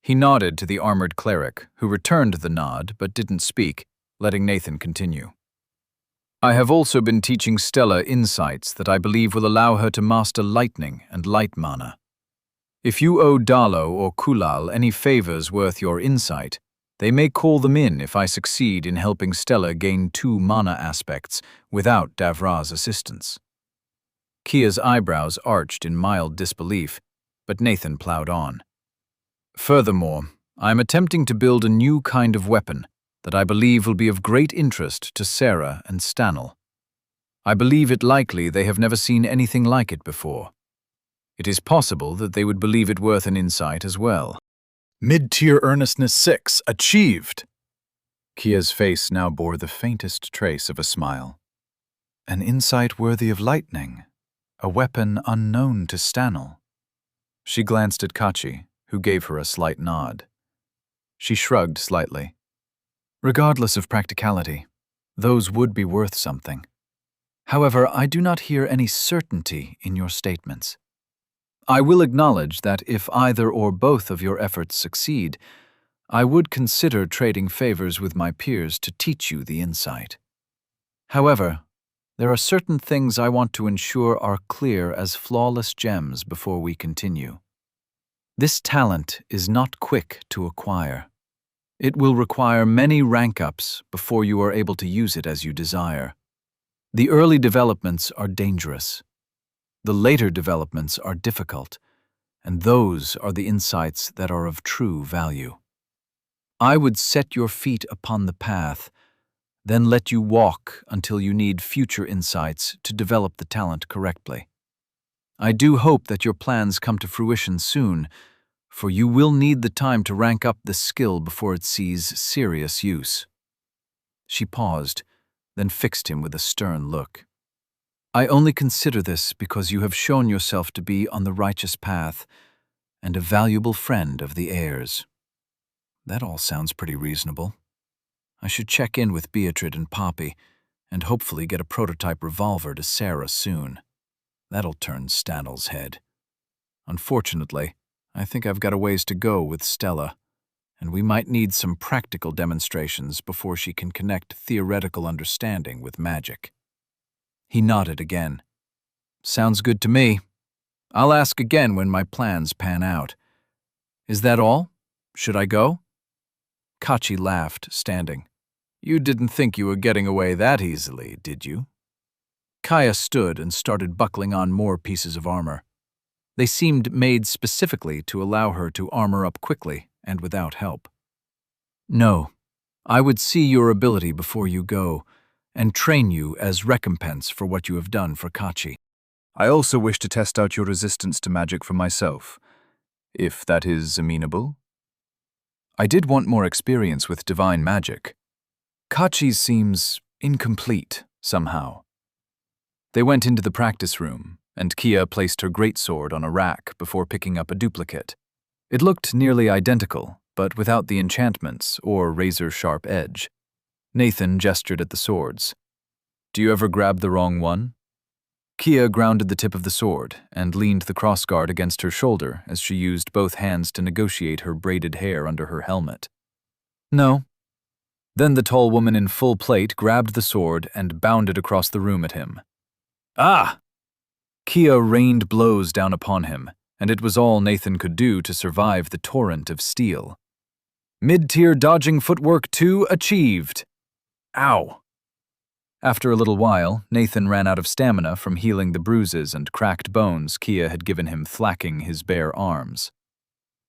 He nodded to the armored cleric, who returned the nod but didn't speak, letting Nathan continue. "I have also been teaching Stella insights that I believe will allow her to master lightning and light mana. If you owe Darlow or Kulal any favors worth your insight, they may call them in if I succeed in helping Stella gain 2 mana aspects without Davra's assistance." Kia's eyebrows arched in mild disbelief, but Nathan plowed on. "Furthermore, I am attempting to build a new kind of weapon that I believe will be of great interest to Sarah and Stanel. I believe it likely they have never seen anything like it before. It is possible that they would believe it worth an insight as well." Mid-tier earnestness 6, achieved. Kia's face now bore the faintest trace of a smile. "An insight worthy of lightning, a weapon unknown to Stanel." She glanced at Kachi, who gave her a slight nod. She shrugged slightly. "Regardless of practicality, those would be worth something. However, I do not hear any certainty in your statements. I will acknowledge that if either or both of your efforts succeed, I would consider trading favors with my peers to teach you the insight. However, there are certain things I want to ensure are clear as flawless gems before we continue. This talent is not quick to acquire. It will require many rank-ups before you are able to use it as you desire. The early developments are dangerous. The later developments are difficult, and those are the insights that are of true value. I would set your feet upon the path, then let you walk until you need future insights to develop the talent correctly. I do hope that your plans come to fruition soon, for you will need the time to rank up this skill before it sees serious use." She paused, then fixed him with a stern look. "I only consider this because you have shown yourself to be on the righteous path, and a valuable friend of the heirs. That all sounds pretty reasonable. I should check in with Beatrice and Poppy, and hopefully get a prototype revolver to Sarah soon. That'll turn Stanley's head. Unfortunately, I think I've got a ways to go with Stella, and we might need some practical demonstrations before she can connect theoretical understanding with magic. He nodded again. Sounds good to me. I'll ask again when my plans pan out. Is that all? Should I go? Kachi laughed, standing. You didn't think you were getting away that easily, did you? Kaya stood and started buckling on more pieces of armor. They seemed made specifically to allow her to armor up quickly and without help. No, I would see your ability before you go, and train you as recompense for what you have done for Kachi. I also wish to test out your resistance to magic for myself, if that is amenable. I did want more experience with divine magic. Kachi's seems incomplete, somehow. They went into the practice room, and Kia placed her greatsword on a rack before picking up a duplicate. It looked nearly identical, but without the enchantments or razor-sharp edge. Nathan gestured at the swords. Do you ever grab the wrong one? Kia grounded the tip of the sword and leaned the crossguard against her shoulder as she used both hands to negotiate her braided hair under her helmet. No. Then the tall woman in full plate grabbed the sword and bounded across the room at him. Ah! Kia rained blows down upon him, and it was all Nathan could do to survive the torrent of steel. Mid-tier dodging footwork 2 achieved. Ow! After a little while, Nathan ran out of stamina from healing the bruises and cracked bones Kia had given him thwacking his bare arms.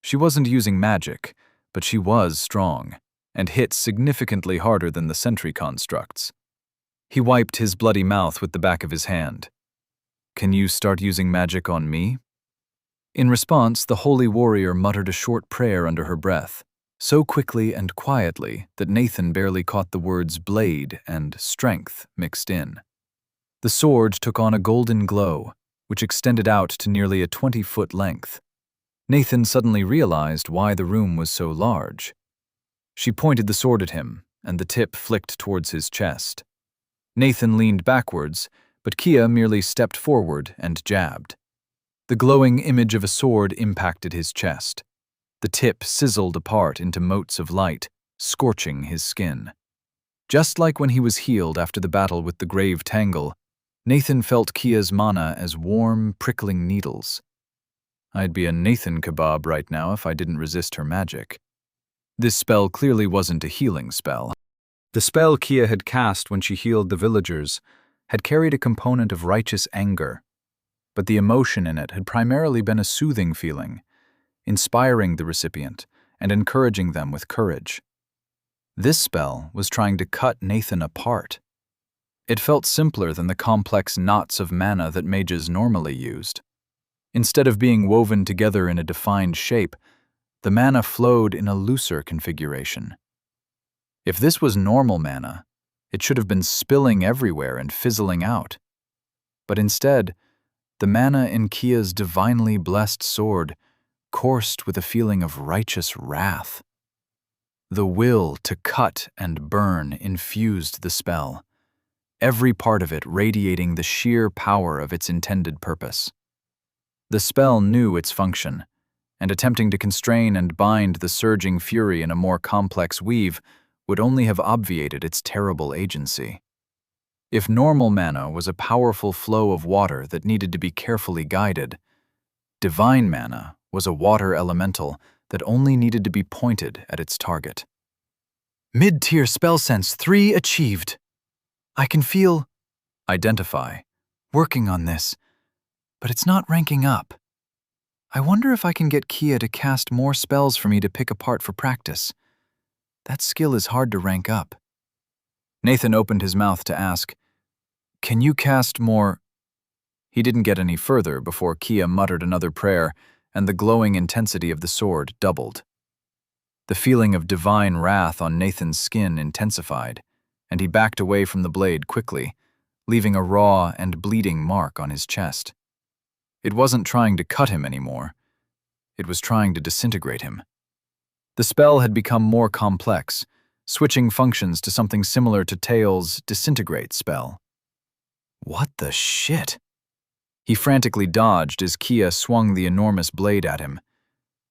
She wasn't using magic, but she was strong, and hit significantly harder than the sentry constructs. He wiped his bloody mouth with the back of his hand. Can you start using magic on me? In response, the holy warrior muttered a short prayer under her breath, so quickly and quietly that Nathan barely caught the words blade and strength mixed in. The sword took on a golden glow, which extended out to nearly a 20-foot length. Nathan suddenly realized why the room was so large. She pointed the sword at him, and the tip flicked towards his chest. Nathan leaned backwards, but Kia merely stepped forward and jabbed. The glowing image of a sword impacted his chest. The tip sizzled apart into motes of light, scorching his skin. Just like when he was healed after the battle with the grave Tangle, Nathan felt Kia's mana as warm, prickling needles. I'd be a Nathan kebab right now if I didn't resist her magic. This spell clearly wasn't a healing spell. The spell Kia had cast when she healed the villagers had carried a component of righteous anger, but the emotion in it had primarily been a soothing feeling, inspiring the recipient and encouraging them with courage. This spell was trying to cut Nathan apart. It felt simpler than the complex knots of mana that mages normally used. Instead of being woven together in a defined shape, the mana flowed in a looser configuration. If this was normal mana, it should have been spilling everywhere and fizzling out. But instead, the mana in Kia's divinely blessed sword coursed with a feeling of righteous wrath. The will to cut and burn infused the spell, every part of it radiating the sheer power of its intended purpose. The spell knew its function, and attempting to constrain and bind the surging fury in a more complex weave would only have obviated its terrible agency. If normal mana was a powerful flow of water that needed to be carefully guided, divine mana was a water elemental that only needed to be pointed at its target. Mid-tier spell sense 3 achieved. I can feel identify working on this, but it's not ranking up. I wonder if I can get Kia to cast more spells for me to pick apart for practice. That skill is hard to rank up. Nathan opened his mouth to ask, "Can you cast more?" He didn't get any further before Kia muttered another prayer, and the glowing intensity of the sword doubled. The feeling of divine wrath on Nathan's skin intensified, and he backed away from the blade quickly, leaving a raw and bleeding mark on his chest. It wasn't trying to cut him anymore. It was trying to disintegrate him. The spell had become more complex, switching functions to something similar to Tail's disintegrate spell. What the shit? He frantically dodged as Kia swung the enormous blade at him.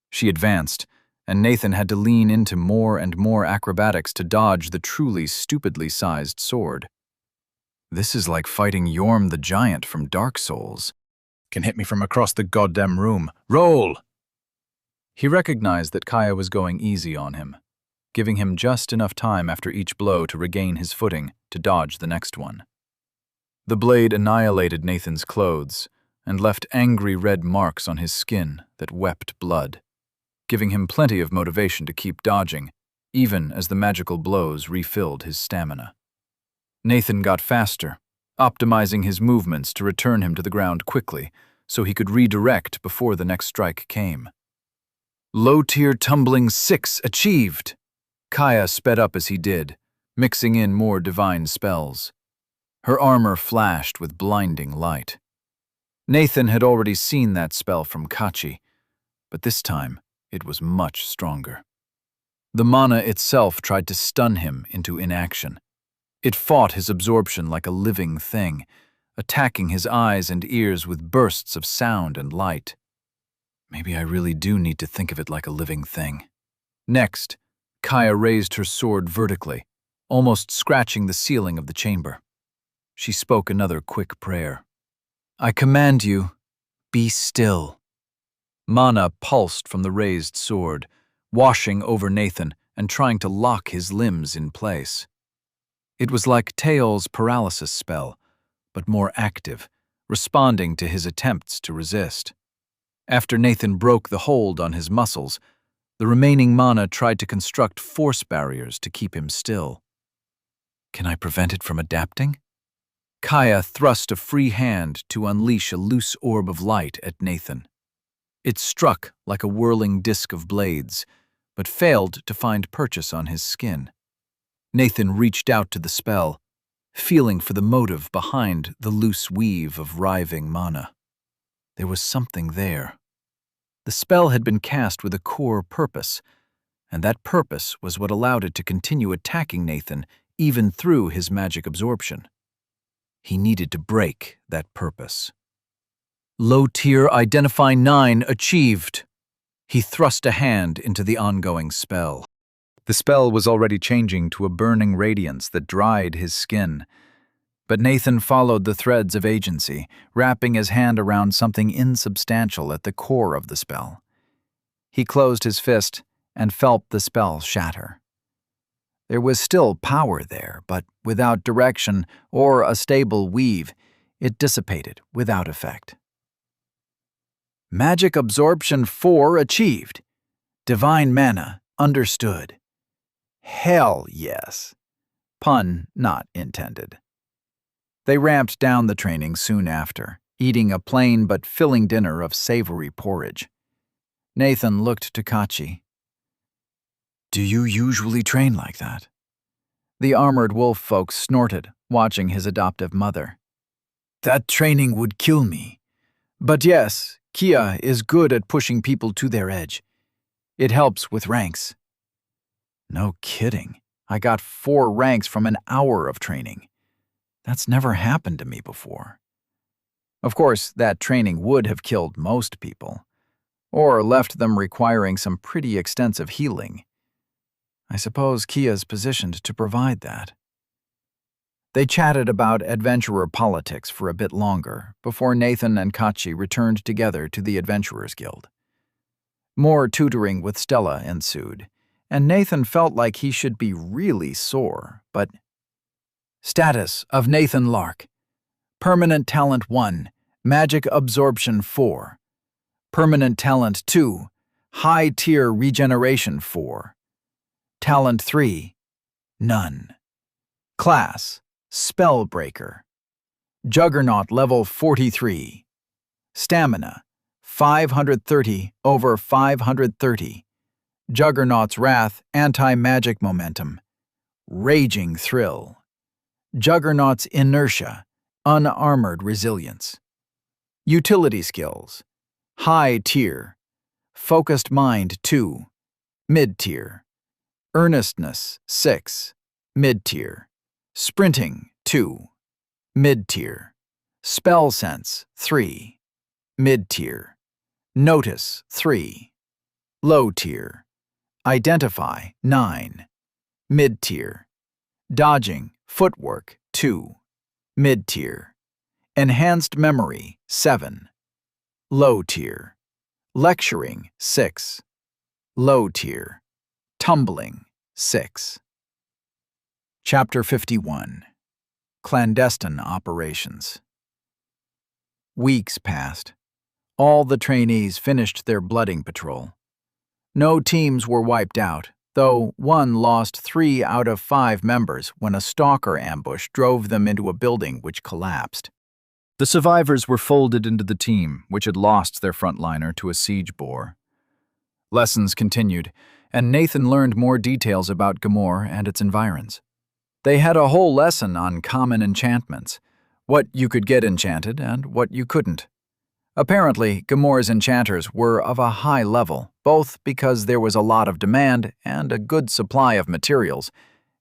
She advanced, and Nathan had to lean into more and more acrobatics to dodge the truly stupidly sized sword. This is like fighting Yorm the Giant from Dark Souls. Can hit me from across the goddamn room. Roll! He recognized that Kaya was going easy on him, giving him just enough time after each blow to regain his footing to dodge the next one. The blade annihilated Nathan's clothes and left angry red marks on his skin that wept blood, giving him plenty of motivation to keep dodging, even as the magical blows refilled his stamina. Nathan got faster, optimizing his movements to return him to the ground quickly so he could redirect before the next strike came. Low-tier tumbling 6 achieved! Kaya sped up as he did, mixing in more divine spells. Her armor flashed with blinding light. Nathan had already seen that spell from Kachi, but this time it was much stronger. The mana itself tried to stun him into inaction. It fought his absorption like a living thing, attacking his eyes and ears with bursts of sound and light. Maybe I really do need to think of it like a living thing. Next, Kaya raised her sword vertically, almost scratching the ceiling of the chamber. She spoke another quick prayer. I command you, be still. Mana pulsed from the raised sword, washing over Nathan and trying to lock his limbs in place. It was like Tail's paralysis spell, but more active, responding to his attempts to resist. After Nathan broke the hold on his muscles, the remaining mana tried to construct force barriers to keep him still. Can I prevent it from adapting? Kaya thrust a free hand to unleash a loose orb of light at Nathan. It struck like a whirling disk of blades, but failed to find purchase on his skin. Nathan reached out to the spell, feeling for the motive behind the loose weave of writhing mana. There was something there. The spell had been cast with a core purpose, and that purpose was what allowed it to continue attacking Nathan even through his magic absorption. He needed to break that purpose. Low-tier Identify 9 achieved. He thrust a hand into the ongoing spell. The spell was already changing to a burning radiance that dried his skin. But Nathan followed the threads of agency, wrapping his hand around something insubstantial at the core of the spell. He closed his fist and felt the spell shatter. There was still power there, but without direction or a stable weave, it dissipated without effect. Magic Absorption 4 achieved. Divine Mana understood. Hell yes. Pun not intended. They ramped down the training soon after, eating a plain but filling dinner of savory porridge. Nathan looked to Kachi. Do you usually train like that? The armored wolf folk snorted, watching his adoptive mother. That training would kill me. But yes, Kia is good at pushing people to their edge. It helps with ranks. No kidding. I got 4 ranks from an hour of training. That's never happened to me before. Of course, that training would have killed most people, or left them requiring some pretty extensive healing. I suppose Kia's positioned to provide that. They chatted about adventurer politics for a bit longer before Nathan and Kachi returned together to the Adventurers Guild. More tutoring with Stella ensued, and Nathan felt like he should be really sore, but... Status of Nathan Lark. Permanent Talent 1, Magic Absorption 4. Permanent Talent 2, High Tier Regeneration 4. Talent 3, None. Class, Spellbreaker. Juggernaut Level 43. Stamina, 530 over 530. Juggernaut's Wrath, Anti-Magic Momentum. Raging Thrill. Juggernaut's Inertia, Unarmored Resilience. Utility Skills. High Tier. Focused mind 2, mid-tier. Earnestness 6, mid-tier. Sprinting 2, mid-tier. Spell sense 3, mid-tier. Notice 3, low tier. Identify 9, mid-tier. Dodging, footwork 2, mid-tier. Enhanced memory 7, low tier. Lecturing 6, low tier. Tumbling 6. Chapter 51. Clandestine Operations. Weeks passed. All the trainees finished their blooding patrol. No teams were wiped out, though one lost 3 out of 5 members when a stalker ambush drove them into a building which collapsed. The survivors were folded into the team, which had lost their frontliner to a siege boar. Lessons continued, and Nathan learned more details about Gamor and its environs. They had a whole lesson on common enchantments, what you could get enchanted and what you couldn't. Apparently, Gamor's enchanters were of a high level, both because there was a lot of demand and a good supply of materials,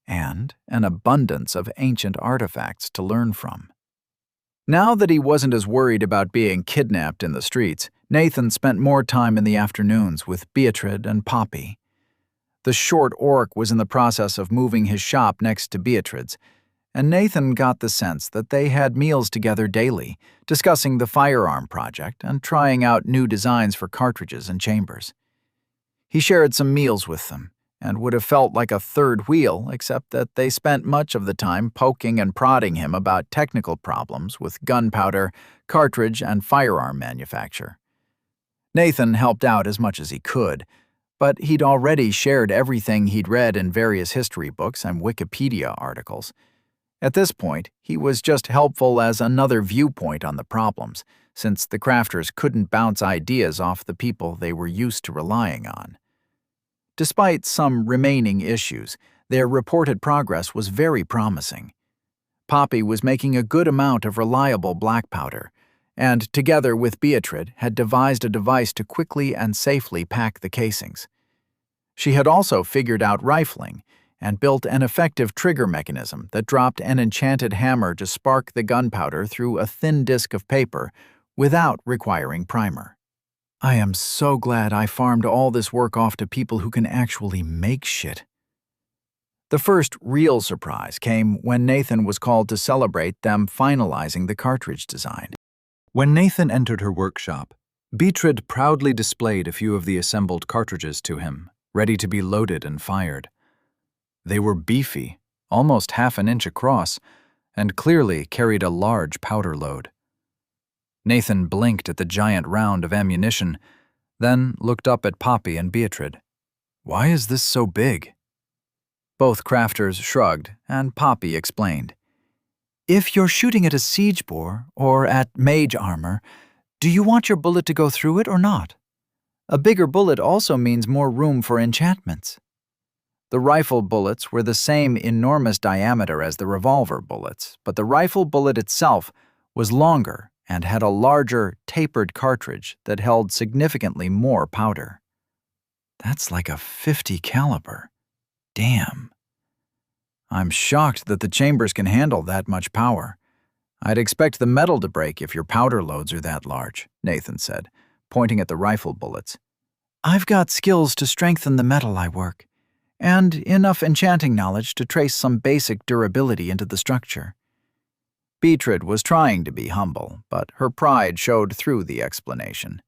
and an abundance of ancient artifacts to learn from. Now that he wasn't as worried about being kidnapped in the streets, Nathan spent more time in the afternoons with Beatrice and Poppy. The short orc was in the process of moving his shop next to Beatrice's, and Nathan got the sense that they had meals together daily, discussing the firearm project and trying out new designs for cartridges and chambers. He shared some meals with them, and would have felt like a third wheel except that they spent much of the time poking and prodding him about technical problems with gunpowder, cartridge, and firearm manufacture. Nathan helped out as much as he could, but he'd already shared everything he'd read in various history books and Wikipedia articles. At this point, he was just helpful as another viewpoint on the problems, since the crafters couldn't bounce ideas off the people they were used to relying on. Despite some remaining issues, their reported progress was very promising. Poppy was making a good amount of reliable black powder, and together with Beatrice had devised a device to quickly and safely pack the casings. She had also figured out rifling, and built an effective trigger mechanism that dropped an enchanted hammer to spark the gunpowder through a thin disk of paper without requiring primer. I am so glad I farmed all this work off to people who can actually make shit. The first real surprise came when Nathan was called to celebrate them finalizing the cartridge design. When Nathan entered her workshop, Beatrice proudly displayed a few of the assembled cartridges to him, ready to be loaded and fired. They were beefy, almost half an inch across, and clearly carried a large powder load. Nathan blinked at the giant round of ammunition, then looked up at Poppy and Beatrice. "Why is this so big?" Both crafters shrugged, and Poppy explained. "If you're shooting at a siege boar or at mage armor, do you want your bullet to go through it or not? A bigger bullet also means more room for enchantments." The rifle bullets were the same enormous diameter as the revolver bullets, but the rifle bullet itself was longer and had a larger, tapered cartridge that held significantly more powder. That's like a .50 caliber. Damn. I'm shocked that the chambers can handle that much power. I'd expect the metal to break if your powder loads are that large, Nathan said, pointing at the rifle bullets. I've got skills to strengthen the metal I work, and enough enchanting knowledge to trace some basic durability into the structure. Beatrice was trying to be humble, but her pride showed through the explanation.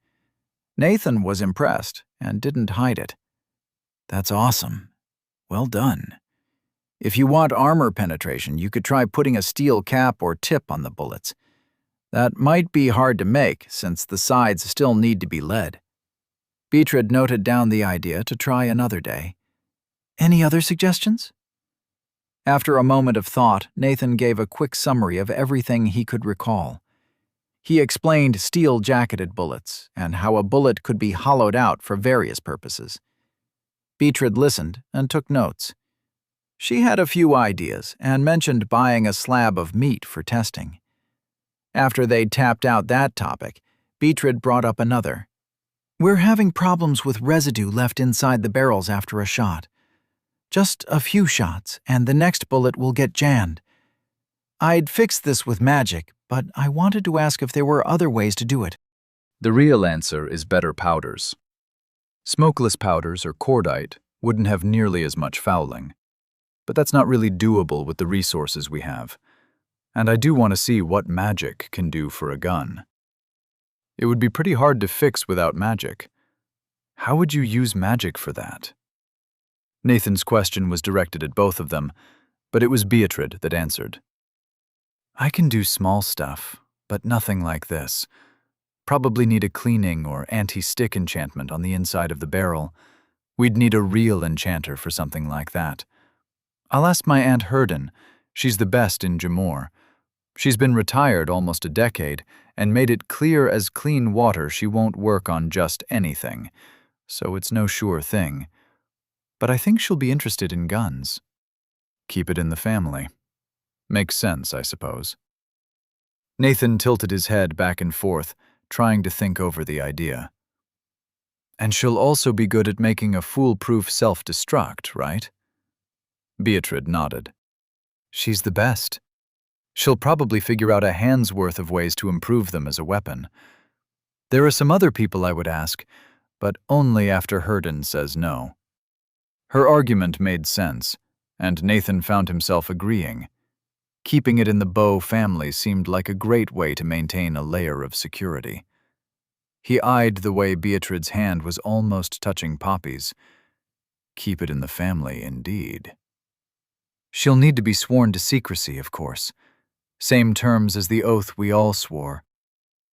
Nathan was impressed and didn't hide it. That's awesome. Well done. If you want armor penetration, you could try putting a steel cap or tip on the bullets. That might be hard to make, since the sides still need to be lead. Beatrice noted down the idea to try another day. Any other suggestions? After a moment of thought, Nathan gave a quick summary of everything he could recall. He explained steel-jacketed bullets and how a bullet could be hollowed out for various purposes. Beatrice listened and took notes. She had a few ideas and mentioned buying a slab of meat for testing. After they'd tapped out that topic, Beatrice brought up another. We're having problems with residue left inside the barrels after a shot. Just a few shots, and the next bullet will get jammed. I'd fix this with magic, but I wanted to ask if there were other ways to do it. The real answer is better powders. Smokeless powders or cordite wouldn't have nearly as much fouling. But that's not really doable with the resources we have. And I do want to see what magic can do for a gun. It would be pretty hard to fix without magic. How would you use magic for that? Nathan's question was directed at both of them, but it was Beatrice that answered. I can do small stuff, but nothing like this. Probably need a cleaning or anti-stick enchantment on the inside of the barrel. We'd need a real enchanter for something like that. I'll ask my Aunt Herden. She's the best in Jamor. She's been retired almost a decade and made it clear as clean water she won't work on just anything, so it's no sure thing. But I think she'll be interested in guns. Keep it in the family. Makes sense, I suppose. Nathan tilted his head back and forth, trying to think over the idea. And she'll also be good at making a foolproof self-destruct, right? Beatrice nodded. She's the best. She'll probably figure out a hand's worth of ways to improve them as a weapon. There are some other people I would ask, but only after Herden says no. Her argument made sense, and Nathan found himself agreeing. Keeping it in the Bow family seemed like a great way to maintain a layer of security. He eyed the way Beatrice's hand was almost touching Poppy's. Keep it in the family, indeed. She'll need to be sworn to secrecy, of course. Same terms as the oath we all swore.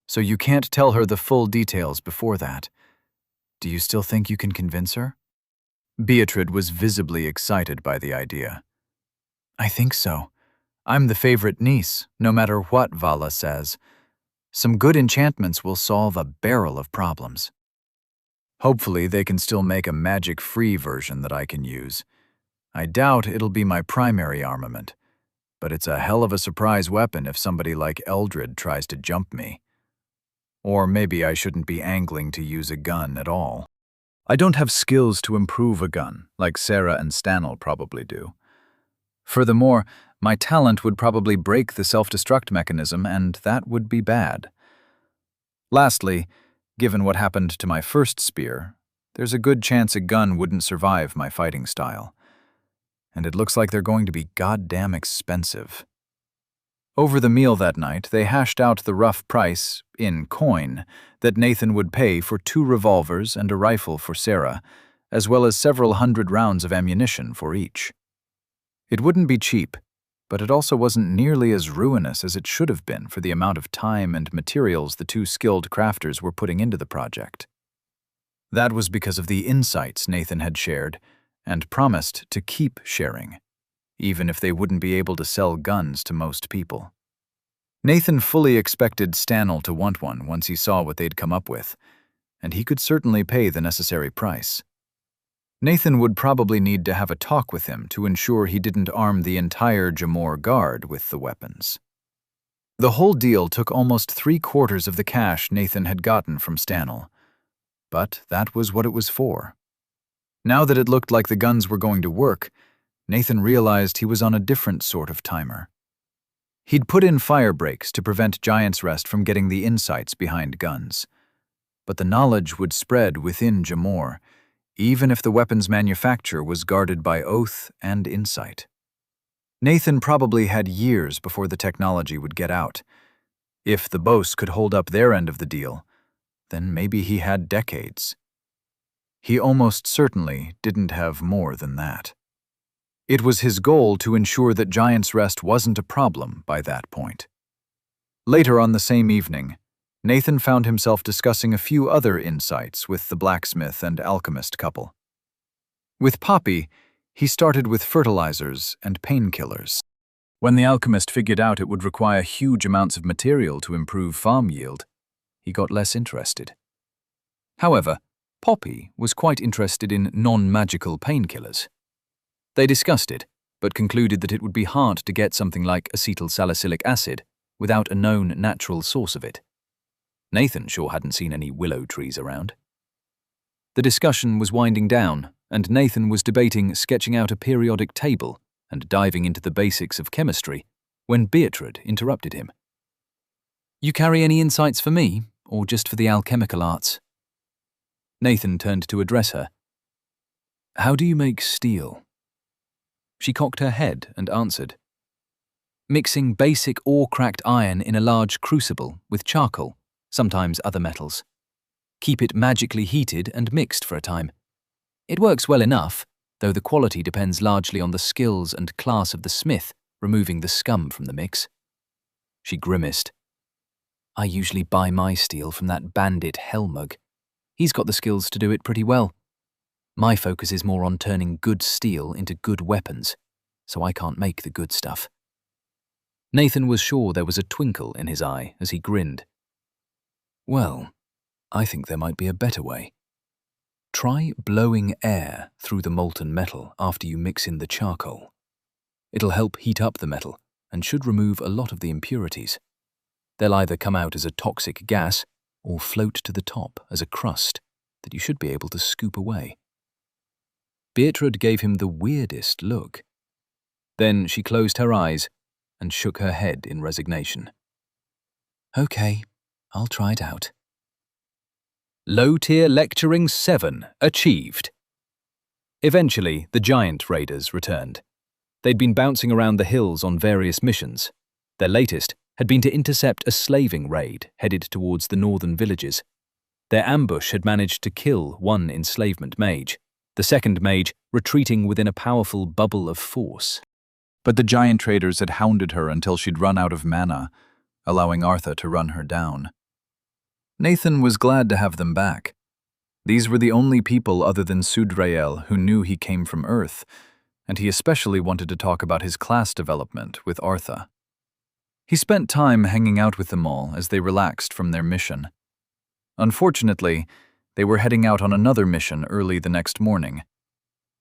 So you can't tell her the full details before that. Do you still think you can convince her? Beatrice was visibly excited by the idea. I think so. I'm the favorite niece, no matter what Vala says. Some good enchantments will solve a barrel of problems. Hopefully they can still make a magic-free version that I can use. I doubt it'll be my primary armament, but it's a hell of a surprise weapon if somebody like Eldred tries to jump me. Or maybe I shouldn't be angling to use a gun at all. I don't have skills to improve a gun, like Sarah and Stanel probably do. Furthermore, my talent would probably break the self-destruct mechanism, and that would be bad. Lastly, given what happened to my first spear, there's a good chance a gun wouldn't survive my fighting style. And it looks like they're going to be goddamn expensive. Over the meal that night, they hashed out the rough price, in coin, that Nathan would pay for 2 revolvers and a rifle for Sarah, as well as several hundred rounds of ammunition for each. It wouldn't be cheap, but it also wasn't nearly as ruinous as it should have been for the amount of time and materials the 2 skilled crafters were putting into the project. That was because of the insights Nathan had shared and promised to keep sharing, even if they wouldn't be able to sell guns to most people. Nathan fully expected Stanel to want one once he saw what they'd come up with, and he could certainly pay the necessary price. Nathan would probably need to have a talk with him to ensure he didn't arm the entire Jamor guard with the weapons. The whole deal took almost 3/4 of the cash Nathan had gotten from Stanel, but that was what it was for. Now that it looked like the guns were going to work, Nathan realized he was on a different sort of timer. He'd put in fire breaks to prevent Giant's Rest from getting the insights behind guns. But the knowledge would spread within Jamor, even if the weapons manufacture was guarded by oath and insight. Nathan probably had years before the technology would get out. If the Bose could hold up their end of the deal, then maybe he had decades. He almost certainly didn't have more than that. It was his goal to ensure that Giant's Rest wasn't a problem by that point. Later on the same evening, Nathan found himself discussing a few other insights with the blacksmith and alchemist couple. With Poppy, he started with fertilizers and painkillers. When the alchemist figured out it would require huge amounts of material to improve farm yield, he got less interested. However, Poppy was quite interested in non-magical painkillers. They discussed it, but concluded that it would be hard to get something like acetylsalicylic acid without a known natural source of it. Nathan sure hadn't seen any willow trees around. The discussion was winding down, and Nathan was debating sketching out a periodic table and diving into the basics of chemistry when Beatrice interrupted him. "You carry any insights for me, or just for the alchemical arts?" Nathan turned to address her. "How do you make steel?" She cocked her head and answered, "Mixing basic ore-cracked iron in a large crucible with charcoal, sometimes other metals. Keep it magically heated and mixed for a time. It works well enough, though the quality depends largely on the skills and class of the smith removing the scum from the mix." She grimaced. "I usually buy my steel from that bandit Helmug. He's got the skills to do it pretty well. My focus is more on turning good steel into good weapons, so I can't make the good stuff." Nathan was sure there was a twinkle in his eye as he grinned. "Well, I think there might be a better way. Try blowing air through the molten metal after you mix in the charcoal. It'll help heat up the metal and should remove a lot of the impurities. They'll either come out as a toxic gas or float to the top as a crust that you should be able to scoop away." Beatrice gave him the weirdest look. Then she closed her eyes and shook her head in resignation. "Okay, I'll try it out." Low-tier lecturing 7 achieved. Eventually, the giant raiders returned. They'd been bouncing around the hills on various missions. Their latest had been to intercept a slaving raid headed towards the northern villages. Their ambush had managed to kill one enslavement mage, the second mage retreating within a powerful bubble of force. But the giant traders had hounded her until she'd run out of mana, allowing Artha to run her down. Nathan was glad to have them back. These were the only people other than Sudrael who knew he came from Earth, and he especially wanted to talk about his class development with Artha. He spent time hanging out with them all as they relaxed from their mission. Unfortunately, they were heading out on another mission early the next morning.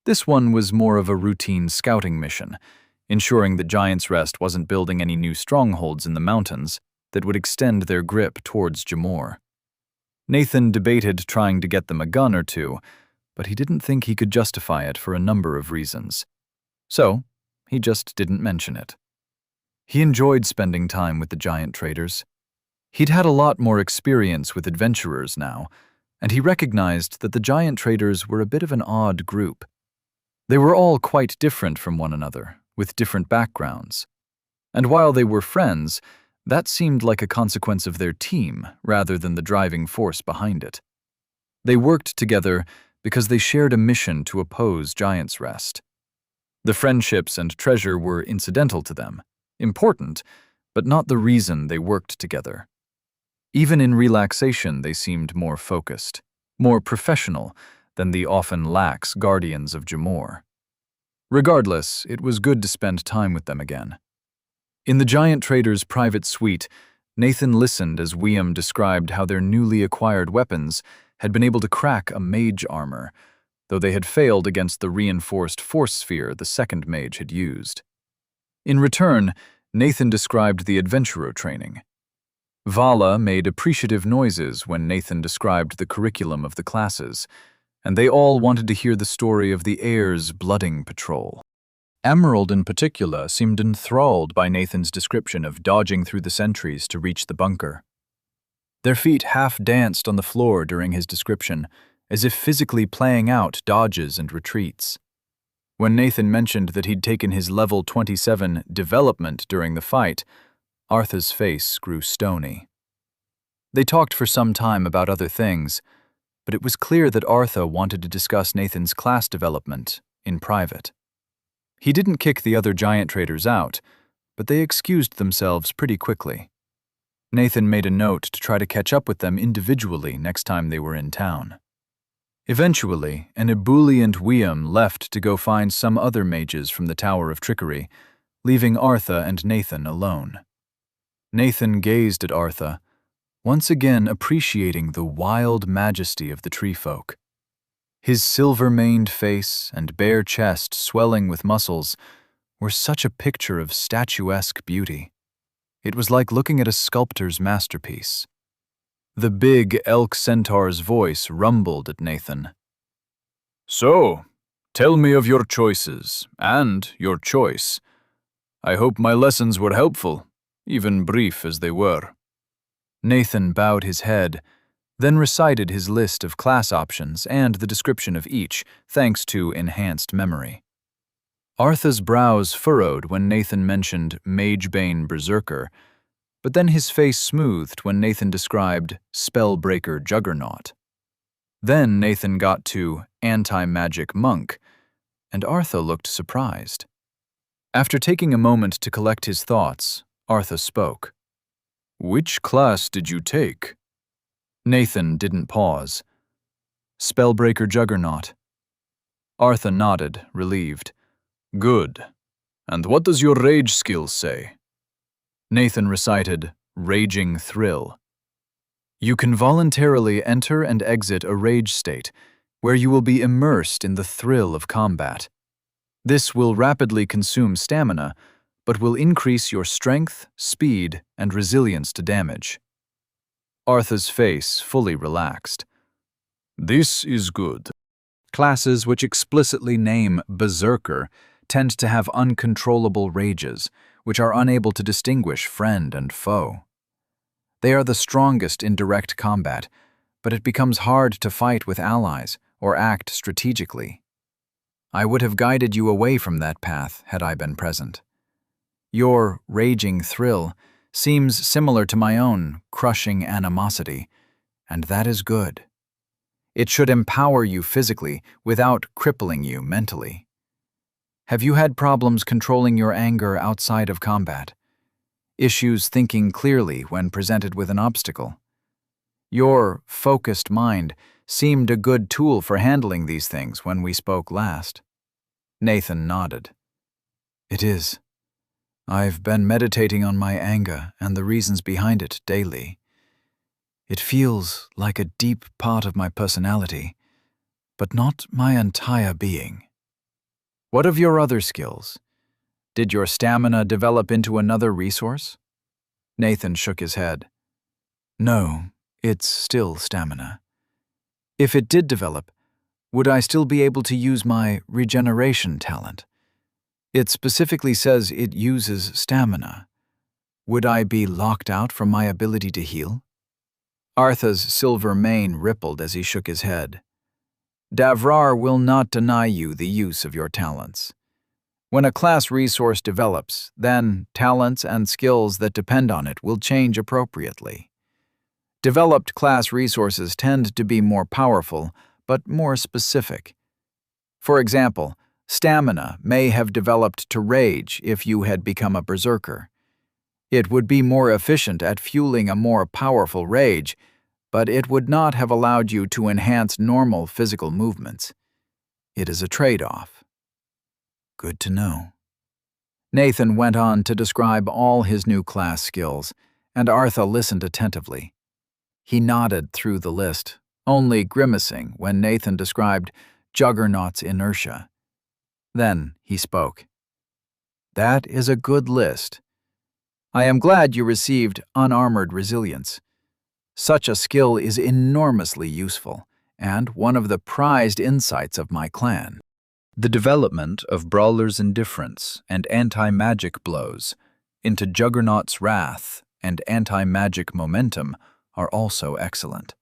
This one was more of a routine scouting mission, ensuring the Giants' Rest wasn't building any new strongholds in the mountains that would extend their grip towards Jamor. Nathan debated trying to get them a gun or two, but he didn't think he could justify it for a number of reasons. So, he just didn't mention it. He enjoyed spending time with the giant traders. He'd had a lot more experience with adventurers now, and he recognized that the giant traders were a bit of an odd group. They were all quite different from one another, with different backgrounds. And while they were friends, that seemed like a consequence of their team rather than the driving force behind it. They worked together because they shared a mission to oppose Giants' Rest. The friendships and treasure were incidental to them, important, but not the reason they worked together. Even in relaxation, they seemed more focused, more professional than the often lax guardians of Jamor. Regardless, it was good to spend time with them again. In the giant trader's private suite, Nathan listened as William described how their newly acquired weapons had been able to crack a mage armor, though they had failed against the reinforced force sphere the second mage had used. In return, Nathan described the adventurer training. Vala made appreciative noises when Nathan described the curriculum of the classes, and they all wanted to hear the story of the Heirs' blooding patrol. Emerald in particular seemed enthralled by Nathan's description of dodging through the sentries to reach the bunker. Their feet half-danced on the floor during his description, as if physically playing out dodges and retreats. When Nathan mentioned that he'd taken his level 27 development during the fight, Artha's face grew stony. They talked for some time about other things, but it was clear that Artha wanted to discuss Nathan's class development in private. He didn't kick the other giant traders out, but they excused themselves pretty quickly. Nathan made a note to try to catch up with them individually next time they were in town. Eventually, an ebullient William left to go find some other mages from the Tower of Trickery, leaving Artha and Nathan alone. Nathan gazed at Artha, once again appreciating the wild majesty of the tree folk. His silver-maned face and bare chest swelling with muscles were such a picture of statuesque beauty. It was like looking at a sculptor's masterpiece. The big elk centaur's voice rumbled at Nathan. So, tell me of your choices, and your choice. I hope my lessons were helpful, even brief as they were. Nathan bowed his head, then recited his list of class options and the description of each, thanks to enhanced memory. Artha's brows furrowed when Nathan mentioned Magebane Berserker, but then his face smoothed when Nathan described Spellbreaker Juggernaut. Then Nathan got to Anti-Magic Monk, and Artha looked surprised. After taking a moment to collect his thoughts, Artha spoke. Which class did you take? Nathan didn't pause. Spellbreaker Juggernaut. Artha nodded, relieved. Good. And what does your rage skill say? Nathan recited Raging Thrill. You can voluntarily enter and exit a rage state, where you will be immersed in the thrill of combat. This will rapidly consume stamina, but will increase your strength, speed, and resilience to damage. Artha's face fully relaxed. This is good. Classes which explicitly name Berserker tend to have uncontrollable rages, which are unable to distinguish friend and foe. They are the strongest in direct combat, but it becomes hard to fight with allies or act strategically. I would have guided you away from that path had I been present. Your raging thrill seems similar to my own crushing animosity, and that is good. It should empower you physically without crippling you mentally. Have you had problems controlling your anger outside of combat? Issues thinking clearly when presented with an obstacle? Your focused mind seemed a good tool for handling these things when we spoke last. Nathan nodded. It is. I've been meditating on my anger and the reasons behind it daily. It feels like a deep part of my personality, but not my entire being. What of your other skills? Did your stamina develop into another resource? Nathan shook his head. No, it's still stamina. If it did develop, would I still be able to use my regeneration talent? It specifically says it uses stamina. Would I be locked out from my ability to heal? Artha's silver mane rippled as he shook his head. Davrar will not deny you the use of your talents. When a class resource develops, then talents and skills that depend on it will change appropriately. Developed class resources tend to be more powerful, but more specific. For example, stamina may have developed to rage if you had become a berserker. It would be more efficient at fueling a more powerful rage, but it would not have allowed you to enhance normal physical movements. It is a trade-off. Good to know. Nathan went on to describe all his new class skills, and Artha listened attentively. He nodded through the list, only grimacing when Nathan described Juggernaut's inertia. Then he spoke. That is a good list. I am glad you received unarmored resilience. Such a skill is enormously useful, and one of the prized insights of my clan. The development of Brawler's Indifference and Anti-Magic Blows into Juggernaut's Wrath and Anti-Magic Momentum are also excellent.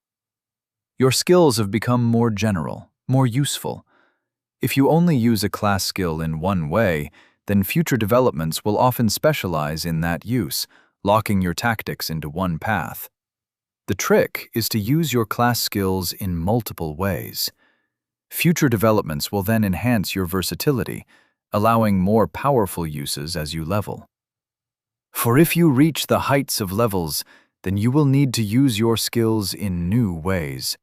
Your skills have become more general, more useful. If you only use a class skill in one way, then future developments will often specialize in that use, locking your tactics into one path. The trick is to use your class skills in multiple ways. Future developments will then enhance your versatility, allowing more powerful uses as you level. For if you reach the heights of levels, then you will need to use your skills in new ways.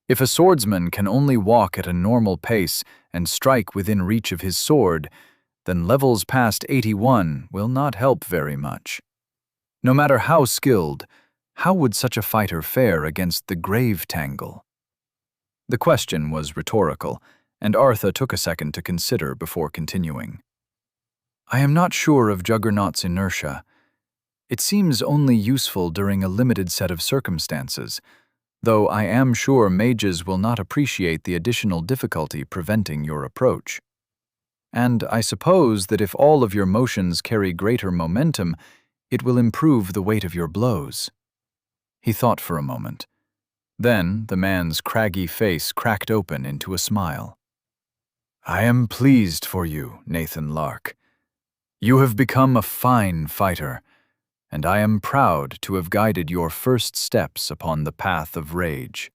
If a swordsman can only walk at a normal pace and strike within reach of his sword, then levels past 81 will not help very much. No matter how skilled, how would such a fighter fare against the Grave Tangle? The question was rhetorical, and Artha took a second to consider before continuing. I am not sure of Juggernaut's inertia. It seems only useful during a limited set of circumstances, though I am sure mages will not appreciate the additional difficulty preventing your approach. And I suppose that if all of your motions carry greater momentum, it will improve the weight of your blows." He thought for a moment. Then the man's craggy face cracked open into a smile. "I am pleased for you, Nathan Lark. You have become a fine fighter, and I am proud to have guided your first steps upon the path of rage.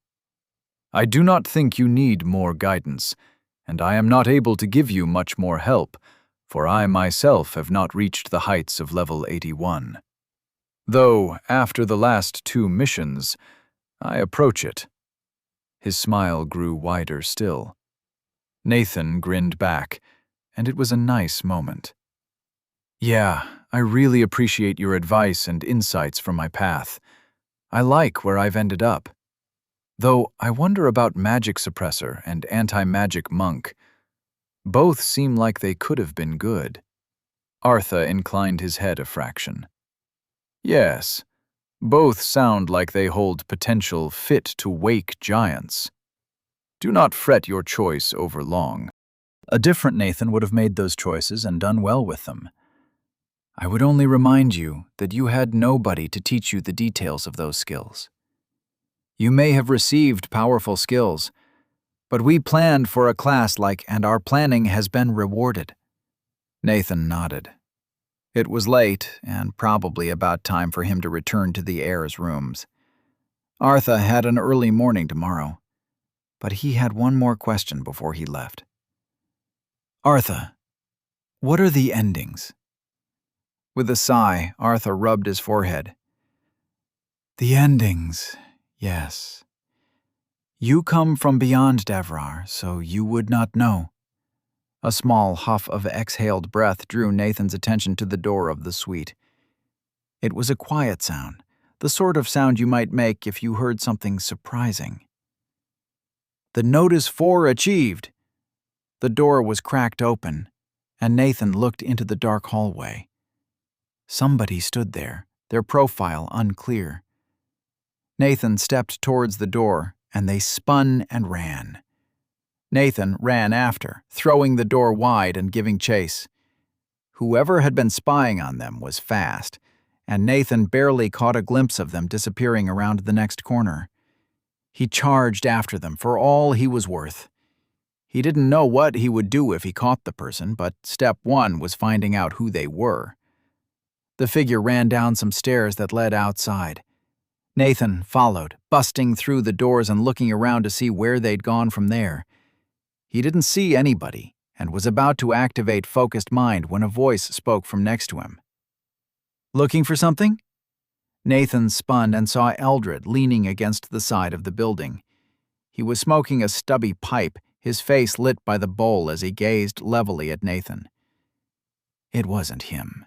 I do not think you need more guidance, and I am not able to give you much more help, for I myself have not reached the heights of level 81. Though, after the last 2 missions, I approach it." His smile grew wider still. Nathan grinned back, and it was a nice moment. "Yeah, I really appreciate your advice and insights for my path. I like where I've ended up. Though I wonder about Magic Suppressor and Anti-Magic Monk. Both seem like they could have been good." Artha inclined his head a fraction. "Yes, both sound like they hold potential fit to wake giants. Do not fret your choice over long. A different Nathan would have made those choices and done well with them. I would only remind you that you had nobody to teach you the details of those skills. You may have received powerful skills, but we planned for a class and our planning has been rewarded." Nathan nodded. It was late, and probably about time for him to return to the heirs' rooms. Artha had an early morning tomorrow, but he had one more question before he left. "Artha, what are the endings?" With a sigh, Artha rubbed his forehead. "The endings, yes. You come from beyond Devrar, so you would not know." A small huff of exhaled breath drew Nathan's attention to the door of the suite. It was a quiet sound, the sort of sound you might make if you heard something surprising. "The Notice 4 achieved." The door was cracked open, and Nathan looked into the dark hallway. Somebody stood there, their profile unclear. Nathan stepped towards the door, and they spun and ran. Nathan ran after, throwing the door wide and giving chase. Whoever had been spying on them was fast, and Nathan barely caught a glimpse of them disappearing around the next corner. He charged after them for all he was worth. He didn't know what he would do if he caught the person, but step 1 was finding out who they were. The figure ran down some stairs that led outside. Nathan followed, busting through the doors and looking around to see where they'd gone from there. He didn't see anybody, and was about to activate focused mind when a voice spoke from next to him. "Looking for something?" Nathan spun and saw Eldred leaning against the side of the building. He was smoking a stubby pipe, his face lit by the bowl as he gazed levelly at Nathan. It wasn't him.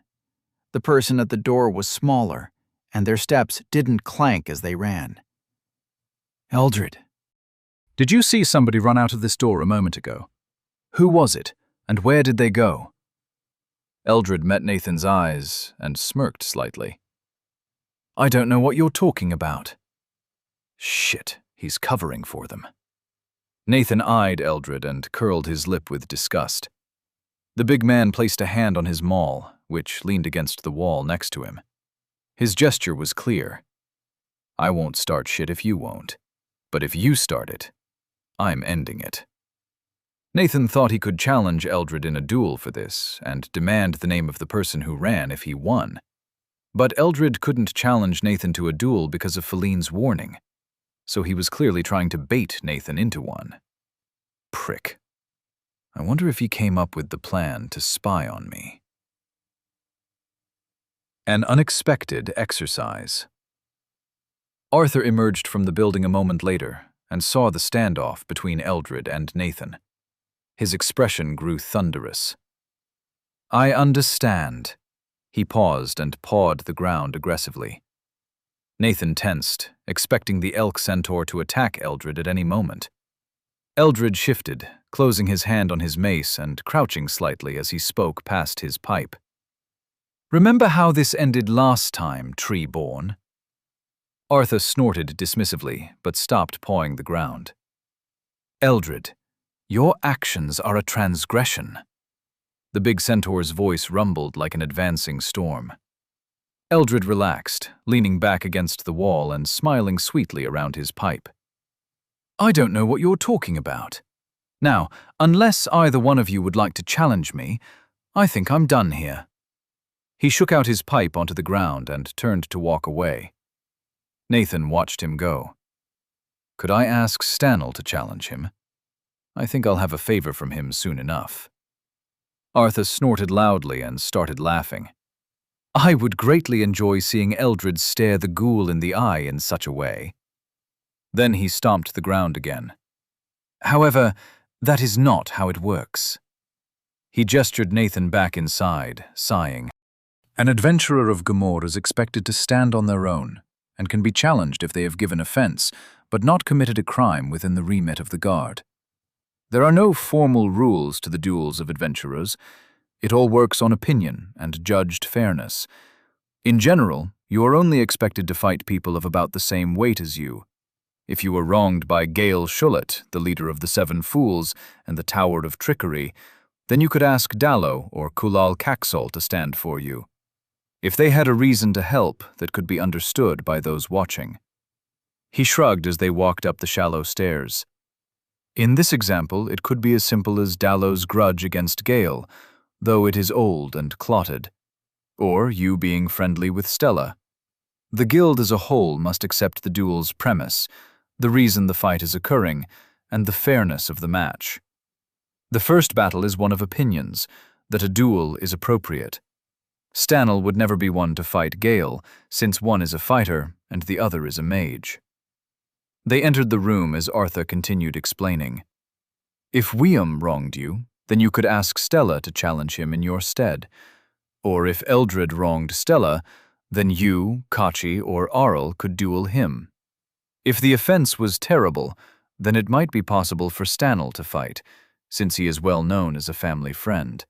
The person at the door was smaller, and their steps didn't clank as they ran. "Eldred." "Did you see somebody run out of this door a moment ago? Who was it, and where did they go?" Eldred met Nathan's eyes and smirked slightly. "I don't know what you're talking about." "Shit, he's covering for them." Nathan eyed Eldred and curled his lip with disgust. The big man placed a hand on his maul, which leaned against the wall next to him. His gesture was clear. "I won't start shit if you won't. But if you start it, I'm ending it." Nathan thought he could challenge Eldred in a duel for this, and demand the name of the person who ran if he won. But Eldred couldn't challenge Nathan to a duel because of Feline's warning, so he was clearly trying to bait Nathan into one. Prick. I wonder if he came up with the plan to spy on me. An unexpected exercise. Arthur emerged from the building a moment later and saw the standoff between Eldred and Nathan. His expression grew thunderous. "I understand." He paused and pawed the ground aggressively. Nathan tensed, expecting the elk centaur to attack Eldred at any moment. Eldred shifted, closing his hand on his mace and crouching slightly as he spoke past his pipe. "Remember how this ended last time, Treeborn?" Arthur snorted dismissively, but stopped pawing the ground. Eldred, your actions are a transgression. The big centaur's voice rumbled like an advancing storm. Eldred relaxed, leaning back against the wall and smiling sweetly around his pipe. I don't know what you're talking about. Now, unless either one of you would like to challenge me, I think I'm done here. He shook out his pipe onto the ground and turned to walk away. Nathan watched him go. Could I ask Stanel to challenge him? I think I'll have a favor from him soon enough. Arthur snorted loudly and started laughing. I would greatly enjoy seeing Eldred stare the ghoul in the eye in such a way. Then he stomped the ground again. However, that is not how it works. He gestured Nathan back inside, sighing. An adventurer of Gamor is expected to stand on their own and can be challenged if they have given offense, but not committed a crime within the remit of the guard. There are no formal rules to the duels of adventurers. It all works on opinion and judged fairness. In general, you are only expected to fight people of about the same weight as you. If you were wronged by Gale Shullet, the leader of the Seven Fools and the Tower of Trickery, then you could ask Dallo or Kulal Kaxol to stand for you. If they had a reason to help that could be understood by those watching. He shrugged as they walked up the shallow stairs. In this example, it could be as simple as Dallo's grudge against Gale, though it is old and clotted, or you being friendly with Stella. The guild as a whole must accept the duel's premise, the reason the fight is occurring, and the fairness of the match. The first battle is one of opinions, that a duel is appropriate. Stanel would never be one to fight Gale, since one is a fighter and the other is a mage. They entered the room as Arthur continued explaining. If Wiam wronged you, then you could ask Stella to challenge him in your stead. Or if Eldred wronged Stella, then you, Kachi, or Arl could duel him. If the offense was terrible, then it might be possible for Stanel to fight, since he is well known as a family friend.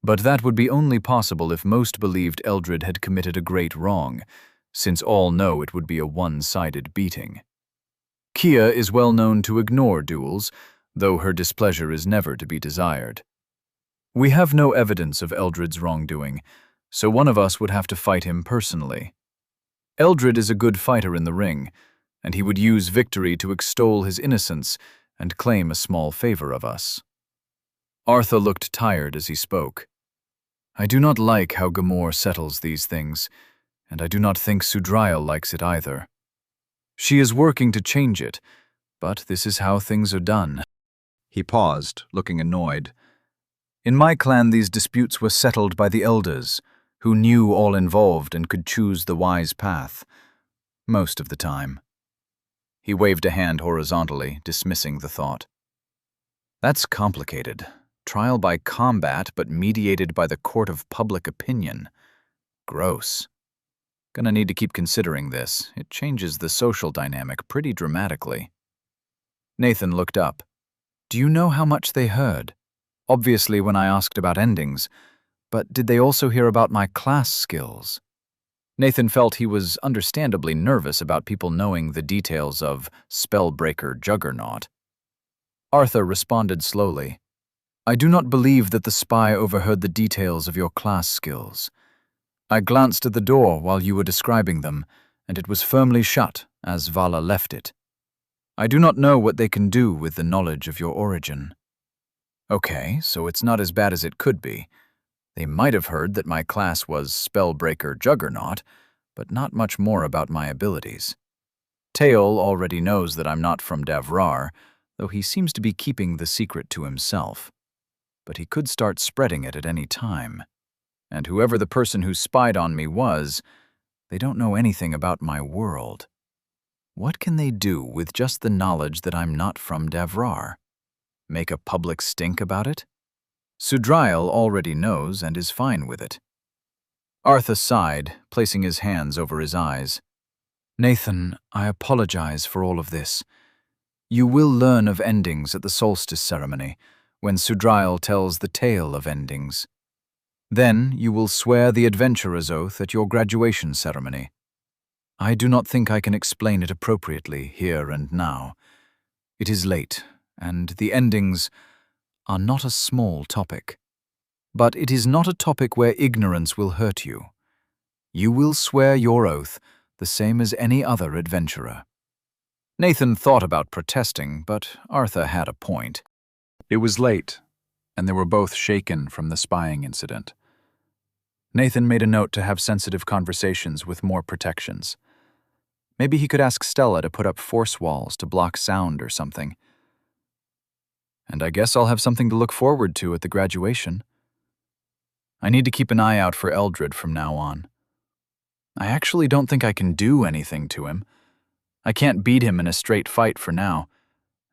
But that would be only possible if most believed Eldred had committed a great wrong, since all know it would be a one-sided beating. Kia is well known to ignore duels, though her displeasure is never to be desired. We have no evidence of Eldred's wrongdoing, so one of us would have to fight him personally. Eldred is a good fighter in the ring, and he would use victory to extol his innocence and claim a small favor of us. Arthur looked tired as he spoke. I do not like how Gamor settles these things, and I do not think Sudrail likes it either. She is working to change it, but this is how things are done. He paused, looking annoyed. In my clan, these disputes were settled by the elders, who knew all involved and could choose the wise path. Most of the time. He waved a hand horizontally, dismissing the thought. That's complicated. Trial by combat, but mediated by the court of public opinion. Gross. Gonna need to keep considering this. It changes the social dynamic pretty dramatically. Nathan looked up. Do you know how much they heard? Obviously when I asked about endings, but did they also hear about my class skills? Nathan felt he was understandably nervous about people knowing the details of Spellbreaker Juggernaut. Arthur responded slowly. I do not believe that the spy overheard the details of your class skills. I glanced at the door while you were describing them, and it was firmly shut as Vala left it. I do not know what they can do with the knowledge of your origin. Okay, so it's not as bad as it could be. They might have heard that my class was Spellbreaker Juggernaut, but not much more about my abilities. Teol already knows that I'm not from Davrar, though he seems to be keeping the secret to himself. But he could start spreading it at any time. And whoever the person who spied on me was, they don't know anything about my world. What can they do with just the knowledge that I'm not from Davrar? Make a public stink about it? Sudrail already knows and is fine with it. Arthur sighed, placing his hands over his eyes. Nathan, I apologize for all of this. You will learn of endings at the solstice ceremony, when Sudrail tells the tale of endings. Then you will swear the adventurer's oath at your graduation ceremony. I do not think I can explain it appropriately here and now. It is late, and the endings are not a small topic. But it is not a topic where ignorance will hurt you. You will swear your oath the same as any other adventurer. Nathan thought about protesting, but Arthur had a point. It was late, and they were both shaken from the spying incident. Nathan made a note to have sensitive conversations with more protections. Maybe he could ask Stella to put up force walls to block sound or something. And I guess I'll have something to look forward to at the graduation. I need to keep an eye out for Eldred from now on. I actually don't think I can do anything to him. I can't beat him in a straight fight for now,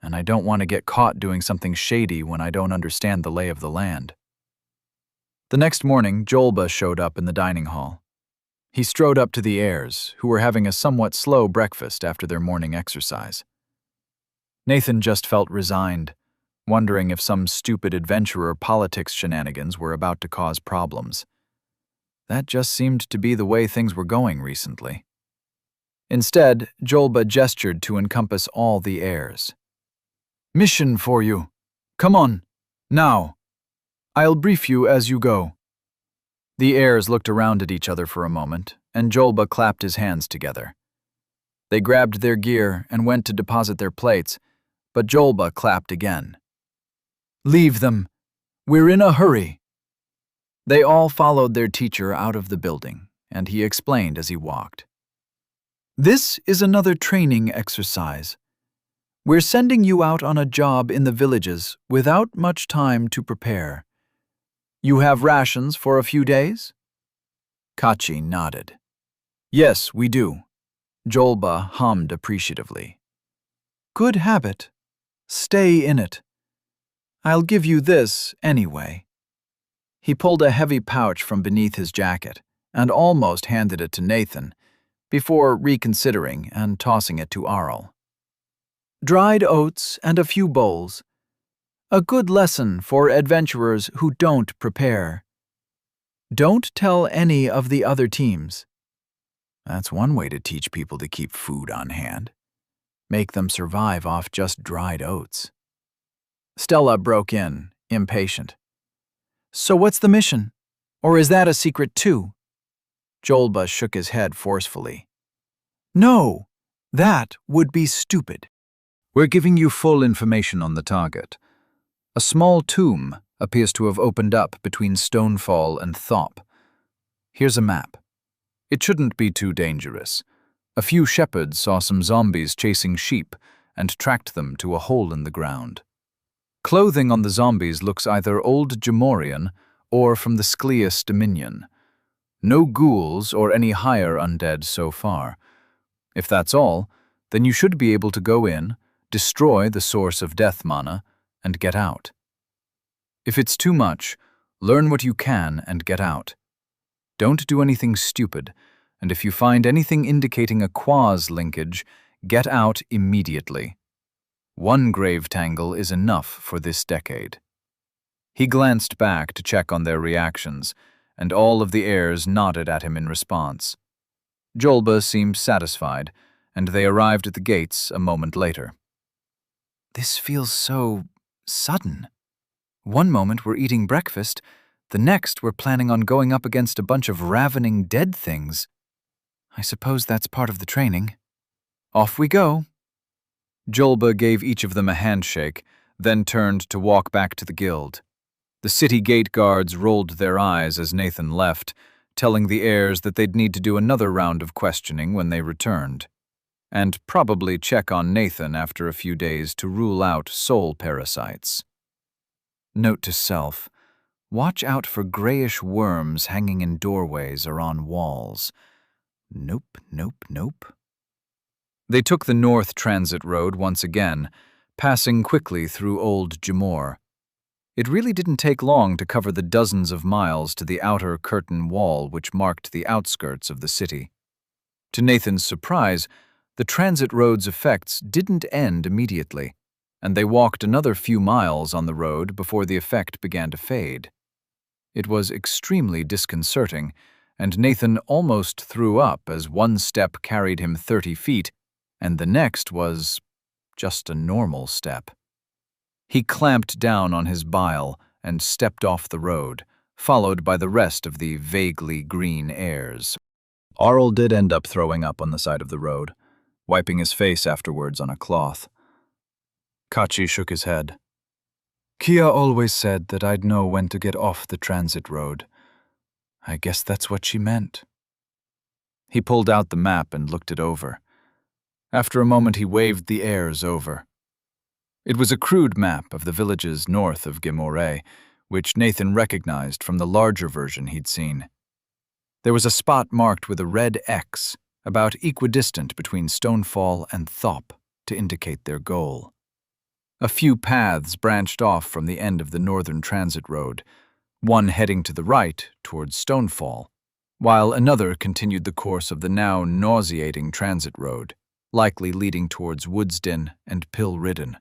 and I don't want to get caught doing something shady when I don't understand the lay of the land. The next morning, Jolba showed up in the dining hall. He strode up to the heirs, who were having a somewhat slow breakfast after their morning exercise. Nathan just felt resigned, wondering if some stupid adventurer politics shenanigans were about to cause problems. That just seemed to be the way things were going recently. Instead, Jolba gestured to encompass all the heirs. "Mission for you. Come on, now. I'll brief you as you go." The heirs looked around at each other for a moment, and Jolba clapped his hands together. They grabbed their gear and went to deposit their plates, but Jolba clapped again. "Leave them. We're in a hurry." They all followed their teacher out of the building, and he explained as he walked. "This is another training exercise. We're sending you out on a job in the villages without much time to prepare. You have rations for a few days?" Kachi nodded. "Yes, we do." Jolba hummed appreciatively. "Good habit. Stay in it. I'll give you this anyway." He pulled a heavy pouch from beneath his jacket and almost handed it to Nathan, before reconsidering and tossing it to Arl. "Dried oats and a few bowls. A good lesson for adventurers who don't prepare. Don't tell any of the other teams." That's one way to teach people to keep food on hand. Make them survive off just dried oats. Stella broke in, impatient. "So what's the mission? Or is that a secret too?" Jolba shook his head forcefully. "No, that would be stupid. We're giving you full information on the target. A small tomb appears to have opened up between Stonefall and Thop. Here's a map. It shouldn't be too dangerous. A few shepherds saw some zombies chasing sheep and tracked them to a hole in the ground. Clothing on the zombies looks either Old Jamorian or from the Sklius Dominion. No ghouls or any higher undead so far. If that's all, then you should be able to go in, destroy the source of death mana, and get out. If it's too much, learn what you can and get out. Don't do anything stupid, and if you find anything indicating a quaz linkage, get out immediately. One grave tangle is enough for this decade." He glanced back to check on their reactions, and all of the heirs nodded at him in response. Jolba seemed satisfied, and they arrived at the gates a moment later. "This feels so sudden. One moment we're eating breakfast, the next we're planning on going up against a bunch of ravening dead things. I suppose that's part of the training. Off we go." Jolba gave each of them a handshake, then turned to walk back to the guild. The city gate guards rolled their eyes as Nathan left, telling the heirs that they'd need to do another round of questioning when they returned, and probably check on Nathan after a few days to rule out soul parasites. Note to self: watch out for grayish worms hanging in doorways or on walls. Nope, nope, nope. They took the North Transit Road once again, passing quickly through Old Jamor. It really didn't take long to cover the dozens of miles to the outer curtain wall which marked the outskirts of the city. To Nathan's surprise, the transit road's effects didn't end immediately, and they walked another few miles on the road before the effect began to fade. It was extremely disconcerting, and Nathan almost threw up as one step carried him 30 feet, and the next was just a normal step. He clamped down on his bile and stepped off the road, followed by the rest of the vaguely green airs. Arl did end up throwing up on the side of the road, wiping his face afterwards on a cloth. Kachi shook his head. Kia always said that I'd know when to get off the transit road. I guess that's what she meant. He pulled out the map and looked it over. After a moment, he waved the airs over. It was a crude map of the villages north of Gimore, which Nathan recognized from the larger version he'd seen. There was a spot marked with a red X, about equidistant between Stonefall and Thop, to indicate their goal. A few paths branched off from the end of the northern transit road, one heading to the right towards Stonefall, while another continued the course of the now nauseating transit road, likely leading towards Woodsden and Pill-Ridden.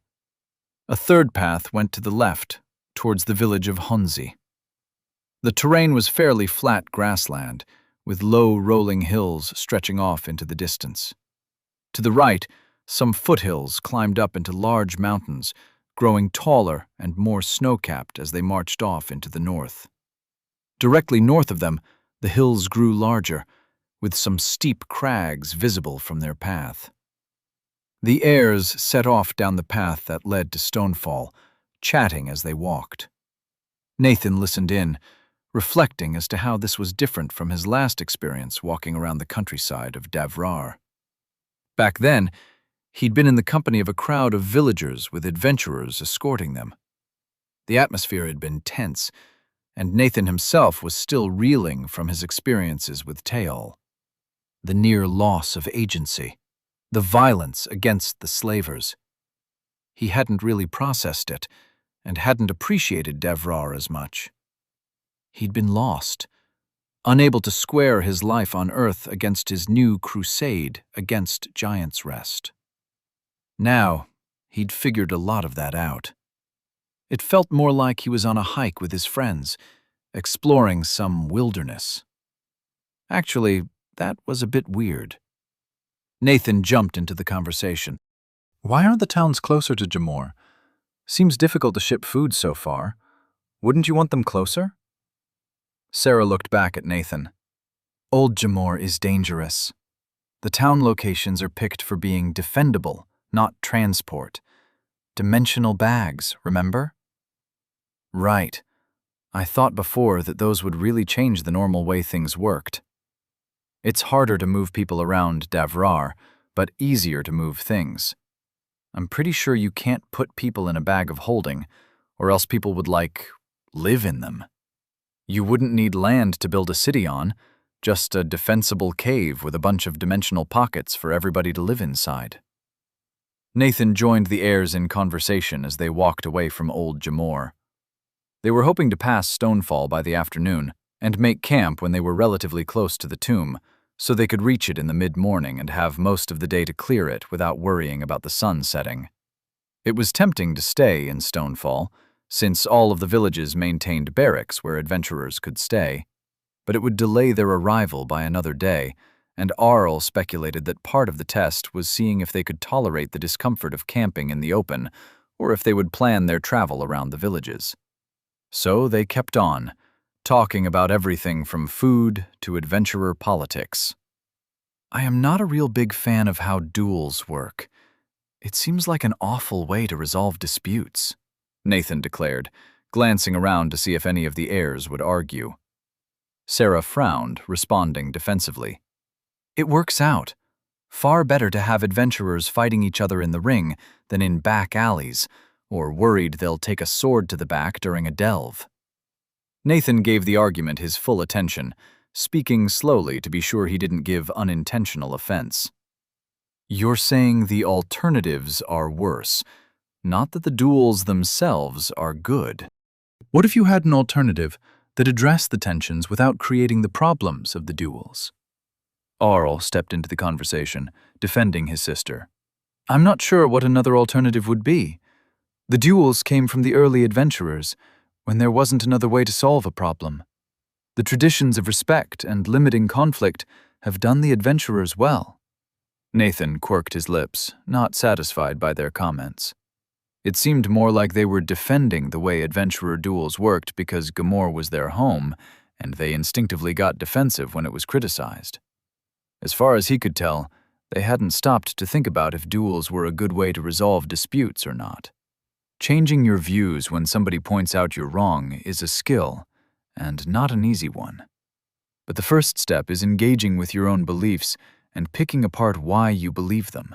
A third path went to the left, towards the village of Hunzi. The terrain was fairly flat grassland, with low rolling hills stretching off into the distance. To the right, some foothills climbed up into large mountains, growing taller and more snow-capped as they marched off into the north. Directly north of them, the hills grew larger, with some steep crags visible from their path. The heirs set off down the path that led to Stonefall, chatting as they walked. Nathan listened in, reflecting as to how this was different from his last experience walking around the countryside of Davrar. Back then, he'd been in the company of a crowd of villagers with adventurers escorting them. The atmosphere had been tense, and Nathan himself was still reeling from his experiences with Teol. The near loss of agency, the violence against the slavers. He hadn't really processed it, and hadn't appreciated Davrar as much. He'd been lost, unable to square his life on Earth against his new crusade against Giant's Rest. Now, he'd figured a lot of that out. It felt more like he was on a hike with his friends, exploring some wilderness. Actually, that was a bit weird. Nathan jumped into the conversation. Why aren't the towns closer to Jamor? Seems difficult to ship food so far. Wouldn't you want them closer? Sarah looked back at Nathan. Old Jamor is dangerous. The town locations are picked for being defendable, not transport. Dimensional bags, remember? Right. I thought before that those would really change the normal way things worked. It's harder to move people around Davrar, but easier to move things. I'm pretty sure you can't put people in a bag of holding, or else people would, live in them. You wouldn't need land to build a city on, just a defensible cave with a bunch of dimensional pockets for everybody to live inside. Nathan joined the heirs in conversation as they walked away from Old Jamor. They were hoping to pass Stonefall by the afternoon and make camp when they were relatively close to the tomb, so they could reach it in the mid-morning and have most of the day to clear it without worrying about the sun setting. It was tempting to stay in Stonefall, since all of the villages maintained barracks where adventurers could stay, but it would delay their arrival by another day, and Arl speculated that part of the test was seeing if they could tolerate the discomfort of camping in the open, or if they would plan their travel around the villages. So they kept on, talking about everything from food to adventurer politics. I am not a real big fan of how duels work. It seems like an awful way to resolve disputes, Nathan declared, glancing around to see if any of the heirs would argue. Sarah frowned, responding defensively. It works out. Far better to have adventurers fighting each other in the ring than in back alleys, or worried they'll take a sword to the back during a delve. Nathan gave the argument his full attention, speaking slowly to be sure he didn't give unintentional offense. You're saying the alternatives are worse, not that the duels themselves are good. What if you had an alternative that addressed the tensions without creating the problems of the duels? Arl stepped into the conversation, defending his sister. I'm not sure what another alternative would be. The duels came from the early adventurers, when there wasn't another way to solve a problem. The traditions of respect and limiting conflict have done the adventurers well. Nathan quirked his lips, not satisfied by their comments. It seemed more like they were defending the way adventurer duels worked because Gamor was their home, and they instinctively got defensive when it was criticized. As far as he could tell, they hadn't stopped to think about if duels were a good way to resolve disputes or not. Changing your views when somebody points out you're wrong is a skill, and not an easy one. But the first step is engaging with your own beliefs and picking apart why you believe them.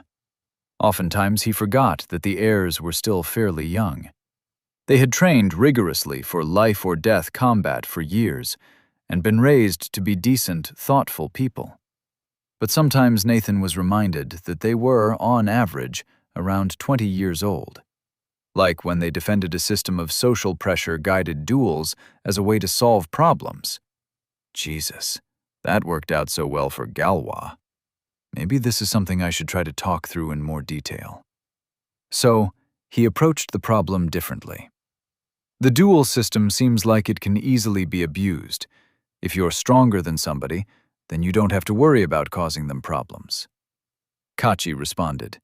Oftentimes he forgot that the heirs were still fairly young. They had trained rigorously for life-or-death combat for years and been raised to be decent, thoughtful people. But sometimes Nathan was reminded that they were, on average, around 20 years old. Like when they defended a system of social pressure-guided duels as a way to solve problems. Jesus, that worked out so well for Galwa. Maybe this is something I should try to talk through in more detail. So, he approached the problem differently. The duel system seems like it can easily be abused. If you're stronger than somebody, then you don't have to worry about causing them problems. Kachi responded,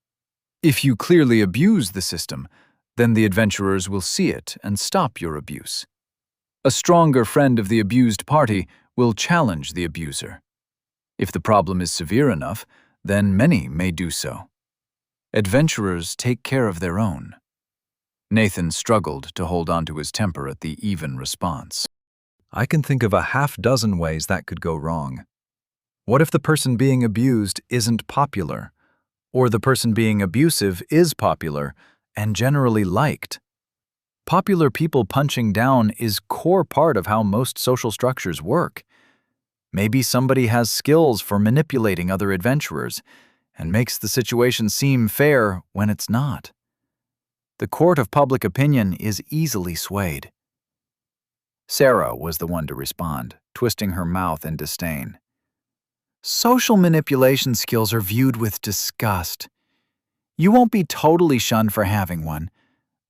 "If you clearly abuse the system, then the adventurers will see it and stop your abuse. A stronger friend of the abused party will challenge the abuser. If the problem is severe enough, then many may do so. Adventurers take care of their own." Nathan struggled to hold on to his temper at the even response. "I can think of a half-dozen ways that could go wrong. What if the person being abused isn't popular? Or the person being abusive is popular and generally liked? Popular people punching down is core part of how most social structures work. Maybe somebody has skills for manipulating other adventurers and makes the situation seem fair when it's not. The court of public opinion is easily swayed." Sarah was the one to respond, twisting her mouth in disdain. "Social manipulation skills are viewed with disgust. You won't be totally shunned for having one,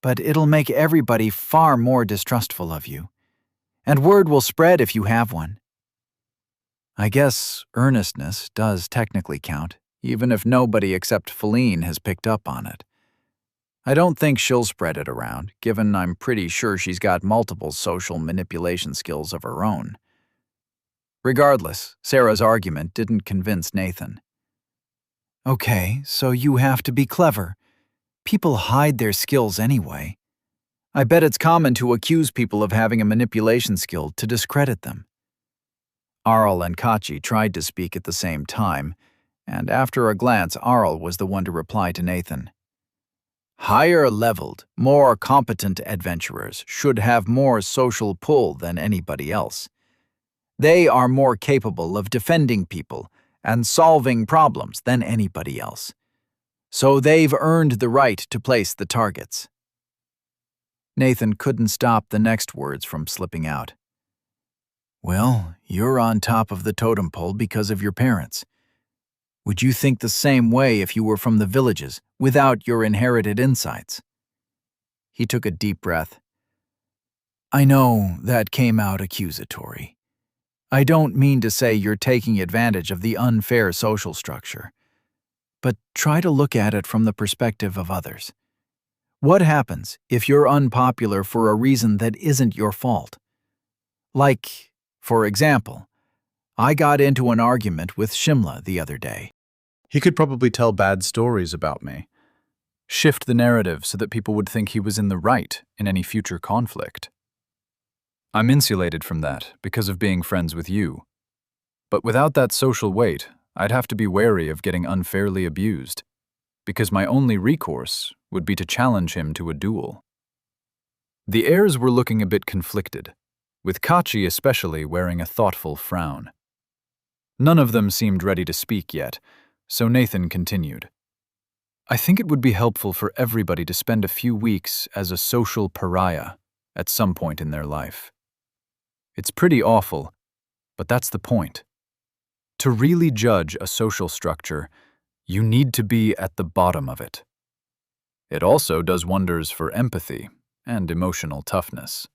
but it'll make everybody far more distrustful of you. And word will spread if you have one. I guess earnestness does technically count, even if nobody except Feline has picked up on it. I don't think she'll spread it around, given I'm pretty sure she's got multiple social manipulation skills of her own." Regardless, Sarah's argument didn't convince Nathan. "Okay, so you have to be clever. People hide their skills anyway. I bet it's common to accuse people of having a manipulation skill to discredit them." Arl and Kachi tried to speak at the same time, and after a glance, Arl was the one to reply to Nathan. "Higher-leveled, more competent adventurers should have more social pull than anybody else. They are more capable of defending people and solving problems than anybody else. So they've earned the right to place the targets." Nathan couldn't stop the next words from slipping out. "Well, you're on top of the totem pole because of your parents. Would you think the same way if you were from the villages, without your inherited insights?" He took a deep breath. "I know that came out accusatory. I don't mean to say you're taking advantage of the unfair social structure. But try to look at it from the perspective of others. What happens if you're unpopular for a reason that isn't your fault? Like, for example, I got into an argument with Shimla the other day. He could probably tell bad stories about me. Shift the narrative so that people would think he was in the right in any future conflict. I'm insulated from that because of being friends with you. But without that social weight, I'd have to be wary of getting unfairly abused, because my only recourse would be to challenge him to a duel." The heirs were looking a bit conflicted, with Kachi especially wearing a thoughtful frown. None of them seemed ready to speak yet, so Nathan continued. "I think it would be helpful for everybody to spend a few weeks as a social pariah at some point in their life. It's pretty awful, but that's the point. To really judge a social structure, you need to be at the bottom of it. It also does wonders for empathy and emotional toughness."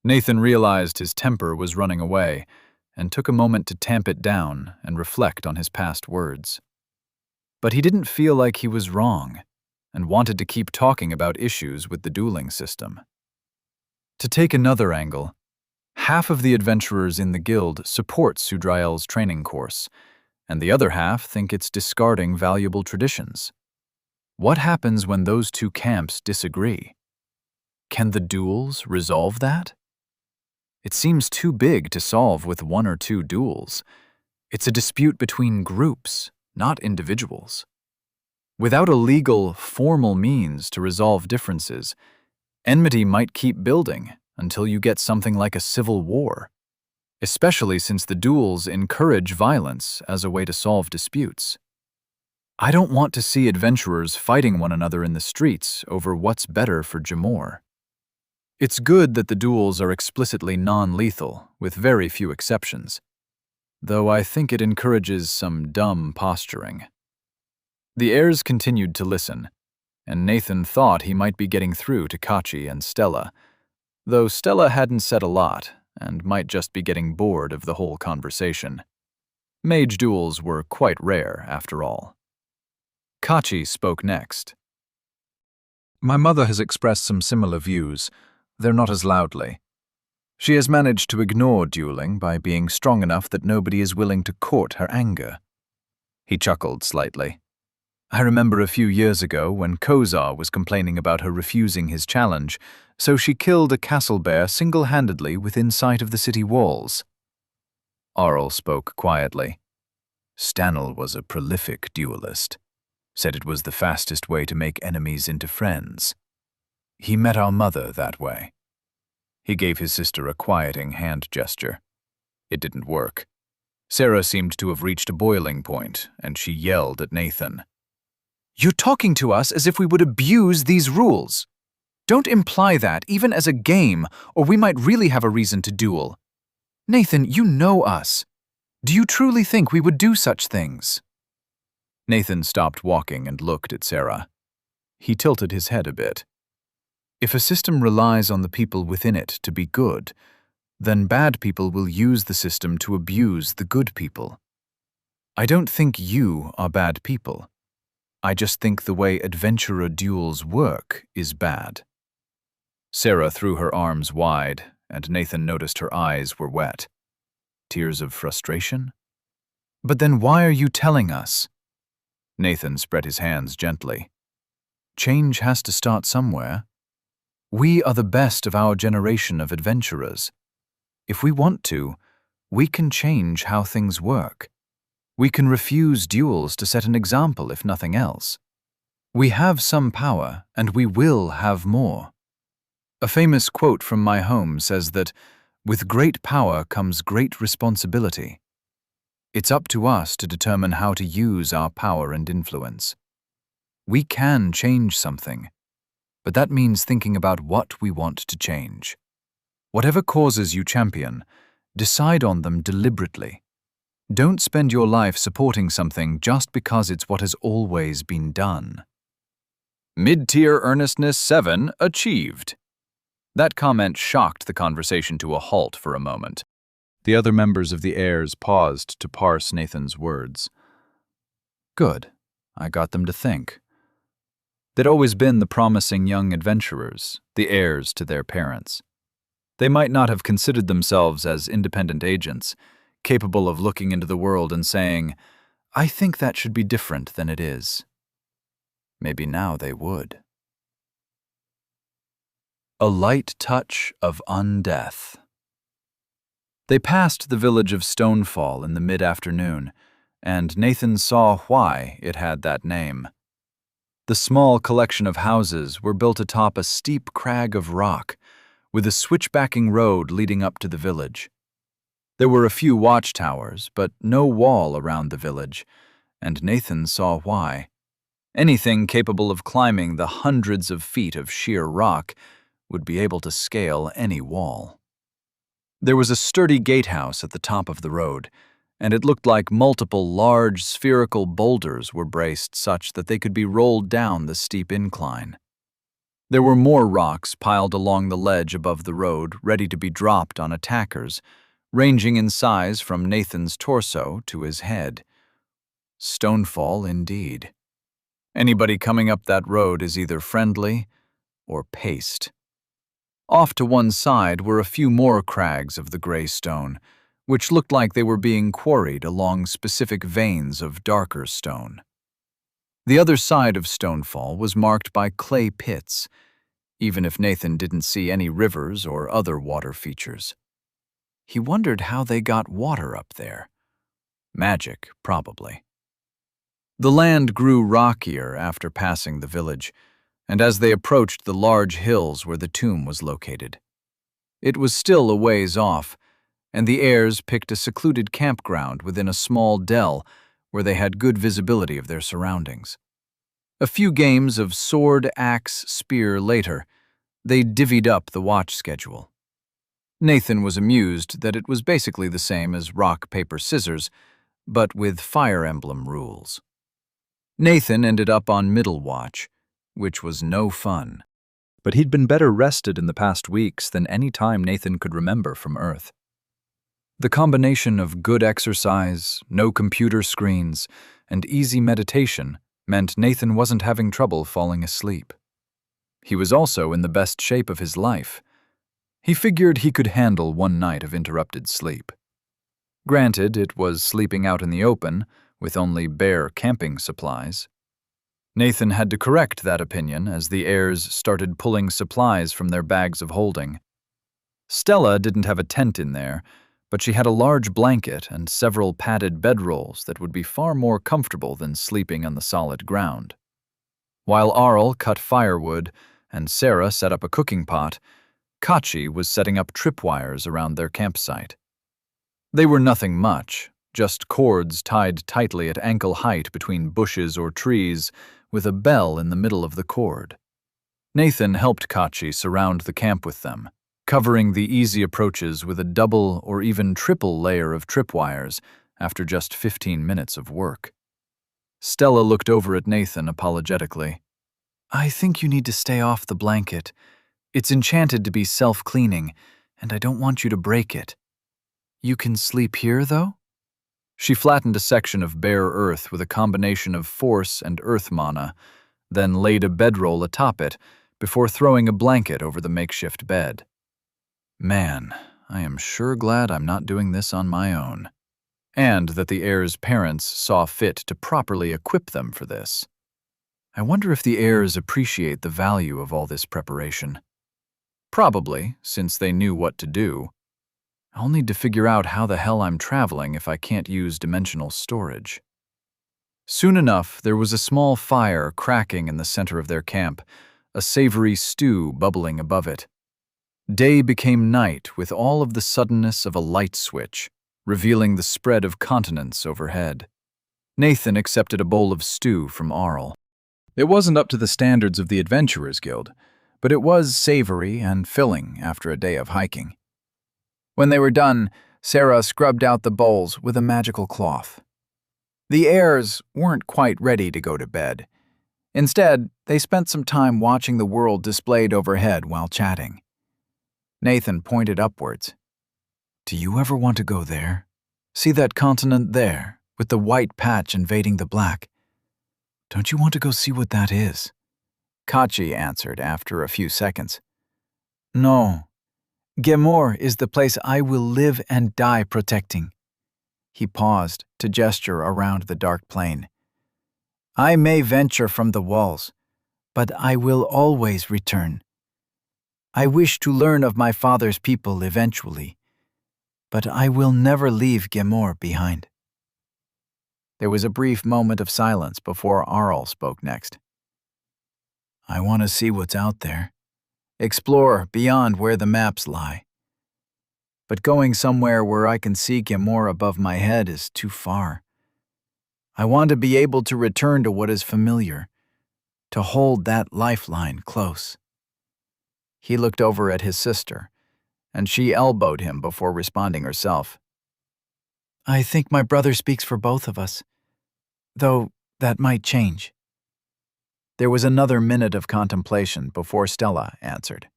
Nathan realized his temper was running away and took a moment to tamp it down and reflect on his past words. But he didn't feel like he was wrong and wanted to keep talking about issues with the dueling system. To take another angle, half of the adventurers in the guild support Sudrael's training course, and the other half think it's discarding valuable traditions. What happens when those two camps disagree? Can the duels resolve that? It seems too big to solve with one or two duels. It's a dispute between groups, not individuals. Without a legal, formal means to resolve differences, enmity might keep building until you get something like a civil war, especially since the duels encourage violence as a way to solve disputes. I don't want to see adventurers fighting one another in the streets over what's better for Jamor. It's good that the duels are explicitly non-lethal, with very few exceptions, though I think it encourages some dumb posturing. The heirs continued to listen, and Nathan thought he might be getting through to Kachi and Stella, though Stella hadn't said a lot and might just be getting bored of the whole conversation. Mage duels were quite rare, after all. Kachi spoke next. My mother has expressed some similar views, though not as loudly. She has managed to ignore dueling by being strong enough that nobody is willing to court her anger. He chuckled slightly. I remember a few years ago when Kozar was complaining about her refusing his challenge, so she killed a castle bear single-handedly within sight of the city walls. Arl spoke quietly. Stanel was a prolific duelist. Said it was the fastest way to make enemies into friends. He met our mother that way. He gave his sister a quieting hand gesture. It didn't work. Sarah seemed to have reached a boiling point, and she yelled at Nathan. You're talking to us as if we would abuse these rules. Don't imply that, even as a game, or we might really have a reason to duel. Nathan, you know us. Do you truly think we would do such things? Nathan stopped walking and looked at Sarah. He tilted his head a bit. If a system relies on the people within it to be good, then bad people will use the system to abuse the good people. I don't think you are bad people. I just think the way adventurer duels work is bad. Sarah threw her arms wide, and Nathan noticed her eyes were wet. Tears of frustration? But then why are you telling us? Nathan spread his hands gently. Change has to start somewhere. We are the best of our generation of adventurers. If we want to, we can change how things work. We can refuse duels to set an example, if nothing else. We have some power, and we will have more. A famous quote from my home says that, with great power comes great responsibility. It's up to us to determine how to use our power and influence. We can change something, but that means thinking about what we want to change. Whatever causes you champion, decide on them deliberately. Don't spend your life supporting something just because it's what has always been done. Mid-tier earnestness 7 achieved. That comment shocked the conversation to a halt for a moment. The other members of the heirs paused to parse Nathan's words. Good. I got them to think. They'd always been the promising young adventurers, the heirs to their parents. They might not have considered themselves as independent agents, capable of looking into the world and saying, I think that should be different than it is. Maybe now they would. A light touch of undeath. They passed the village of Stonefall in the mid-afternoon, and Nathan saw why it had that name. The small collection of houses were built atop a steep crag of rock, with a switchbacking road leading up to the village. There were a few watchtowers, but no wall around the village, and Nathan saw why. Anything capable of climbing the hundreds of feet of sheer rock would be able to scale any wall. There was a sturdy gatehouse at the top of the road, and it looked like multiple large spherical boulders were braced such that they could be rolled down the steep incline. There were more rocks piled along the ledge above the road, ready to be dropped on attackers, ranging in size from Nathan's torso to his head. Stonefall indeed. Anybody coming up that road is either friendly or paced. Off to one side were a few more crags of the gray stone, which looked like they were being quarried along specific veins of darker stone. The other side of Stonefall was marked by clay pits, even if Nathan didn't see any rivers or other water features. He wondered how they got water up there. Magic, probably. The land grew rockier after passing the village, and as they approached the large hills where the tomb was located. It was still a ways off, and the heirs picked a secluded campground within a small dell where they had good visibility of their surroundings. A few games of sword, axe, spear later, they divvied up the watch schedule. Nathan was amused that it was basically the same as rock, paper, scissors, but with Fire Emblem rules. Nathan ended up on middle watch, which was no fun. But he'd been better rested in the past weeks than any time Nathan could remember from Earth. The combination of good exercise, no computer screens, and easy meditation meant Nathan wasn't having trouble falling asleep. He was also in the best shape of his life. He figured he could handle one night of interrupted sleep. Granted, it was sleeping out in the open, with only bare camping supplies. Nathan had to correct that opinion as the heirs started pulling supplies from their bags of holding. Stella didn't have a tent in there, but she had a large blanket and several padded bedrolls that would be far more comfortable than sleeping on the solid ground. While Arl cut firewood and Sarah set up a cooking pot, Kachi was setting up tripwires around their campsite. They were nothing much, just cords tied tightly at ankle height between bushes or trees, with a bell in the middle of the cord. Nathan helped Kachi surround the camp with them, covering the easy approaches with a double or even triple layer of tripwires after just 15 minutes of work. Stella looked over at Nathan apologetically. "I think you need to stay off the blanket. It's enchanted to be self-cleaning, and I don't want you to break it. You can sleep here, though?" She flattened a section of bare earth with a combination of force and earth mana, then laid a bedroll atop it before throwing a blanket over the makeshift bed. Man, I am sure glad I'm not doing this on my own. And that the heirs' parents saw fit to properly equip them for this. I wonder if the heirs appreciate the value of all this preparation. Probably, since they knew what to do. I'll need to figure out how the hell I'm traveling if I can't use dimensional storage. Soon enough, there was a small fire cracking in the center of their camp, a savory stew bubbling above it. Day became night with all of the suddenness of a light switch, revealing the spread of continents overhead. Nathan accepted a bowl of stew from Arl. It wasn't up to the standards of the Adventurers Guild, but it was savory and filling after a day of hiking. When they were done, Sarah scrubbed out the bowls with a magical cloth. The heirs weren't quite ready to go to bed. Instead, they spent some time watching the world displayed overhead while chatting. Nathan pointed upwards. "Do you ever want to go there? See that continent there, with the white patch invading the black? Don't you want to go see what that is?" Kachi answered after a few seconds. "No. Gemor is the place I will live and die protecting." He paused to gesture around the dark plain. "I may venture from the walls, but I will always return. I wish to learn of my father's people eventually, but I will never leave Gemor behind." There was a brief moment of silence before Arl spoke next. "I want to see what's out there. Explore beyond where the maps lie. But going somewhere where I can see Gemor above my head is too far. I want to be able to return to what is familiar, to hold that lifeline close." He looked over at his sister, and she elbowed him before responding herself. "I think my brother speaks for both of us, though that might change." There was another minute of contemplation before Stella answered.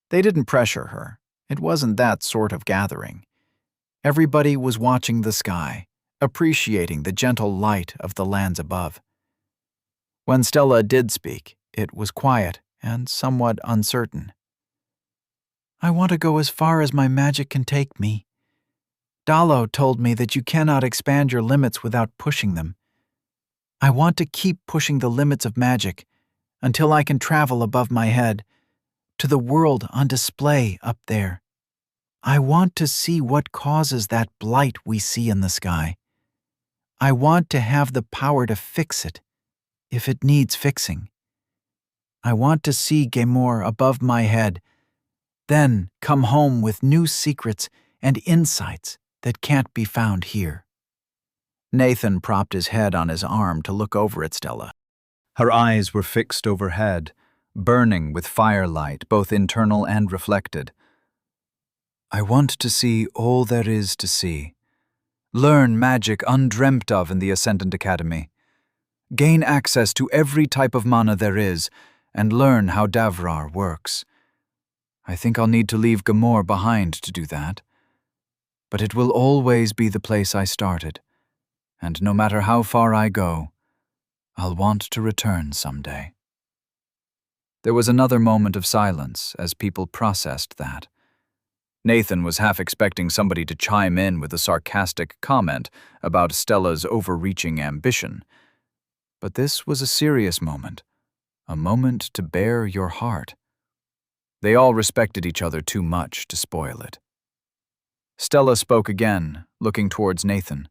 They didn't pressure her. It wasn't that sort of gathering. Everybody was watching the sky, appreciating the gentle light of the lands above. When Stella did speak, it was quiet and somewhat uncertain. I want to go as far as my magic can take me. Dalo told me that you cannot expand your limits without pushing them. I want to keep pushing the limits of magic until I can travel above my head to the world on display up there. I want to see what causes that blight we see in the sky. I want to have the power to fix it, if it needs fixing. I want to see Gamor above my head, then come home with new secrets and insights that can't be found here. Nathan propped his head on his arm to look over at Stella. Her eyes were fixed overhead, burning with firelight, both internal and reflected. I want to see all there is to see. Learn magic undreamt of in the Ascendant Academy. Gain access to every type of mana there is, and learn how Davrar works. I think I'll need to leave Gamor behind to do that. But it will always be the place I started, and no matter how far I go, I'll want to return someday. There was another moment of silence as people processed that. Nathan was half expecting somebody to chime in with a sarcastic comment about Stella's overreaching ambition. But this was a serious moment, a moment to bare your heart. They all respected each other too much to spoil it. Stella spoke again, looking towards Nathan.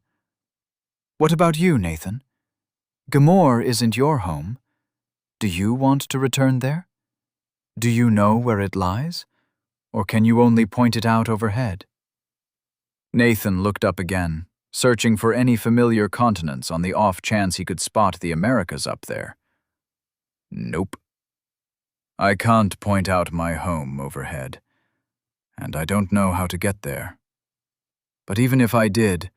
What about you, Nathan? Gamor isn't your home. Do you want to return there? Do you know where it lies? Or can you only point it out overhead? Nathan looked up again, searching for any familiar continents on the off chance he could spot the Americas up there. Nope. I can't point out my home overhead, and I don't know how to get there. But even if I did,